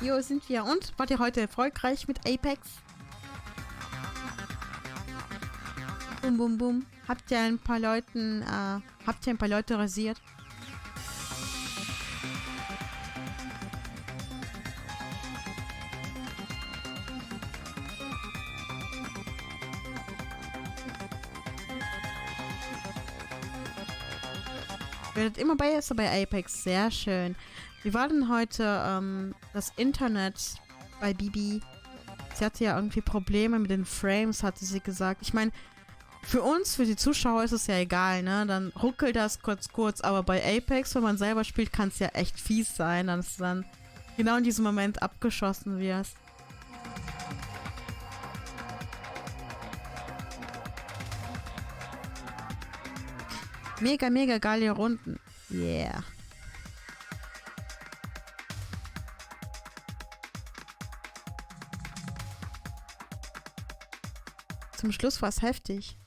Jo, sind wir. Und? Wart ihr heute erfolgreich mit Apex? Bum, bum, bum. Habt ihr ein paar Leute rasiert? Werdet immer besser bei Apex. Sehr schön. Wie war denn heute das Internet bei Bibi? Sie hatte ja irgendwie Probleme mit den Frames, hatte sie gesagt. Ich meine, für uns, für die Zuschauer ist es ja egal, ne? Dann ruckelt das kurz, aber bei Apex, wenn man selber spielt, kann es ja echt fies sein, dass du dann genau in diesem Moment abgeschossen wirst. Mega, mega geile Runden. Yeah. Zum Schluss war es heftig.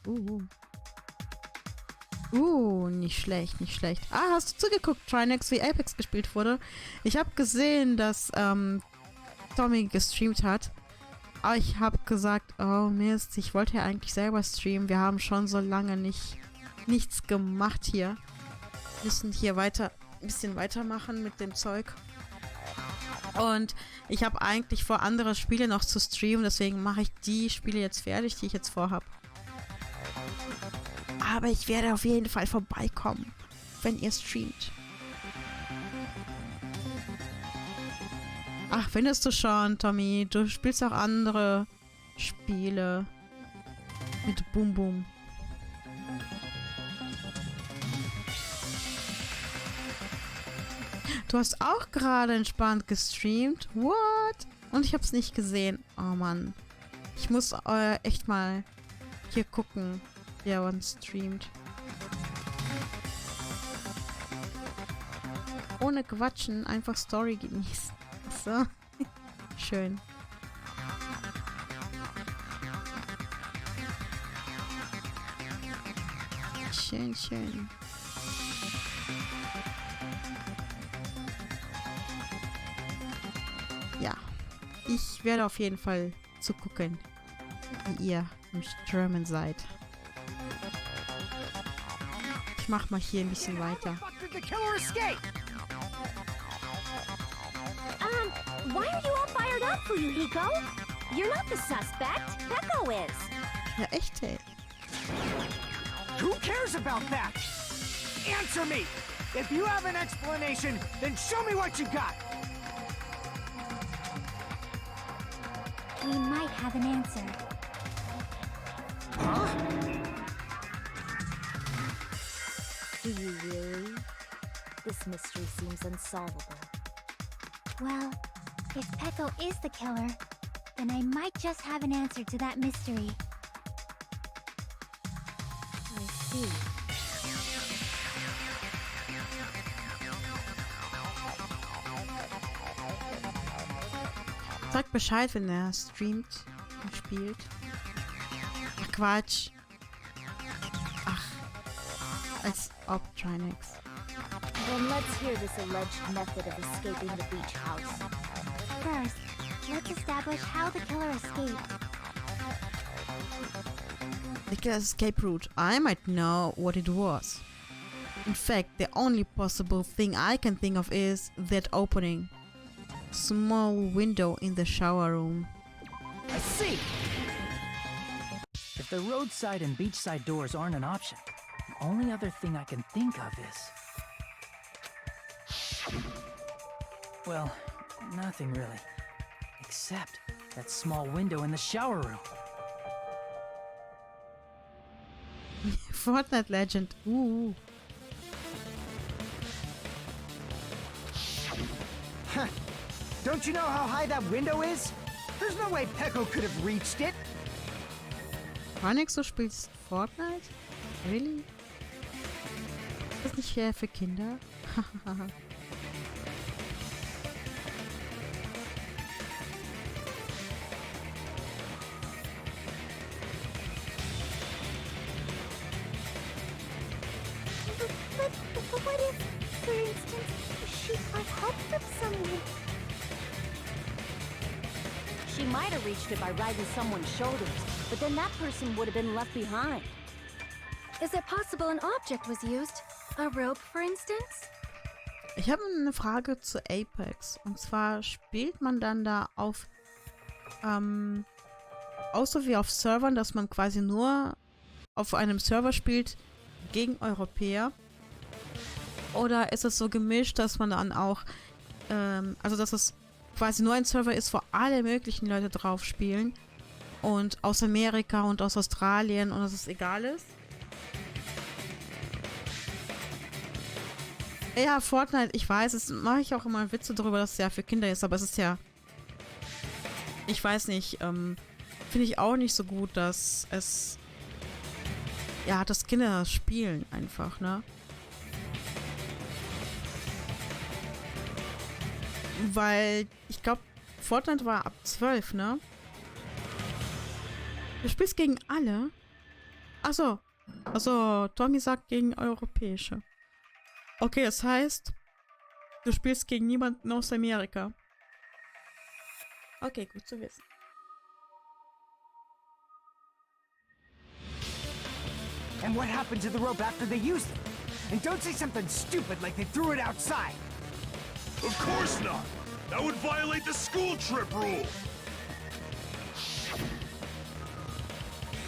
Nicht schlecht, nicht schlecht. Ah, hast du zugeguckt, twich, wie Apex gespielt wurde? Ich habe gesehen, dass Tommy gestreamt hat. Aber ich habe gesagt, oh Mist, ich wollte ja eigentlich selber streamen. Wir haben schon so lange nichts gemacht hier. Müssen hier ein bisschen weitermachen mit dem Zeug. Und ich habe eigentlich vor, andere Spiele noch zu streamen. Deswegen mache ich die Spiele jetzt fertig, die ich jetzt vorhabe. Aber ich werde auf jeden Fall vorbeikommen, wenn ihr streamt. Ach, findest du schon, Tommy? Du spielst auch andere Spiele mit Boom Boom. Du hast auch gerade entspannt gestreamt? What? Und ich hab's nicht gesehen. Oh Mann. Ich muss echt mal hier gucken, wer uns streamt. Ohne Quatschen, einfach Story genießen. So. Schön. Schön, schön. Ja. Ich werde auf jeden Fall zugucken, wie ihr im Streamen seid. Ich mach mal hier ein bisschen weiter. Why are you all fired up, Fuyuhiko? You're not the suspect. Peko is. Ja, echt, ey. Who cares about that? Answer me! If you have an explanation, then show me what you got! We might have an answer. Huh? Do you really? This mystery seems unsolvable. Well, if Peko is the killer, then I might just have an answer to that mystery. I see. Sagt Bescheid, wenn er streamt und spielt. Ach, Quatsch. Ach, als ob twich. Then let's hear this alleged method of escaping the beach house. First, let's establish how the killer escaped. The killer's escape route. I might know what it was. In fact, the only possible thing I can think of is that opening. Small window in the shower room. I see! If the roadside and beachside doors aren't an option, the only other thing I can think of is... well, nothing really. Except that small window in the shower room. Fortnite Legend. Ooh. Huh. Don't you know how high that window is? There's no way Peko could have reached it. twich, du spielst Fortnite? Really? Ist das nicht fair für Kinder? But what if, for instance, she got help from someone? She might have reached it by riding someone's shoulders, but then that person would have been left behind. Is it possible an object was used? A rope, for instance? Ich habe eine Frage zu Apex. Und zwar spielt man dann da auf auch so wie auf Servern, dass man quasi nur auf einem Server spielt gegen Europäer? Oder ist es so gemischt, dass man dann auch also dass es quasi nur ein Server ist, wo alle möglichen Leute drauf spielen und aus Amerika und aus Australien und dass es egal ist? Ja, Fortnite, ich weiß, es mache ich auch immer Witze darüber, dass es ja für Kinder ist, aber es ist ja, ich weiß nicht, finde ich auch nicht so gut, dass es ja, das Kinderspielen einfach, ne? Weil, ich glaube, Fortnite war ab 12, ne? Du spielst gegen alle? Achso. Also, Tommy sagt gegen europäische. Okay, das heißt, du spielst gegen niemanden aus Amerika. Okay, gut zu wissen. And what happened to the rope after they used it? And don't say something stupid like they threw it outside. Of course not! That would violate the school trip rule!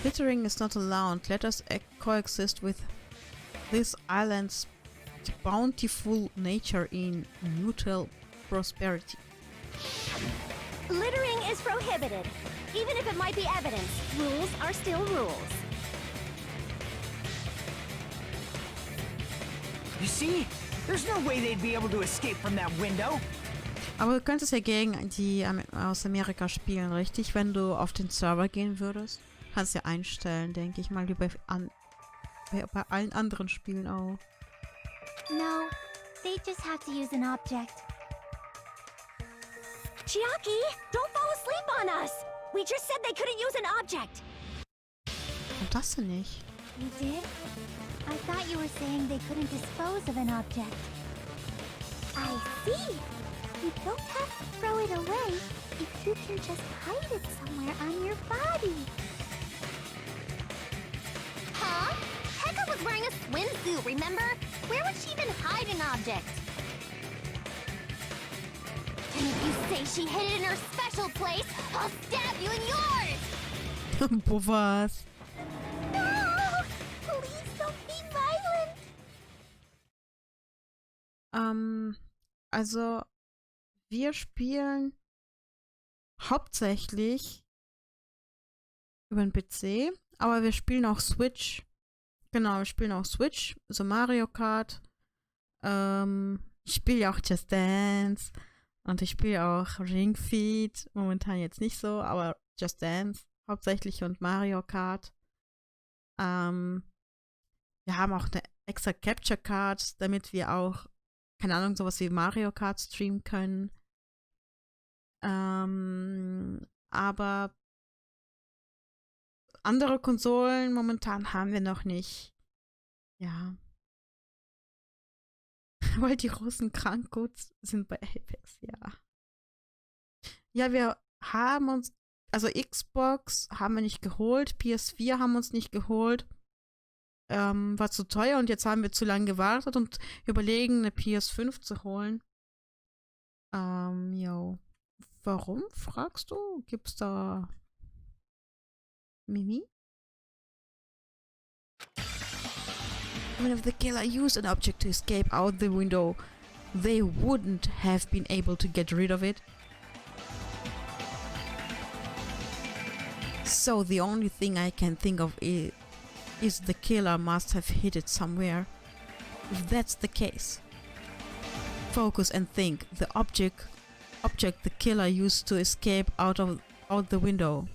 Littering is not allowed. Let us coexist with this island's bountiful nature in mutual prosperity. Littering is prohibited. Even if it might be evidence, rules are still rules. You see? There's no way they'd be able to escape from that window. Aber du könntest ja gegen die aus Amerika spielen, richtig? Wenn du auf den Server gehen würdest. Kannst ja einstellen, denke ich mal, wie bei allen anderen Spielen auch. No, they just have to use an object. Chiaki, don't fall asleep on us! We just said they couldn't use an object! Und das denn nicht? You did? I thought you were saying they couldn't dispose of an object. I see! You don't have to throw it away if you can just hide it somewhere on your body. Huh? Heka was wearing a swimsuit, remember? Where would she even hide an object? And if you say she hid it in her special place, I'll stab you in yours! Boah, was? No! Please don't be violent! Also, wir spielen hauptsächlich über den PC, aber wir spielen auch Switch. Genau, wir spielen auch Switch, so Mario Kart. Ich spiele ja auch Just Dance und ich spiele auch Ring Fit. Momentan jetzt nicht so, aber Just Dance hauptsächlich und Mario Kart. Wir haben auch eine extra Capture Card, damit wir auch, keine Ahnung, sowas wie Mario Kart streamen können. Aber andere Konsolen momentan haben wir noch nicht. Ja. Weil die Russen krank gut sind bei Apex, ja. Ja, wir haben uns, also Xbox haben wir nicht geholt, PS4 haben wir uns nicht geholt. War zu teuer und jetzt haben wir zu lange gewartet und überlegen, eine PS5 zu holen. Jo. Warum, fragst du? Gibt's da Mimi? Even if the killer used an object to escape out the window, they wouldn't have been able to get rid of it. So the only thing I can think of is the killer must have hid it somewhere. If that's the case, focus and think. The object the killer used to escape out the window.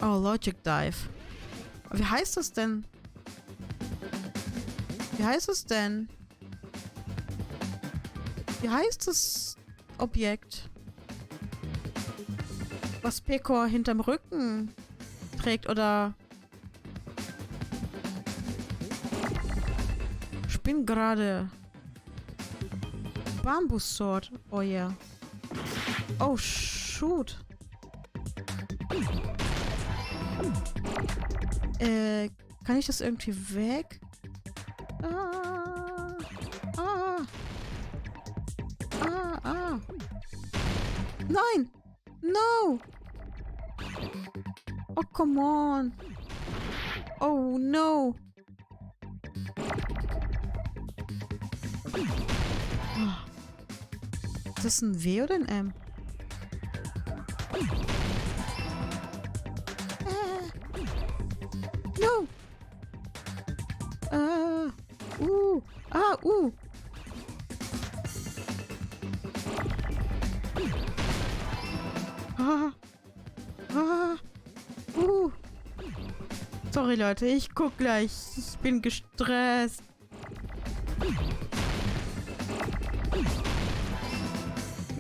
Oh, Logic Dive. Wie heißt das denn? Wie heißt es denn? Wie heißt das Objekt? Was Pekor hinterm Rücken trägt oder... Ich bin gerade... Bambus Sword. Oh ja. Yeah. Oh, shoot. Kann ich das irgendwie weg? Nein! No! Oh, come on! Oh, no! Ist das ein W oder ein M? No! Sorry, Leute, ich guck gleich. Ich bin gestresst.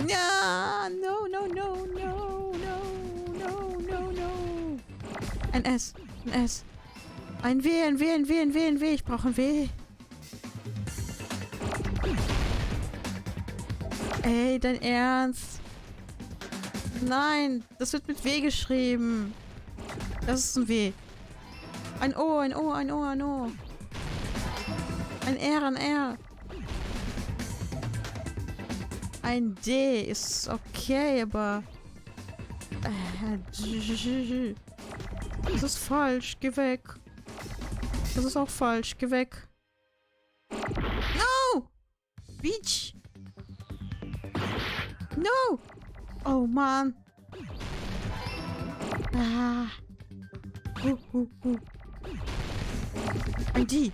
Ja, no. Ein S. Ein W. Ich brauche ein W. Ey, dein Ernst? Nein, das wird mit W geschrieben. Das ist ein W. Ein O. Ein R. Ein D ist okay, aber... Das ist falsch. Geh weg. Das ist auch falsch. Geh weg. No! Beach! No! Oh, Mann. Ah. Ein D.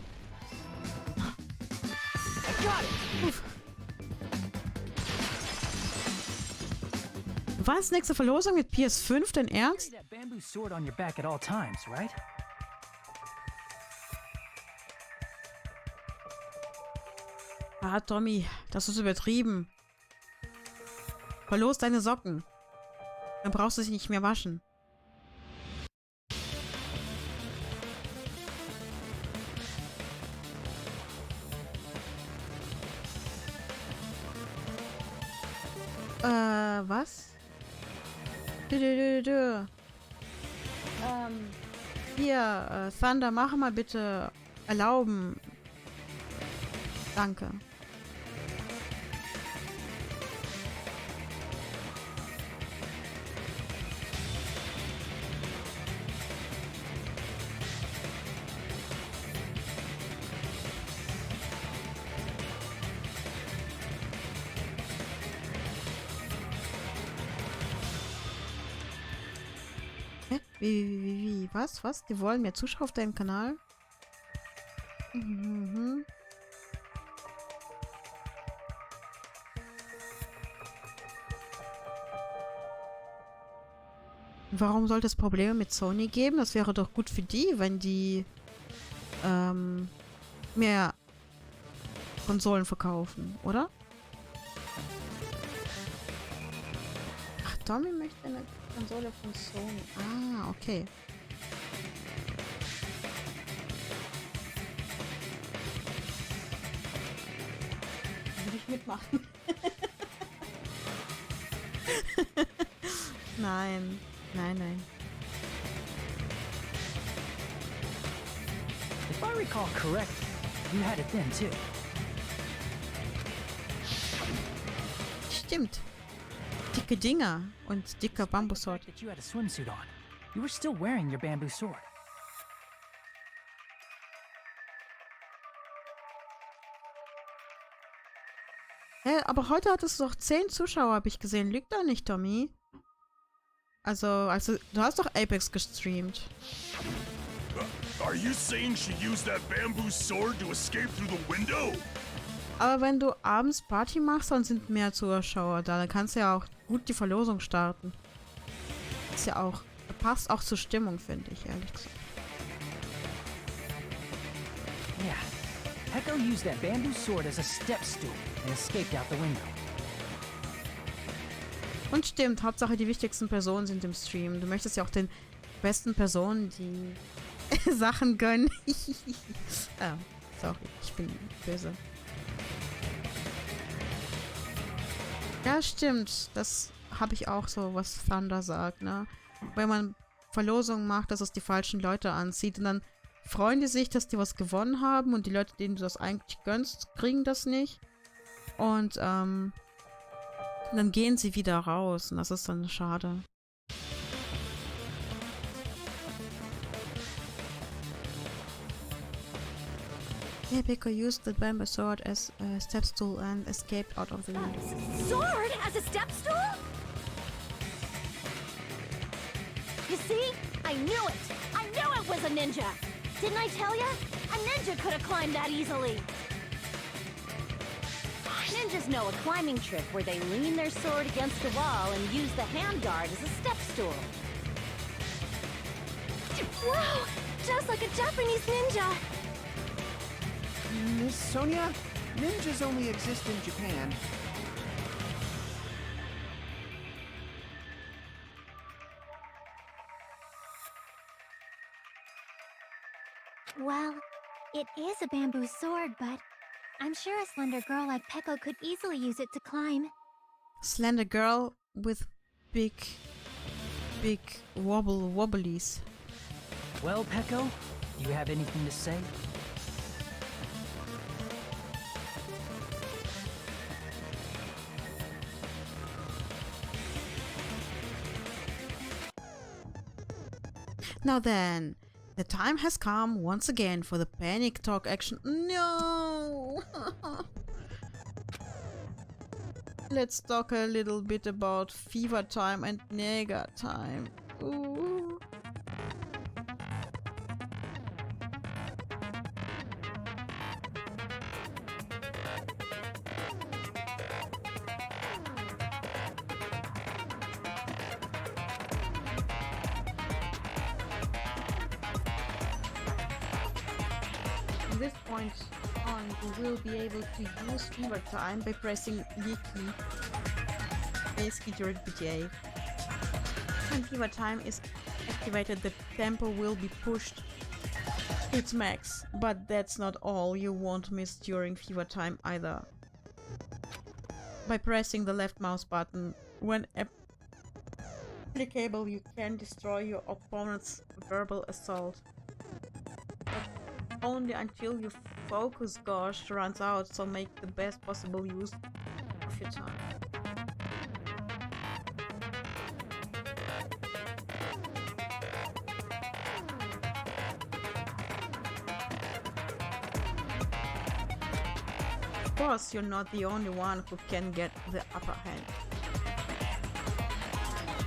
Uff. Was? Nächste Verlosung mit PS5? Dein Ernst? Ah, Tommy, das ist übertrieben. Verlos deine Socken. Dann brauchst du sie nicht mehr waschen. Was? Hier, Thunder, mach mal bitte erlauben. Danke. Wie? Was? Die wollen mehr Zuschauer auf deinem Kanal? Mhm. Warum sollte es Probleme mit Sony geben? Das wäre doch gut für die, wenn die mehr Konsolen verkaufen, oder? Ach, Tommy möchte eine Konsole von Sony. Ah, okay. Würde ich mitmachen. Nein. If I recall correctly, you had it then too. Stimmt. Dicke Dinger und dicker Bambusword. That you had a swimsuit on. You were still wearing your bamboo sword. Hä, aber heute hattest du doch 10 Zuschauer, habe ich gesehen. Lügt doch nicht, Tommy. Also, du hast doch Apex gestreamt. Are you saying she used that bamboo sword to escape through the window? Aber wenn du abends Party machst, dann sind mehr Zuschauer da. Dann kannst du ja auch gut die Verlosung starten. Ist ja auch, passt auch zur Stimmung, finde ich, ehrlich gesagt. Yeah. Heko used that bamboo sword as a step stool and escaped out the window. Und stimmt, Hauptsache die wichtigsten Personen sind im Stream. Du möchtest ja auch den besten Personen die Sachen gönnen. Ah, sorry, ich bin böse. Ja, stimmt. Das habe ich auch so, was Thunder sagt, ne? Wenn man Verlosungen macht, dass es die falschen Leute anzieht und dann freuen die sich, dass die was gewonnen haben und die Leute, denen du das eigentlich gönnst, kriegen das nicht. Und dann gehen sie wieder raus und das ist dann schade. Yeah, Pico used the bamboo sword as a step stool and escaped out of the window. Sword as a step stool? You see? I knew it! I knew it was a ninja! Didn't I tell ya? A ninja could have climbed that easily! Ninjas know a climbing trick where they lean their sword against the wall and use the handguard as a step stool. Wow! just like a Japanese ninja. Miss Sonia, ninjas only exist in Japan. Well, it is a bamboo sword, but I'm sure a slender girl like Peko could easily use it to climb. Slender girl with big wobblies. Well, Peko, do you have anything to say? Now then, the time has come once again for the panic talk action. No! Let's talk a little bit about fever time and nega time. Ooh. From this point on, you will be able to use fever time by pressing Y key, basically during PTA. When fever time is activated, the tempo will be pushed its max, but that's not all you won't miss during fever time either. By pressing the left mouse button when applicable, you can destroy your opponent's verbal assault. Only until your focus gauge runs out, so make the best possible use of your time. Of course, you're not the only one who can get the upper hand.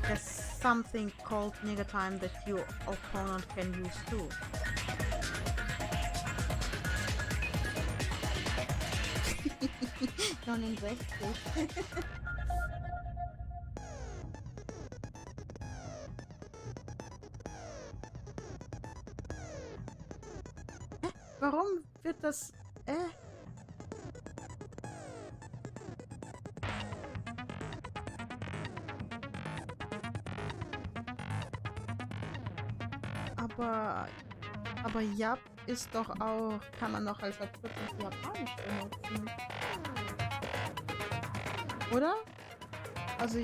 There's something called nega time that your opponent can use too. Don't invest it. Warum wird das... Aber Jap ist doch auch... kann man noch als Abkürzung für Japanisch benutzen. Oder? Also...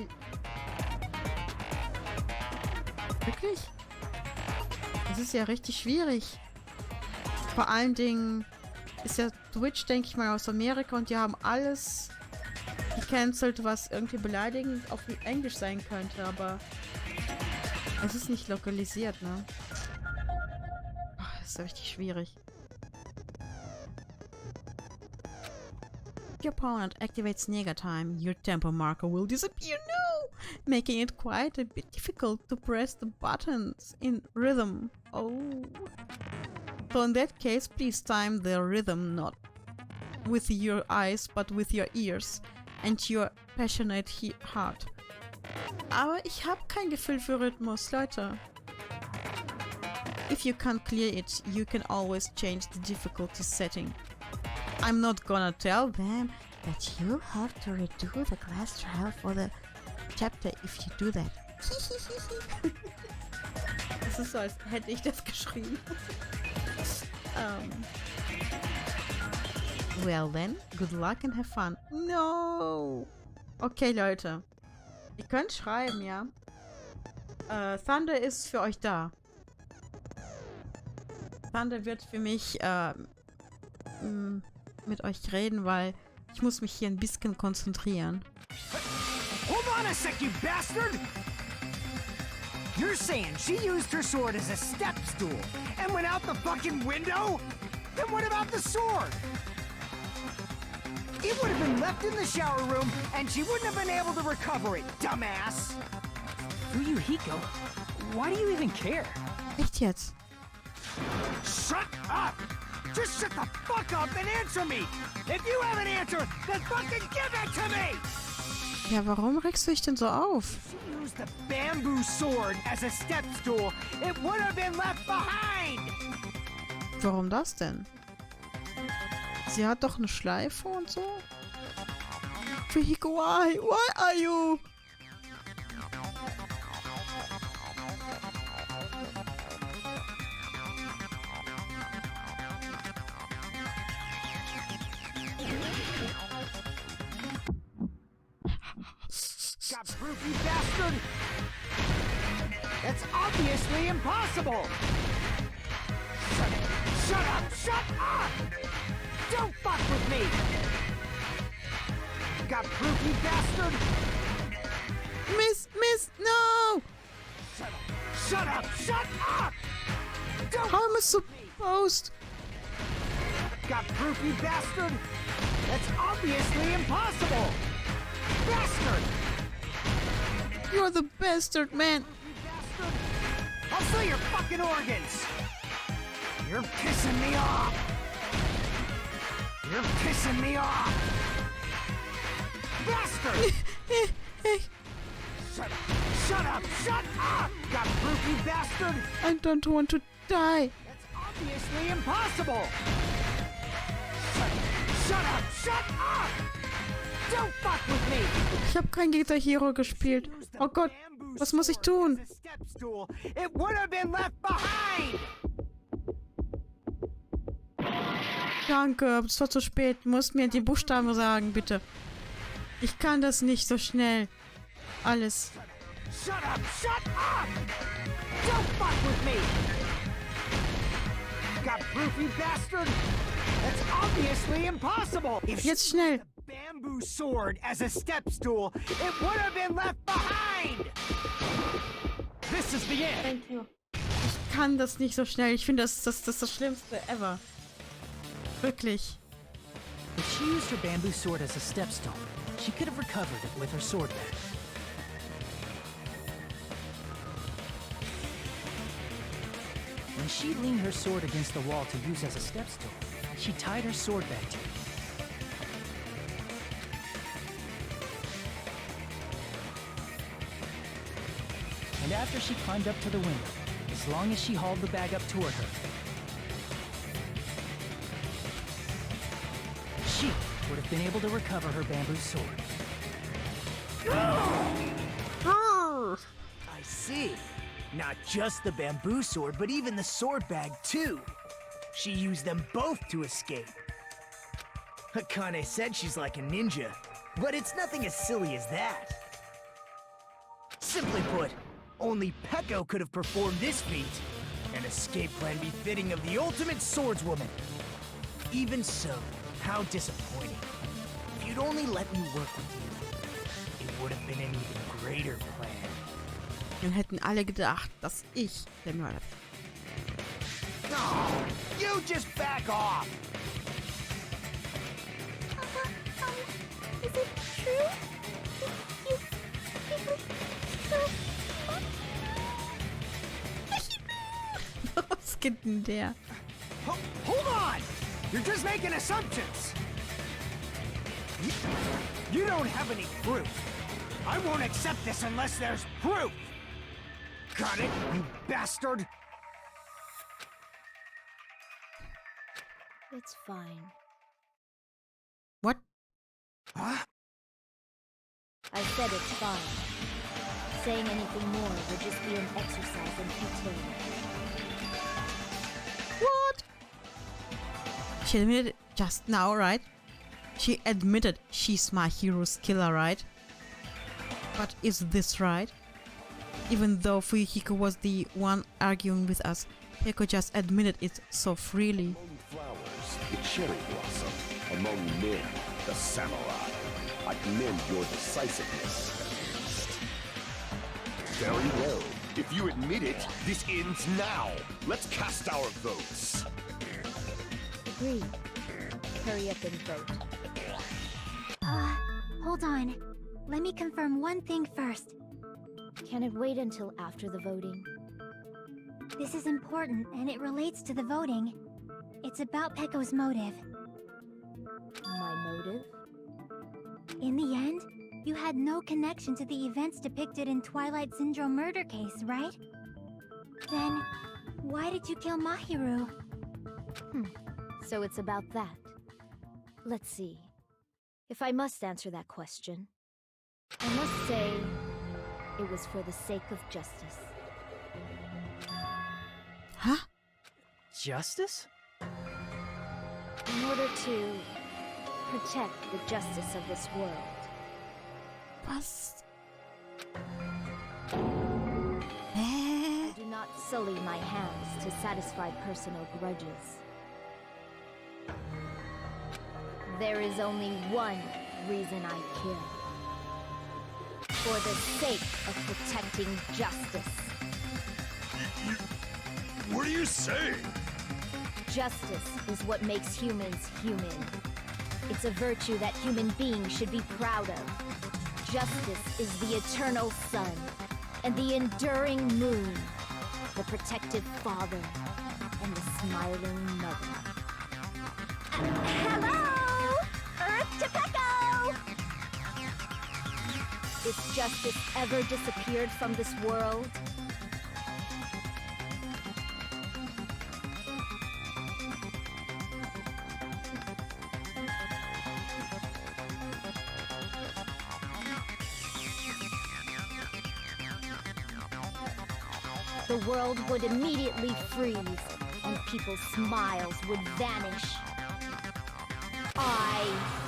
Wirklich? Das ist ja richtig schwierig. Vor allen Dingen ist ja Twitch, denke ich mal, aus Amerika und die haben alles gecancelt, was irgendwie beleidigend auf Englisch sein könnte, aber es ist nicht lokalisiert, ne? Das ist ja richtig schwierig. Your opponent activates nega time, your tempo marker will disappear, no! Making it quite a bit difficult to press the buttons in rhythm. Oh. So in that case, please time the rhythm not with your eyes, but with your ears and your passionate heart. Aber ich habe kein Gefühl für Rhythmus, Leute. If you can't clear it, you can always change the difficulty setting. I'm not gonna tell them that you have to redo the class trial for the chapter if you do that. Das ist so, als hätte ich das geschrieben. Well then, good luck and have fun. No! Okay, Leute. Ihr könnt schreiben, ja? Thunder ist für euch da. Thunder wird für mich mit euch reden, weil ich muss mich hier ein bisschen konzentrieren. Hold on a sec, you bastard! You're saying she used her sword as a step stool and went out the fucking window? Then what about the sword? It would have been left in the shower room and she wouldn't have been able to recover it, dumbass! Fuyuhiko, why do you even care? Echt jetzt? Shut up! Just shut the fuck up and answer me! If you have an answer, then fucking give it to me! Ja, warum regst du dich denn so auf? She used the bamboo sword as a step stool. It would have been left behind! Warum das denn? Sie hat doch eine Schleife und so. Fujiko, why? Why are you? Got proof, you bastard! That's obviously impossible! Shut up! Shut up! Don't fuck with me! Got proof, you bastard! Miss, no! Shut up! Shut up! Don't How am I supposed? Got proof, you bastard! That's obviously impossible! Bastard! You're the bastard, man! Bastard! I'll sell your fucking organs! You're pissing me off! You're pissing me off! Bastard! Shut up! Shut up! Shut up! Got proof, you bastard! I don't want to die. That's obviously impossible! Shut up! Shut up! Don't fuck with me! Ich habe kein Guitar Hero gespielt. Oh Gott, was muss ich tun? It would have been left behind! Danke, es war zu spät. Du musst mir die Buchstaben sagen, bitte. Ich kann das nicht so schnell. Alles. Shut up! Shut up! Don't fuck with me! Got proof, you bastard? That's obviously impossible! If Jetzt schnell! bamboo sword as a step stool, it would have been left behind! This is the end! Thank you. Ich kann das nicht so schnell. Ich finde, das ist das Schlimmste ever. Wirklich. If she used her bamboo sword as a stepstone, she could have recovered it with her sword bag. When she leaned her sword against the wall to use as a stepstone, she tied her sword bag to it. And after she climbed up to the window, as long as she hauled the bag up toward her, she would have been able to recover her bamboo sword. I see. Not just the bamboo sword, but even the sword bag, too. She used them both to escape. Akane said she's like a ninja, but it's nothing as silly as that. Simply put, only Peko could have performed this feat. An escape plan befitting of the ultimate swordswoman. Even so, how disappointing. If you'd only let me work with you, it would have been an even greater plan. Dann hätten alle gedacht, dass ich der Mörder bin. No! You just back off! Is it true? Was geht denn der? Hold on! You're just making assumptions! You don't have any proof. I won't accept this unless there's proof! Got it, you bastard? It's fine. What? Huh? I said it's fine. Saying anything more would just be an exercise in futility. What? She admitted it just now, right? She admitted she's my hero's killer, right? But is this right? Even though Fuyuhiko was the one arguing with us, Peko just admitted it so freely. Among flowers, the cherry blossom. Among men, the samurai. I commend your decisiveness, at least. Very well. If you admit it, this ends now. Let's cast our votes. Agreed. Hurry up and vote. Hold on. Let me confirm one thing first. Can it wait until after the voting? This is important, and it relates to the voting. It's about Peko's motive. My motive? In the end, you had no connection to the events depicted in Twilight Syndrome murder case, right? Then, why did you kill Mahiru? So it's about that. Let's see. If I must answer that question, I must say it was for the sake of justice. Huh? Justice? In order to protect the justice of this world. Was? I do not sully my hands to satisfy personal grudges. There is only one reason I kill. For the sake of protecting justice. What are you saying? Justice is what makes humans human. It's a virtue that human beings should be proud of. Justice is the eternal sun and the enduring moon, the protective father and the smiling mother. Hello! Earth to Pecco! If justice ever disappeared from this world, the world would immediately freeze and people's smiles would vanish. I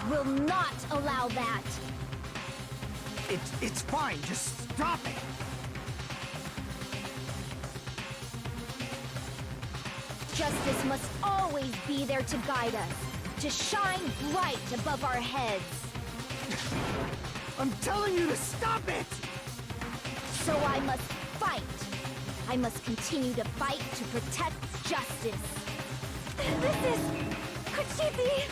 will not allow that! It's fine, just stop it! Justice must always be there to guide us, to shine bright above our heads. I'm telling you to stop it! So I must fight. I must continue to fight to protect justice. This is... Kuchibi!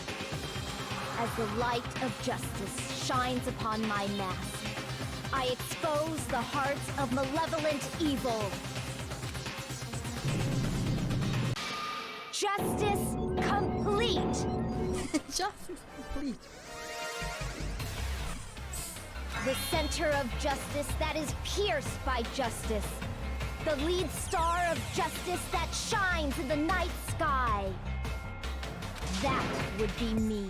As the light of justice shines upon my mask, I expose the hearts of malevolent evil. Justice complete! Justice complete. The center of justice that is pierced by justice. The lead star of justice that shines in the night sky. That would be me.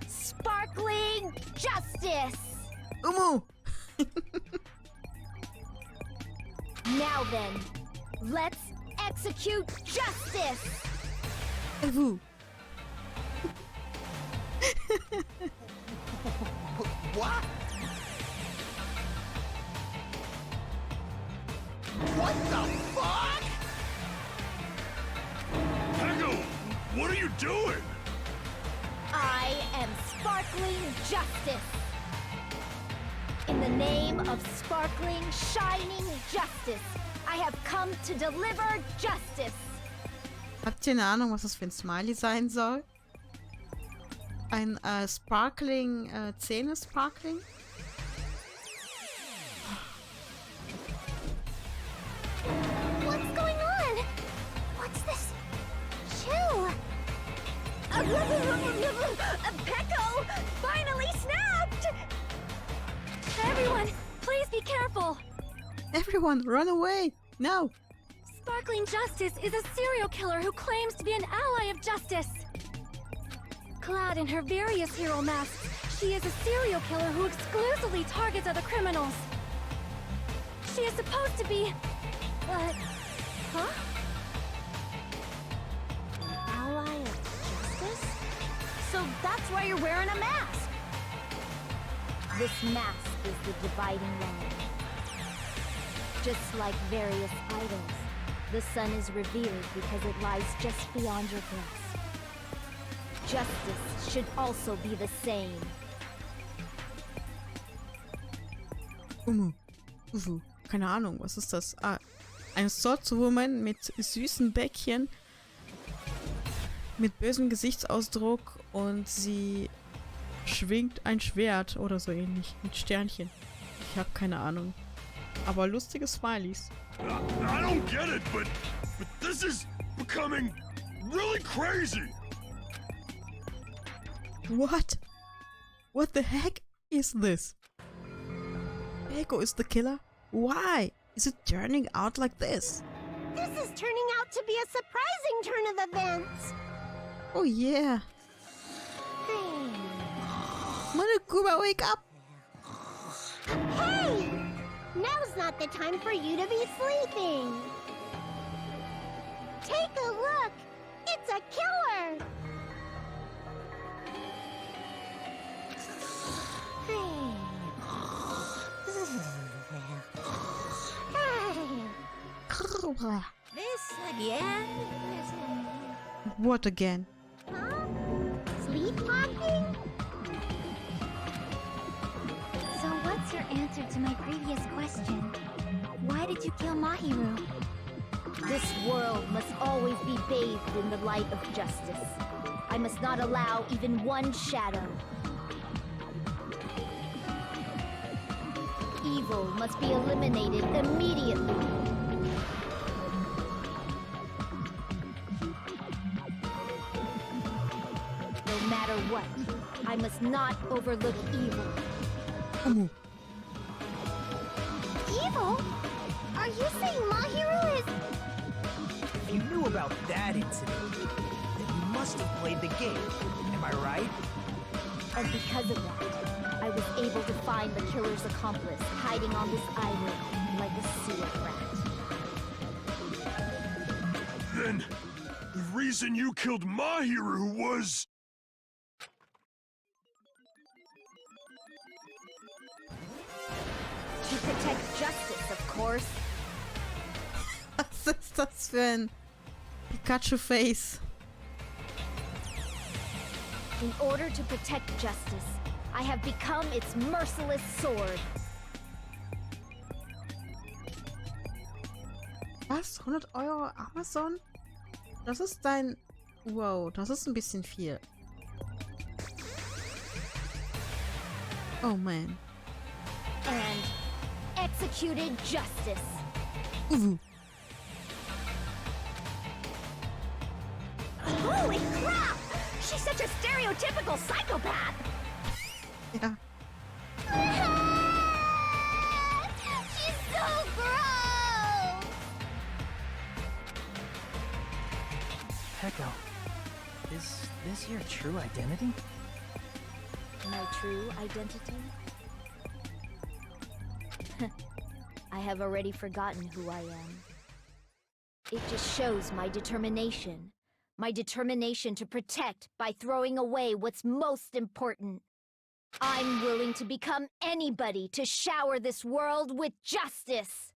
Sparkling justice! Umu! Now then, let's execute justice! Woo. What? What the fuck? Pecco, what are you doing? I am sparkling justice. In the name of sparkling, shining justice, I have come to deliver justice. Habt ihr eine Ahnung, was das für ein Smiley sein soll? Ein Sparkling, Zähne Sparkling? What's going on? What's this? Chew! Pecco finally snapped! Everyone, please be careful! Everyone, run away! No! Sparkling Justice is a serial killer who claims to be an ally of justice. Clad in her various hero masks, she is a serial killer who exclusively targets other criminals. She is supposed to be... huh? Ally of justice? So that's why you're wearing a mask! This mask is the dividing line. Just like various idols, the sun is revered because it lies just beyond your grasp. Justice should also be the same. Ufu. Keine Ahnung, was ist das? Ah, eine Swordswoman mit süßen Bäckchen, mit bösem Gesichtsausdruck und sie schwingt ein Schwert oder so ähnlich, mit Sternchen. Ich habe keine Ahnung. Aber lustige Smileys. I don't get it, but this is becoming really crazy. What? What the heck is this? Pecco is the killer? Why is it turning out like this? This is turning out to be a surprising turn of events. Oh yeah. Monokuma, wake up! Hey! Now's not the time for you to be sleeping. Take a look. It's a killer. This again? What again? Huh? Sleepwalking? So what's your answer to my previous question? Why did you kill Mahiru? This world must always be bathed in the light of justice. I must not allow even one shadow. Evil must be eliminated immediately. No matter what, I must not overlook evil. Evil? Are you saying Mahiru is... If you knew about that incident, then you must have played the game. Am I right? And because of that, I was able to find the killer's accomplice hiding on this island like a sewer rat. Then, the reason you killed Mahiru was... To protect justice, of course. Was ist das für ein Pikachu-Face? In order to protect justice, I have become its merciless sword. Was? 100 Euro Amazon? Das ist dein... Wow, das ist ein bisschen viel. Oh man. And executed justice. Holy crap! She's such a stereotypical psychopath! Ja. She's so gross! Echo, is this your true identity? My true identity? I have already forgotten who I am. It just shows my determination. My determination to protect by throwing away what's most important. I'm willing to become anybody to shower this world with justice.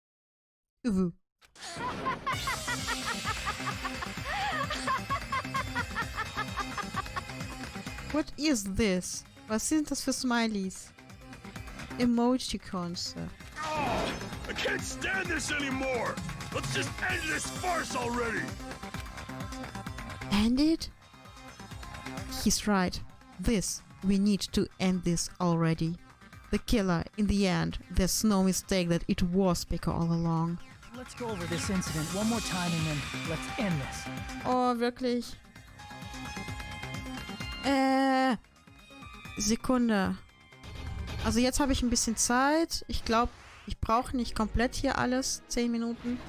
What is this? Was sind das für Smileys? Emojicons. I can't stand this anymore! Let's just end this farce already! End it? He's right. We need to end this already. The killer, in the end, there's no mistake that it was Pico all along. Let's go over this incident one more time and then let's end this. Oh, wirklich? Sekunde. Also jetzt habe ich ein bisschen Zeit. Ich glaube, ich brauche nicht komplett hier alles. 10 Minuten.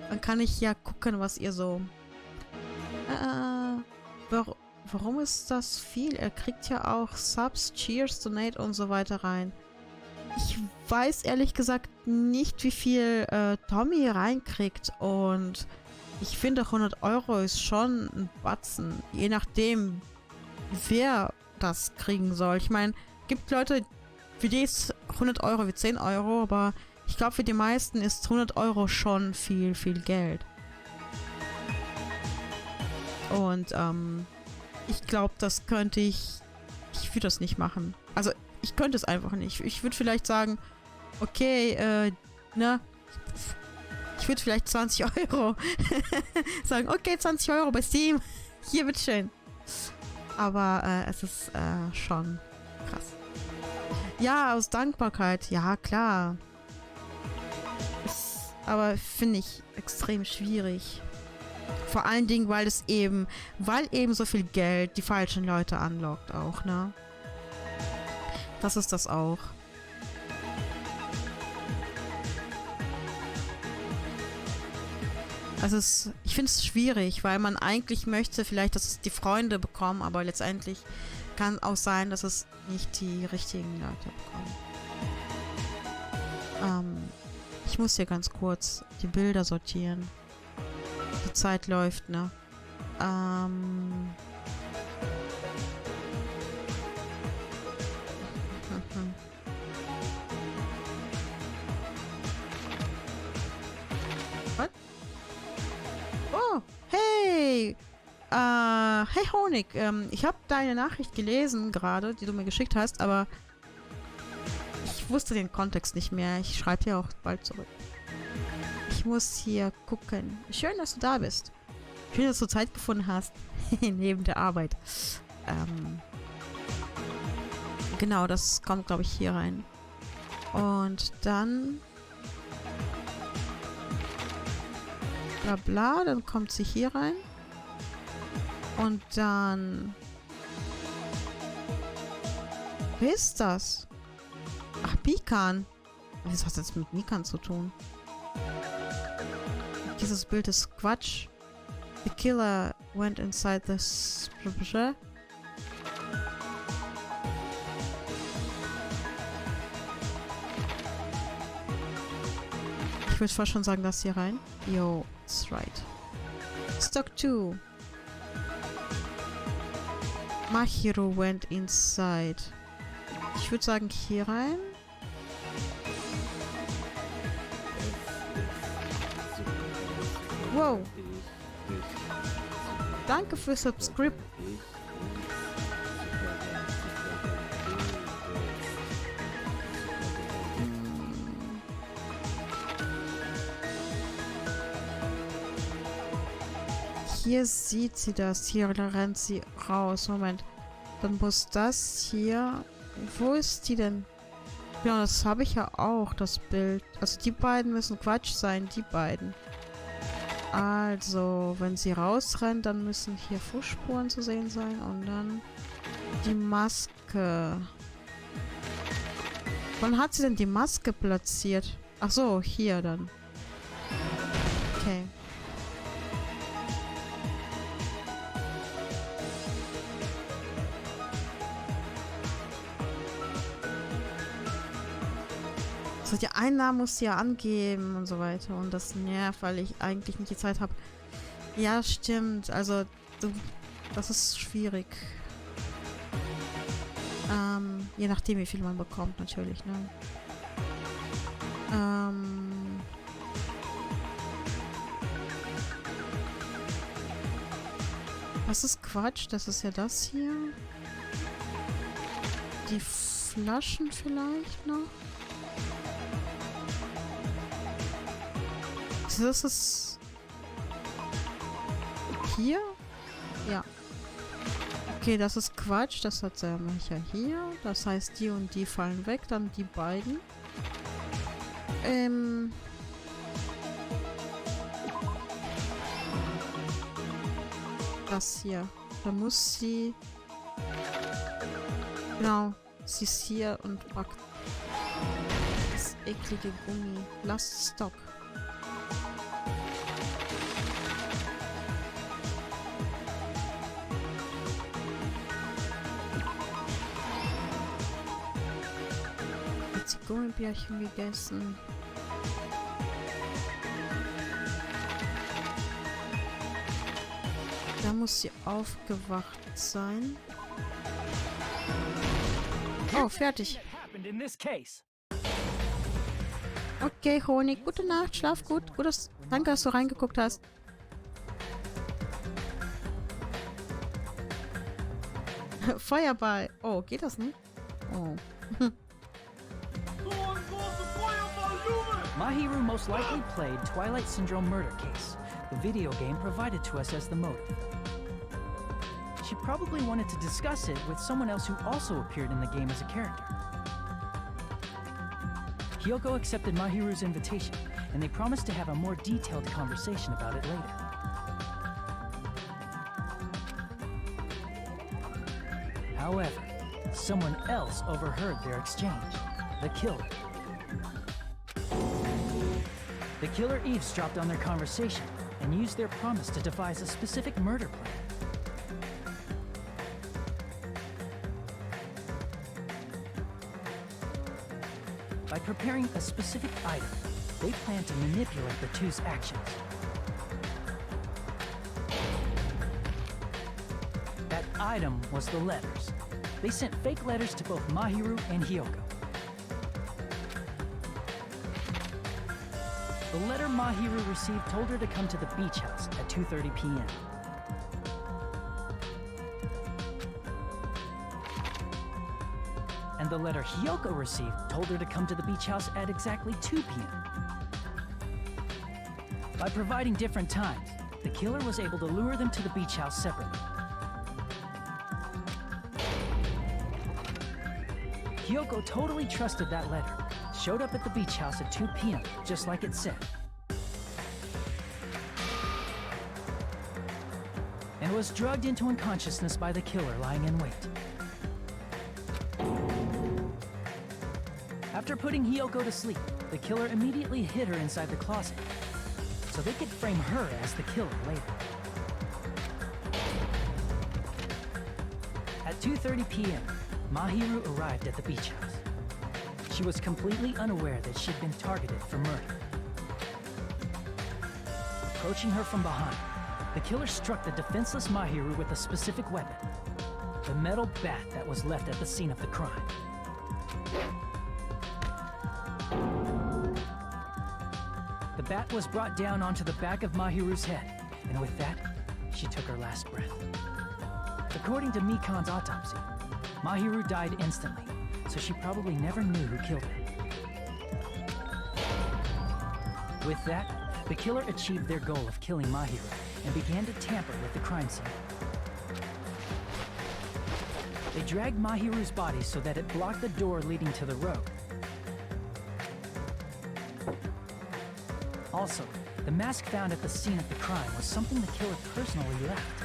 Dann kann ich ja gucken, was ihr so... Warum ist das viel? Er kriegt ja auch Subs, Cheers, Donate und so weiter rein. Ich weiß ehrlich gesagt nicht, wie viel Tommy reinkriegt. Und ich finde 100 Euro ist schon ein Batzen. Je nachdem, wer das kriegen soll. Ich meine, gibt Leute, für die ist 100 Euro wie 10 Euro, aber ich glaube, für die meisten ist 100 Euro schon viel, viel Geld. Und, ich glaube, das könnte ich... Ich würde das nicht machen. Also, ich könnte es einfach nicht. Ich würde vielleicht sagen, okay, ich würde vielleicht 20 Euro sagen, okay, 20 Euro bei Steam. Hier, bitteschön. Aber, es ist, schon krass. Ja, aus Dankbarkeit. Ja, klar. Ist, aber finde ich extrem schwierig. Vor allen Dingen, weil eben so viel Geld die falschen Leute anlockt auch, ne? Das ist das auch. Also ich finde es schwierig, weil man eigentlich möchte vielleicht, dass es die Freunde bekommen, aber letztendlich kann auch sein, dass es nicht die richtigen Leute bekommen. Ich muss hier ganz kurz die Bilder sortieren. Die Zeit läuft, ne? Was? Oh, hey! Hey Honig, ich habe deine Nachricht gelesen gerade, die du mir geschickt hast, aber ich wusste den Kontext nicht mehr. Ich schreibe dir auch bald zurück. Ich muss hier gucken. Schön, dass du da bist. Schön, dass du Zeit gefunden hast. Neben der Arbeit. Genau, das kommt, glaube ich, hier rein. Und dann... Bla bla, dann kommt sie hier rein. Und dann... Wer ist das? Ach, Mikan. Was hat das jetzt mit Mikan zu tun? Dieses Bild ist Quatsch. The killer went inside this... Ich würde fast schon sagen, das hier rein. Yo, that's right. Stock 2. Mahiro went inside. Ich würde sagen, hier rein. Wow. Danke für Subscribe. Hier sieht sie das. Hier rennt sie raus. Moment. Dann muss das hier... Wo ist die denn? Ja, das habe ich ja auch, das Bild. Also die beiden müssen Quatsch sein, die beiden. Also, wenn sie rausrennt, dann müssen hier Fußspuren zu sehen sein. Und dann die Maske. Wann hat sie denn die Maske platziert? Ach so, hier dann. Okay. Also die Einnahmen muss sie ja angeben und so weiter. Und das nervt, weil ich eigentlich nicht die Zeit habe. Ja, stimmt. Also, das ist schwierig. Je nachdem, wie viel man bekommt, natürlich, ne? Was ist Quatsch? Das ist ja das hier. Die Flaschen vielleicht noch. Das ist... Hier? Ja. Okay, das ist Quatsch. Das hat der Micha hier. Das heißt, die und die fallen weg. Dann die beiden. Das hier. Da muss sie... Genau. Sie ist hier und packt das eklige Gummi. Last Stock. Gummibärchen gegessen. Da muss sie aufgewacht sein. Oh, fertig. Okay, Honig. Gute Nacht. Schlaf gut. Danke, dass du reingeguckt hast. Feuerball. Oh, geht das nicht? Oh. Mahiru most likely played Twilight Syndrome Murder Case, the video game provided to us as the motive. She probably wanted to discuss it with someone else who also appeared in the game as a character. Hyoko accepted Mahiru's invitation, and they promised to have a more detailed conversation about it later. However, someone else overheard their exchange. The killer. The killer eavesdropped on their conversation and used their promise to devise a specific murder plan. By preparing a specific item, they plan to manipulate the two's actions. That item was the letters. They sent fake letters to both Mahiru and Hyoko. The letter Mahiru received told her to come to the beach house at 2:30 p.m. And the letter Hyoko received told her to come to the beach house at exactly 2 p.m. By providing different times, the killer was able to lure them to the beach house separately. Hyoko totally trusted that letter, showed up at the beach house at 2 p.m., just like it said, and was drugged into unconsciousness by the killer lying in wait. After putting Hyoko to sleep, the killer immediately hid her inside the closet, so they could frame her as the killer later. At 2:30 p.m., Mahiru arrived at the beach house. She was completely unaware that she'd been targeted for murder. Approaching her from behind, the killer struck the defenseless Mahiru with a specific weapon, the metal bat that was left at the scene of the crime. The bat was brought down onto the back of Mahiru's head, and with that, she took her last breath. According to Mikan's autopsy, Mahiru died instantly, so she probably never knew who killed her. With that, the killer achieved their goal of killing Mahiru and began to tamper with the crime scene. They dragged Mahiru's body so that it blocked the door leading to the road. Also, the mask found at the scene of the crime was something the killer personally left.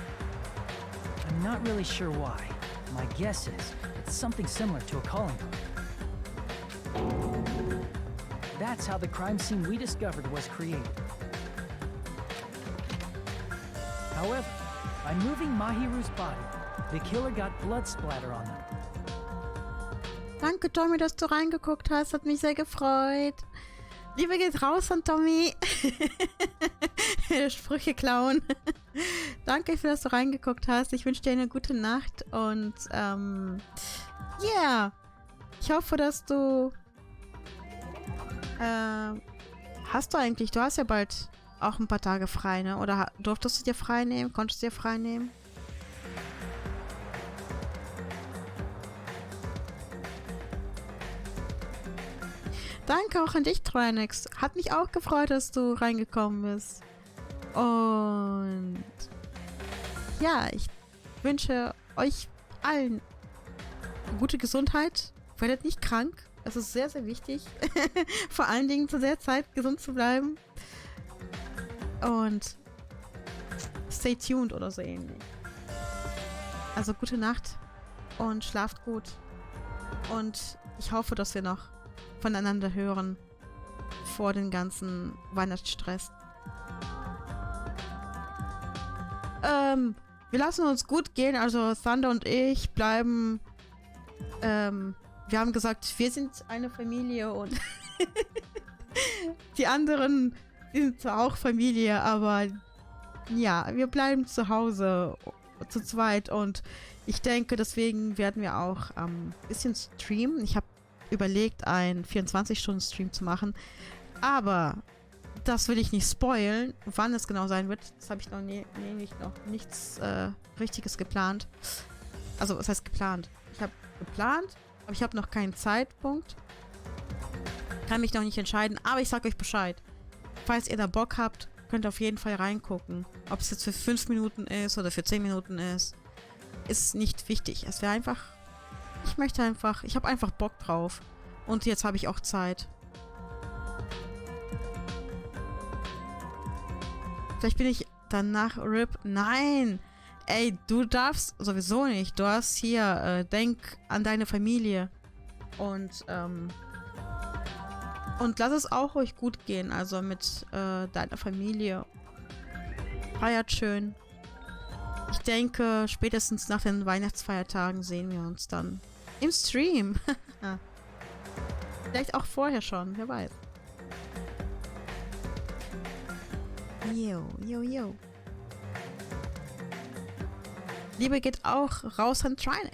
I'm not really sure why. My guess is it's something similar to a calling card. That's how the crime scene we discovered was created. However, by moving Mahiru's body, the killer got blood splatter on them. Danke, Tommy, dass du reingeguckt hast. Hat mich sehr gefreut. Liebe geht raus an Tommy. Sprüche klauen. Danke, dass du reingeguckt hast. Ich wünsche dir eine gute Nacht und yeah. Ich hoffe, dass du hast du eigentlich, du hast ja bald auch ein paar Tage frei, ne? Oder durftest du dir frei nehmen? Konntest du dir frei nehmen? Danke auch an dich, twich. Hat mich auch gefreut, dass du reingekommen bist. Und ja, ich wünsche euch allen gute Gesundheit. Werdet nicht krank. Es ist sehr, sehr wichtig. Vor allen Dingen zu der Zeit gesund zu bleiben. Und stay tuned oder so ähnlich. Also gute Nacht und schlaft gut. Und ich hoffe, dass wir noch voneinander hören vor den ganzen Weihnachtsstress. Wir lassen uns gut gehen, also Thunder und ich bleiben, wir haben gesagt, wir sind eine Familie und die anderen sind zwar auch Familie, aber ja, wir bleiben zu Hause zu zweit und ich denke, deswegen werden wir auch ein bisschen streamen. Ich habe überlegt, einen 24-Stunden-Stream zu machen, aber das will ich nicht spoilen, wann es genau sein wird. Das habe ich noch nichts Richtiges geplant. Also, was heißt geplant? Ich habe geplant, aber ich habe noch keinen Zeitpunkt. Kann mich noch nicht entscheiden, aber ich sage euch Bescheid. Falls ihr da Bock habt, könnt ihr auf jeden Fall reingucken. Ob es jetzt für 5 Minuten ist oder für 10 Minuten ist nicht wichtig. Es wäre einfach... Ich habe einfach Bock drauf. Und jetzt habe ich auch Zeit. Vielleicht bin ich danach RIP. Nein! Ey, du darfst sowieso nicht. Du hast hier, denk an deine Familie. Und lass es auch euch gut gehen. Also mit deiner Familie. Feiert schön. Ich denke, spätestens nach den Weihnachtsfeiertagen sehen wir uns dann im Stream. Vielleicht auch vorher schon, wer weiß. Yo, yo, yo. Liebe geht auch raus an twich.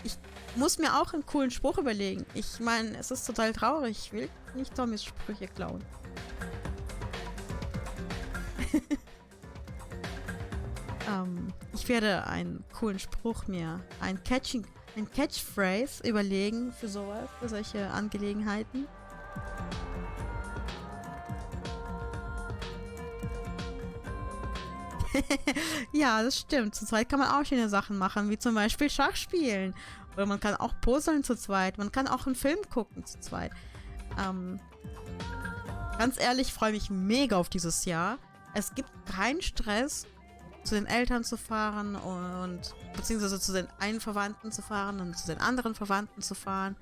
Ich muss mir auch einen coolen Spruch überlegen. Ich meine, es ist total traurig. Ich will nicht Tommys Sprüche klauen. Ich werde einen coolen Spruch mir, ein Catchphrase überlegen für sowas, für solche Angelegenheiten. Ja, das stimmt. Zu zweit kann man auch schöne Sachen machen, wie zum Beispiel Schach spielen. Oder man kann auch puzzeln zu zweit. Man kann auch einen Film gucken zu zweit. Ganz ehrlich, ich freue mich mega auf dieses Jahr. Es gibt keinen Stress, zu den Eltern zu fahren und beziehungsweise zu den einen Verwandten zu fahren und zu den anderen Verwandten zu fahren.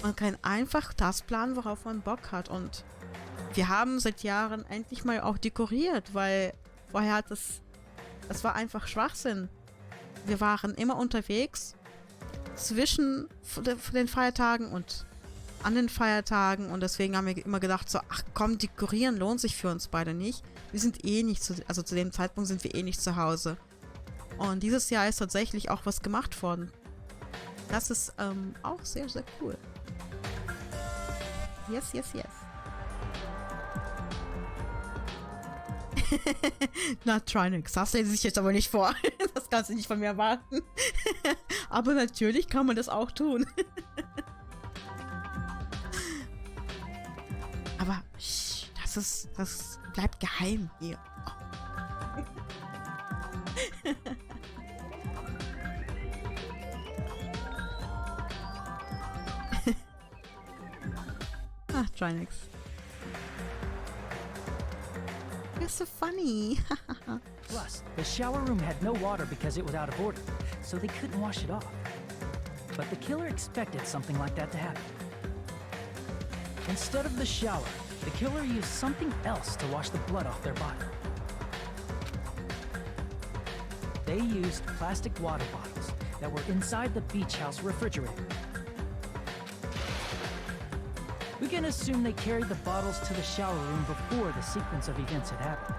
Man kann einfach das planen, worauf man Bock hat. Und wir haben seit Jahren endlich mal auch dekoriert, weil vorher hat das war einfach Schwachsinn. Wir waren immer unterwegs zwischen den Feiertagen und an den Feiertagen und deswegen haben wir immer gedacht so, ach komm, dekorieren lohnt sich für uns beide nicht. Wir sind eh nicht zu dem Zeitpunkt sind wir eh nicht zu Hause. Und dieses Jahr ist tatsächlich auch was gemacht worden. Das ist auch sehr, sehr cool. Yes, yes, yes. Na, twich, das stellen Sie sich jetzt aber nicht vor. Das kannst du nicht von mir erwarten. Aber natürlich kann man das auch tun. Aber das bleibt geheim hier. Ach, twich. You're so funny. Plus, the shower room had no water because it was out of order, so they couldn't wash it off. But the killer expected something like that to happen. Instead of the shower, the killer used something else to wash the blood off their body. They used plastic water bottles that were inside the beach house refrigerator. We can assume they carried the bottles to the shower room before the sequence of events had happened.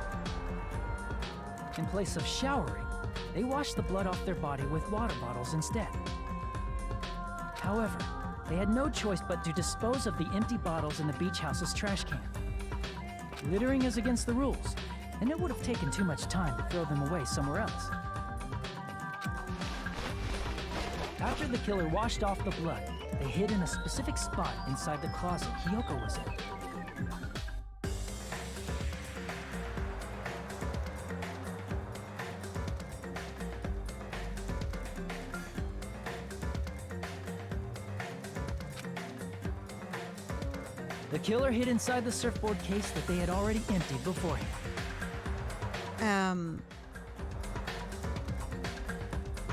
In place of showering, they washed the blood off their body with water bottles instead. However, they had no choice but to dispose of the empty bottles in the beach house's trash can. Littering is against the rules, and it would have taken too much time to throw them away somewhere else. After the killer washed off the blood, they hid in a specific spot inside the closet Hiyoko was in. The killer hid inside the surfboard case that they had already emptied beforehand.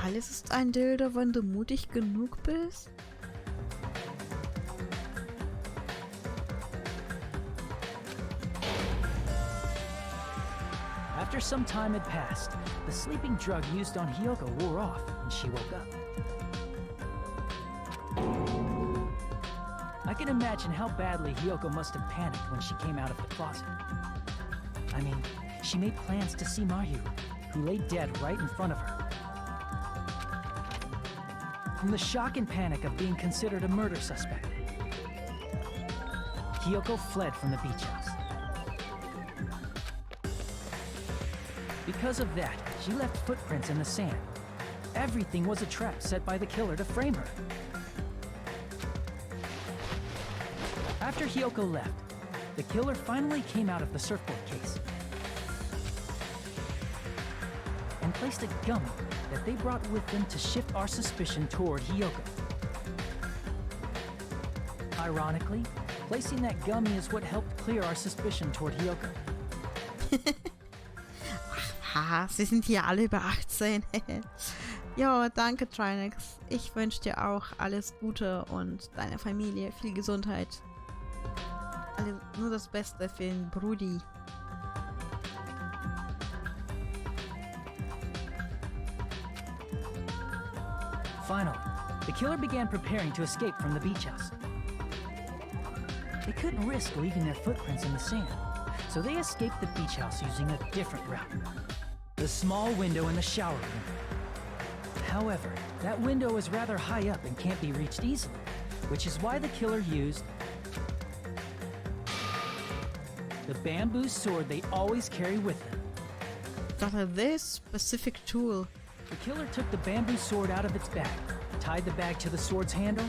Alles ist ein Dildo, wenn du mutig genug bist? After some time had passed, the sleeping drug used on Hiyoko wore off and she woke up. I can imagine how badly Hiyoko must have panicked when she came out of the closet. I mean, she made plans to see Mahiru, who lay dead right in front of her. From the shock and panic of being considered a murder suspect, Hiyoko fled from the beach house. Because of that, she left footprints in the sand. Everything was a trap set by the killer to frame her. After Hiyoko left, the killer finally came out of the surfboard case and placed a gummy that they brought with them to shift our suspicion toward Hiyoko. Ironically, placing that gummy is what helped clear our suspicion toward Hiyoko. Haha, sie sind hier alle über 18. Jo, danke, twich. Ich wünsche dir auch alles Gute und deiner Familie viel Gesundheit. Nur das Beste für den Brudi. Finally, the killer began preparing to escape from the beach house. They couldn't risk leaving their footprints in the sand, so they escaped the beach house using a different route. The small window in the shower room. However, that window is rather high up and can't be reached easily, which is why the killer used the bamboo sword they always carry with them. Got this specific tool. The killer took the bamboo sword out of its bag, tied the bag to the sword's handle,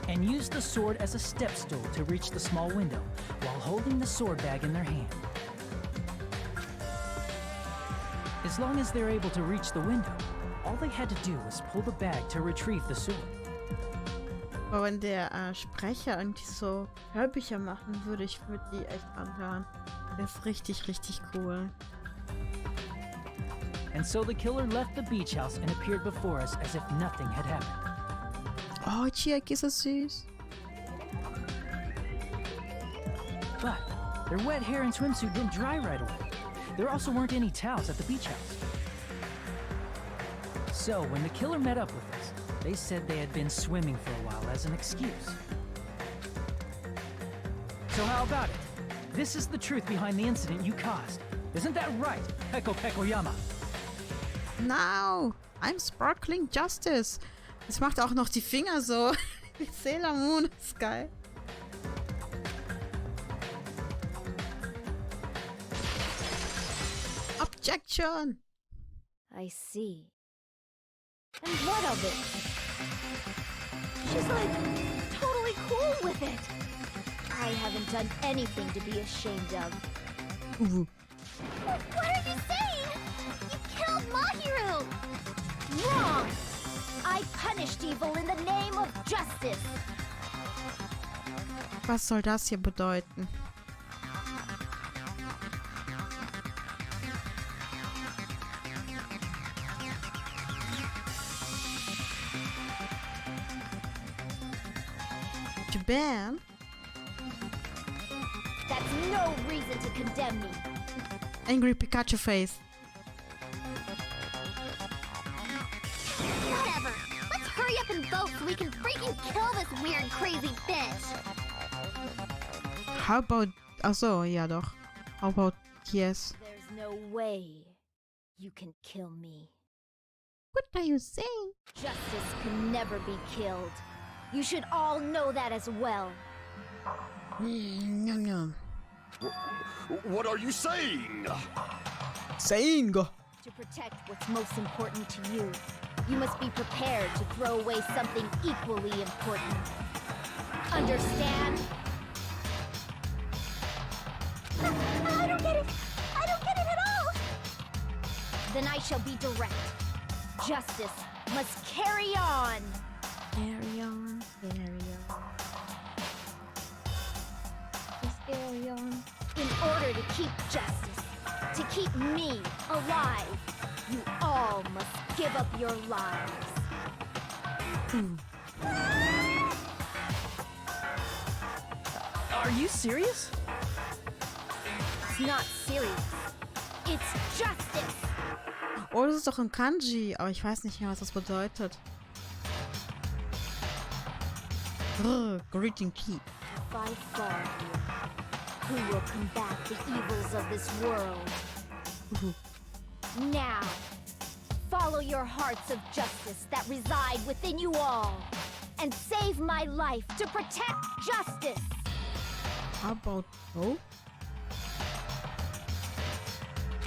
and used the sword as a step stool to reach the small window while holding the sword bag in their hand. As long as they're able to reach the window, all they had to do was pull the bag to retrieve the sword. Aber wenn der Sprecher irgendwie so Hörbücher machen würde, ich würde die echt anhören. Das ist richtig, richtig cool. And so the killer left the beach house and appeared before us as if nothing had happened. Oh, Chiaki ist so süß. But their wet hair and swimsuit didn't dry right away. There also weren't any towels at the beach house. So when the killer met up with us, they said they had been swimming for a while as an excuse. So how about it? This is the truth behind the incident you caused. Isn't that right, Peko Pekoyama? Now, I'm sparkling justice. Das macht auch noch die Finger so. Wie Sailor Moon. Das ist geil. Objection! I see. And what of it? She's like totally cool with it. I haven't done anything to be ashamed of. What What are you saying? You killed Mahiru! Wrong! I punished evil in the name of justice. Was soll das hier bedeuten? Japan? That's no reason to condemn me. Angry Pikachu face. Whatever. Let's hurry up and vote so we can freaking kill this weird, crazy bitch. How about... Achso, ja doch. How about yes? There's no way you can kill me. What are you saying? Justice can never be killed. You should all know that as well. Yum, yum. What are you saying? Saying. To protect what's most important to you, you must be prepared to throw away something equally important. Understand? I don't get it. I don't get it at all. Then I shall be direct. Justice must carry on. Carry on, carry on. Just carry on. In order to keep justice, to keep me alive, you all must give up your lives. Are you serious? It's not serious. It's justice. Oh, das ist doch ein Kanji, aber ich weiß nicht mehr, was das bedeutet. Greeting key. If I fall here, who will combat the evils of this world? Now, follow your hearts of justice that reside within you all, and save my life to protect justice. How about oh?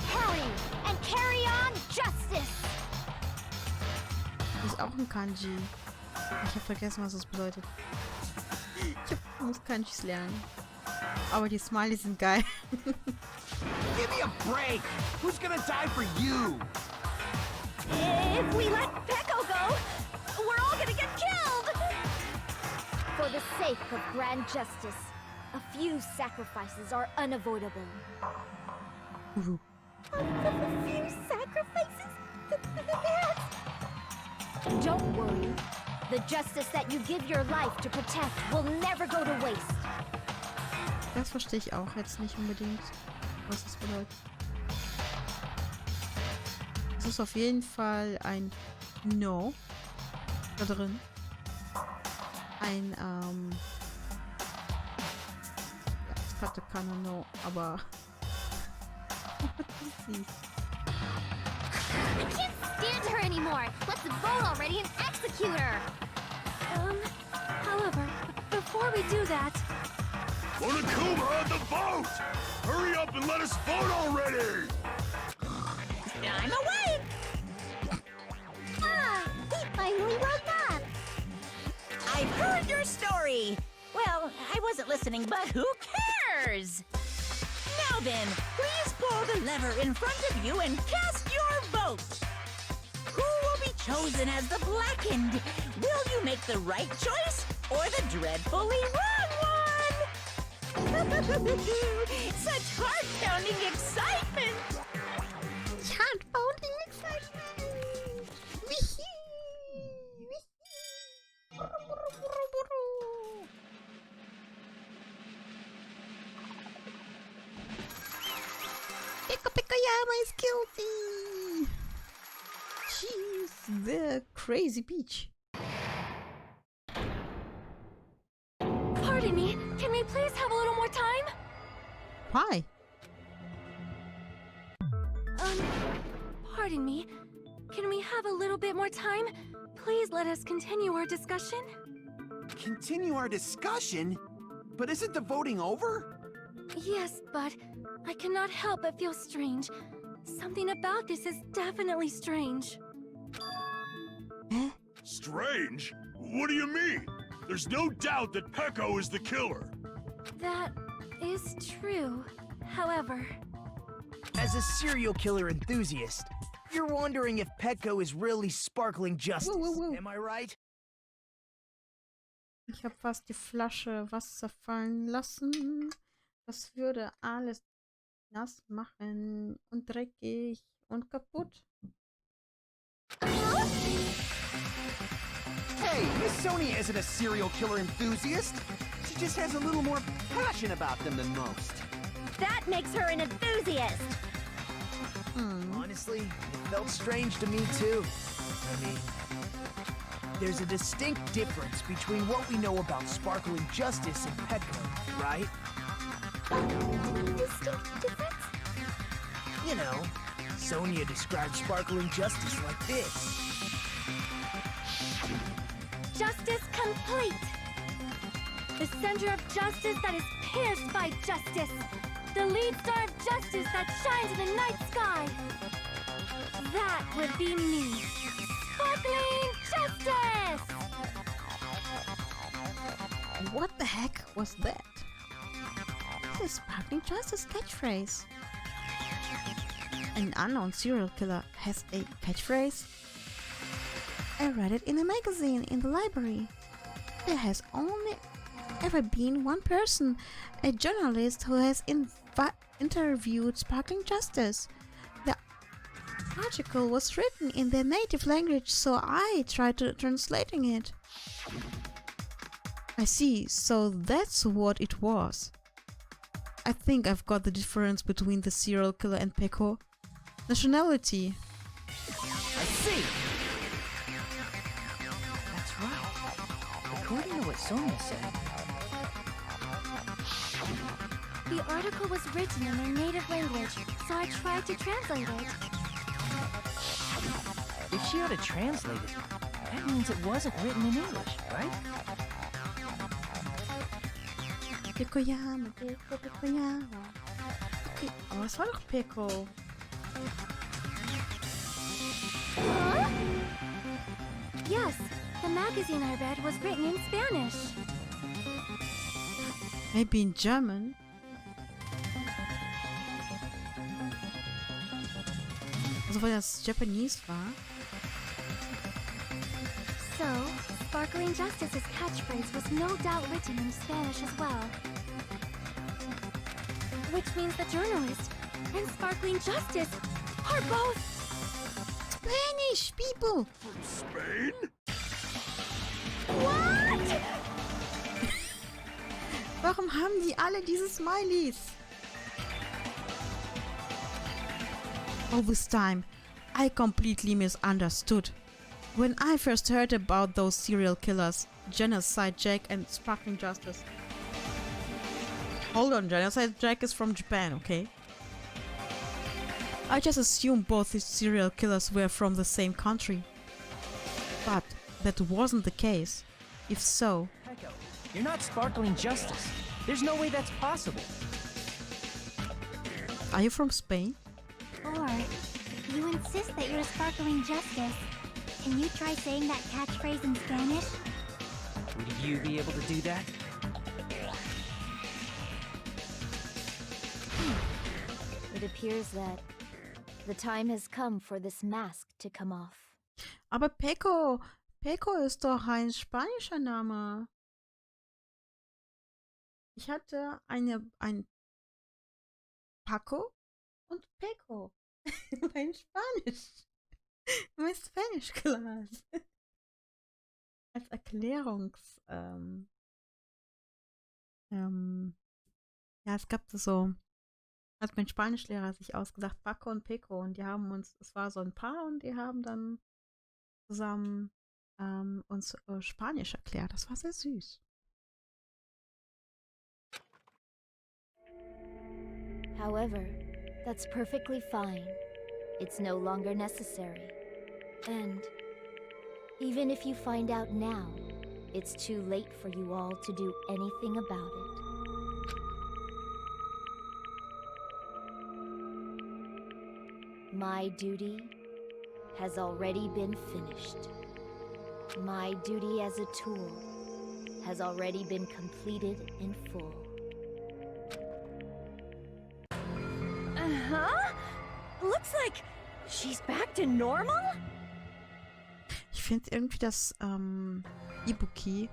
Hurry and carry on justice. Das ist auch ein Kanji. Ich habe vergessen, was das bedeutet. Ich muss Kanjis lernen. Aber die Smileys sind geil. Give me a break! Who's gonna die for you? If we let Peko go, we're all gonna get killed! For the sake of grand justice, a few sacrifices are unavoidable. A few sacrifices? That's... Don't worry. The justice that you give your life to protect will never go to waste. Das verstehe ich auch jetzt nicht unbedingt, was das bedeutet. Es ist auf jeden Fall ein No da drin. Ein, ja, ich hatte keine No, aber I can't stand her anymore! Let's vote already and execute her! However, before we do that, Monokuma at the vote! Hurry up and let us vote already! I'm awake! Ah! He finally woke up! I've heard your story! Well, I wasn't listening, but who cares? Now then, please pull the lever in front of you and cast your vote! Who will be chosen as the blackened? Will you make the right choice or the dreadfully wrong one? Such heart-pounding excitement! Heart-pounding excitement! Pikayama is guilty! She's the crazy peach. pardon me, can we please have a little more time? Why? Pardon me, can we have a little bit more time? Please let us continue our discussion. Continue our discussion? But isn't the voting over? Yes, but I cannot help but feel strange. Something about this is definitely strange. Strange? What do you mean? There's no doubt that Peko is the killer. That is true. However, As a serial killer enthusiast, you're wondering if Petco is really sparkling justice. Am I right? Ich habe fast die Flasche Wasser fallen lassen. Das würde alles nass machen und dreckig und kaputt. Hey, Miss Sonia isn't a serial killer enthusiast. She just has a little more passion about them than most. That makes her an enthusiast! Honestly, it felt strange to me too. I mean, there's a distinct difference between what we know about sparkling justice and Petco, right? Distinct difference? You know, Sonia describes sparkling justice like this. justice complete! The center of justice that is pierced by justice! The lead star of justice that shines in the night sky! That would be me! Sparkling Justice! What the heck was that? This is Sparkling Justice catchphrase. An unknown serial killer has a catchphrase? I read it in a magazine in the library. There has only ever been one person, a journalist, who has interviewed Sparkling Justice. The article was written in their native language, so I tried translating it. I see, so that's what it was. I think I've got the difference between the serial killer and Peko. Nationality. I see! That's right. According to what Sonia said. The article was written in their native language, so I tried to translate it. If she had to translate it, that means it wasn't written in English, right? Pekoyama, Pekoyama. Okay, aber es war doch Peko. Huh? Yes, the magazine I read was written in Spanish. Maybe in German. Also weil das Japanese war. So, Sparkling Justice's catchphrase was no doubt written in Spanish as well. Which means the journalist and Sparkling Justice are both Spanish people! From Spain? What? Warum haben die alle diese Smileys? All this time, I completely misunderstood. When I first heard about those serial killers, Genocide Jack and Sparkling Justice. Hold on, Genocide Jack is from Japan, okay? I just assumed both these serial killers were from the same country. But that wasn't the case. If so... Echo, you're not Sparkling Justice. There's no way that's possible. Are you from Spain? Or, if you insist that you're Sparkling Justice, can you try saying that catchphrase in Spanish? Would you be able to do that? It appears that the time has come for this mask to come off. Aber Peko ist doch ein spanischer Name. Ich hatte ein Paco und Peko. Mein Spanisch. Mein Spanish Class. Als Erklärungs... ja, es gab so... Hat mein Spanischlehrer sich ausgedacht, Paco und Peko. Und die haben uns... Es war so ein Paar und die haben dann zusammen uns Spanisch erklärt. Das war sehr süß. However, that's perfectly fine. It's no longer necessary. And even if you find out now, it's too late for you all to do anything about it. My duty has already been finished. My duty as a tool has already been completed in full. Uh-huh. Looks like she's back to normal? Ich finde irgendwie, dass Ibuki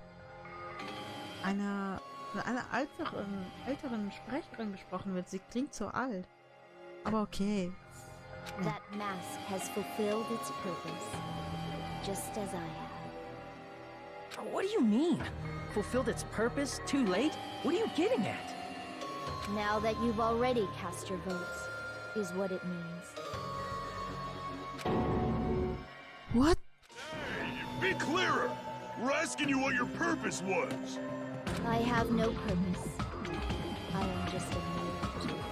einer älteren Sprecherin gesprochen wird. Sie klingt so alt. Aber okay. That mask has fulfilled its purpose, just as I have. What do you mean? Fulfilled its purpose? Too late? What are you getting at? Now that you've already cast your votes, is what it means. What? Hey, be clearer! We're asking you what your purpose was! I have no purpose. I am just a mere tool.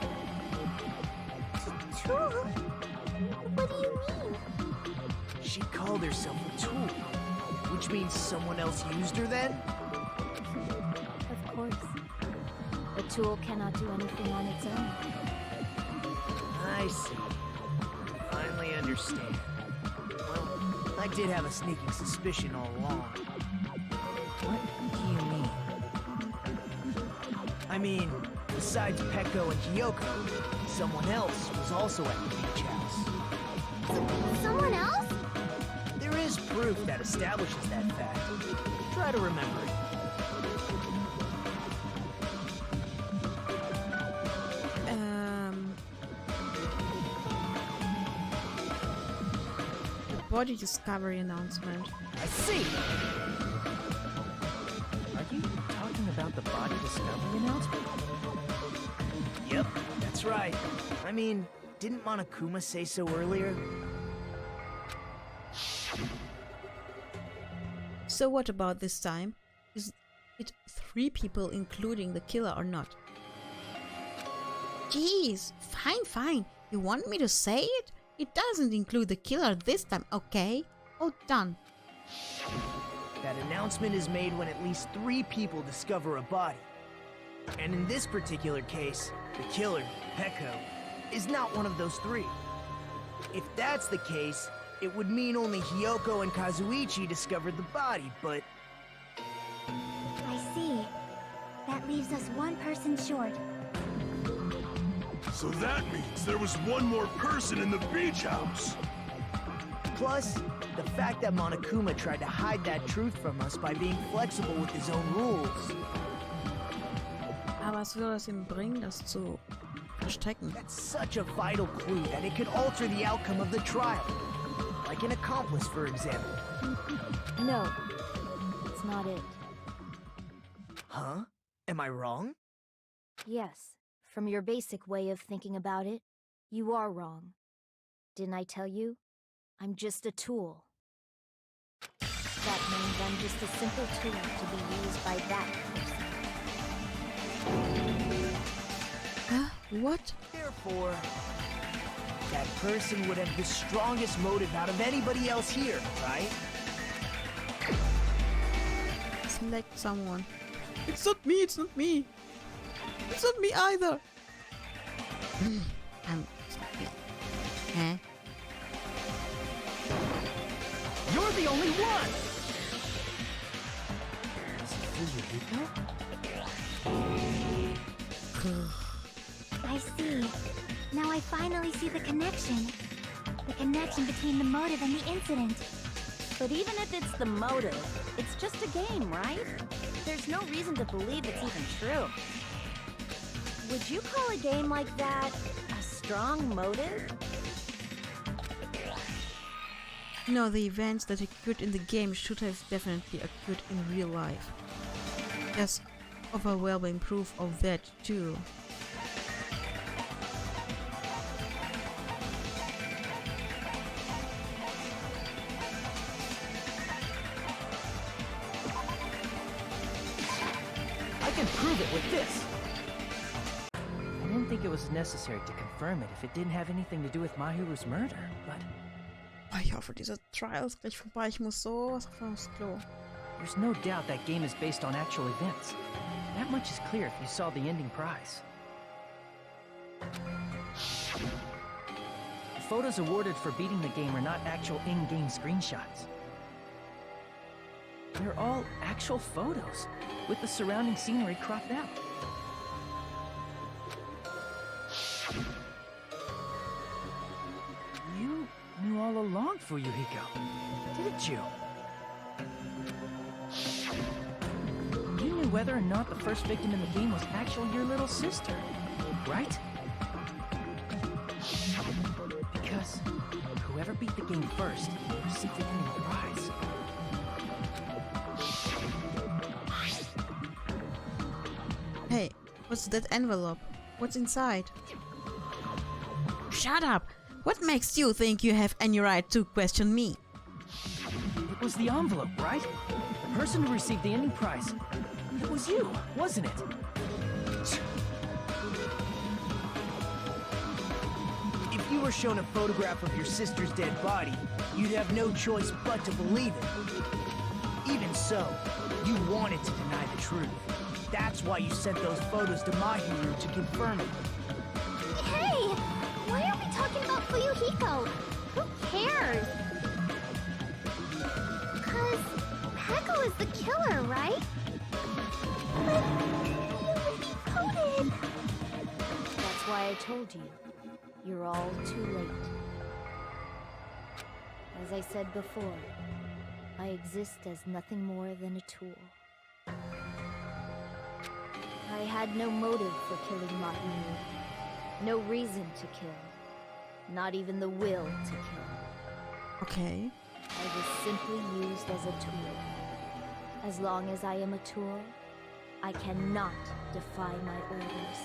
Tool? What do you mean? She called herself a tool, which means someone else used her then? Of course. A tool cannot do anything on its own. I see. I finally understand. Well, I did have a sneaking suspicion all along. What do you mean? I mean, besides Peko and Hiyoko, someone else was also at the beach house. Someone else? There is proof that establishes that fact. Try to remember it. The body discovery announcement. I see! Are you talking about the body discovery announcement? Yep, that's right. I mean, didn't Monokuma say so earlier? So what about this time? Is it 3 people including the killer or not? Jeez, fine. You want me to say it? It doesn't include the killer this time, okay? Oh, done. That announcement is made when at least 3 people discover a body. And in this particular case, the killer, Peko, is not one of those 3. If that's the case, it would mean only Hiyoko and Kazuichi discovered the body, but... I see. That leaves us one person short. So that means there was one more person in the beach house! Plus, the fact that Monokuma tried to hide that truth from us by being flexible with his own rules. Aber was würde es ihm bringen, das zu verstecken? That's such a vital clue that it could alter the outcome of the trial. Like an accomplice, for example. No, it's not it. Huh? Am I wrong? Yes, from your basic way of thinking about it, you are wrong. Didn't I tell you? I'm just a tool. That means I'm just a simple tool to be used by that person. Huh? What? Therefore, that person would have the strongest motive out of anybody else here, right? Select someone. It's not me, it's not me. It's not me either. Huh? You're the only one! I see. Now I finally see the connection. The connection between the motive and the incident. But even if it's the motive, it's just a game, right? There's no reason to believe it's even true. Would you call a game like that a strong motive? No, the events that occurred in the game should have definitely occurred in real life. There's overwhelming proof of that too. I can prove it with this! I didn't think it was necessary to confirm it if it didn't have anything to do with Mahiru's murder, but... Ich hoffe, dieser Trial ist gleich vorbei. Ich muss sowas aufs Klo. There's no doubt that game is based on actual events. That much is clear if you saw the ending prize. The photos awarded for beating the game are not actual in-game screenshots. They're all actual photos, with the surrounding scenery cropped out. You knew all along, Fuyuhiko, didn't you? You knew whether or not the first victim in the game was actually your little sister, right? Because whoever beat the game first received the ending prize. Hey, what's that envelope? What's inside? Shut up! What makes you think you have any right to question me? It was the envelope, right? The person who received the ending prize. It was you, wasn't it? If you were shown a photograph of your sister's dead body, you'd have no choice but to believe it. Even so, you wanted to deny the truth. That's why you sent those photos to Mahiru to confirm it. Hey! Why are we talking about Fuyuhiko? Who cares? Because Peko is the killer, right? But you voted! That's why I told you. You're all too late. As I said before, I exist as nothing more than a tool. I had no motive for killing Mahiru. No reason to kill. Not even the will to kill. Okay. I was simply used as a tool. As long as I am a tool, I cannot defy my orders.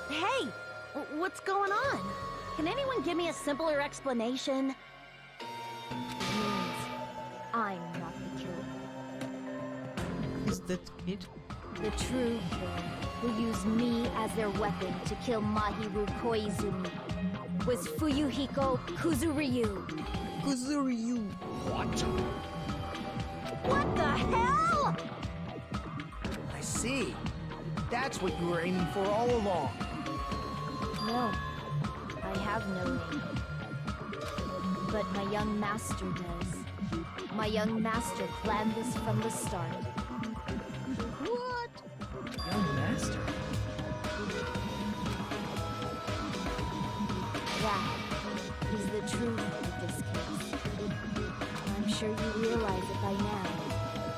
Hey! What's going on? Can anyone give me a simpler explanation? It means I'm not the killer. Is that it? The true killer, who used me as their weapon to kill Mahiru Koizumi, was Fuyuhiko Kuzuryu. Kuzuryu. What? What the hell? I see. That's what you were aiming for all along. No, I have no aim. But my young master does. My young master planned this from the start. What? Young master? That is the truth of this case. I'm sure you realize it by now,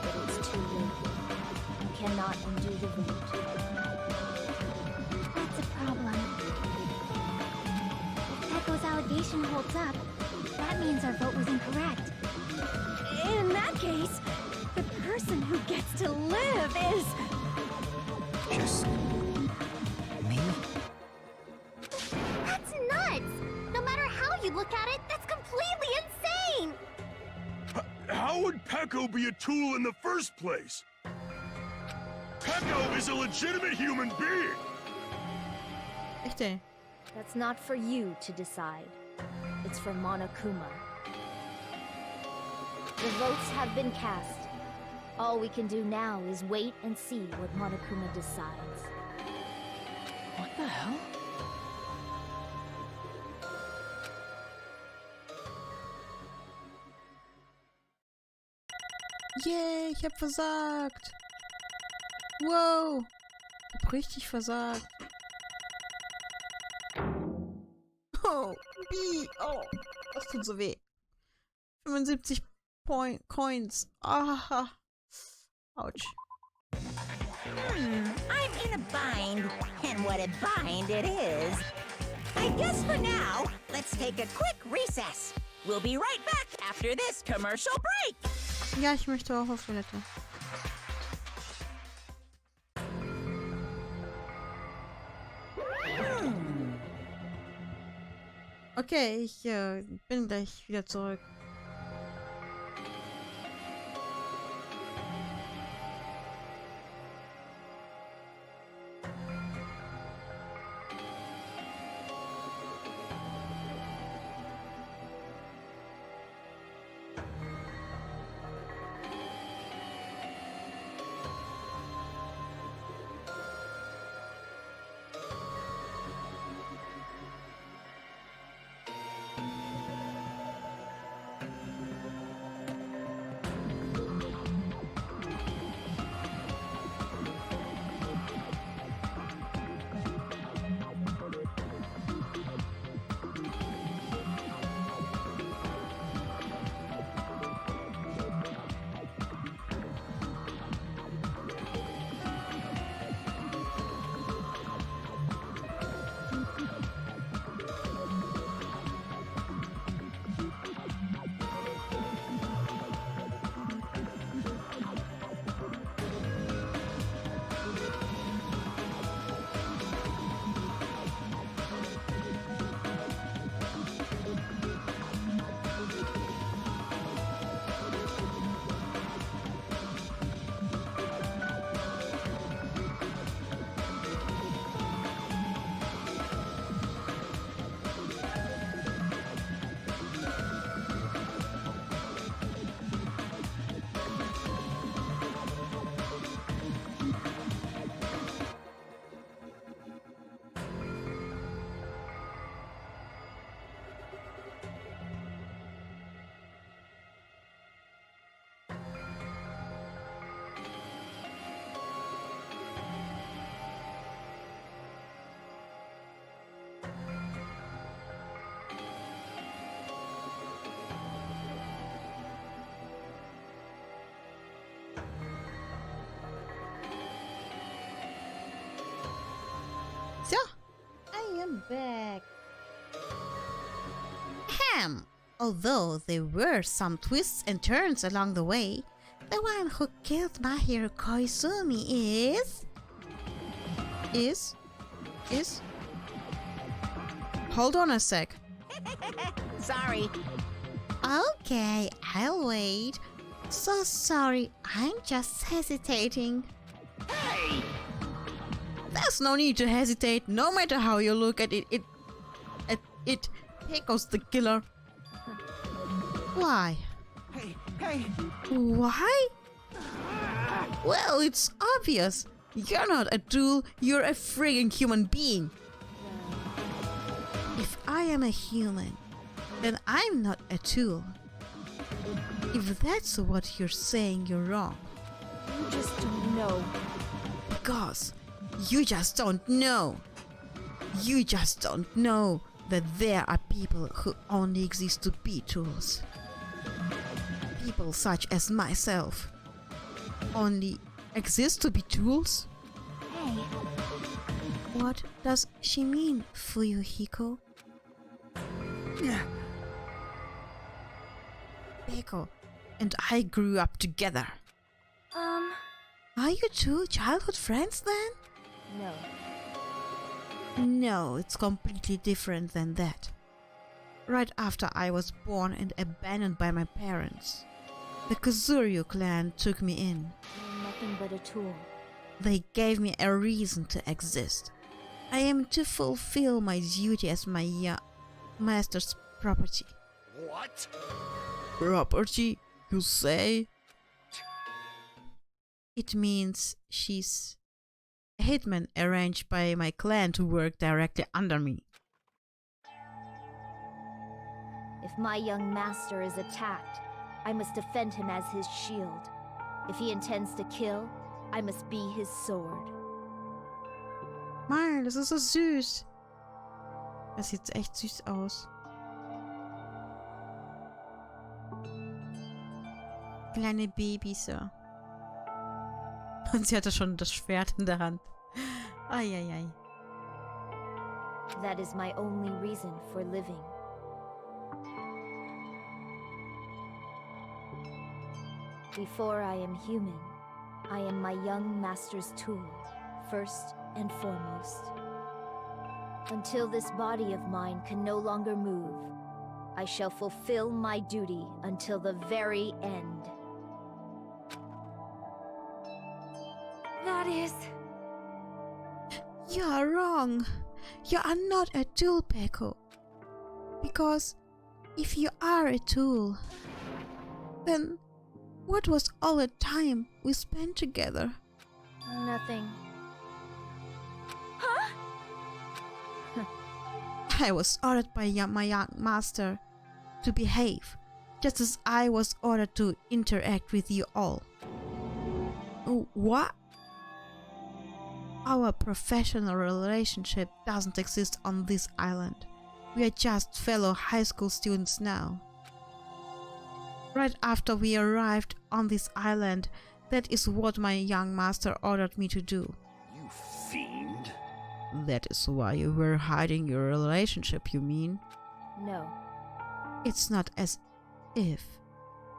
but it's too late. You cannot undo the vote. That's a problem. If Peko's allegation holds up, that means our vote was incorrect. In that case, the person who gets to live is... Just... me? That's nuts! look at it, that's completely insane! How would Peko be a tool in the first place? Peko is a legitimate human being! Echt ey. That's not for you to decide. It's for Monokuma. The votes have been cast. All we can do now is wait and see what Monokuma decides. What the hell? Yay, ich hab versagt. Wow. Ich hab richtig versagt. Oh, wie? Oh, das tut so weh. 75 Coins. Aha. Ouch. I'm in a bind, and what a bind it is. I guess for now, let's take a quick recess. We'll be right back after this commercial break. Ja, ich möchte auch auf Toilette. Okay, ich bin gleich wieder zurück. So, I am back. Although there were some twists and turns along the way, the one who killed my hero Koizumi is... Hold on a sec. Sorry. Okay, I'll wait. So sorry, I'm just hesitating. Hey! There's no need to hesitate, no matter how you look at it. It Peko's the killer. Why? Hey! Why? Well, it's obvious. You're not a tool, you're a friggin' human being. If I am a human, then I'm not a tool. If that's what you're saying, you're wrong. You just don't know. Because you just don't know. You just don't know that there are people who only exist to be tools. People such as myself only exist to be tools? Hey, What does she mean, Fuyuhiko? Peko and I grew up together. Are you two childhood friends then? no. No, it's completely different than that. right after I was born and abandoned by my parents. The Kazuryu clan took me in. I'm nothing but a tool. They gave me a reason to exist. I am to fulfill my duty as my master's property. What? Property, you say? It means she's a hitman arranged by my clan to work directly under me. If my young master is attacked, I must defend him as his shield. If he intends to kill, I must be his sword. Mann, das ist so süß. Das sieht echt süß aus. Kleine Babys, ja. Und sie hatte schon das Schwert in der Hand. Eieiei. That is my only reason for living. Before I am human, I am my young master's tool, first and foremost. Until this body of mine can no longer move, I shall fulfill my duty until the very end. That is... You are wrong. You are not a tool, Peko. Because if you are a tool, then what was all the time we spent together? Nothing. Huh? I was ordered by my young master to behave, just as I was ordered to interact with you all. What? Our professional relationship doesn't exist on this island. We are just fellow high school students now. Right after we arrived on this island, that is what my young master ordered me to do. You fiend. That is why you were hiding your relationship, you mean? No. It's not as if.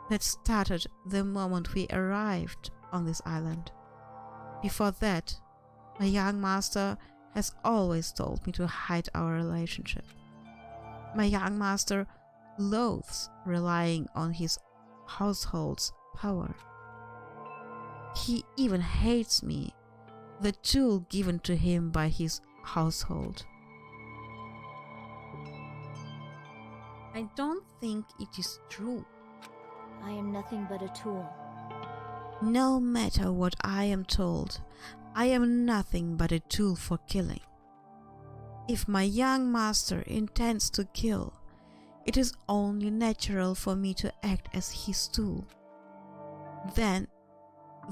That started the moment we arrived on this island. Before that, my young master has always told me to hide our relationship. My young master loathes relying on his household's power. He even hates me, the tool given to him by his household. I don't think it is true. I am nothing but a tool. No matter what I am told, I am nothing but a tool for killing. If my young master intends to kill, it is only natural for me to act as his tool. Then,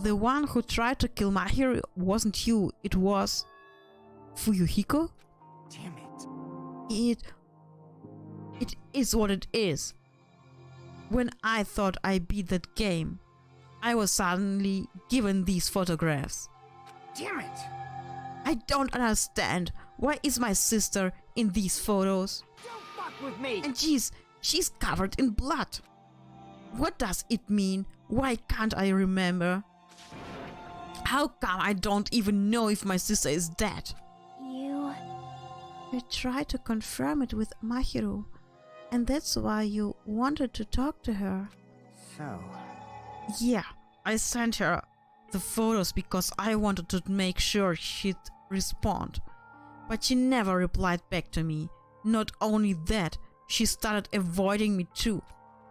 the one who tried to kill Mahiru wasn't you, it was Fuyuhiko? Damn it. It is what it is. When I thought I beat that game, I was suddenly given these photographs. Damn it. I don't understand. Why is my sister in these photos? Don't fuck with me. And she's covered in blood. What does it mean? Why can't I remember? How come I don't even know if my sister is dead? You tried to confirm it with Mahiru, and that's why you wanted to talk to her. So... Yeah, I sent her the photos because I wanted to make sure she'd respond. But she never replied back to me. Not only that, she started avoiding me too.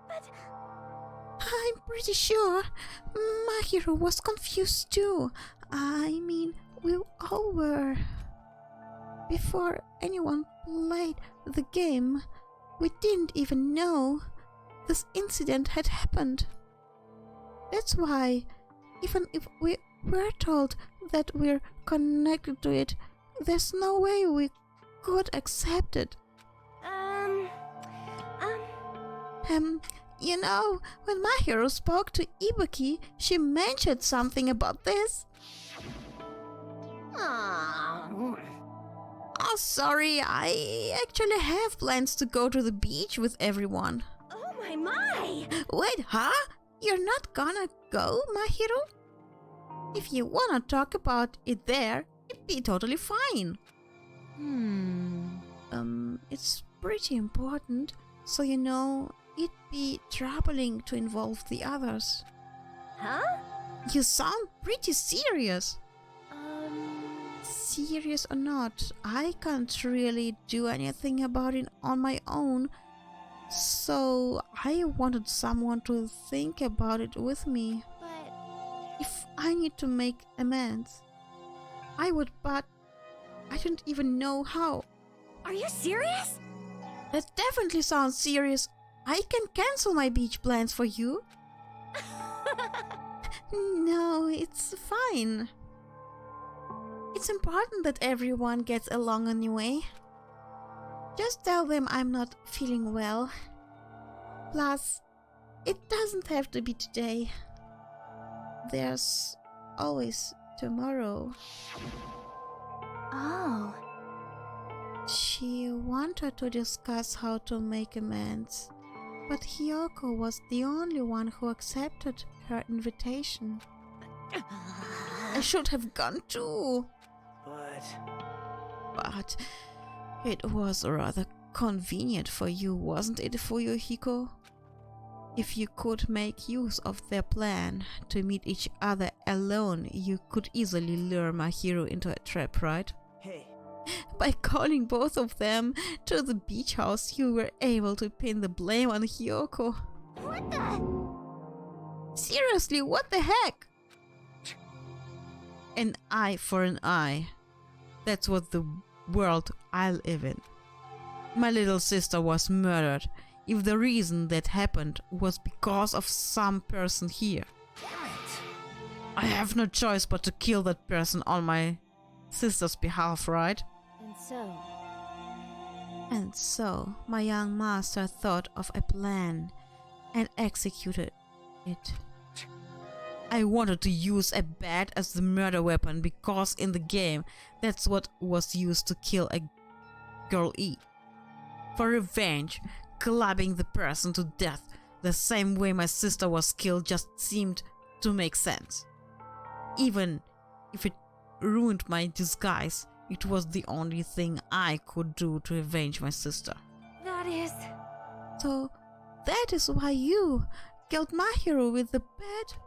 But... I'm pretty sure Mahiru was confused too. I mean, we all were. Before anyone played the game, we didn't even know this incident had happened. That's why, even if we were told that we're connected to it, there's no way we could accept it. You know, when Mahiru spoke to Ibuki, she mentioned something about this. Oh, sorry, I actually have plans to go to the beach with everyone. Oh my! Wait, huh? You're not gonna go, Mahiru? If you wanna talk about it there, it'd be totally fine. It's pretty important, So you know, it'd be troubling to involve the others. Huh? You sound pretty serious. Serious or not, I can't really do anything about it on my own. So I wanted someone to think about it with me. But If I need to make amends, I would, but I don't even know how. are you serious? That definitely sounds serious. I can cancel my beach plans for you. No, it's fine. It's important that everyone gets along anyway. Just tell them I'm not feeling well. Plus, it doesn't have to be today. There's always tomorrow. Oh. She wanted to discuss how to make amends, but Hiyoko was the only one who accepted her invitation. I should have gone too. But it was rather convenient for you, wasn't it, Fuyuhiko? If you could make use of their plan to meet each other alone, you could easily lure Mahiro into a trap, right? Hey. By calling both of them to the beach house, you were able to pin the blame on Hiyoko. What the? Seriously, what the heck? An eye for an eye. That's what the world I live in. My little sister was murdered. If the reason that happened was because of some person here, I have no choice but to kill that person on my sister's behalf, right? And so, my young master thought of a plan and executed it. I wanted to use a bat as the murder weapon because in the game, that's what was used to kill a girl E. For revenge, clubbing the person to death the same way my sister was killed just seemed to make sense. Even if it ruined my disguise, it was the only thing I could do to avenge my sister. That is... So, that is why you killed Mahiro with the bat?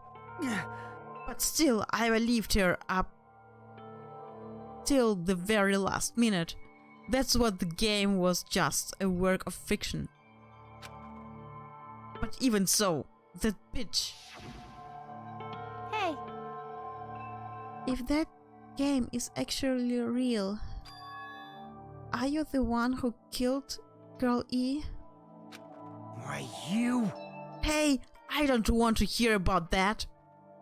But still, I believed her up till the very last minute. That's what the game was, just a work of fiction. But even so, that bitch. Hey. If that game is actually real, are you the one who killed Girl E? Why, you? Hey, I don't want to hear about that.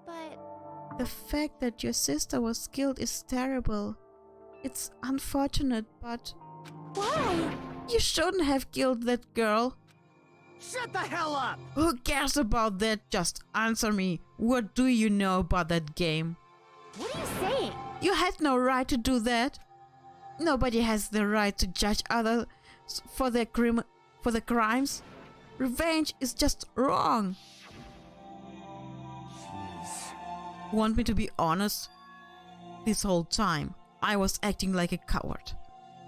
But... The fact that your sister was killed is terrible. It's unfortunate, but... Why? You shouldn't have killed that girl. Shut the hell up! Who cares about that? Just answer me. What do you know about that game? What are you saying? You had no right to do that. Nobody has the right to judge others for their crimes. Revenge is just wrong. Jeez. Want me to be honest? This whole time, I was acting like a coward.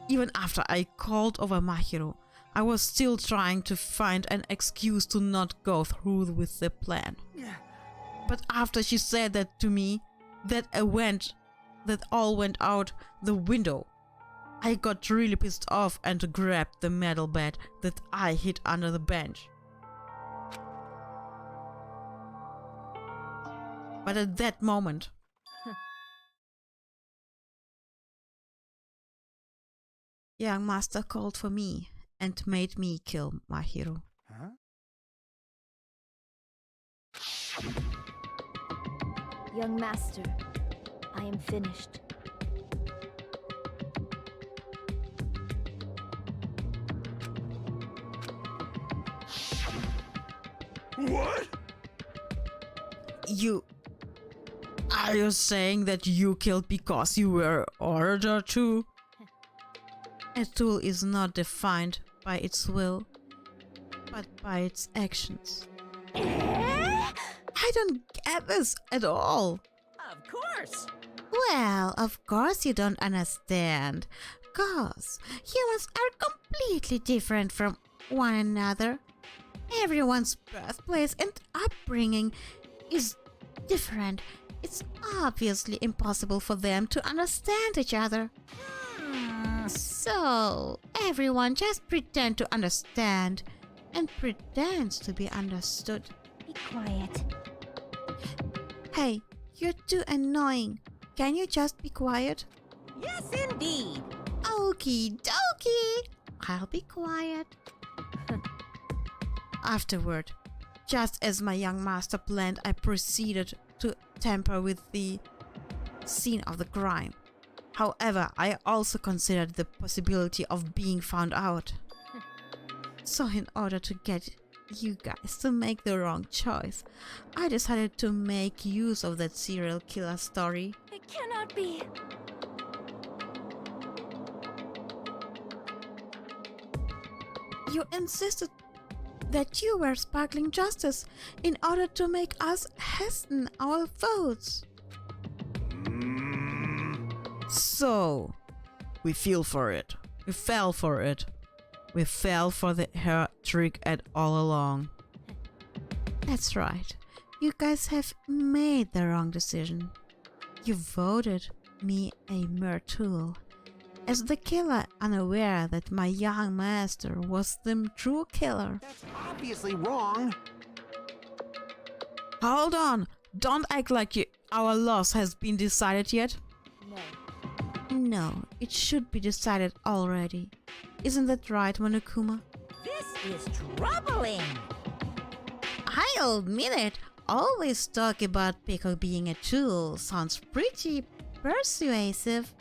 Even after I called over Mahiro, I was still trying to find an excuse to not go through with the plan. But after she said that to me, that all went out the window. I got really pissed off and grabbed the metal bat that I hid under the bench. But at that moment, young master called for me and made me kill Mahiro. Huh? Young master, I am finished. What? Are you saying that you killed because you were ordered to? A tool is not defined by its will, but by its actions. I don't get this at all. Of course. Well, of course you don't understand. 'Cause humans are completely different from one another. Everyone's birthplace and upbringing is different. It's obviously impossible for them to understand each other. So, everyone just pretend to understand and pretends to be understood. Be quiet. Hey, you're too annoying. Can you just be quiet? Yes, indeed. Okie dokie. I'll be quiet. Afterward, just as my young master planned, I proceeded to tamper with the scene of the crime. However, I also considered the possibility of being found out. So in order to get you guys to make the wrong choice, I decided to make use of that serial killer story. It cannot be. You insisted that you were sparkling justice in order to make us hasten our votes. So, we fell for it. We fell for it. We fell for her trick at all along. That's right. You guys have made the wrong decision. You voted me a mere tool, as the killer, unaware that my young master was the true killer. That's obviously wrong. Hold on! Don't act like our loss has been decided yet. No, it should be decided already. Isn't that right, Monokuma? This is troubling. I'll admit it. Always talk about Pico being a tool sounds pretty persuasive.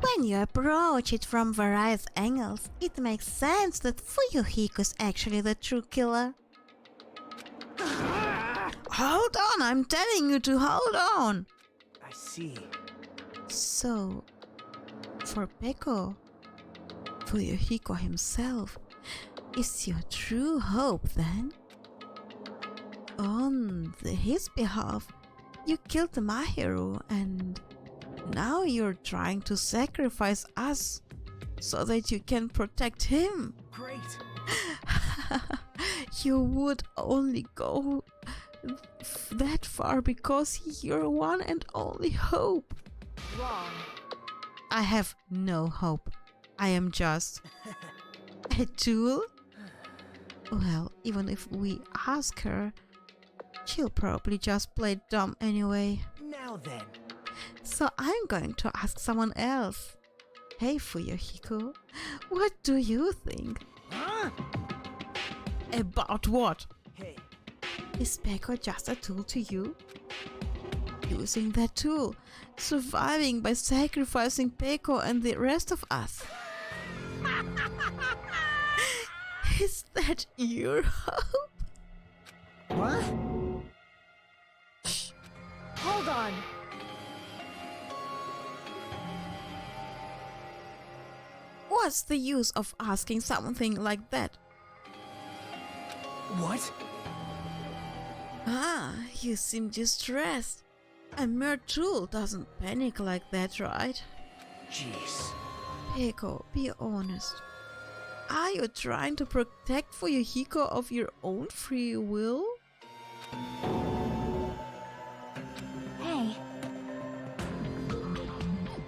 When you approach it from various angles, it makes sense that Fuyuhiko is actually the true killer. Hold on, I'm telling you to hold on. I see. So, for Peko, Fuyuhiko himself is your true hope then? On his behalf, you killed Mahiru and now you're trying to sacrifice us so that you can protect him. Great. You would only go that far because he's your one and only hope. Wrong. I have no hope. I am just a tool. Well, even if we ask her, she'll probably just play dumb anyway. Now then. So I'm going to ask someone else. Hey Fuyuhiko, what do you think? Huh? About what? Hey. Is Peko just a tool to you? Using that tool, surviving by sacrificing Peko and the rest of us. Is that your hope? What? Shh. Hold on. What's the use of asking something like that? What? Ah, you seem distressed. A mere tool doesn't panic like that, right? Jeez. Peko, be honest. Are you trying to protect Fuyuhiko of your own free will? Hey.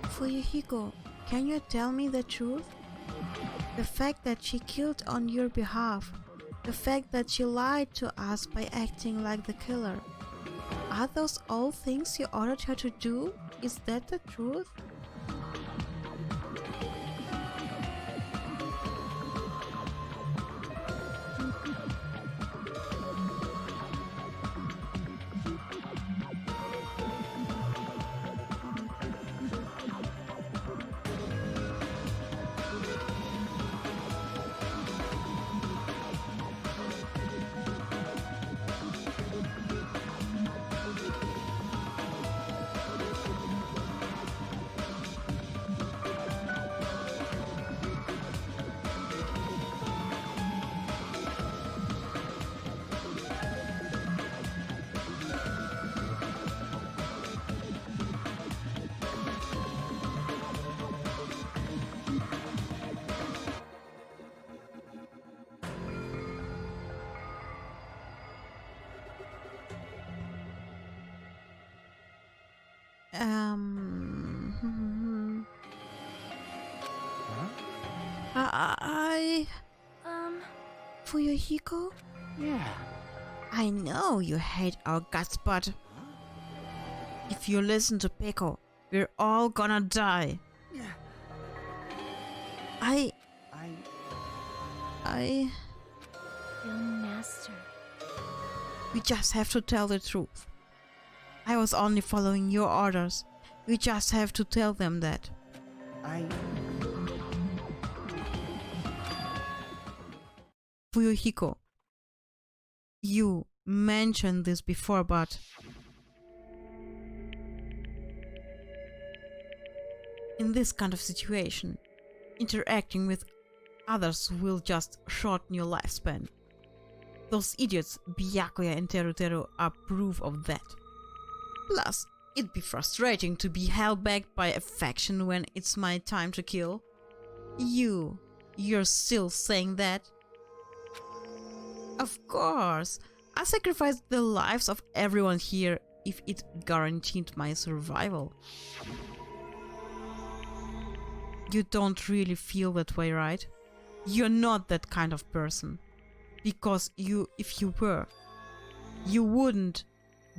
Fuyuhiko, can you tell me the truth? The fact that she killed on your behalf, the fact that she lied to us by acting like the killer, are those all things you ordered her to do? Is that the truth? Fuyuhiko? Yeah. I know you hate our guts, but if you listen to Peko, we're all gonna die. Young master. We just have to tell the truth. I was only following your orders. We just have to tell them that. Fuyuhiko, you mentioned this before, but in this kind of situation, interacting with others will just shorten your lifespan. Those idiots, Byakuya and Teruteru, are proof of that. Plus, it'd be frustrating to be held back by affection when it's my time to kill. You're still saying that? Of course, I sacrificed the lives of everyone here if it guaranteed my survival. You don't really feel that way, right? You're not that kind of person. Because if you were, you wouldn't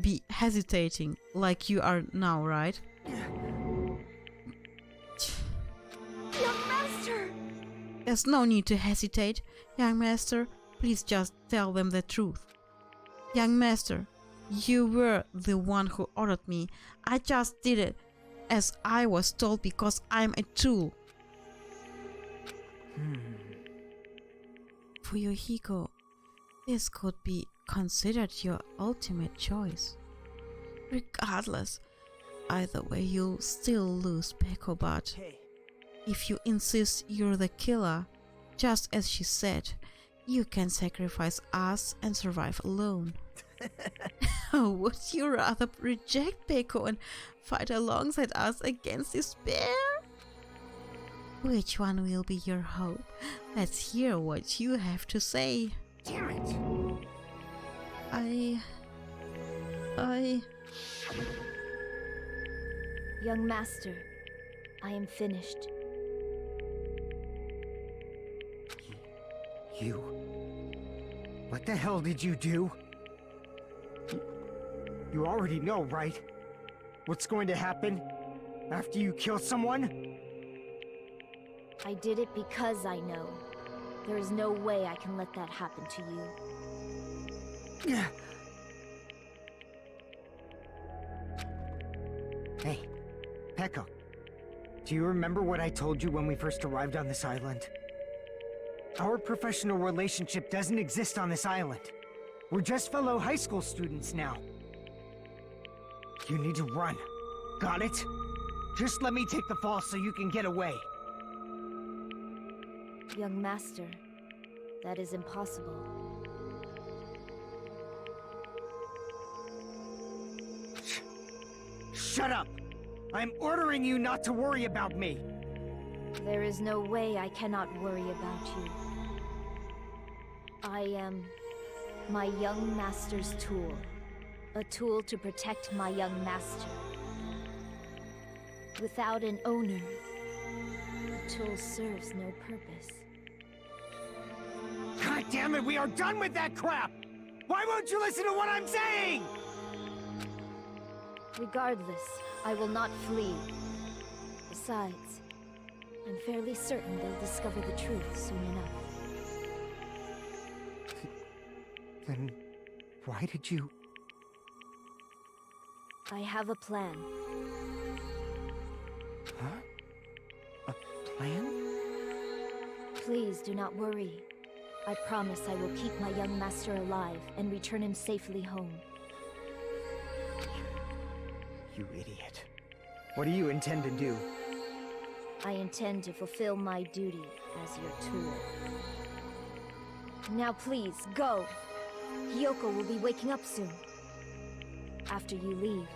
be hesitating like you are now, right? Young master! There's no need to hesitate, young master. Please just tell them the truth. Young master, you were the one who ordered me. I just did it as I was told because I'm a tool. Fuyuhiko, this could be considered your ultimate choice. Regardless, either way you'll still lose Peko, but if you insist you're the killer, just as she said, you can sacrifice us and survive alone. Would you rather reject Peko and fight alongside us against despair? Which one will be your hope? Let's hear what you have to say. Damn it! Young master, I am finished. You? What the hell did you do? You already know, right? What's going to happen after you kill someone? I did it because I know. There is no way I can let that happen to you. Hey, Peko. Do you remember what I told you when we first arrived on this island? Our professional relationship doesn't exist on this island. We're just fellow high school students now. You need to run. Got it? Just let me take the fall so you can get away. Young master, that is impossible. Shut up! I'm ordering you not to worry about me! There is no way I cannot worry about you. I am my young master's tool. A tool to protect my young master. Without an owner, the tool serves no purpose. God damn it, we are done with that crap! Why won't you listen to what I'm saying? Regardless, I will not flee. Besides, I'm fairly certain they'll discover the truth soon enough. Then why did you... I have a plan. Huh? A plan? Please do not worry. I promise I will keep my young master alive and return him safely home. You idiot. What do you intend to do? I intend to fulfill my duty as your tool. Now please, go! Hiyoko will be waking up soon. After you leave,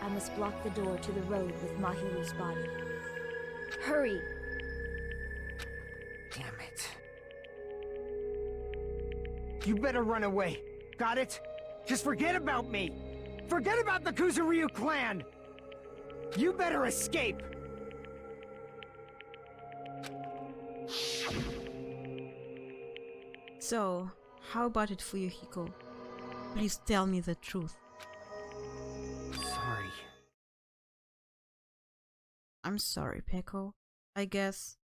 I must block the door to the road with Mahiru's body. Hurry! Damn it. You better run away. Got it? Just forget about me! Forget about the Kuzuryu clan! You better escape! So, how about it, Fuyuhiko? Please tell me the truth. Sorry. I'm sorry, Peko. I guess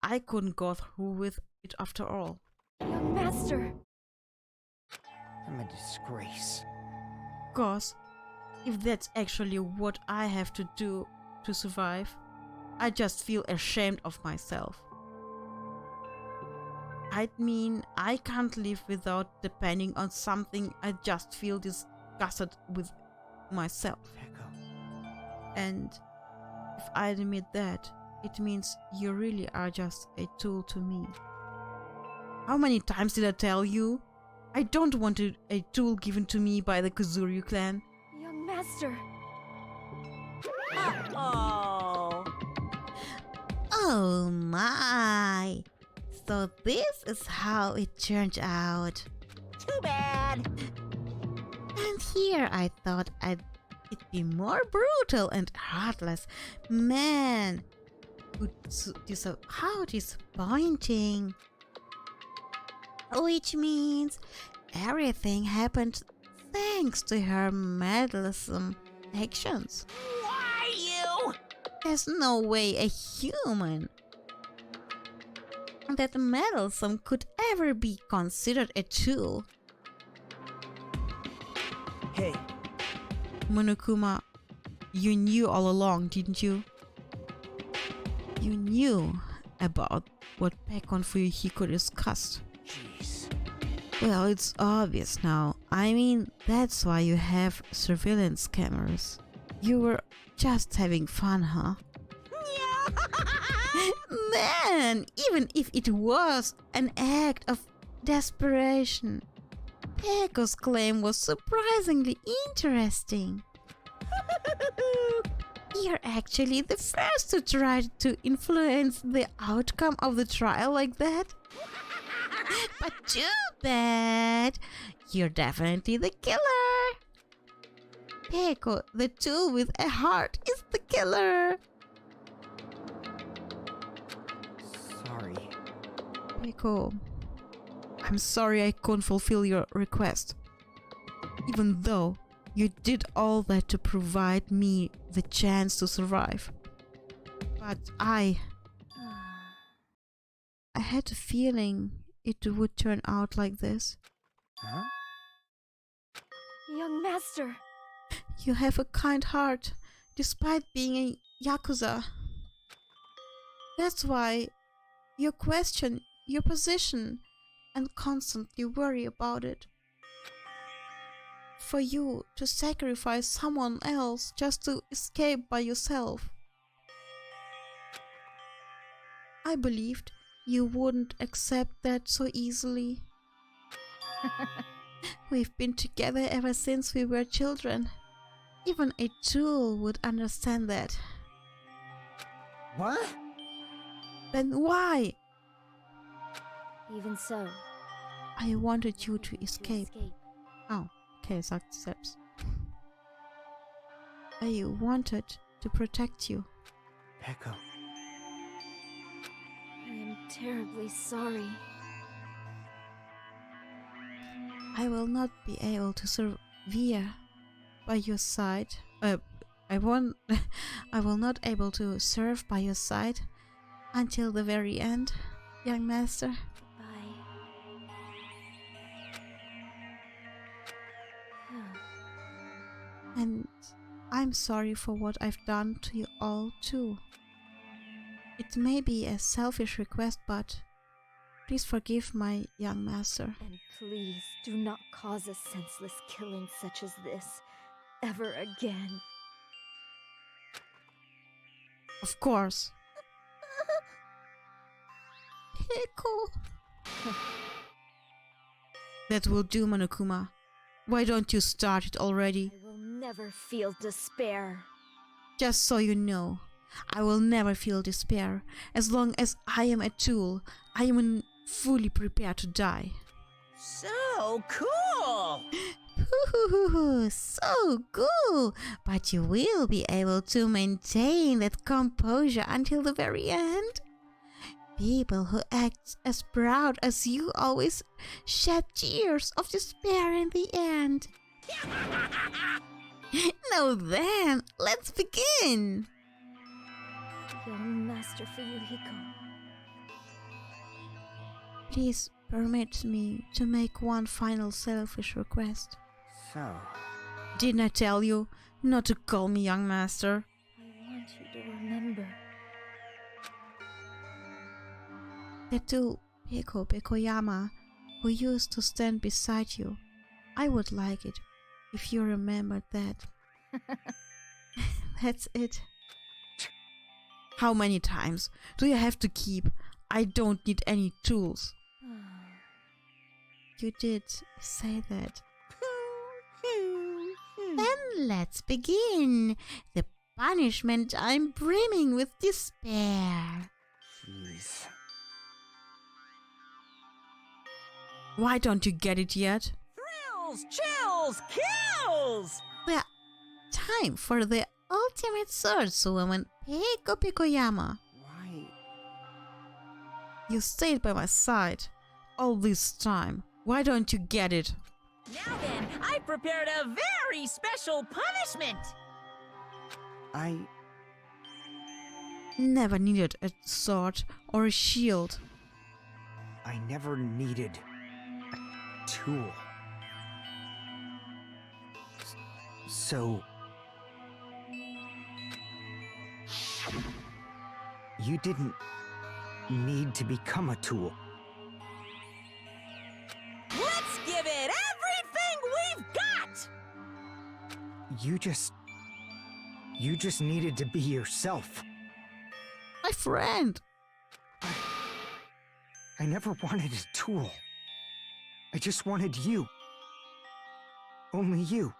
I couldn't go through with it after all. Young master! I'm a disgrace. Cause, if that's actually what I have to do to survive, I just feel ashamed of myself. I mean, I can't live without depending on something. I just feel disgusted with myself. Peko. And if I admit that, it means you really are just a tool to me. How many times did I tell you? I don't want a tool given to me by the Kuzuryu clan. Young master! Oh. Oh my! So this is how it turned out. Too bad. And here I thought it'd be more brutal and heartless. Man, how disappointing. Which means everything happened thanks to her meddlesome actions. Why you? There's no way a human that meddlesome could ever be considered a tool. Hey, Monokuma, you knew all along, didn't you? You knew about what Peko and Fuyuhiko discussed. Jeez. Well, it's obvious now. I mean, that's why you have surveillance cameras. You were just having fun, huh? Man, even if it was an act of desperation, Peko's claim was surprisingly interesting. You're actually the first to try to influence the outcome of the trial like that. But too bad, you're definitely the killer. Peko, the tool with a heart, is the killer. Sorry. Peko, I'm sorry I couldn't fulfill your request. Even though you did all that to provide me the chance to survive. But I had a feeling it would turn out like this. Huh? Young master! You have a kind heart, despite being a Yakuza. That's why you question your position and constantly worry about it. For you to sacrifice someone else just to escape by yourself. I believed you wouldn't accept that so easily. We've been together ever since we were children. Even a tool would understand that. What? Then why? Even so, I wanted you to escape. Oh, okay, sagt sie selbst. I wanted to protect you. Peko. I am terribly sorry. I will not be able to persevere by your side. I will not able to serve by your side until the very end, young master. Bye. And I'm sorry for what I've done to you all too. It may be a selfish request, but please forgive my young master. And please do not cause a senseless killing such as this ever again. Of course. Peko. That will do, Monokuma. Why don't you start it already? I will never feel despair. Just so you know, I will never feel despair. As long as I am a tool, I am fully prepared to die. So cool! So cool! But you will be able to maintain that composure until the very end? People who act as proud as you always shed tears of despair in the end. Now then, let's begin! Young Master Fuyuhiko. Please permit me to make one final selfish request. So, Didn't I tell you not to call me young master? I want you to remember. That too, Peko Pekoyama, who used to stand beside you. I would like it if you remembered that. That's it. How many times do you have to keep? I don't need any tools. You did say that. Then let's begin. The punishment I'm brimming with despair. jeez. Why don't you get it yet? Thrills, chills, kills! Well, time for the ultimate swordswoman, Peko Pekoyama. Why? You stayed by my side all this time. Why don't you get it? Now then, I prepared a very special punishment! I Never needed a sword or a shield. never needed a tool. So... you didn't need to become a tool. Let's give it everything we've got! You just needed to be yourself. My friend! I never wanted a tool. I just wanted you. Only you.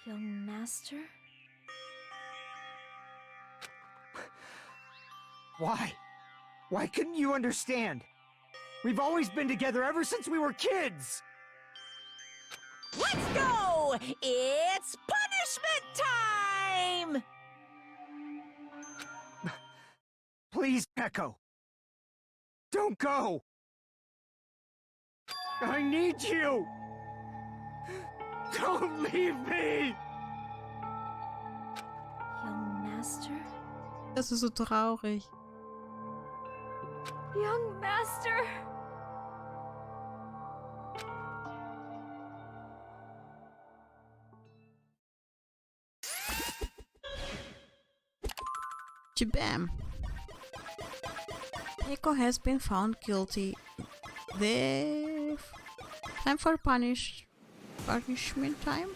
Young Master? Why? Why couldn't you understand? We've always been together ever since we were kids! Let's go! It's punishment time! Please, Peko. Don't go! I need you! Don't leave me! Young Master? Das ist so traurig. Young Master! Jabam! Peko has been found guilty. The time for punishment time.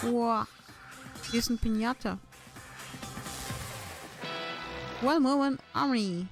Wow, hier ist ein Pinata. Well, moving army.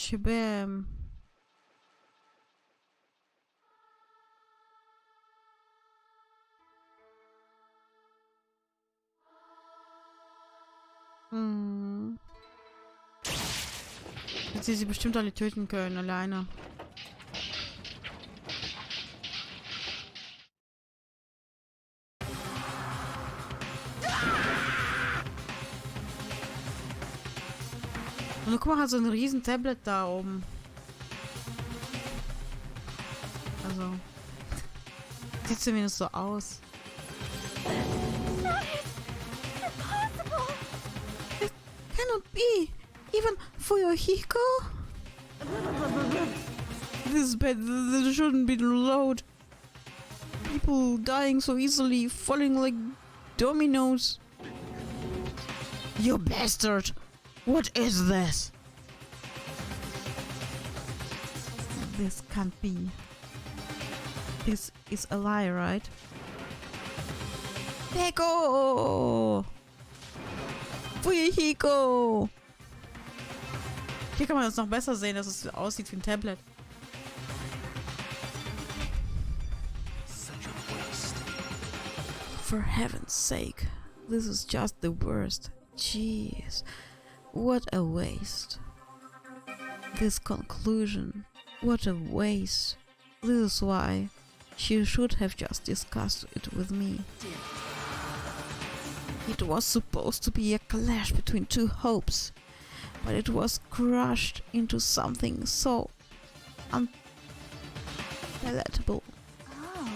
Shabam. Jetzt sie bestimmt alle töten können, alleine. Und guck mal, hat so ein riesen Tablet da oben. Also. Sieht zumindest so aus. It cannot be! Even Fuyuhiko? This is bad. This shouldn't be allowed. People dying so easily, falling like dominoes. You bastard! What is this? This can't be. This is a lie, right? Hiko! Hiko! Hier kann man das noch besser sehen, dass es aussieht wie ein Tablet. For heaven's sake, this is just the worst. Jeez, what a waste. This conclusion, what a waste. This is why she should have just discussed it with me. It was supposed to be a clash between two hopes, but it was crushed into something so unpalatable. Oh.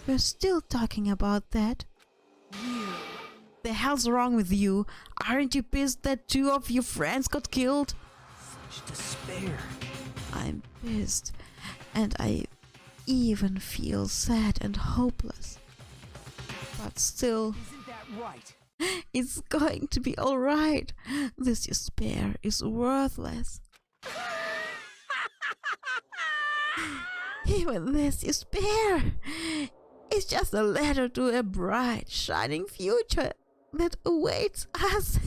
We're still talking about that? The hell's wrong with you? Aren't you pissed that 2 of your friends got killed? Such despair. I'm pissed, and I even feel sad and hopeless. But still, Isn't that right? it's going to be alright. This despair is worthless. Even this despair is just a letter to a bright, shining future that awaits us.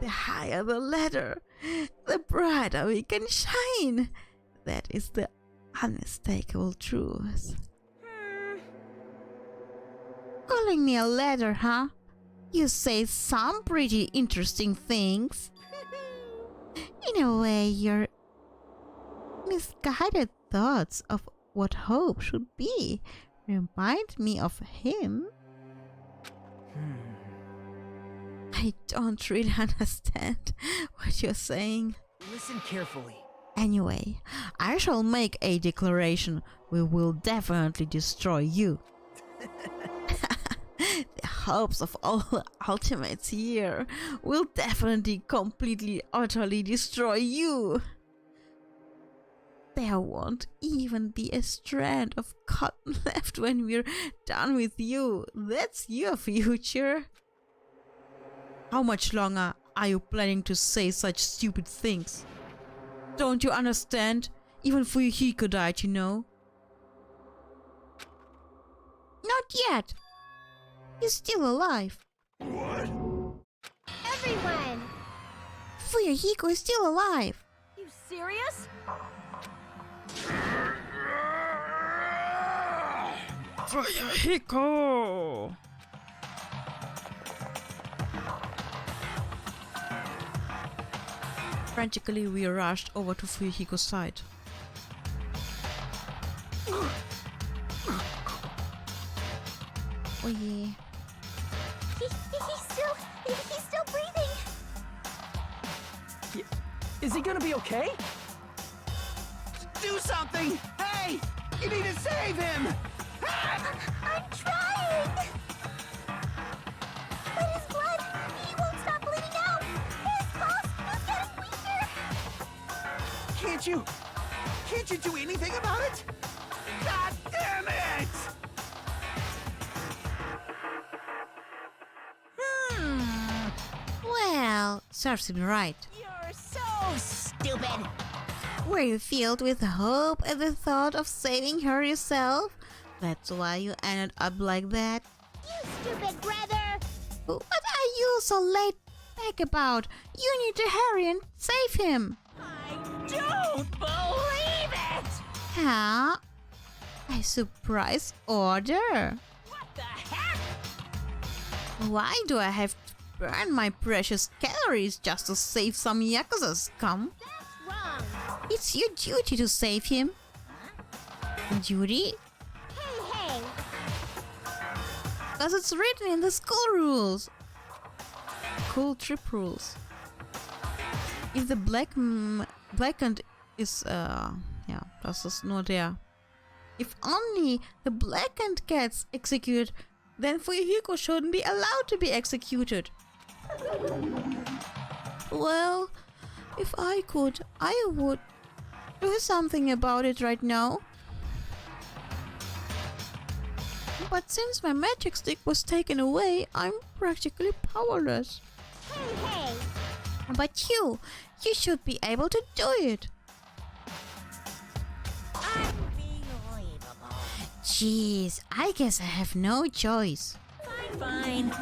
The higher the ladder, the brighter we can shine. That is the unmistakable truth. Calling me a ladder, huh? You say some pretty interesting things. In a way, your misguided thoughts of what hope should be remind me of him. I don't really understand what you're saying. Listen carefully. Anyway, I shall make a declaration. We will definitely destroy you. The hopes of all ultimates here will definitely, completely, utterly destroy you. There won't even be a strand of cotton left when we're done with you. That's your future. How much longer are you planning to say such stupid things? Don't you understand? Even Fuyuhiko died, you know. Not yet. He's still alive. What? Everyone! Fuyuhiko is still alive. You serious? Fuyuhiko! Frantically, we rushed over to Fuyuhiko's side. Oh yeah. He's still breathing. Is he gonna be okay? Do something! Hey! You need to save him! I'm trying. But his blood, he won't stop bleeding out. His pulse is getting weaker. Can't you do anything about it? God damn it! Well, serves him right. You're so stupid. Were you filled with hope at the thought of saving her yourself? That's why you ended up like that? You stupid brother. What are you so laid back about? You need to hurry and save him. I don't believe it! Huh? A surprise order? What the heck? Why do I have to burn my precious calories just to save some Yakuza scum? That's wrong. It's your duty to save him. Duty? Hey. Because it's written in the school rules. Cool trip rules. If the blackened is, ja, das ist nur der. If only the blackened gets executed, then Fuyuhiko shouldn't be allowed to be executed. Well, if I could, I would do something about it right now. But since my magic stick was taken away, I'm practically powerless. Hey! But you should be able to do it. Unbelievable. Jeez, I guess I have no choice. Fine.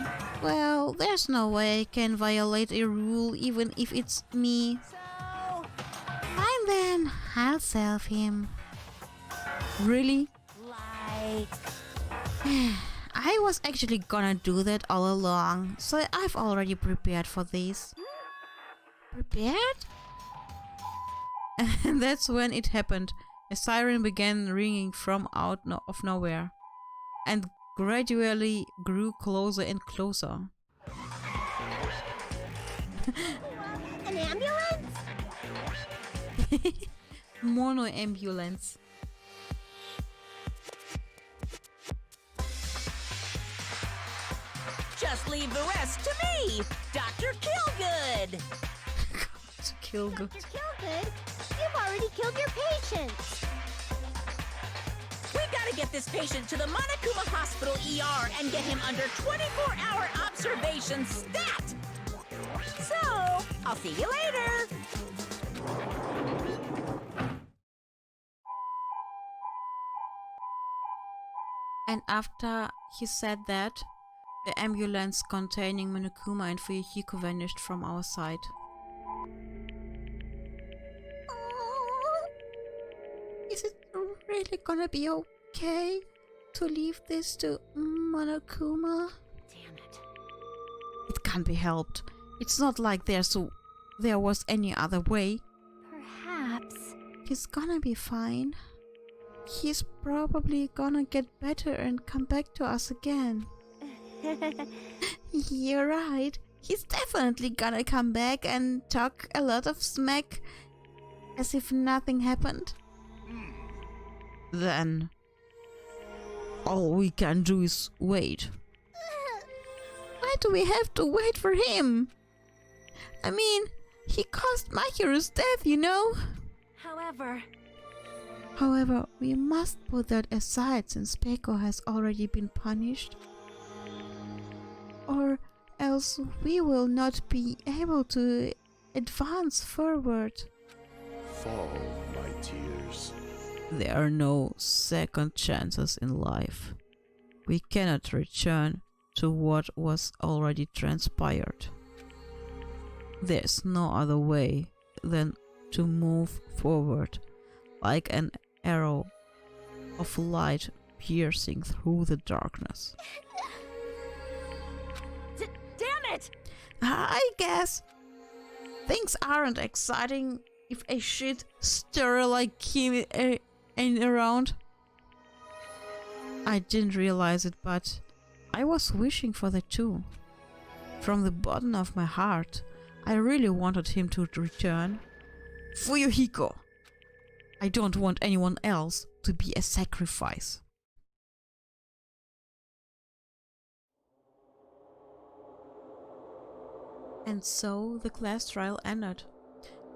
Well, there's no way I can violate a rule even if it's me. So, Fine then, I'll save him. Really? like... I was actually gonna do that all along, so I've already prepared for this. Prepared? And that's when it happened. A siren began ringing from out of nowhere, and gradually grew closer and closer. An ambulance? Mono ambulance. Just leave the rest to me, Dr. Killgood. Killgood. Dr. Killgood, you've already killed your patients. We've got to get this patient to the Monokuma Hospital ER and get him under 24-hour observation stat. So, I'll see you later. And after he said that, the ambulance containing Monokuma and Fuyuhiko vanished from our sight. Is it really gonna be okay to leave this to Monokuma? Damn it. It can't be helped. It's not like there was any other way. Perhaps. He's gonna be fine. He's probably gonna get better and come back to us again. You're right. He's definitely gonna come back and talk a lot of smack as if nothing happened. Then all we can do is wait. Why do we have to wait for him? I mean, he caused my hero's death, you know? However, we must put that aside since Peko has already been punished. Or else we will not be able to advance forward. Fall, my tears. There are no second chances in life. We cannot return to what was already transpired. There's no other way than to move forward like an arrow of light piercing through the darkness. Damn it! I guess things aren't exciting if a shit stir like him ain't around. I didn't realize it, but I was wishing for that too. From the bottom of my heart, I really wanted him to return. Fuyuhiko! I don't want anyone else to be a sacrifice. And so the class trial ended,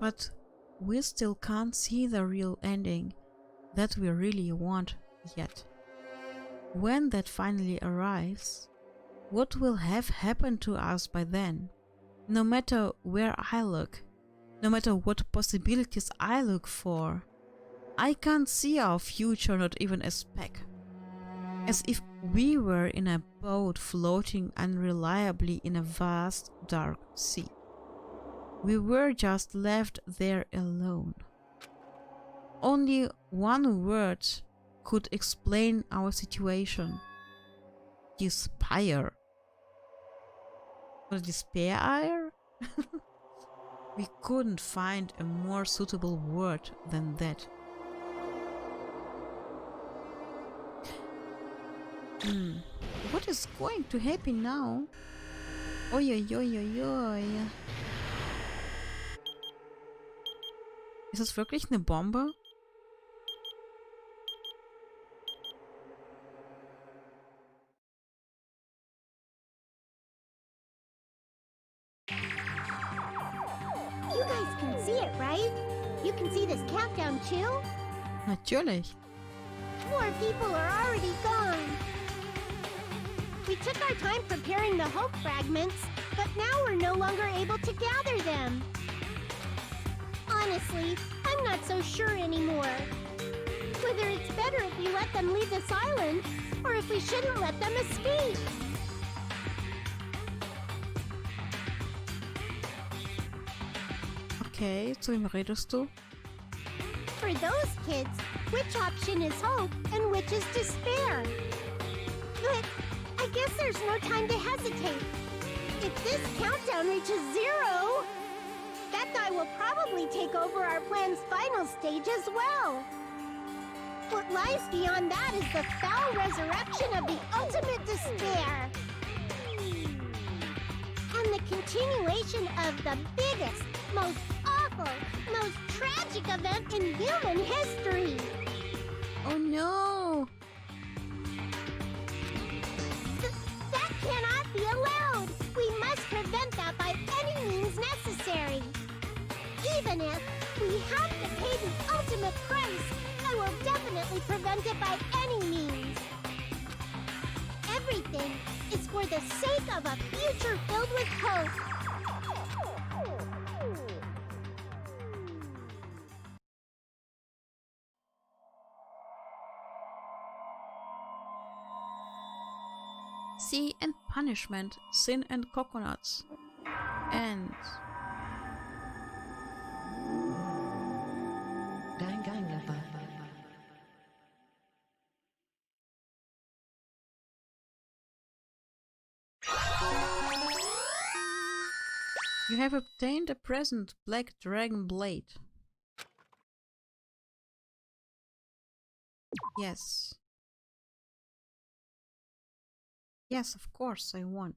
but we still can't see the real ending that we really want yet. When that finally arrives, what will have happened to us by then? No matter where I look, no matter what possibilities I look for, I can't see our future, not even a speck. As if we were in a boat floating unreliably in a vast dark sea. We were just left there alone. Only one word could explain our situation. Despair. Or despair? We couldn't find a more suitable word than that. What is going to happen now? Oi, oi, oi, oi, oi. Ist das wirklich eine Bombe? You guys can see it, right? You can see this countdown too? Natürlich. More people are already gone. We took our time preparing the hope fragments, but now we're no longer able to gather them. Honestly, I'm not so sure anymore. Whether it's better if we let them leave this island, or if we shouldn't let them escape. Okay, zu wem redest du? For those kids, which option is hope and which is despair? But I guess there's no time to hesitate. If this countdown reaches 0, that guy will probably take over our plan's final stage as well. What lies beyond that is the foul resurrection of the ultimate despair. And the continuation of the biggest, most awful, most tragic event in human history. Oh no! That cannot be allowed! We must prevent that by any means necessary. Even if we have to pay the ultimate price, I will definitely prevent it by any means. Everything is for the sake of a future filled with hope. Sea and Punishment, Sin and Coconuts. And... Danganronpa. You have obtained a present, Black Dragon Blade. Yes. Yes, of course, I want.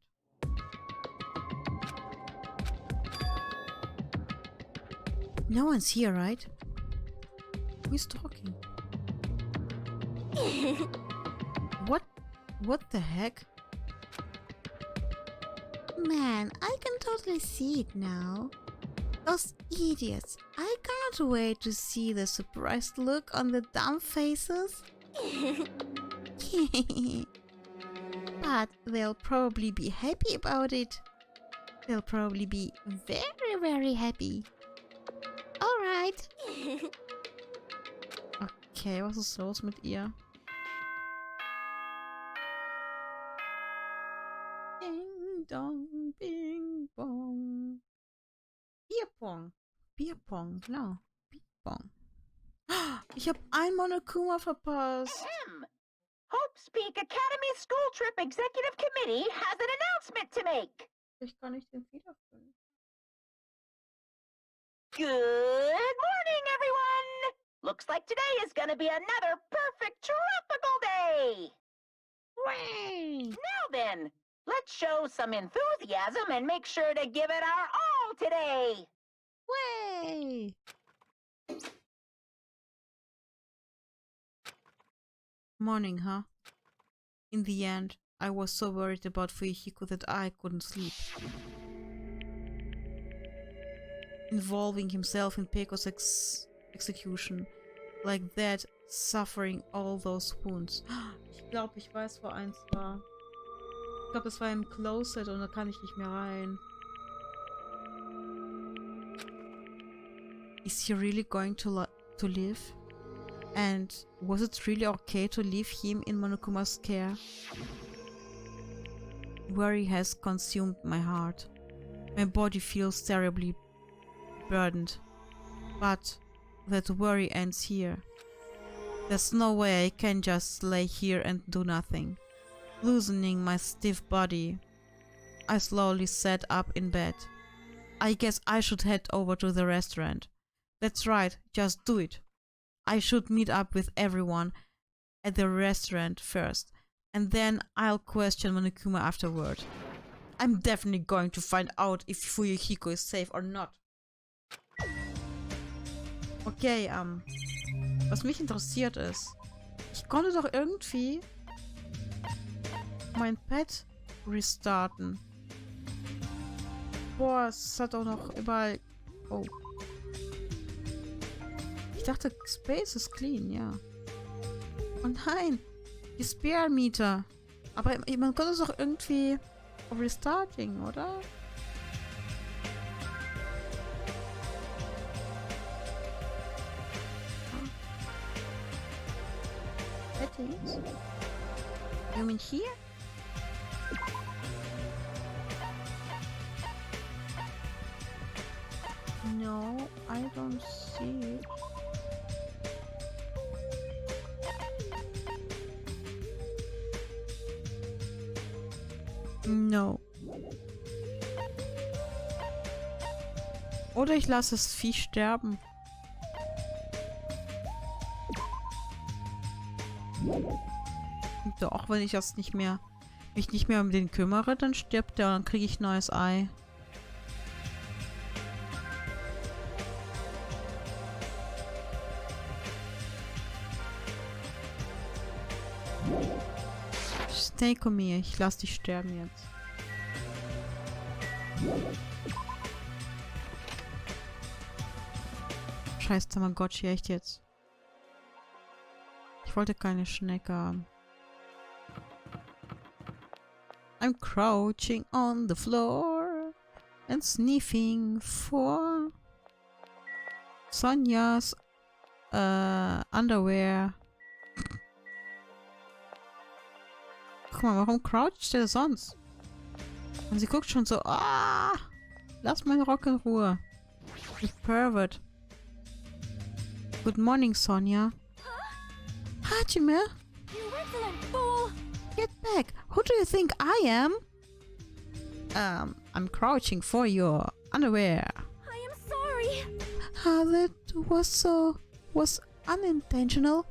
No one's here, right? Who's talking? What the heck? Man, I can totally see it now. Those idiots. I can't wait to see the surprised look on the dumb faces. But they'll probably be happy about it. They'll probably be very, very happy. Alright. Okay, was ist los mit ihr? Ding dong, bing bong. Bierpong. Bierpong, genau. Bierpong. Ich hab ein Monokuma verpasst. Hope's Peak Academy School Trip Executive Committee has an announcement to make. Ich kann nicht den wiederfinden. Good morning, everyone! Looks like today is gonna be another perfect tropical day! Way! Now then, let's show some enthusiasm and make sure to give it our all today! Way! Morning, huh? In the end, I was so worried about Fuyuhiko that I couldn't sleep. Involving himself in Peiko's execution. Like that, suffering all those wounds. Ich glaube, ich weiß, wo eins war. Ich glaube, es war im Closet und da kann ich nicht mehr rein. Is he really going to live? And was it really okay to leave him in Monokuma's care? Worry has consumed my heart. My body feels terribly burdened. But that worry ends here. There's no way I can just lay here and do nothing. Loosening my stiff body, I slowly sat up in bed. I guess I should head over to the restaurant. That's right, just do it. I should meet up with everyone at the restaurant first, and then I'll question Monokuma afterward. I'm definitely going to find out if Fuyuhiko is safe or not. Okay, was mich interessiert ist, ich konnte doch irgendwie mein Pad restarten. Boah, es hat auch noch überall... Oh. Ich dachte, Space ist clean, ja. Oh nein! Die Spare Meter! Aber man könnte es auch irgendwie restarting, oder? Settings? You mean here? No, I don't see it. No. Oder ich lasse das Vieh sterben. Doch, wenn ich das mich nicht mehr um den kümmere, dann stirbt der und dann kriege ich ein neues Ei. Snake um mir, ich lass dich sterben jetzt. Scheiß Tamagotchi, echt jetzt. Ich wollte keine Schnecke haben. I'm crouching on the floor and sniffing for Sonjas Underwear. Guck mal, warum croucht der sonst? Und sie guckt schon so, lass meinen Rock in Ruhe. You pervert. Good morning, Sonja. Hajime? You insolent fool! Get back! Who do you think I am? I'm crouching for your underwear. I am sorry! That was unintentional.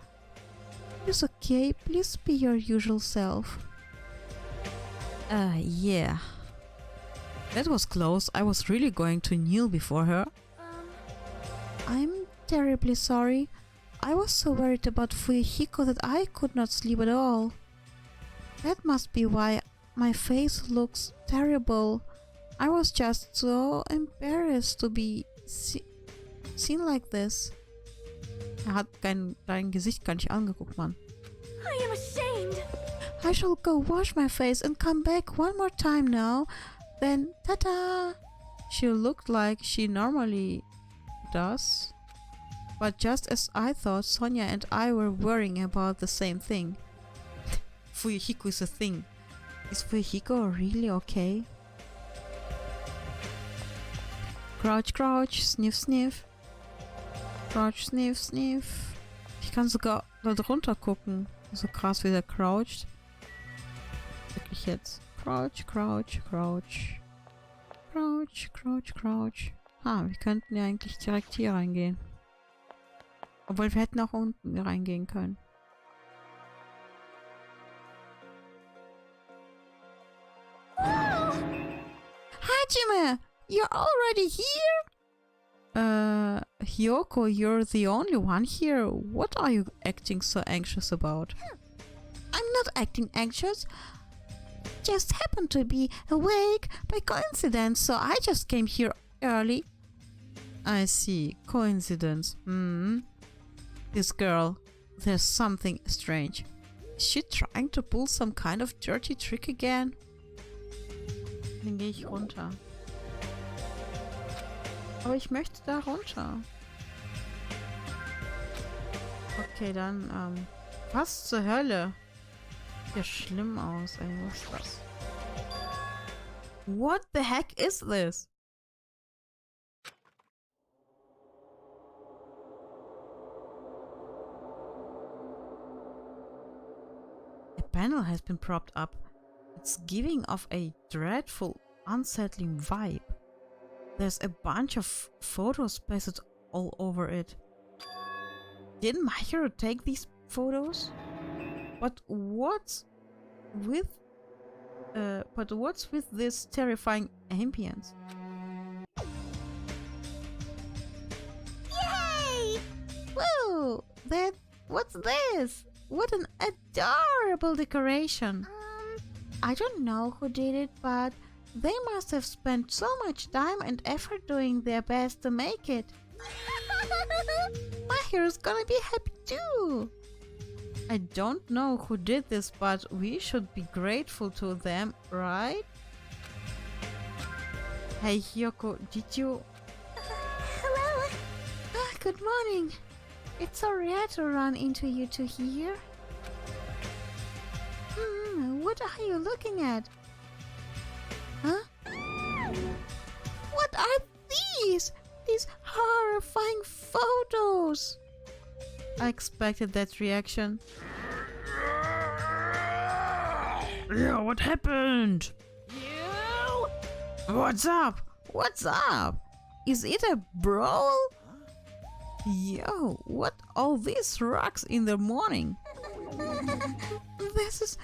It's okay, please be your usual self. Yeah. That was close. I was really going to kneel before her. I'm terribly sorry. I was so worried about Fuyuhiko that I could not sleep at all. That must be why my face looks terrible. I was just so embarrassed to be seen like this. Hat dein Gesicht gar nicht angeguckt, Mann. I am ashamed! I shall go wash my face and come back one more time now. Then, ta-ta! She looked like she normally does. But just as I thought, Sonja and I were worrying about the same thing. Fuyuhiko is a thing. Is Fuyuhiko really okay? Crouch, crouch, sniff, sniff. Crouch, sniff, sniff. Ich kann sogar da drunter gucken. So krass, wie der croucht. Wirklich jetzt. Crouch, crouch, crouch. Crouch, crouch, crouch. Wir könnten ja eigentlich direkt hier reingehen. Obwohl wir hätten auch unten reingehen können. Hajime! You're already here? Hyoko, you're the only one here. What are you acting so anxious about? I'm not acting anxious. Just happened to be awake by coincidence, so I just came here early. I see. Coincidence. This girl. There's something strange. Is she trying to pull some kind of dirty trick again? Dann gehe ich runter. Aber ich möchte da runter. Okay, dann, was zur Hölle? Sieht ja schlimm aus, ey. Was ist das? What the heck is this? A panel has been propped up. It's giving off a dreadful, unsettling vibe. There's a bunch of photos pasted all over it. Didn't my hero take these photos? But what's with this terrifying ambience? Yay! Whoa! What's this? What an adorable decoration! I don't know who did it, but they must have spent so much time and effort doing their best to make it. My hero's gonna be happy too! I don't know who did this, but we should be grateful to them, right? Hey Hyoko, did you... Hello. Good morning. It's so rare to run into you two here. What are you looking at? Huh? What are these? These horrifying photos. I expected that reaction. Yeah, what happened? You! What's up? What's up? Is it a brawl? Yo, what all these rocks in the morning? This is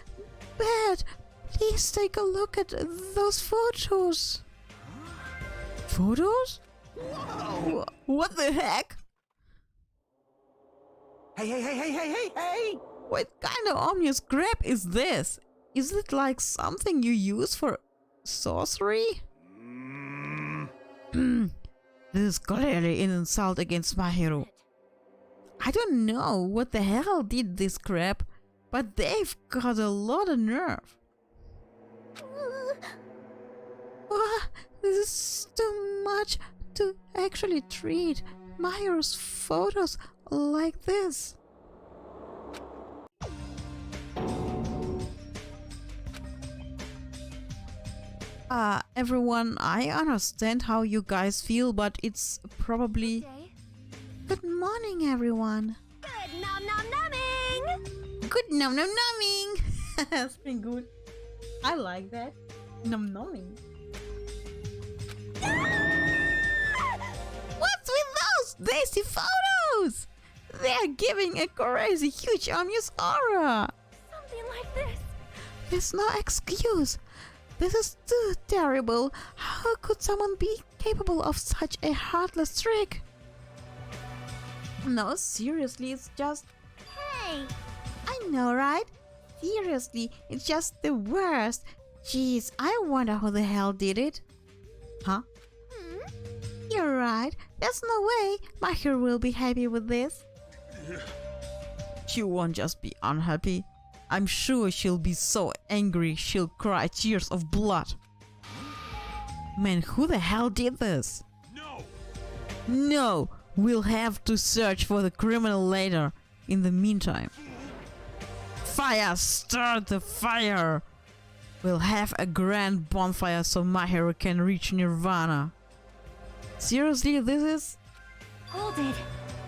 bad. Please take a look at those photos. Photos? Whoa. What the heck? Hey! What kind of ominous crap is this? Is it like something you use for sorcery? This is clearly an insult against Mahiru. I don't know what the hell did this crap, but they've got a lot of nerve. This is too much to actually treat Mahiru's photos like this. Everyone, I understand how you guys feel, but it's probably... Good morning, everyone. Good nom-nom-numbing! Good nom-nom-numbing! That's pretty good. I like that. Nom-nomming. What's with those tasty photos? They're giving a crazy huge ominous aura. Something like this. There's no excuse. This is too terrible. How could someone be capable of such a heartless trick? No, seriously, it's just... Hey! I know, right? Seriously, it's just the worst. Jeez, I wonder who the hell did it. Huh? You're right. There's no way Mahiru will be happy with this. She won't just be unhappy. I'm sure she'll be so angry she'll cry tears of blood. Man, who the hell did this? No! We'll have to search for the criminal later. In the meantime... Fire! Start the fire! We'll have a grand bonfire so Mahiru can reach Nirvana. Seriously, this is... Hold it.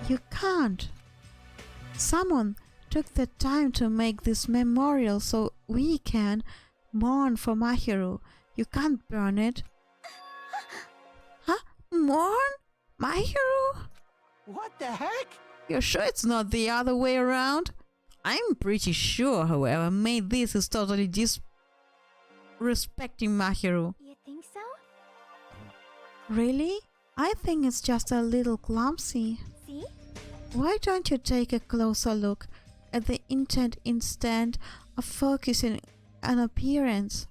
You can't. Someone took the time to make this memorial so we can mourn for Mahiru. You can't burn it. Huh? Mourn? Mahiru? What the heck? You're sure it's not the other way around? I'm pretty sure whoever made this is totally disrespecting Mahiru. You think so? Really? I think it's just a little clumsy. See? Why don't you take a closer look at the intent instead of focusing on appearance?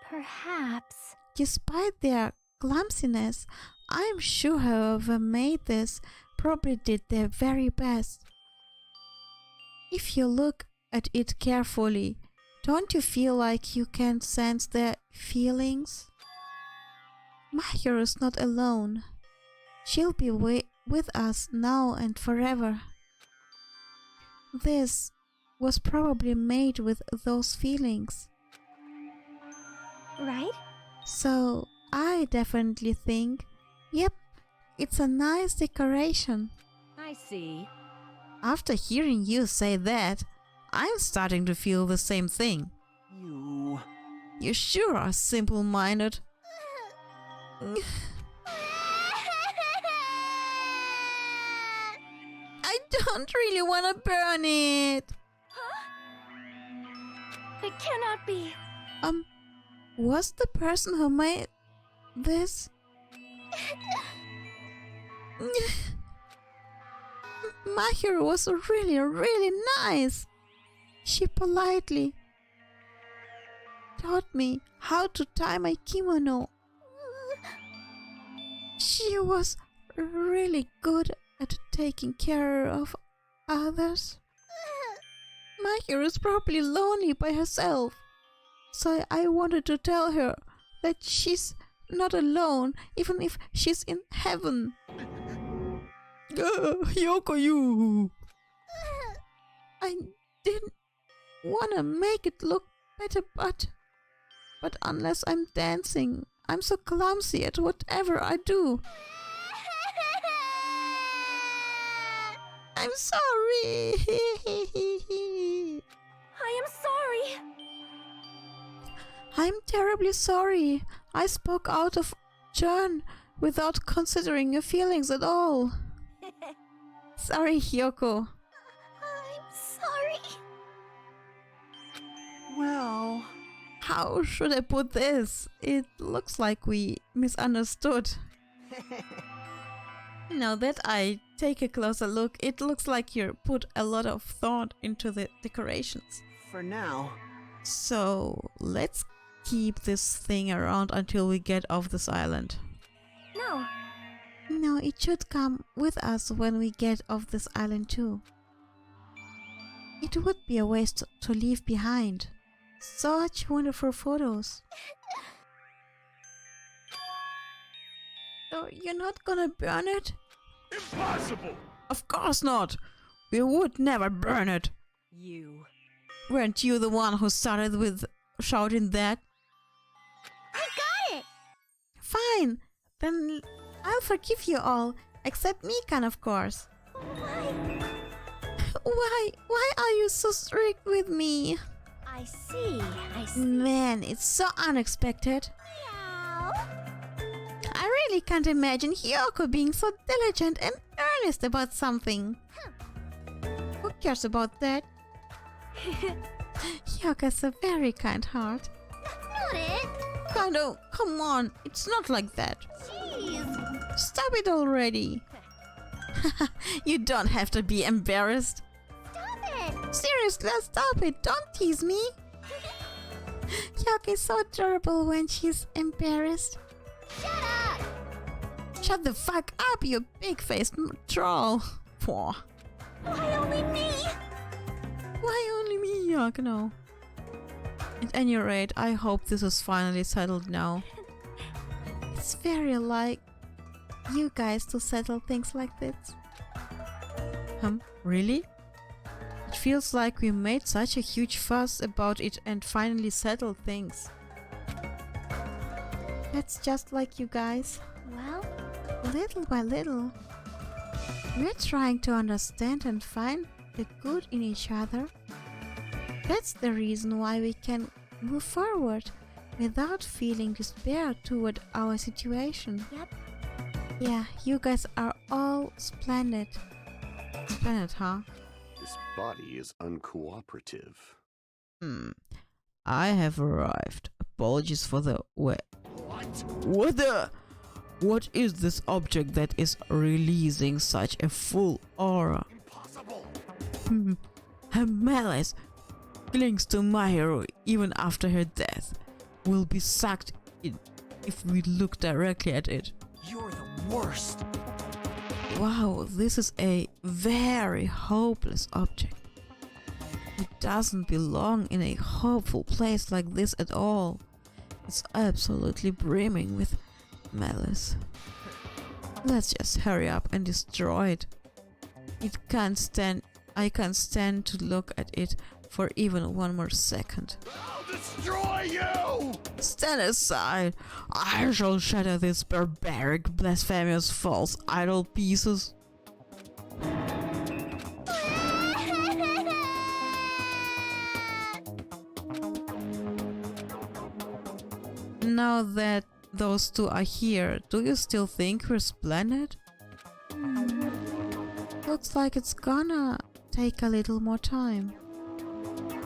Perhaps. Despite their clumsiness, I'm sure whoever made this probably did their very best. If you look at it carefully, don't you feel like you can sense their feelings? Mahiru's not alone. She'll be with us now and forever. This was probably made with those feelings. Right? So I definitely think, yep, it's a nice decoration. I see. After hearing you say that, I'm starting to feel the same thing. You sure are simple-minded. I don't really want to burn it. It cannot be. Was the person who made this? Mahiru was really nice. She politely taught me how to tie my kimono. She was really good at taking care of others? My hero is probably lonely by herself, so I wanted to tell her that she's not alone, even if she's in heaven. Yoko, you! I didn't wanna make it look better, but unless I'm dancing, I'm so clumsy at whatever I do. I'm sorry. I am sorry. I'm terribly sorry. I spoke out of turn without considering your feelings at all. Sorry, Hyoko. I'm sorry. Well... How should I put this? It looks like we misunderstood. Now that I take a closer look, it looks like you put a lot of thought into the decorations. For now. So let's keep this thing around until we get off this island. No. No, it should come with us when we get off this island too. It would be a waste to leave behind. Such wonderful photos. So you're not gonna burn it? Impossible! Of course not! We would never burn it! You. Weren't you the one who started with shouting that? I got it! Fine! Then I'll forgive you all, except Mikan, of course. Why are you so strict with me? I see. Man, it's so unexpected. Meow. I really can't imagine Hyoko being so diligent and earnest about something. Who cares about that? Hyoko has a very kind heart. That's not it. Kaido, come on, it's not like that. Jeez. Stop it already. You don't have to be embarrassed. Stop it. Seriously, stop it. Don't tease me. Hyoko is so adorable when she's embarrassed. Shut up. Shut the fuck up, you big-faced troll. Poor. Why only me? Why only me, Hyoko? No. At any rate, I hope this is finally settled now. It's very like you guys to settle things like this. Really? It feels like we made such a huge fuss about it and finally settled things. That's just like you guys. Well, Little by little, we're trying to understand and find the good in each other. That's the reason why we can move forward without feeling despair toward our situation. Yep. Yeah, you guys are all splendid. Splendid, huh? This body is uncooperative. I have arrived. Apologies for the What? What is this object that is releasing such a full aura? Impossible! Her malice clings to my hero even after her death. Will be sucked in if we look directly at it. You're the worst. Wow, this is a very hopeless object. It doesn't belong in a hopeful place like this at all. It's absolutely brimming with malice. Let's just hurry up and destroy it. I can't stand to look at it for even one more second. I'll destroy you! Stand aside! I shall shatter this barbaric, blasphemous, false idol pieces. Now that those two are here, do you still think we're splendid? Looks like it's gonna take a little more time.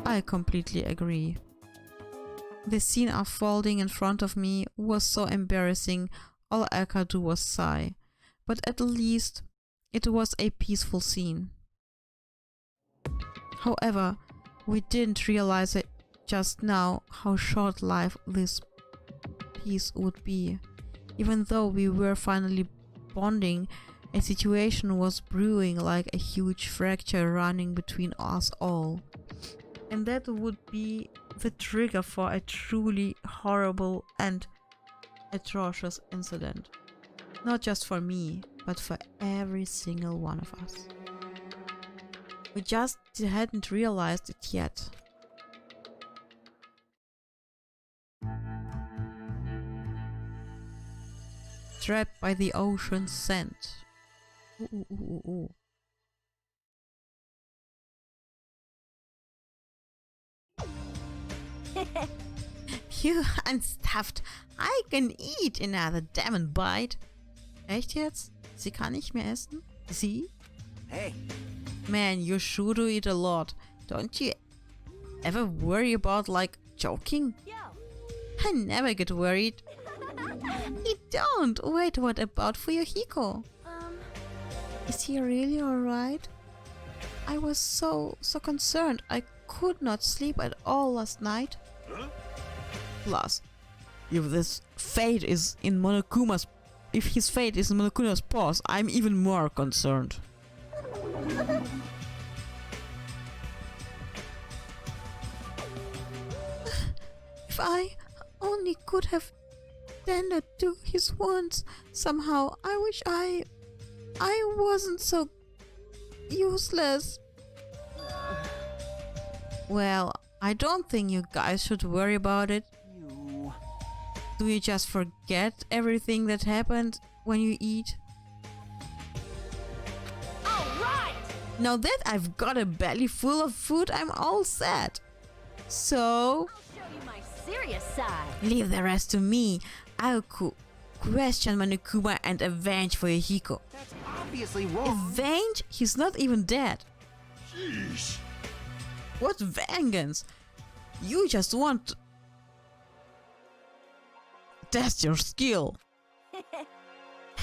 I completely agree. The scene unfolding in front of me was so embarrassing, all I could do was sigh. But at least it was a peaceful scene. However, we didn't realize it just now how short-lived this piece would be. Even though we were finally bonding A situation was brewing like a huge fracture running between us all. And that would be the trigger for a truly horrible and atrocious incident. Not just for me, but for every single one of us. We just hadn't realized it yet. Trapped by the ocean's scent. Ooh, ooh, ooh, ooh. You unstuffed. I can eat another damn bite. Echt jetzt? Sie kann nicht mehr essen? Sie? Hey. Man, you sure do eat a lot. Don't you ever worry about, like, choking? I never get worried. You don't. Wait, what about Fuyuhiko? Is he really alright? I was so concerned. I could not sleep at all last night. Plus, if his fate is in Monokuma's paws, I'm even more concerned. If I only could have tended to his wounds somehow. I wish I wasn't so useless. Well, I don't think you guys should worry about it. Do you just forget everything that happened when you eat? Alright! Now that I've got a belly full of food, I'm all set. So... I'll show you my serious side. Leave the rest to me. I'll question Monokuma and avenge Fuyuhiko. That's obviously wrong. Avenge? He's not even dead. Sheesh. What vengeance? You just want to test your skill.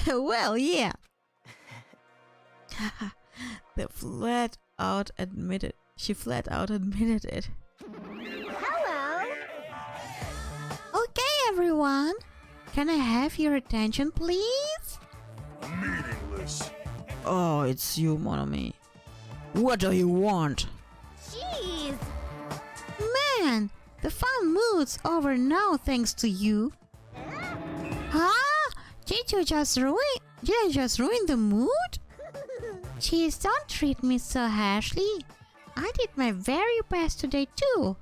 Well, yeah. She flat out admitted it. Hello. Okay, everyone. Can I have your attention, please? Meaningless. Oh, it's you, Monomi. What do you want? Jeez. Man, the fun mood's over now thanks to you. Huh? Did I just ruin the mood? Jeez, don't treat me so harshly. I did my very best today too.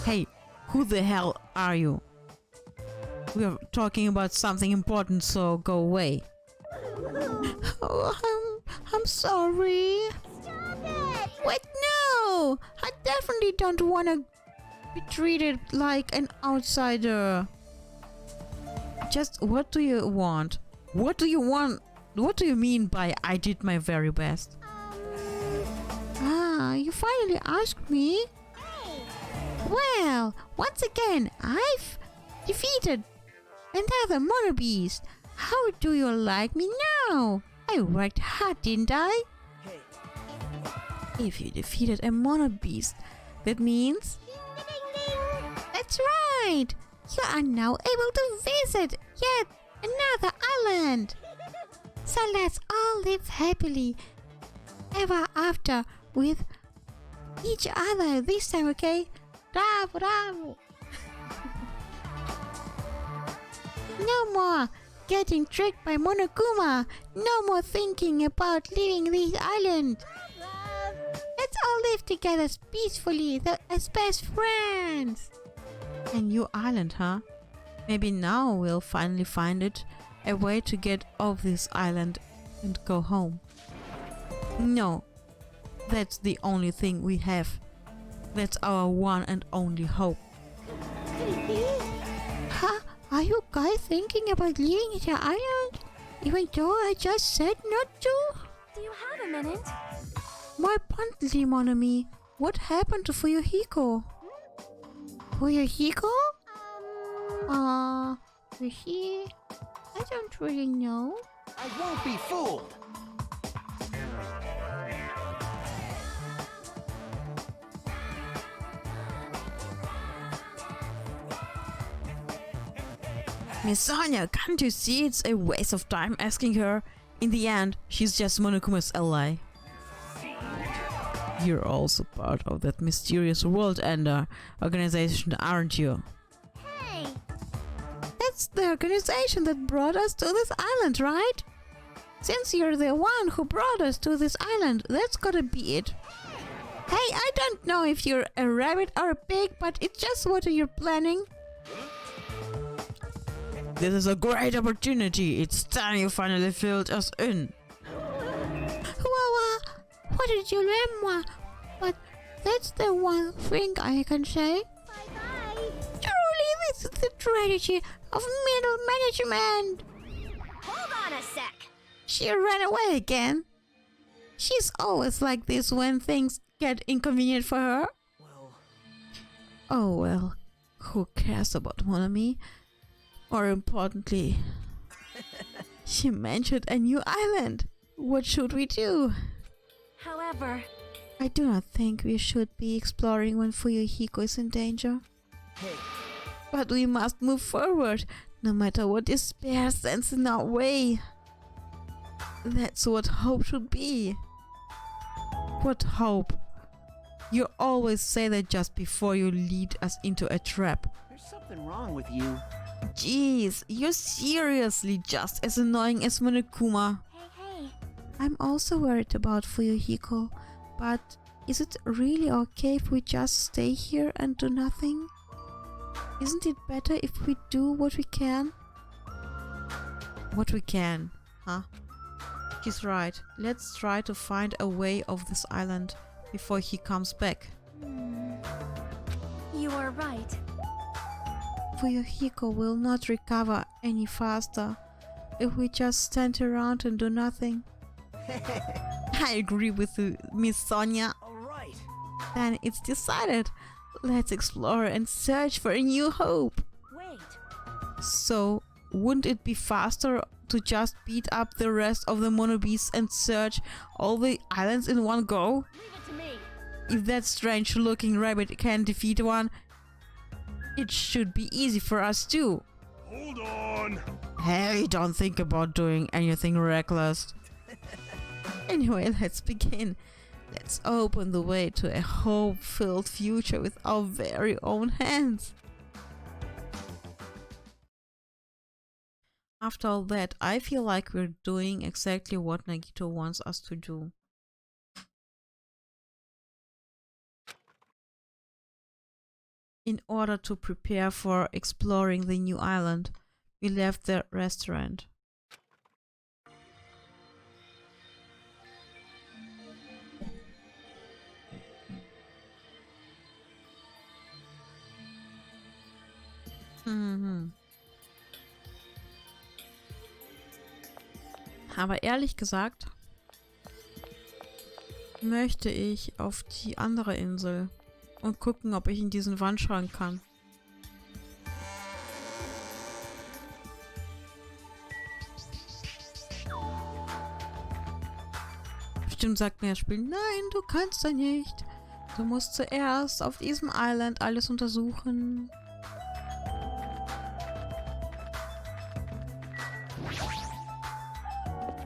Hey, who the hell are you? We are talking about something important, so go away. Oh, I'm sorry. Stop it. Wait, no! I definitely don't want to be treated like an outsider. Just what do you want? What do you want? What do you mean by I did my very best? You finally asked me? Well, once again, I've defeated another Mono Beast. How do you like me now? I worked hard, didn't I? If you defeated a Mono Beast, that means... Ding, ding, ding. That's right! You are now able to visit yet another island! So let's all live happily ever after with each other this time, okay? Bravo, bravo! No more getting tricked by Monokuma! No more thinking about leaving this island! Let's all live together peacefully as best friends! A new island, huh? Maybe now we'll finally find it. A way to get off this island and go home. No, that's the only thing we have. That's our one and only hope. Huh? Are you guys thinking about leaving the island? Even though I just said not to? Do you have a minute? My Pantley Monomi, what happened to Fuyuhiko? Fuyuhiko? Is he? I don't really know. I won't be fooled. Miss Sonia, can't you see it's a waste of time asking her? In the end, she's just Monokuma's ally. You're also part of that mysterious World Ender organization, aren't you? Hey! That's the organization that brought us to this island, right? Since you're the one who brought us to this island, that's gotta be it. Hey, I don't know if you're a rabbit or a pig, but it's just what you're planning. This is a great opportunity. It's time you finally filled us in. What did you remember? But that's the one thing I can say. Bye-bye. Truly, this is the tragedy of middle management. Hold on a sec. She ran away again. She's always like this when things get inconvenient for her. Oh well, who cares about Monami? More importantly, she mentioned a new island. What should we do? However, I do not think we should be exploring when Fuyuhiko is in danger. Hey. But we must move forward, no matter what despair stands in our way. That's what hope should be. What hope? You always say that just before you lead us into a trap. There's something wrong with you. Jeez, you're seriously just as annoying as Monokuma. hey. I'm also worried about Fuyuhiko, but is it really okay if we just stay here and do nothing? Isn't it better if we do what we can? What we can, huh? He's right. Let's try to find a way off this island before he comes back. you are right. Fuyuhiko will not recover any faster if we just stand around and do nothing. I agree with you, Miss Sonia. Alright. Then it's decided. Let's explore and search for a new hope. Wait. So, wouldn't it be faster to just beat up the rest of the monobeasts and search all the islands in one go? Leave it to me. If that strange looking rabbit can defeat one, it should be easy for us too. Hold on. Hey, don't think about doing anything reckless. Anyway, let's begin. Let's open the way to a hope-filled future with our very own hands. After all that, I feel like we're doing exactly what Nagito wants us to do. In order to prepare for exploring the new island, we left the restaurant. Aber ehrlich gesagt möchte ich auf die andere Insel und gucken, ob ich in diesen Wandschrank kann. Bestimmt sagt mir das Spiel, nein, du kannst da nicht. Du musst zuerst auf diesem Island alles untersuchen.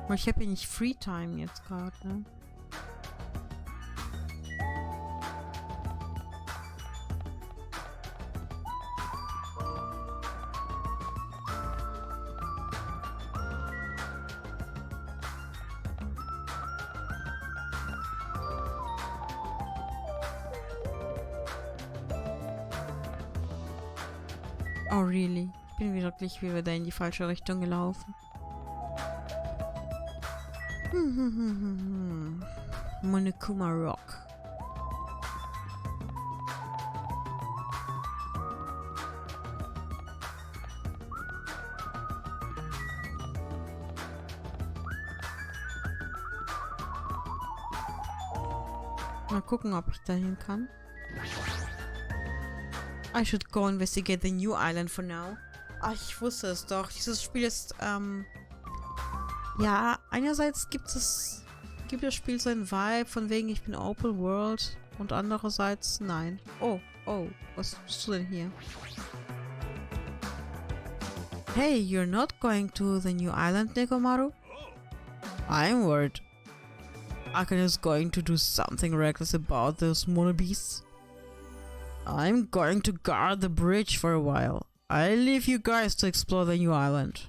Aber ich habe ja nicht Freetime jetzt gerade, ne? Oh really? Ich bin wirklich wieder in die falsche Richtung gelaufen. Monokuma Rock. Mal gucken, ob ich dahin kann. I should go investigate the new island for now. Ach, ich wusste es doch. Dieses Spiel ist, ja, einerseits gibt das Spiel so einen Vibe von wegen ich bin Open World und andererseits nein. Oh, was bist du denn hier? Hey, you're not going to the new island, Nekomaru? I'm worried. Akane is going to do something reckless about those mono beasts. I'm going to guard the bridge for a while. I leave you guys to explore the new island.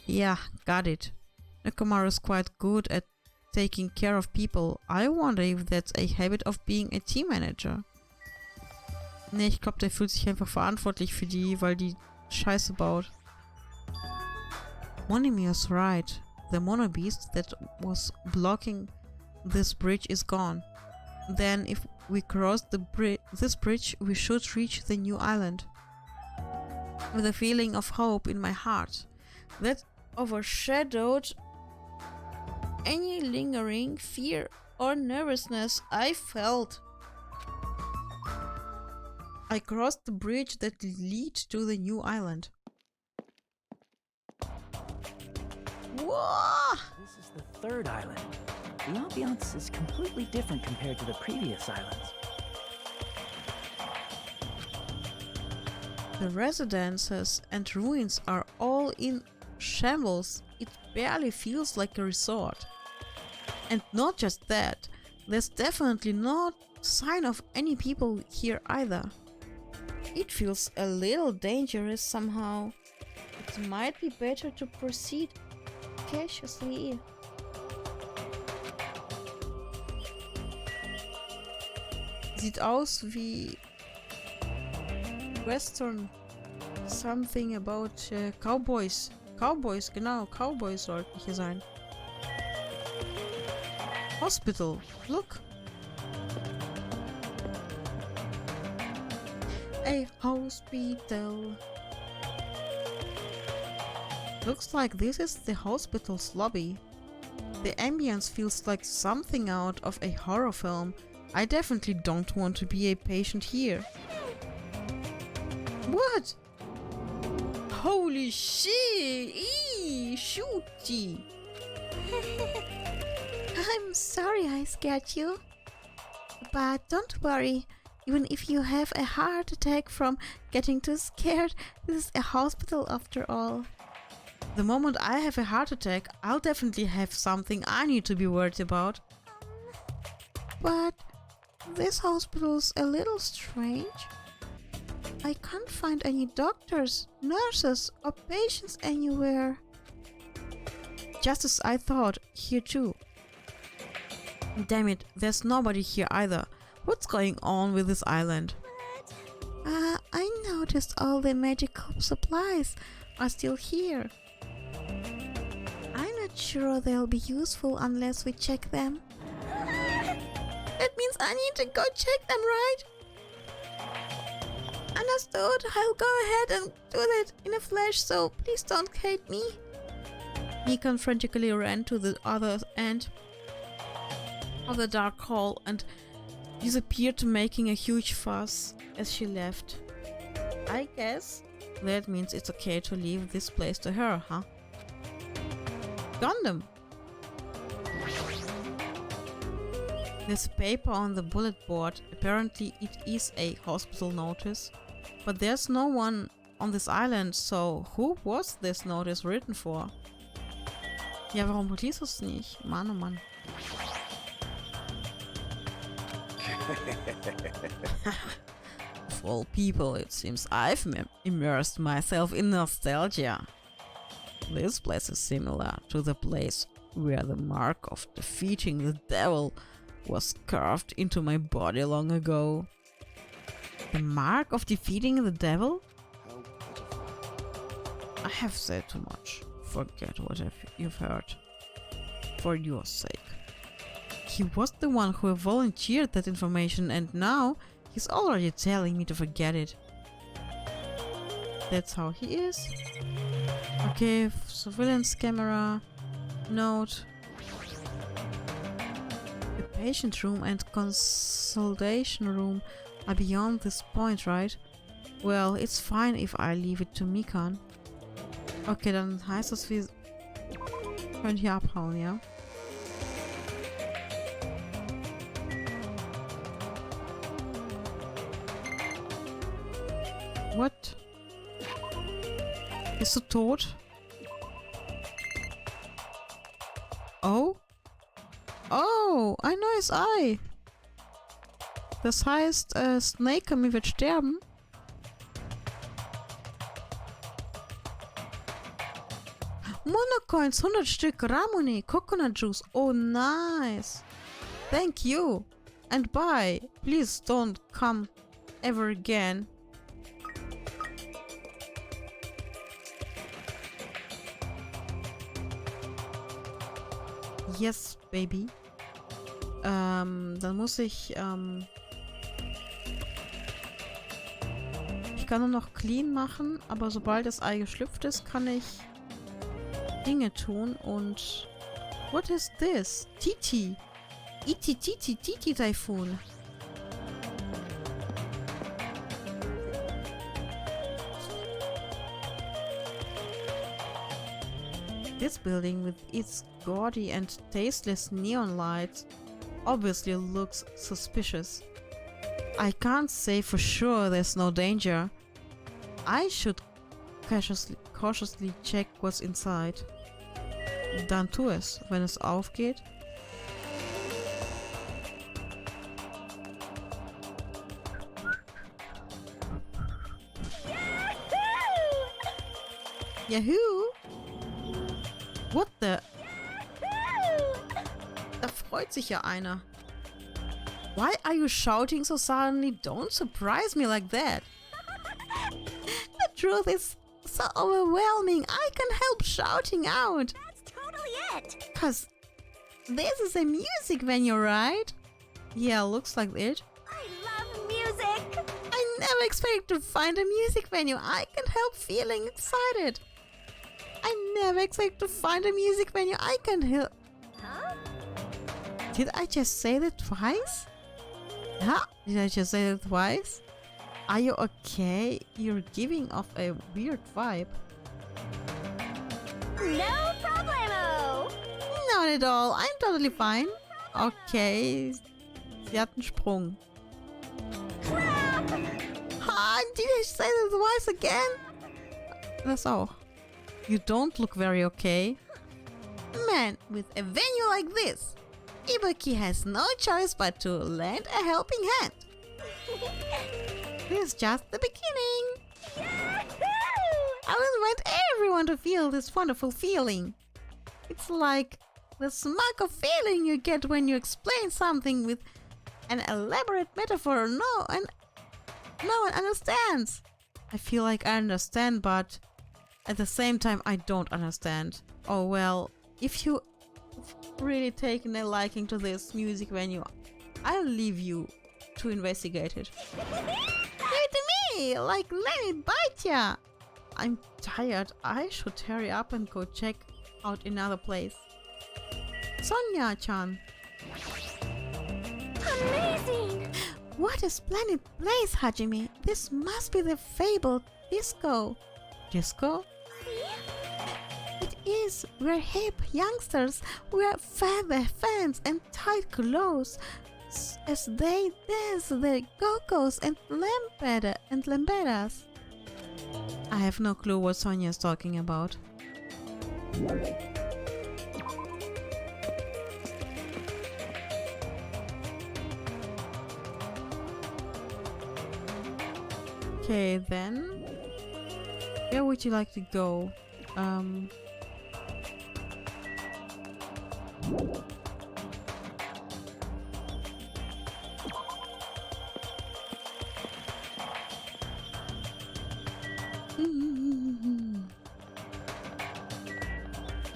Yeah, got it. Nekomaru is quite good at taking care of people. I wonder if that's a habit of being a team manager. Ne, ich glaube, der fühlt sich einfach verantwortlich für die, weil die Scheiße baut. Monimia's right. The mono beast that was blocking this bridge is gone. Then if we cross this bridge, we should reach the new island. With a feeling of hope in my heart that overshadowed any lingering fear or nervousness I felt. I crossed the bridge that leads to the new island. Whoa! This is the third island. The ambiance is completely different compared to the previous islands. The residences and ruins are all in shambles. It barely feels like a resort. And not just that, there's definitely no sign of any people here either. It feels a little dangerous somehow. It might be better to proceed cautiously. Sieht aus wie Western. Something about Cowboys. Cowboys, genau, Cowboys sollten hier sein. Hospital, look. A hospital. Looks like this is the hospital's lobby. The ambience feels like something out of a horror film. I definitely don't want to be a patient here. What? Holy shit! Eee, shooty! I'm sorry I scared you. But don't worry. Even if you have a heart attack from getting too scared, this is a hospital after all. The moment I have a heart attack, I'll definitely have something I need to be worried about. But this hospital's a little strange. I can't find any doctors, nurses, or patients anywhere. Just as I thought, here too. Damn it, there's nobody here either. What's going on with this island? I noticed all the magical supplies are still here. I'm not sure they'll be useful unless we check them. That means I need to go check them, right? Understood. I'll go ahead and do that in a flash, so please don't hate me. Mikan frantically ran to the other end of the dark hall and disappeared, making a huge fuss as she left. I guess that means it's okay to leave this place to her, huh? Gundam! There's paper on the bullet board. Apparently it is a hospital notice. But there's no one on this island, so who was this notice written for? Ja, warum liest du es nicht? Mann, oh Mann. Of all people, it seems I've immersed myself in nostalgia. This place is similar to the place where the mark of defeating the devil was carved into my body long ago. The mark of defeating the devil? I have said too much. Forget what you've heard. For your sake. He was the one who volunteered that information, and now he's already telling me to forget it. That's how he is. Okay, surveillance camera. Note. The patient room and consultation room are beyond this point, right? Well, it's fine if I leave it to Mikan. Okay, dann heißt das, wir können hier abhauen, ja? What? Bist du tot? Oh? Oh, ein neues Ei. Das heißt, Snake wird sterben. Monocoins, 100 Stück, Ramune, Coconut Juice. Oh, nice. Thank you. And bye. Please don't come ever again. Yes, baby. Dann muss ich, ich kann nur noch clean machen, aber sobald das Ei geschlüpft ist, kann ich Dinge tun und... What is this? Titi. Titi Typhoon. This building with its gaudy and tasteless neon lights obviously looks suspicious. I can't say for sure there's no danger. I should cautiously check what's inside. Dann tu es, wenn es aufgeht. Yahoo! What the? Da freut sich ja einer. Why are you shouting so suddenly? Don't surprise me like that. The truth is so overwhelming. I can't help shouting out. That's totally it. Cause this is a music venue, right? Yeah, looks like it. I love music. I never expected to find a music venue. I can't help feeling excited. I never expect to find a music venue. I can't help. Huh? Did I just say that twice? Huh? Did I just say that twice? Are you okay? You're giving off a weird vibe. No problemo. Not at all. I'm totally fine. Okay. Sie hat einen Sprung. Crap! Ah, did I say that twice again? Das auch. You don't look very okay. Man, with a venue like this, Ibuki has no choice but to lend a helping hand. This is just the beginning. I will want everyone to feel this wonderful feeling. It's like the smack of feeling you get when you explain something with an elaborate metaphor no one understands. I feel like I understand, but at the same time I don't understand. Oh well, if you really taken a liking to this music venue, I'll leave you to investigate it. Give it to me! Like, let me bite ya! I'm tired. I should hurry up and go check out another place. Sonia-chan. Amazing! What a splendid place, Hajime. This must be the fabled disco. Disco? It is where hip youngsters wear feather fans and tight clothes as they dance their go-go's and lamberas. I have no clue what Sonia is talking about. Okay, then where would you like to go?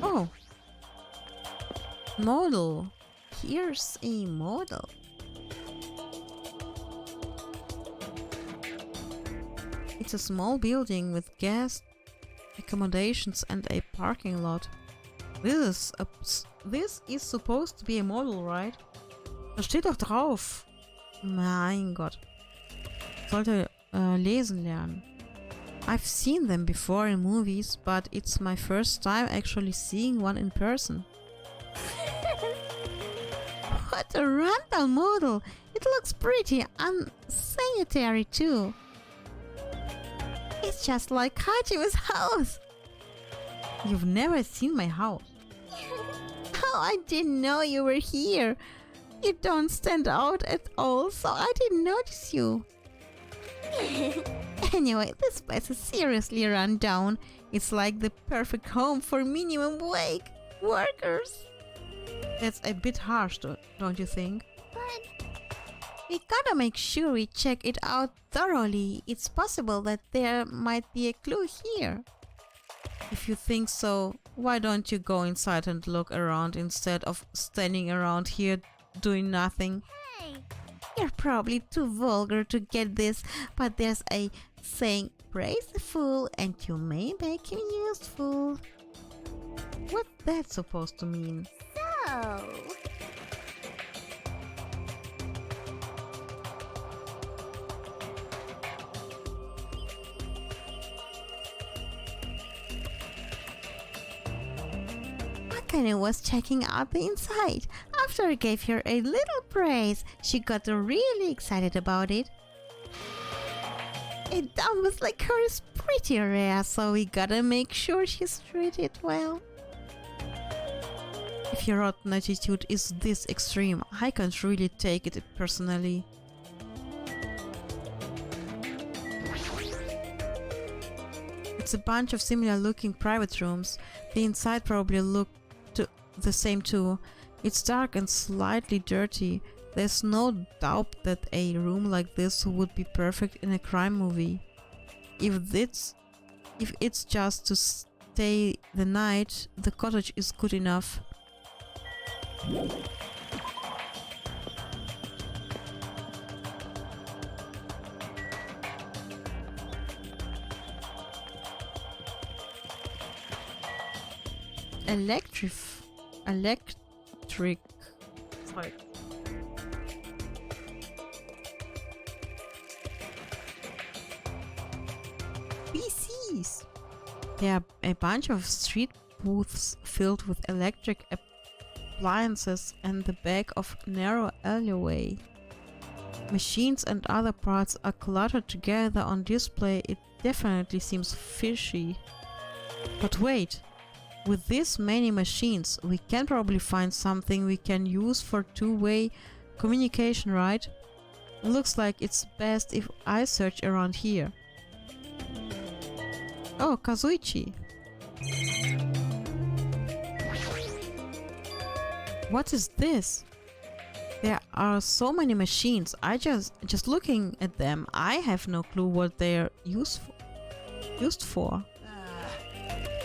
Oh, model. Here's a model. It's a small building with guest accommodations and a parking lot. This is supposed to be a model, right? Da steht doch drauf. Mein Gott. Sollte lesen lernen. I've seen them before in movies, but it's my first time actually seeing one in person. What a rental model! It looks pretty unsanitary too. It's just like Hajime's house. You've never seen my house. Oh, I didn't know you were here. You don't stand out at all, so I didn't notice you. Anyway, this place is seriously run down. It's like the perfect home for minimum wage workers. That's a bit harsh, don't you think? But we gotta make sure we check it out thoroughly. It's possible that there might be a clue here. If you think so, why don't you go inside and look around instead of standing around here doing nothing? hey, You're probably too vulgar to get this, but there's a saying, praise the fool and you may make him useful. What's that supposed to mean? so... Akane was checking out the inside. After I gave her a little praise, she got really excited about it. A dumbass like her is pretty rare, so we gotta make sure she's treated well. If your rotten attitude is this extreme, I can't really take it personally. It's a bunch of similar looking private rooms. The inside probably look the same too. It's dark and slightly dirty. There's no doubt that a room like this would be perfect in a crime movie. If it's just to stay the night, the cottage is good enough. Electric. Sorry. PCs. There are a bunch of street booths filled with electric appliances and the back of narrow alleyway. Machines and other parts are cluttered together on display. It definitely seems fishy. But wait. With this many machines, we can probably find something we can use for two-way communication, right? Looks like it's best if I search around here. Oh, Kazuichi! What is this? There are so many machines. Just looking at them, I have no clue what they're used for.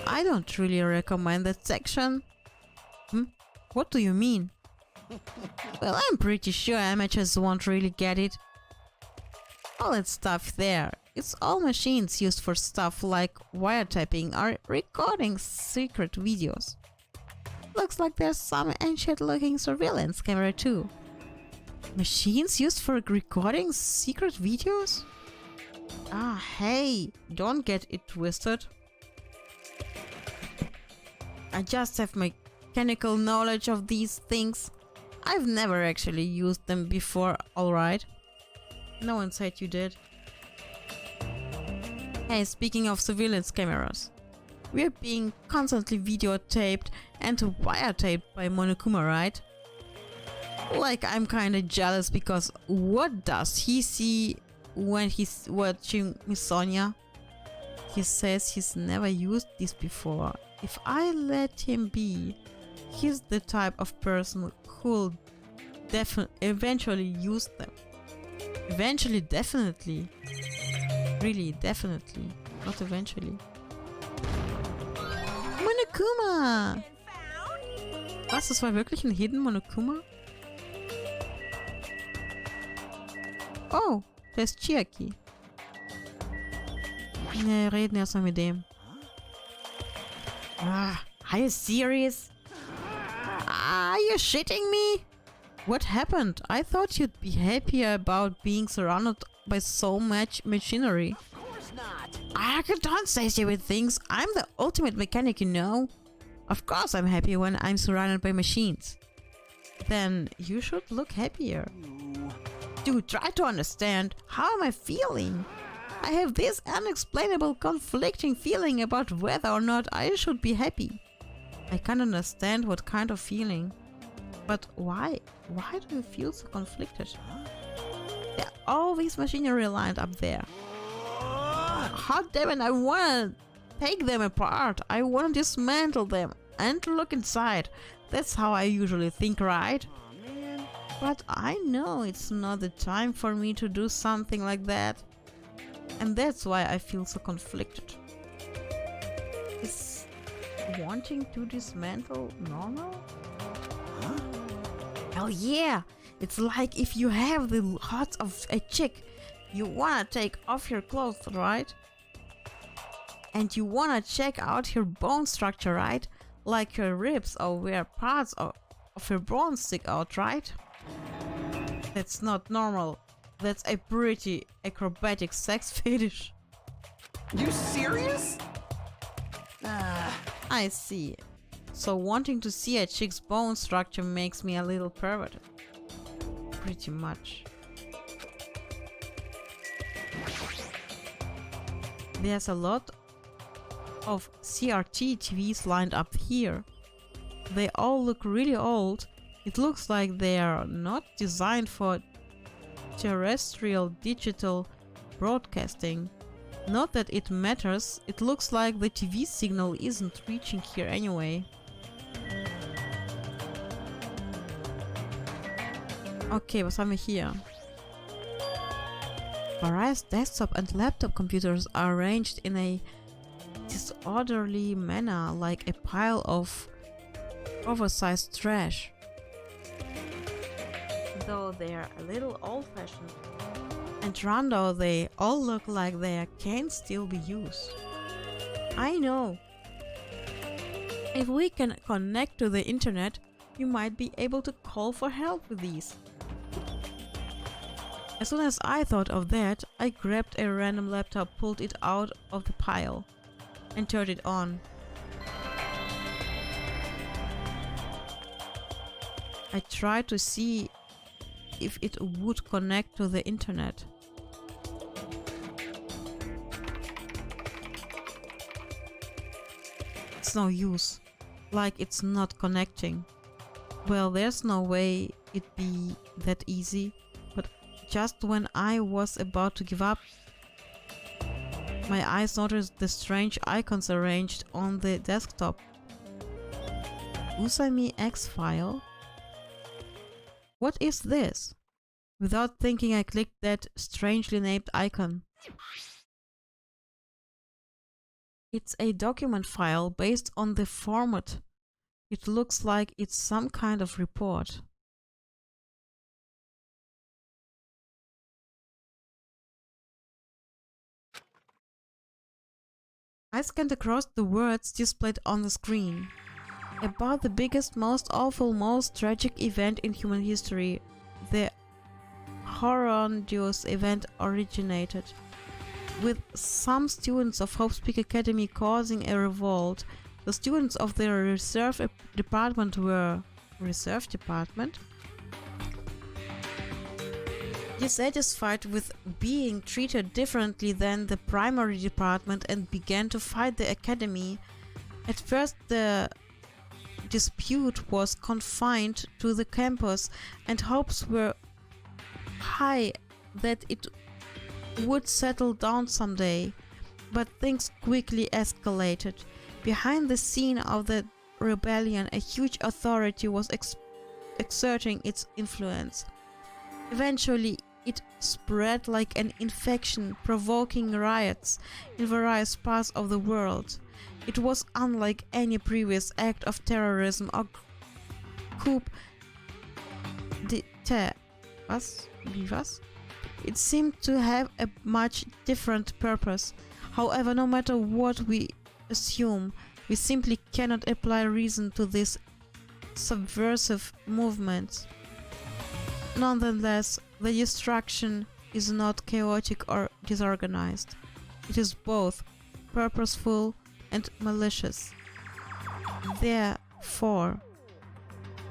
I don't really recommend that section. What do you mean? Well, I'm pretty sure amateurs won't really get it. All that stuff there, it's all machines used for stuff like wiretapping or recording secret videos. Looks like there's some ancient looking surveillance camera too. Machines used for recording secret videos? Ah, hey, don't get it twisted. I just have mechanical knowledge of these things. I've never actually used them before, alright? No one said you did. Hey, speaking of surveillance cameras. We're being constantly videotaped and wiretaped by Monokuma, right? Like, I'm kinda jealous because what does he see when he's watching Misonya? He says he's never used this before. If I let him be, he's the type of person who'll eventually use them. Eventually, definitely. Really, definitely. Not eventually. Monokuma! Was, das war wirklich ein Hidden Monokuma? Oh, da ist Chiaki. Ne, reden erstmal mit dem. Are you serious? Are you shitting me? What happened? I thought you'd be happier about being surrounded by so much machinery. Of course not. Don't say stupid things. I'm the ultimate mechanic, you know. Of course I'm happy when I'm surrounded by machines. Then you should look happier. Dude, try to understand. How am I feeling? I have this unexplainable conflicting feeling about whether or not I should be happy. I can't understand what kind of feeling. But why? Why do you feel so conflicted? There are all these machinery lined up there. Hot damn it, I wanna take them apart. I wanna dismantle them and look inside. That's how I usually think, right? But I know it's not the time for me to do something like that. And that's why I feel so conflicted. Is wanting to dismantle normal? Huh? Hell yeah! It's like if you have the heart of a chick, you wanna take off your clothes, right? And you wanna check out her bone structure, right? Like her ribs or where parts of her bones stick out, right? That's not normal. That's a pretty acrobatic sex fetish. You serious? I see. So wanting to see a chick's bone structure makes me a little perverted. Pretty much. There's a lot of CRT TVs lined up here. They all look really old. It looks like they are not designed for terrestrial digital broadcasting. Not that it matters, it looks like the TV signal isn't reaching here anyway. Okay, was haben wir hier? Various desktop and laptop computers are arranged in a disorderly manner, like a pile of oversized trash. Though they're a little old-fashioned and run, though they all look like they can still be used. I know. If we can connect to the internet, you might be able to call for help with these. As soon as I thought of that, I grabbed a random laptop, pulled it out of the pile, and turned it on. I tried to see if it would connect to the internet. It's no use. Like it's not connecting. Well, there's no way it'd be that easy, but just when I was about to give up, my eyes noticed the strange icons arranged on the desktop. Usami-X file? What is this? Without thinking, I clicked that strangely named icon. It's a document file based on the format. It looks like it's some kind of report. I scanned across the words displayed on the screen. About the biggest, most awful, most tragic event in human history, the horrendous event originated, with some students of Hope's Peak Academy causing a revolt. The students of the reserve department were... Reserve department? Dissatisfied with being treated differently than the primary department and began to fight the academy. At first the dispute was confined to the campus and hopes were high that it would settle down someday, but things quickly escalated. Behind the scene of the rebellion, a huge authority was exerting its influence. Eventually, it spread like an infection, provoking riots in various parts of the world. It was unlike any previous act of terrorism or coup d'etat. Was? It seemed to have a much different purpose. However, no matter what we assume, we simply cannot apply reason to these subversive movements. Nonetheless, the destruction is not chaotic or disorganized. It is both purposeful and malicious. Therefore,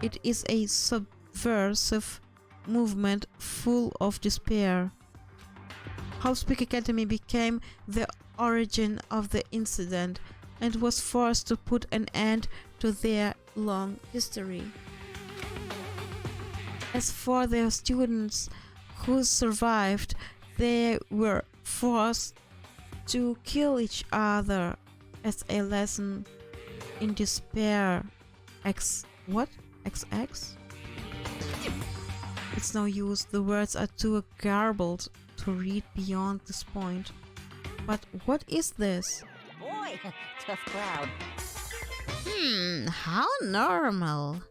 it is a subversive movement full of despair. Housepeak Academy became the origin of the incident and was forced to put an end to their long history. As for their students who survived, they were forced to kill each other as a lesson in despair. What? XX? It's no use, the words are too garbled to read beyond this point. But what is this? Boy, tough crowd. How normal.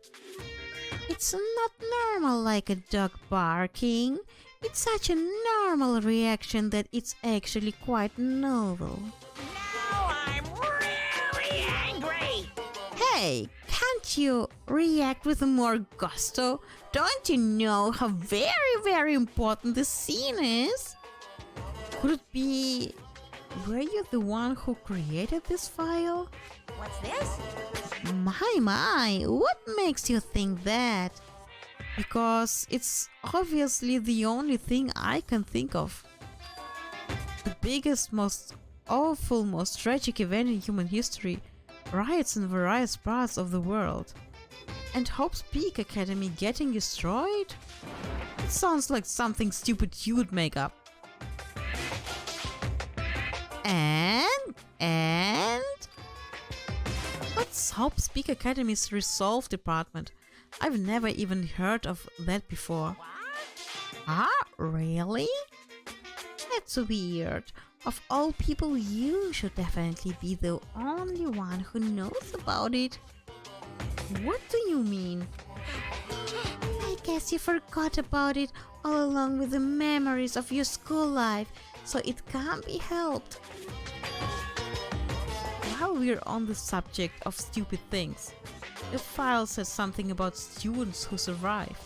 It's not normal like a dog barking. It's such a normal reaction that it's actually quite novel. Now I'm really angry! Hey, can't you react with more gusto? Don't you know how very, very important this scene is? Could it be... Were you the one who created this file? What's this? My, what makes you think that? Because it's obviously the only thing I can think of. The biggest, most awful, most tragic event in human history, riots in various parts of the world. And Housepeak Academy getting destroyed? It sounds like something stupid you'd make up. And what's Housepeak Academy's Resolve department? I've never even heard of that before. Ah, really? That's weird. Of all people, you should definitely be the only one who knows about it. What do you mean? I guess you forgot about it all along with the memories of your school life, so it can't be helped. While we're on the subject of stupid things, the file says something about students who survived.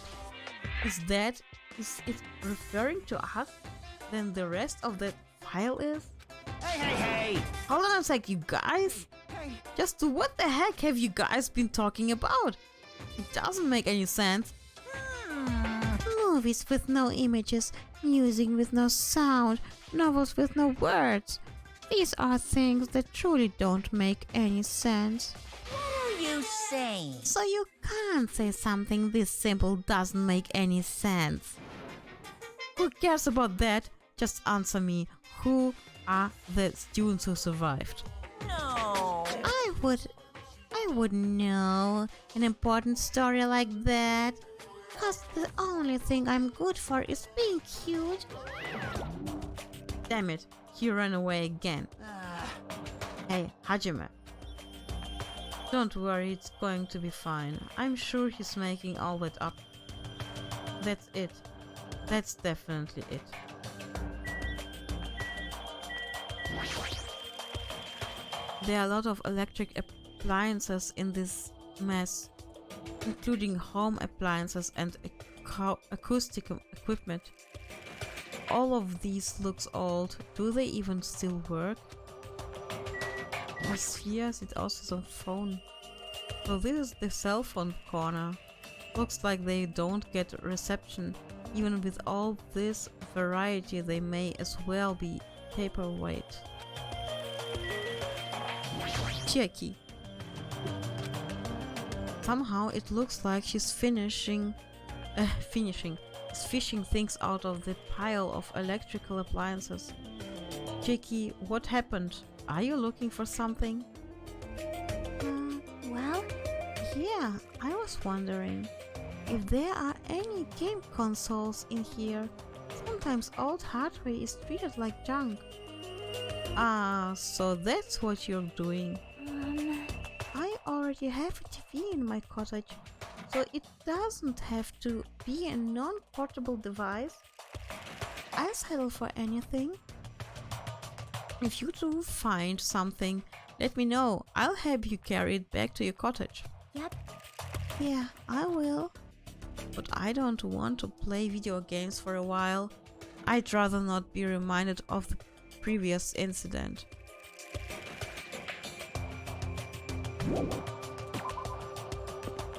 Is it referring to us? Then the rest of that file is? Hey! Hold on a sec, you guys! Just what the heck have you guys been talking about? It doesn't make any sense. Movies with no images, music with no sound, novels with no words. These are things that truly don't make any sense. What are you saying? So you can't say something this simple doesn't make any sense. Who cares about that? Just answer me. Who are the students who survived? No. I wouldn't know an important story like that. Cause the only thing I'm good for is being cute. Damn it, he ran away again. Hey, Hajime. Don't worry, it's going to be fine. I'm sure he's making all that up. That's it. That's definitely it. There are a lot of electric appliances in this mess, including home appliances and acoustic equipment. All of these looks old. Do they even still work? The sphere sieht aus wie so ein phone. So this is the cell phone corner. Looks like they don't get reception. Even with all this variety, they may as well be paperweight. Chiaki. Somehow it looks like she's fishing things out of the pile of electrical appliances. Chiaki, what happened? Are you looking for something? Well? Yeah, I was wondering if there are any game consoles in here. Sometimes old hardware is treated like junk. Ah, so that's what you're doing. I already have a TV in my cottage, so it doesn't have to be a non-portable device. I'll settle for anything. If you do find something, let me know. I'll help you carry it back to your cottage. Yep. Yeah, I will. But I don't want to play video games for a while. I'd rather not be reminded of the previous incident.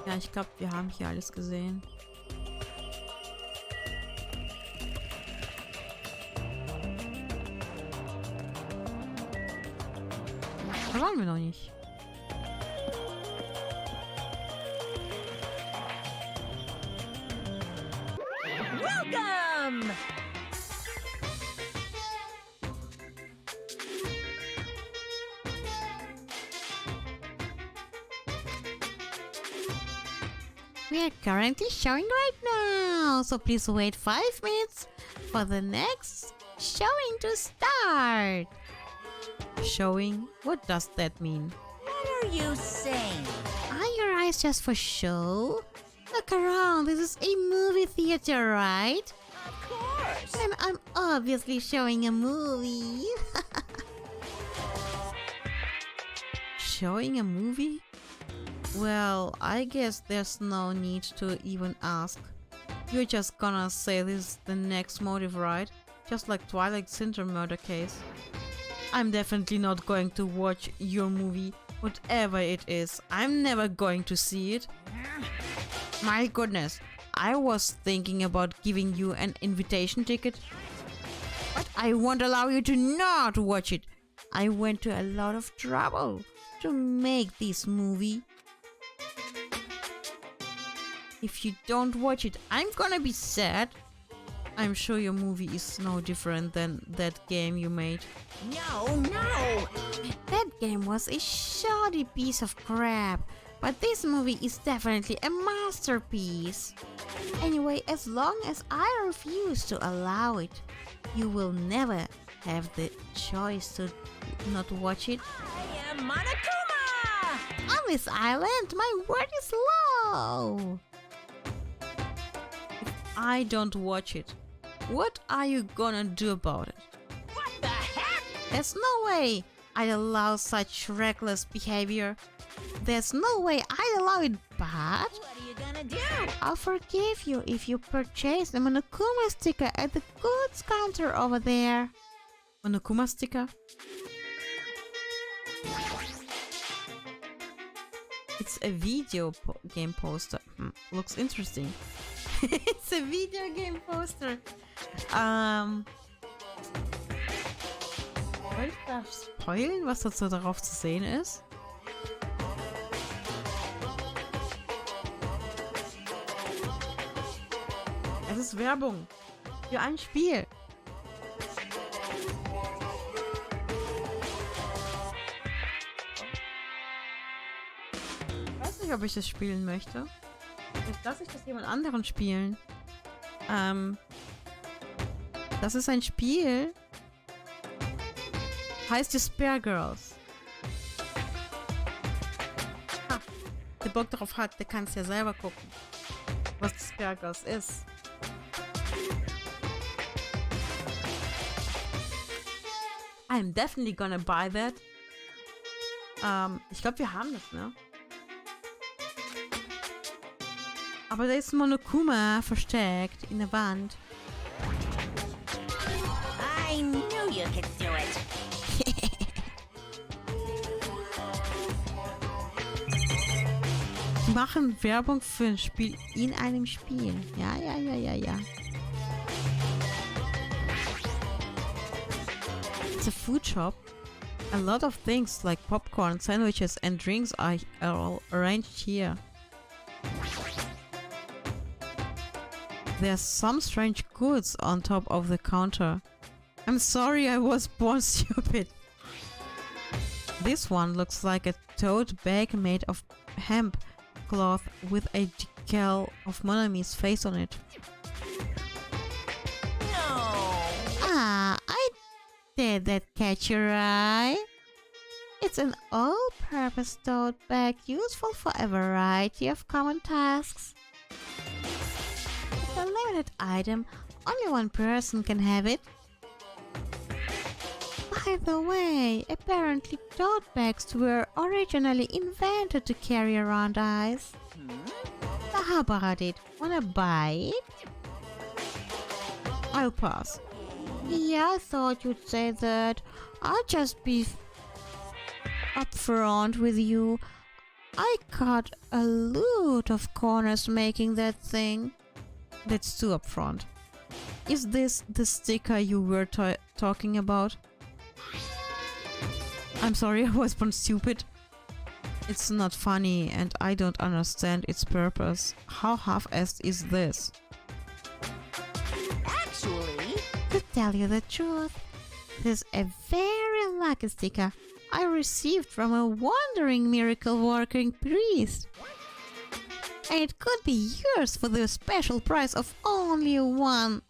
Ja, ich glaube, wir haben hier alles gesehen. wollen wir noch nicht. Welcome! We are currently showing right now, so please wait 5 minutes for the next showing to start. Showing? What does that mean? What are you saying? Are your eyes just for show? Look around, this is a movie theater, right? Of course! And I'm obviously showing a movie. Showing a movie? Well, I guess there's no need to even ask. You're just gonna say this is the next motive, right? Just like Twilight Syndrome murder case. I'm definitely not going to watch your movie, whatever it is. I'm never going to see it. My goodness, I was thinking about giving you an invitation ticket, but I won't allow you to not watch it. I went to a lot of trouble to make this movie. If you don't watch it, I'm gonna be sad. I'm sure your movie is no different than that game you made. No! That game was a shoddy piece of crap, but this movie is definitely a masterpiece. Anyway, as long as I refuse to allow it, you will never have the choice to not watch it. I am Monokuma! On this island, my word is law. I don't watch it. What are you gonna do about it? What the heck? There's no way I'd allow such reckless behavior. There's no way I'd allow it, but What are you gonna do? I'll forgive you if you purchase the Monokuma sticker at the goods counter over there. Monokuma sticker? It's a video game poster. Looks interesting. It's a video game poster. Soll ich da spoilen, was dazu darauf zu sehen ist? Es ist Werbung für ein Spiel. Ich weiß nicht, ob ich das spielen möchte. Vielleicht lasse ich das jemand anderen spielen. Das ist ein Spiel. Heißt Despair Girls. Wer Bock darauf hat, der kann es ja selber gucken, was Despair Girls ist. I'm definitely gonna buy that. Ich glaube, wir haben das, ne? Aber da ist Monokuma versteckt in der Wand. I knew you could do it. Die machen Werbung für ein Spiel in einem Spiel. Ja. It's a food shop. A lot of things like popcorn, sandwiches and drinks are all arranged here. There's some strange goods on top of the counter. I'm sorry I was born stupid. This one looks like a tote bag made of hemp cloth with a decal of Monami's face on it. Did that catch your eye? It's an all-purpose tote bag useful for a variety of common tasks. It's a limited item, only one person can have it. By the way, apparently tote bags were originally invented to carry around ice. So how about it? Wanna buy it? I'll pass. Yeah, I thought you'd say that. I'll just be upfront with you. I cut a lot of corners making that thing. That's too upfront. Is this the sticker you were talking about? I'm sorry, I was born stupid. It's not funny and I don't understand its purpose. How half-assed is this? Actually, To tell you the truth, this is a very lucky sticker I received from a wandering miracle working priest. And it could be yours for the special price of only $5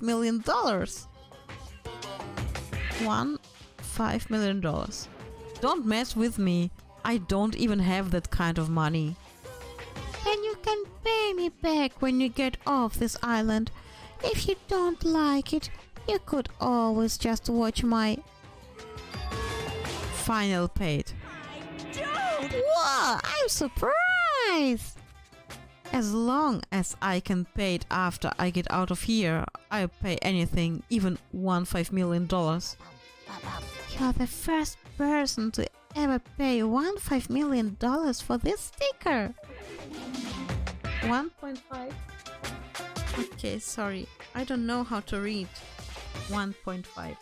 million. $5 million. Don't mess with me. I don't even have that kind of money. And you can pay me back when you get off this island. If you don't like it, you could always just watch my Final paid. Whoa, I'm surprised! As long as I can pay it after I get out of here, I'll pay anything, even $5 million. You're the first person to ever pay $5 million for this sticker. 1.5? Okay, sorry. I don't know how to read. 1.5.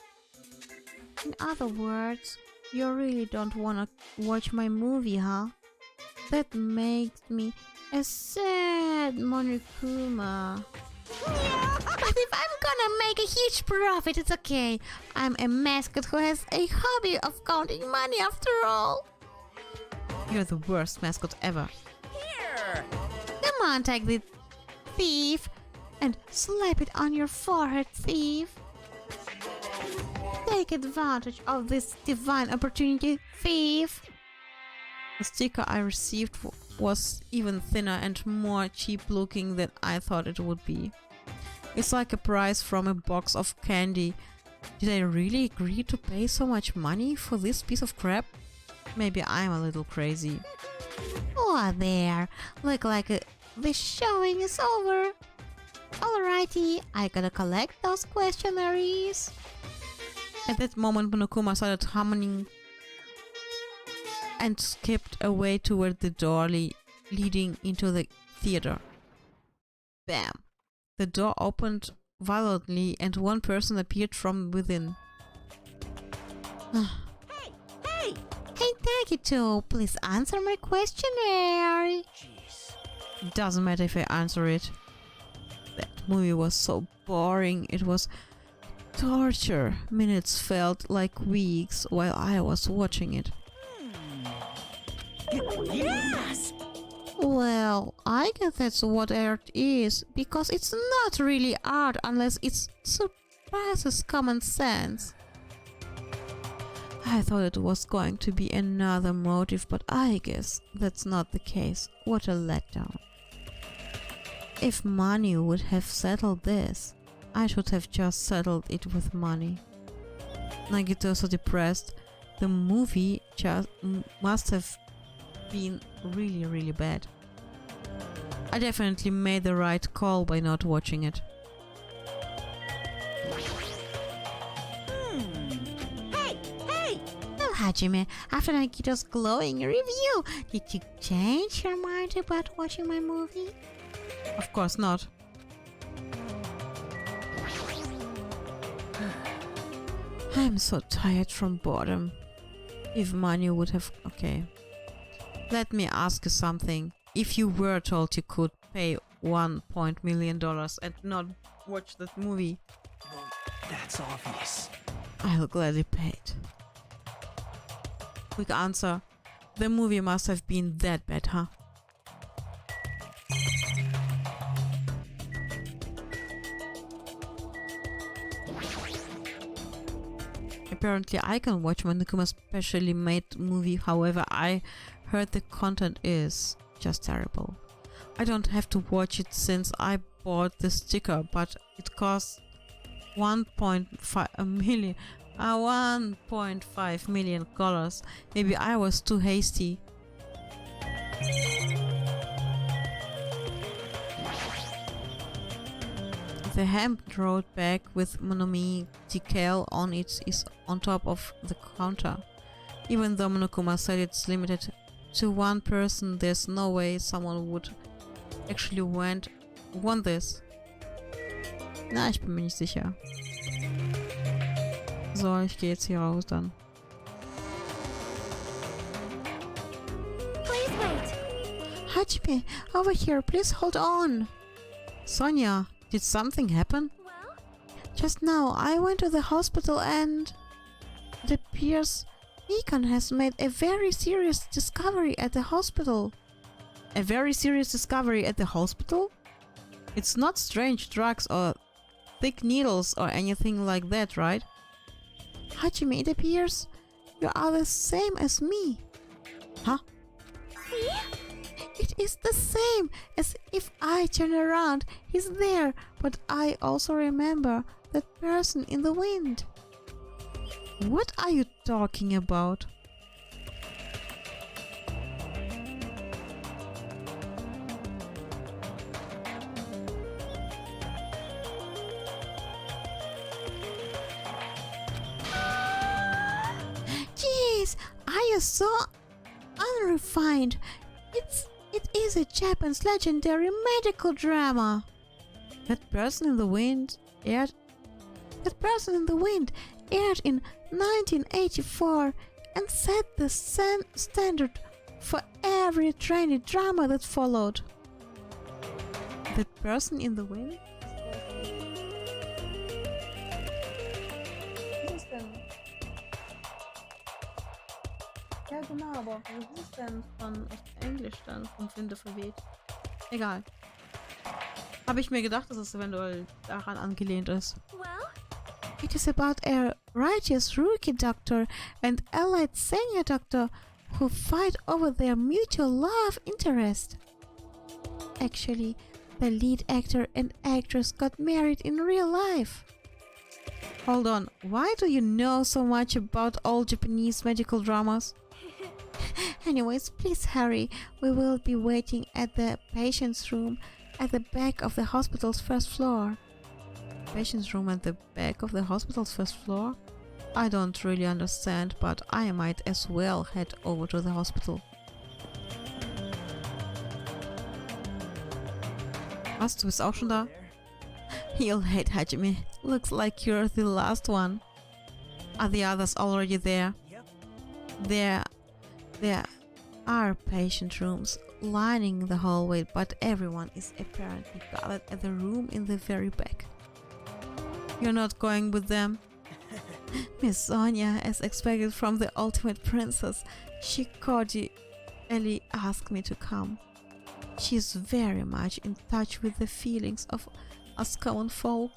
In other words, you really don't wanna watch my movie, huh? That makes me a sad Monokuma. But if I'm gonna make a huge profit, it's okay. I'm a mascot who has a hobby of counting money after all. You're the worst mascot ever. here! Come on, take the thief and slap it on your forehead, thief. Take advantage of this divine opportunity, thief. The sticker I received was even thinner and more cheap looking than I thought it would be. It's like a prize from a box of candy. Did I really agree to pay so much money for this piece of crap? Maybe I'm a little crazy. Oh, there. Look like the showing is over. Alrighty, I gotta collect those questionnaires. At that moment, Monokuma started humming and skipped away toward the door leading into the theater. Bam! The door opened violently and one person appeared from within. Hey! Hey, Takito, please answer my questionnaire. It doesn't matter if I answer it. That movie was so boring. It was torture. Minutes felt like weeks while I was watching it. Yes! Well, I guess that's what art is, because it's not really art unless it surpasses common sense. I thought it was going to be another motive, but I guess that's not the case. What a letdown. If money would have settled this, I should have just settled it with money. Nagito so depressed. The movie just must have been really bad. I definitely made the right call by not watching it. Hey! Well, Hajime, after Nagito's glowing review, did you change your mind about watching my movie? Of course not. I'm so tired from boredom. If money would have... Okay. Let me ask you something. If you were told you could pay $1 million and not watch that movie... Well, that's obvious. I'll gladly pay it. Quick answer. The movie must have been that bad, huh? Apparently I can watch Monokuma's specially made movie, however I heard the content is just terrible. I don't have to watch it since I bought the sticker, but it costs $1.5 million. Maybe I was too hasty. The hand-rolled bag with Monomi decal on it is on top of the counter. Even though Monokuma said it's limited to one person, there's no way someone would actually want this. Na, ich bin mir nicht sicher. So, ich gehe jetzt hier raus dann. Hajime, over here, please hold on. Sonia, did something happen? Well, Just now, I went to the hospital and... It appears Nikon has made a very serious discovery at the hospital. A very serious discovery at the hospital? It's not strange drugs or thick needles or anything like that, right? Hajime, it appears you are the same as me. Huh? see? It is the same as if I turn around. He's there, but I also remember that person in the wind. What are you talking about? Jeez, are you so unrefined? It is a Japan's legendary medical drama. That person in the wind aired... That person in the wind aired in 1984 and set the standard for every trainee drama that followed. That person in the wind? Was ist denn? Ja genau, aber was ist denn von Englisch dann vom Winde verweht? Egal. Habe ich mir gedacht, dass es eventuell daran angelehnt ist. Well, It is about a righteous rookie doctor and allied senior doctor who fight over their mutual love interest. Actually, the lead actor and actress got married in real life. Hold on, why do you know so much about all Japanese medical dramas? Anyways, please hurry. We will be waiting at the patient's room at the back of the hospital's first floor. Patient's room at the back of the hospital's first floor? I don't really understand, but I might as well head over to the hospital. Was, du bist auch schon da? You'll hate Hajime. Looks like you're the last one. Are the others already there? There are patient rooms lining the hallway, but everyone is apparently gathered at the room in the very back. You're not going with them? Miss Sonia, as expected from the ultimate princess, she cordially asked me to come. She is very much in touch with the feelings of us common folk.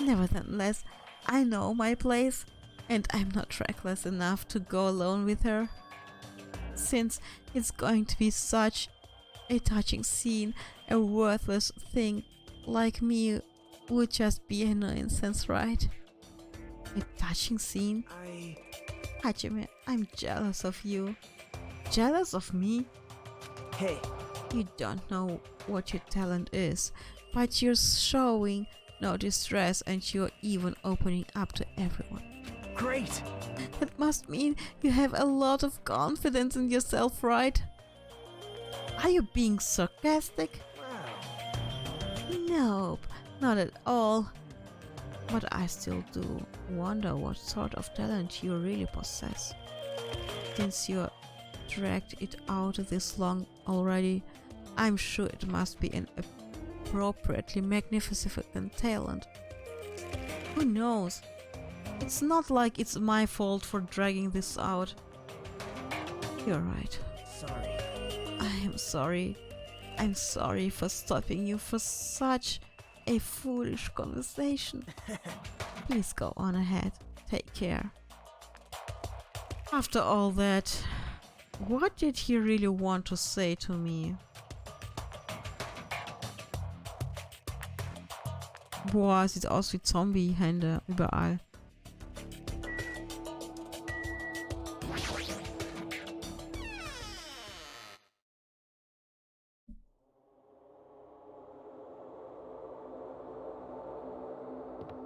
Nevertheless, I know my place, and I'm not reckless enough to go alone with her. Since it's going to be such a touching scene, a worthless thing like me would just be a nonsense, right? A touching scene? Hajime, I'm jealous of you. Jealous of me? Hey. You don't know what your talent is, but you're showing no distress and you're even opening up to everyone. Great! That must mean you have a lot of confidence in yourself, right? Are you being sarcastic? Nope, not at all. But I still do wonder what sort of talent you really possess. Since you dragged it out this long already, I'm sure it must be an appropriately magnificent talent. Who knows? It's not like it's my fault for dragging this out. You're right. Sorry. I'm sorry. I'm sorry for stopping you for such a foolish conversation. Please go on ahead. Take care. After all that, what did he really want to say to me? Boah, sieht aus wie Zombie-Hände überall.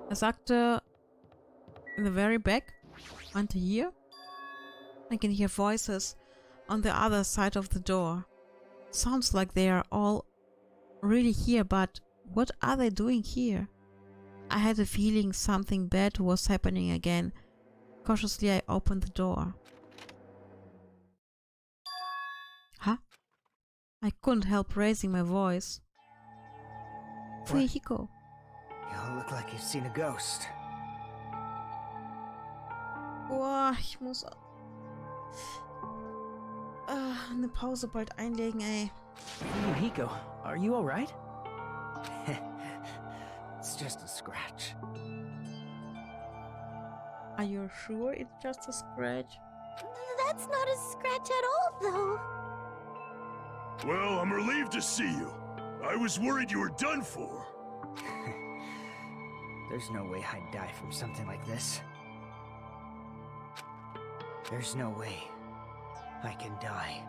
Er sagte, in the very back, meinte hier, I can hear voices on the other side of the door. Sounds like they are all really here, but what are they doing here? I had a feeling something bad was happening again. Cautiously I opened the door. Huh? I couldn't help raising my voice. Fuyuhiko. You look like you've seen a ghost. Boah, ich muss eine Pause bald einlegen, ey. Fuyuhiko, are you alright? It's just a scratch. Are you sure it's just a scratch? That's not a scratch at all, though. Well, I'm relieved to see you. I was worried you were done for. There's no way I'd die from something like this. There's no way I can die.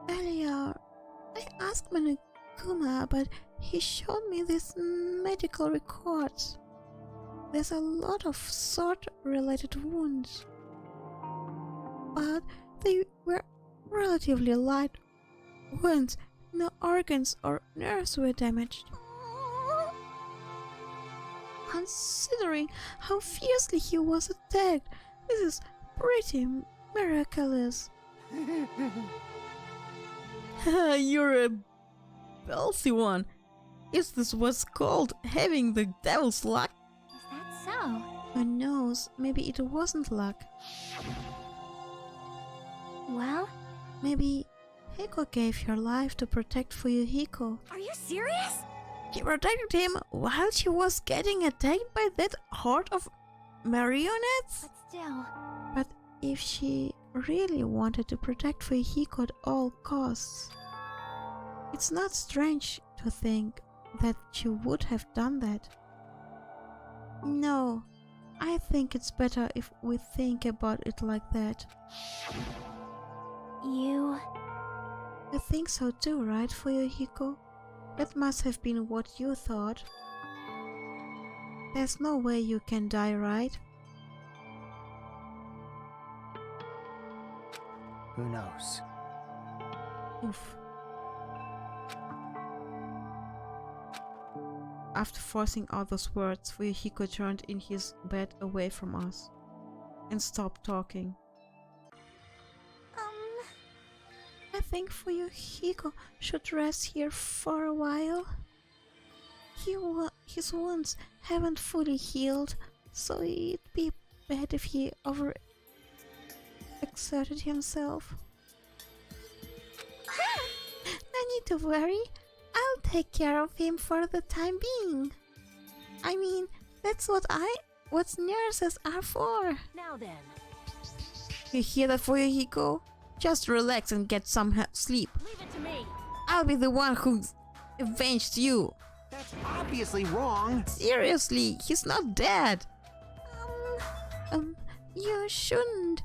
Earlier, I asked Manakuma, but he showed me these medical records. There's a lot of sword-related wounds, but they were relatively light wounds. No organs or nerves were damaged. Considering how fiercely he was attacked, this is pretty miraculous. You're a wealthy one. Is this what's called having the devil's luck? Is that so? Who knows, maybe it wasn't luck. Well, maybe Hiko gave her life to protect Fuyuhiko. Are you serious? She protected him while she was getting attacked by that horde of marionettes? But still... But if she really wanted to protect Fuyuhiko at all costs, it's not strange to think that she would have done that. No, I think it's better if we think about it like that. You think so too, right, Fuyuhiko? That must have been what you thought. There's no way you can die, right? Who knows? Oof. After forcing out those words, Fuyuhiko turned in his bed away from us and stopped talking. I think Fuyuhiko should rest here for a while. His wounds haven't fully healed, so it'd be bad if he overexerted himself. No need to worry. I'll take care of him for the time being. I mean, that's what nurses are for. Now then. You hear that, Fuyuhiko? Just relax and get some sleep. Leave it to me. I'll be the one who avenged you. That's obviously wrong. Seriously, he's not dead. You shouldn't,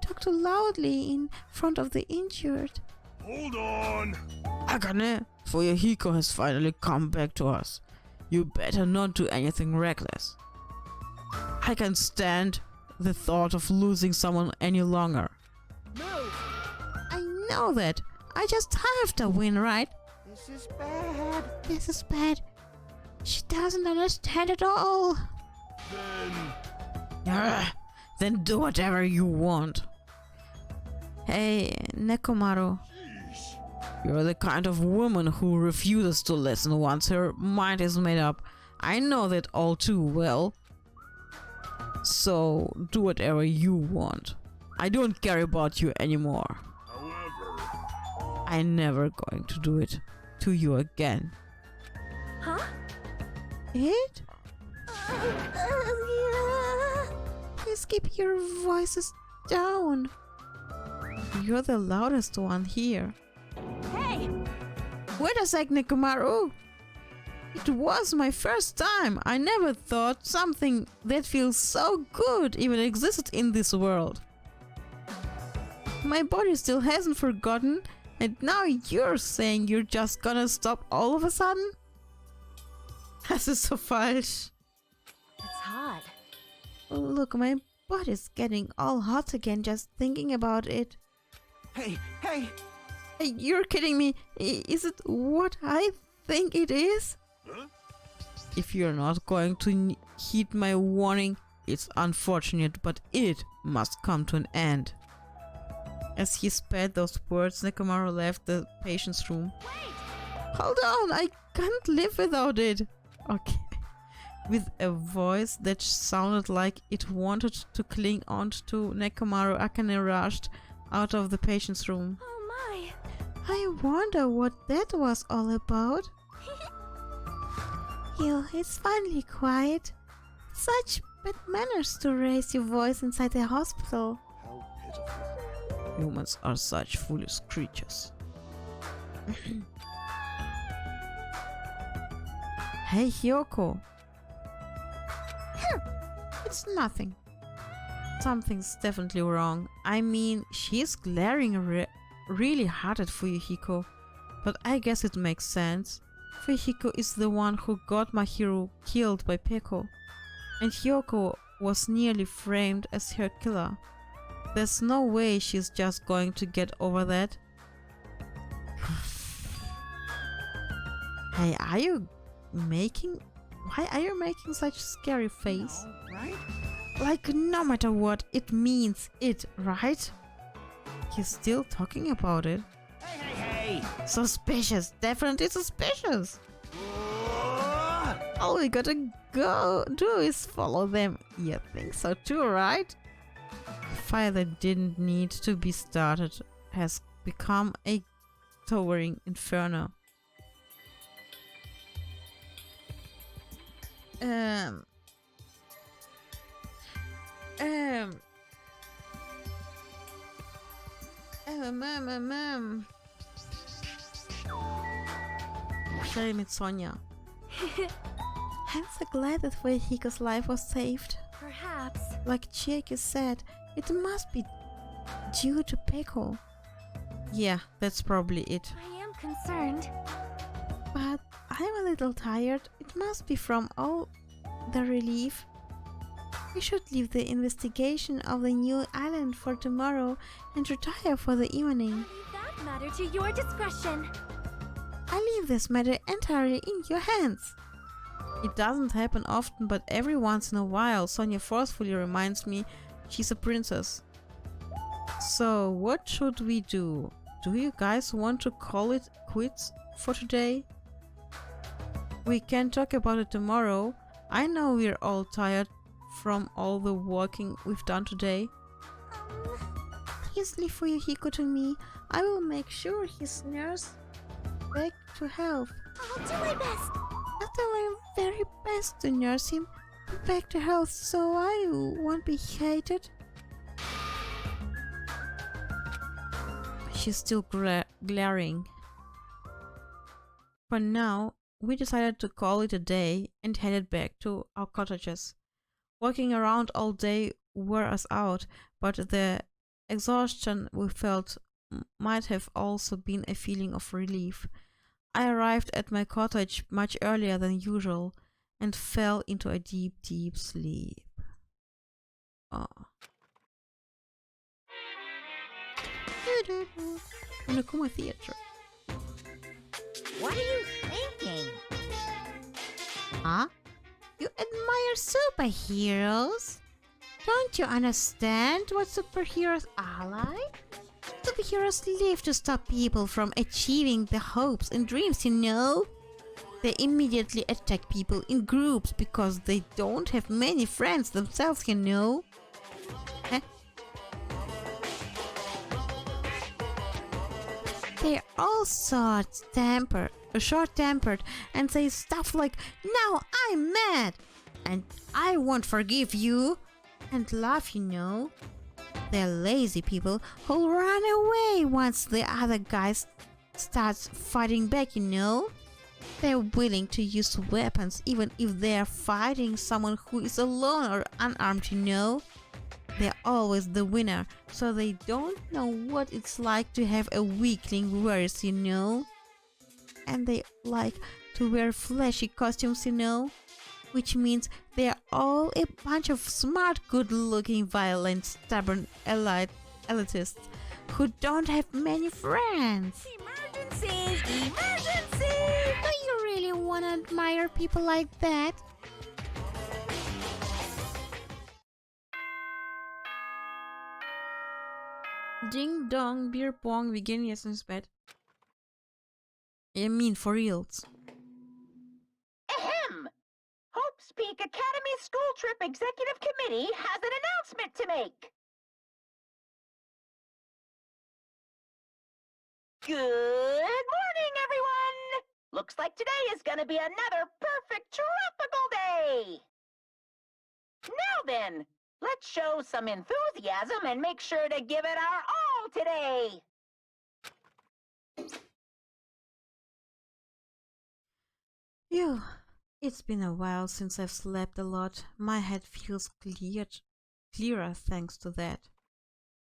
talk too loudly in front of the injured. Hold on. Akane, Fuyuhiko has finally come back to us. You better not do anything reckless. I can't stand the thought of losing someone any longer. Move. I know that. I just have to win, right? This is bad. This is bad. She doesn't understand at all. Then do whatever you want. Hey, Nekomaru. You're the kind of woman who refuses to listen once her mind is made up. I know that all too well. So, do whatever you want. I don't care about you anymore. However, I'm never going to do it to you again. Huh? It? Please keep your voices down. You're the loudest one here. Hey! Wait a sec, Nekomaru. It was my first time. I never thought something that feels so good even existed in this world. My body still hasn't forgotten, and now you're saying you're just gonna stop all of a sudden? Das ist so falsch. It's hot. Look, my body's getting all hot again just thinking about it. Hey! Hey, you're kidding me. Is it what I think it is? huh? If you're not going to heed my warning, it's unfortunate, but it must come to an end. As he spat those words, Nekomaru left the patient's room. Wait! Hold on, I can't live without it. Okay. With a voice that sounded like it wanted to cling on to Nekomaru, Akane rushed out of the patient's room. Oh my! I wonder what that was all about. You, it's finally quiet. Such bad manners to raise your voice inside the hospital. How pitiful. Humans are such foolish creatures. Hey, Hyoko. It's nothing. Something's definitely wrong. I mean, she's glaring really hard at Fuyuhiko, but I guess it makes sense. Fuyuhiko is the one who got Mahiru killed by Peko, and Hyoko was nearly framed as her killer. There's no way she's just going to get over that. Hey, why are you making such scary face? No, right? Like, no matter what, it means it, right? He's still talking about it. Hey! Suspicious, definitely suspicious. All we gotta do is follow them. You think so too, right? A fire that didn't need to be started has become a towering inferno. Sharing with Sonia. I'm so glad that Fuyuhiko's life was saved. Perhaps. Like Chiaki said, it must be due to Peko. Yeah, that's probably it. I am concerned. But I'm a little tired. It must be from all the relief. We should leave the investigation of the new island for tomorrow and retire for the evening. Leave that matter to your discretion. I leave this matter entirely in your hands. It doesn't happen often, but every once in a while Sonia forcefully reminds me she's a princess. So what should we do? Do you guys want to call it quits for today? We can talk about it tomorrow. I know we're all tired from all the walking we've done today. Please leave Fuyuhiko to me. I will make sure he's nursed back to health. I'll do my best. I'll do my very best to nurse him back to health so I won't be hated. She's still glaring. For now, we decided to call it a day and headed back to our cottages. Walking around all day wore us out, but the exhaustion we felt might have also been a feeling of relief. I arrived at my cottage much earlier than usual and fell into a deep, deep sleep. Oh. Monokuma Theatre. What are you thinking? Huh? You admire superheroes? Don't you understand what superheroes are like? Superheroes live to stop people from achieving their hopes and dreams, you know? They immediately attack people in groups because they don't have many friends themselves, you know? Huh? They're all short-tempered and say stuff like, "Now I'm mad!" and "I won't forgive you!" and laugh, you know? They're lazy people who'll run away once the other guy starts fighting back, you know? They're willing to use weapons even if they're fighting someone who is alone or unarmed, you know? They're always the winner, so they don't know what it's like to have a weakling worse, you know? And they like to wear flashy costumes, you know? Which means they're all a bunch of smart, good-looking, violent, stubborn elitists who don't have many friends. Emergency! Emergency! Do you really you wanna admire people like that? Ding dong, beer pong, wir gehen jetzt ins Bett. I mean, for reals. Ahem! Hope's Peak Academy School Trip Executive Committee has an announcement to make. Good morning, everyone! Looks like today is gonna be another perfect tropical day! Now then, let's show some enthusiasm and make sure to give it our all today! Phew, it's been a while since I've slept a lot. My head feels clearer thanks to that.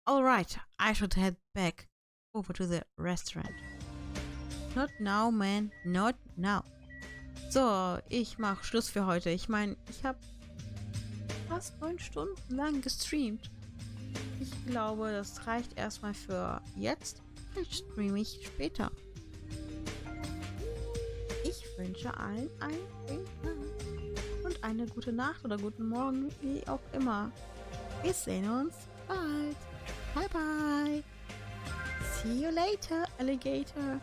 Alright, I should head back over to the restaurant. Not now, man. Not now. So, ich mach Schluss für heute. Ich meine, ich habe fast 9 Stunden lang gestreamt. Ich glaube, das reicht erstmal für jetzt. Vielleicht streame ich später. Ich wünsche allen einen schönen Tag und eine gute Nacht oder guten Morgen, wie auch immer. Wir sehen uns bald. Bye bye. See you later, Alligator.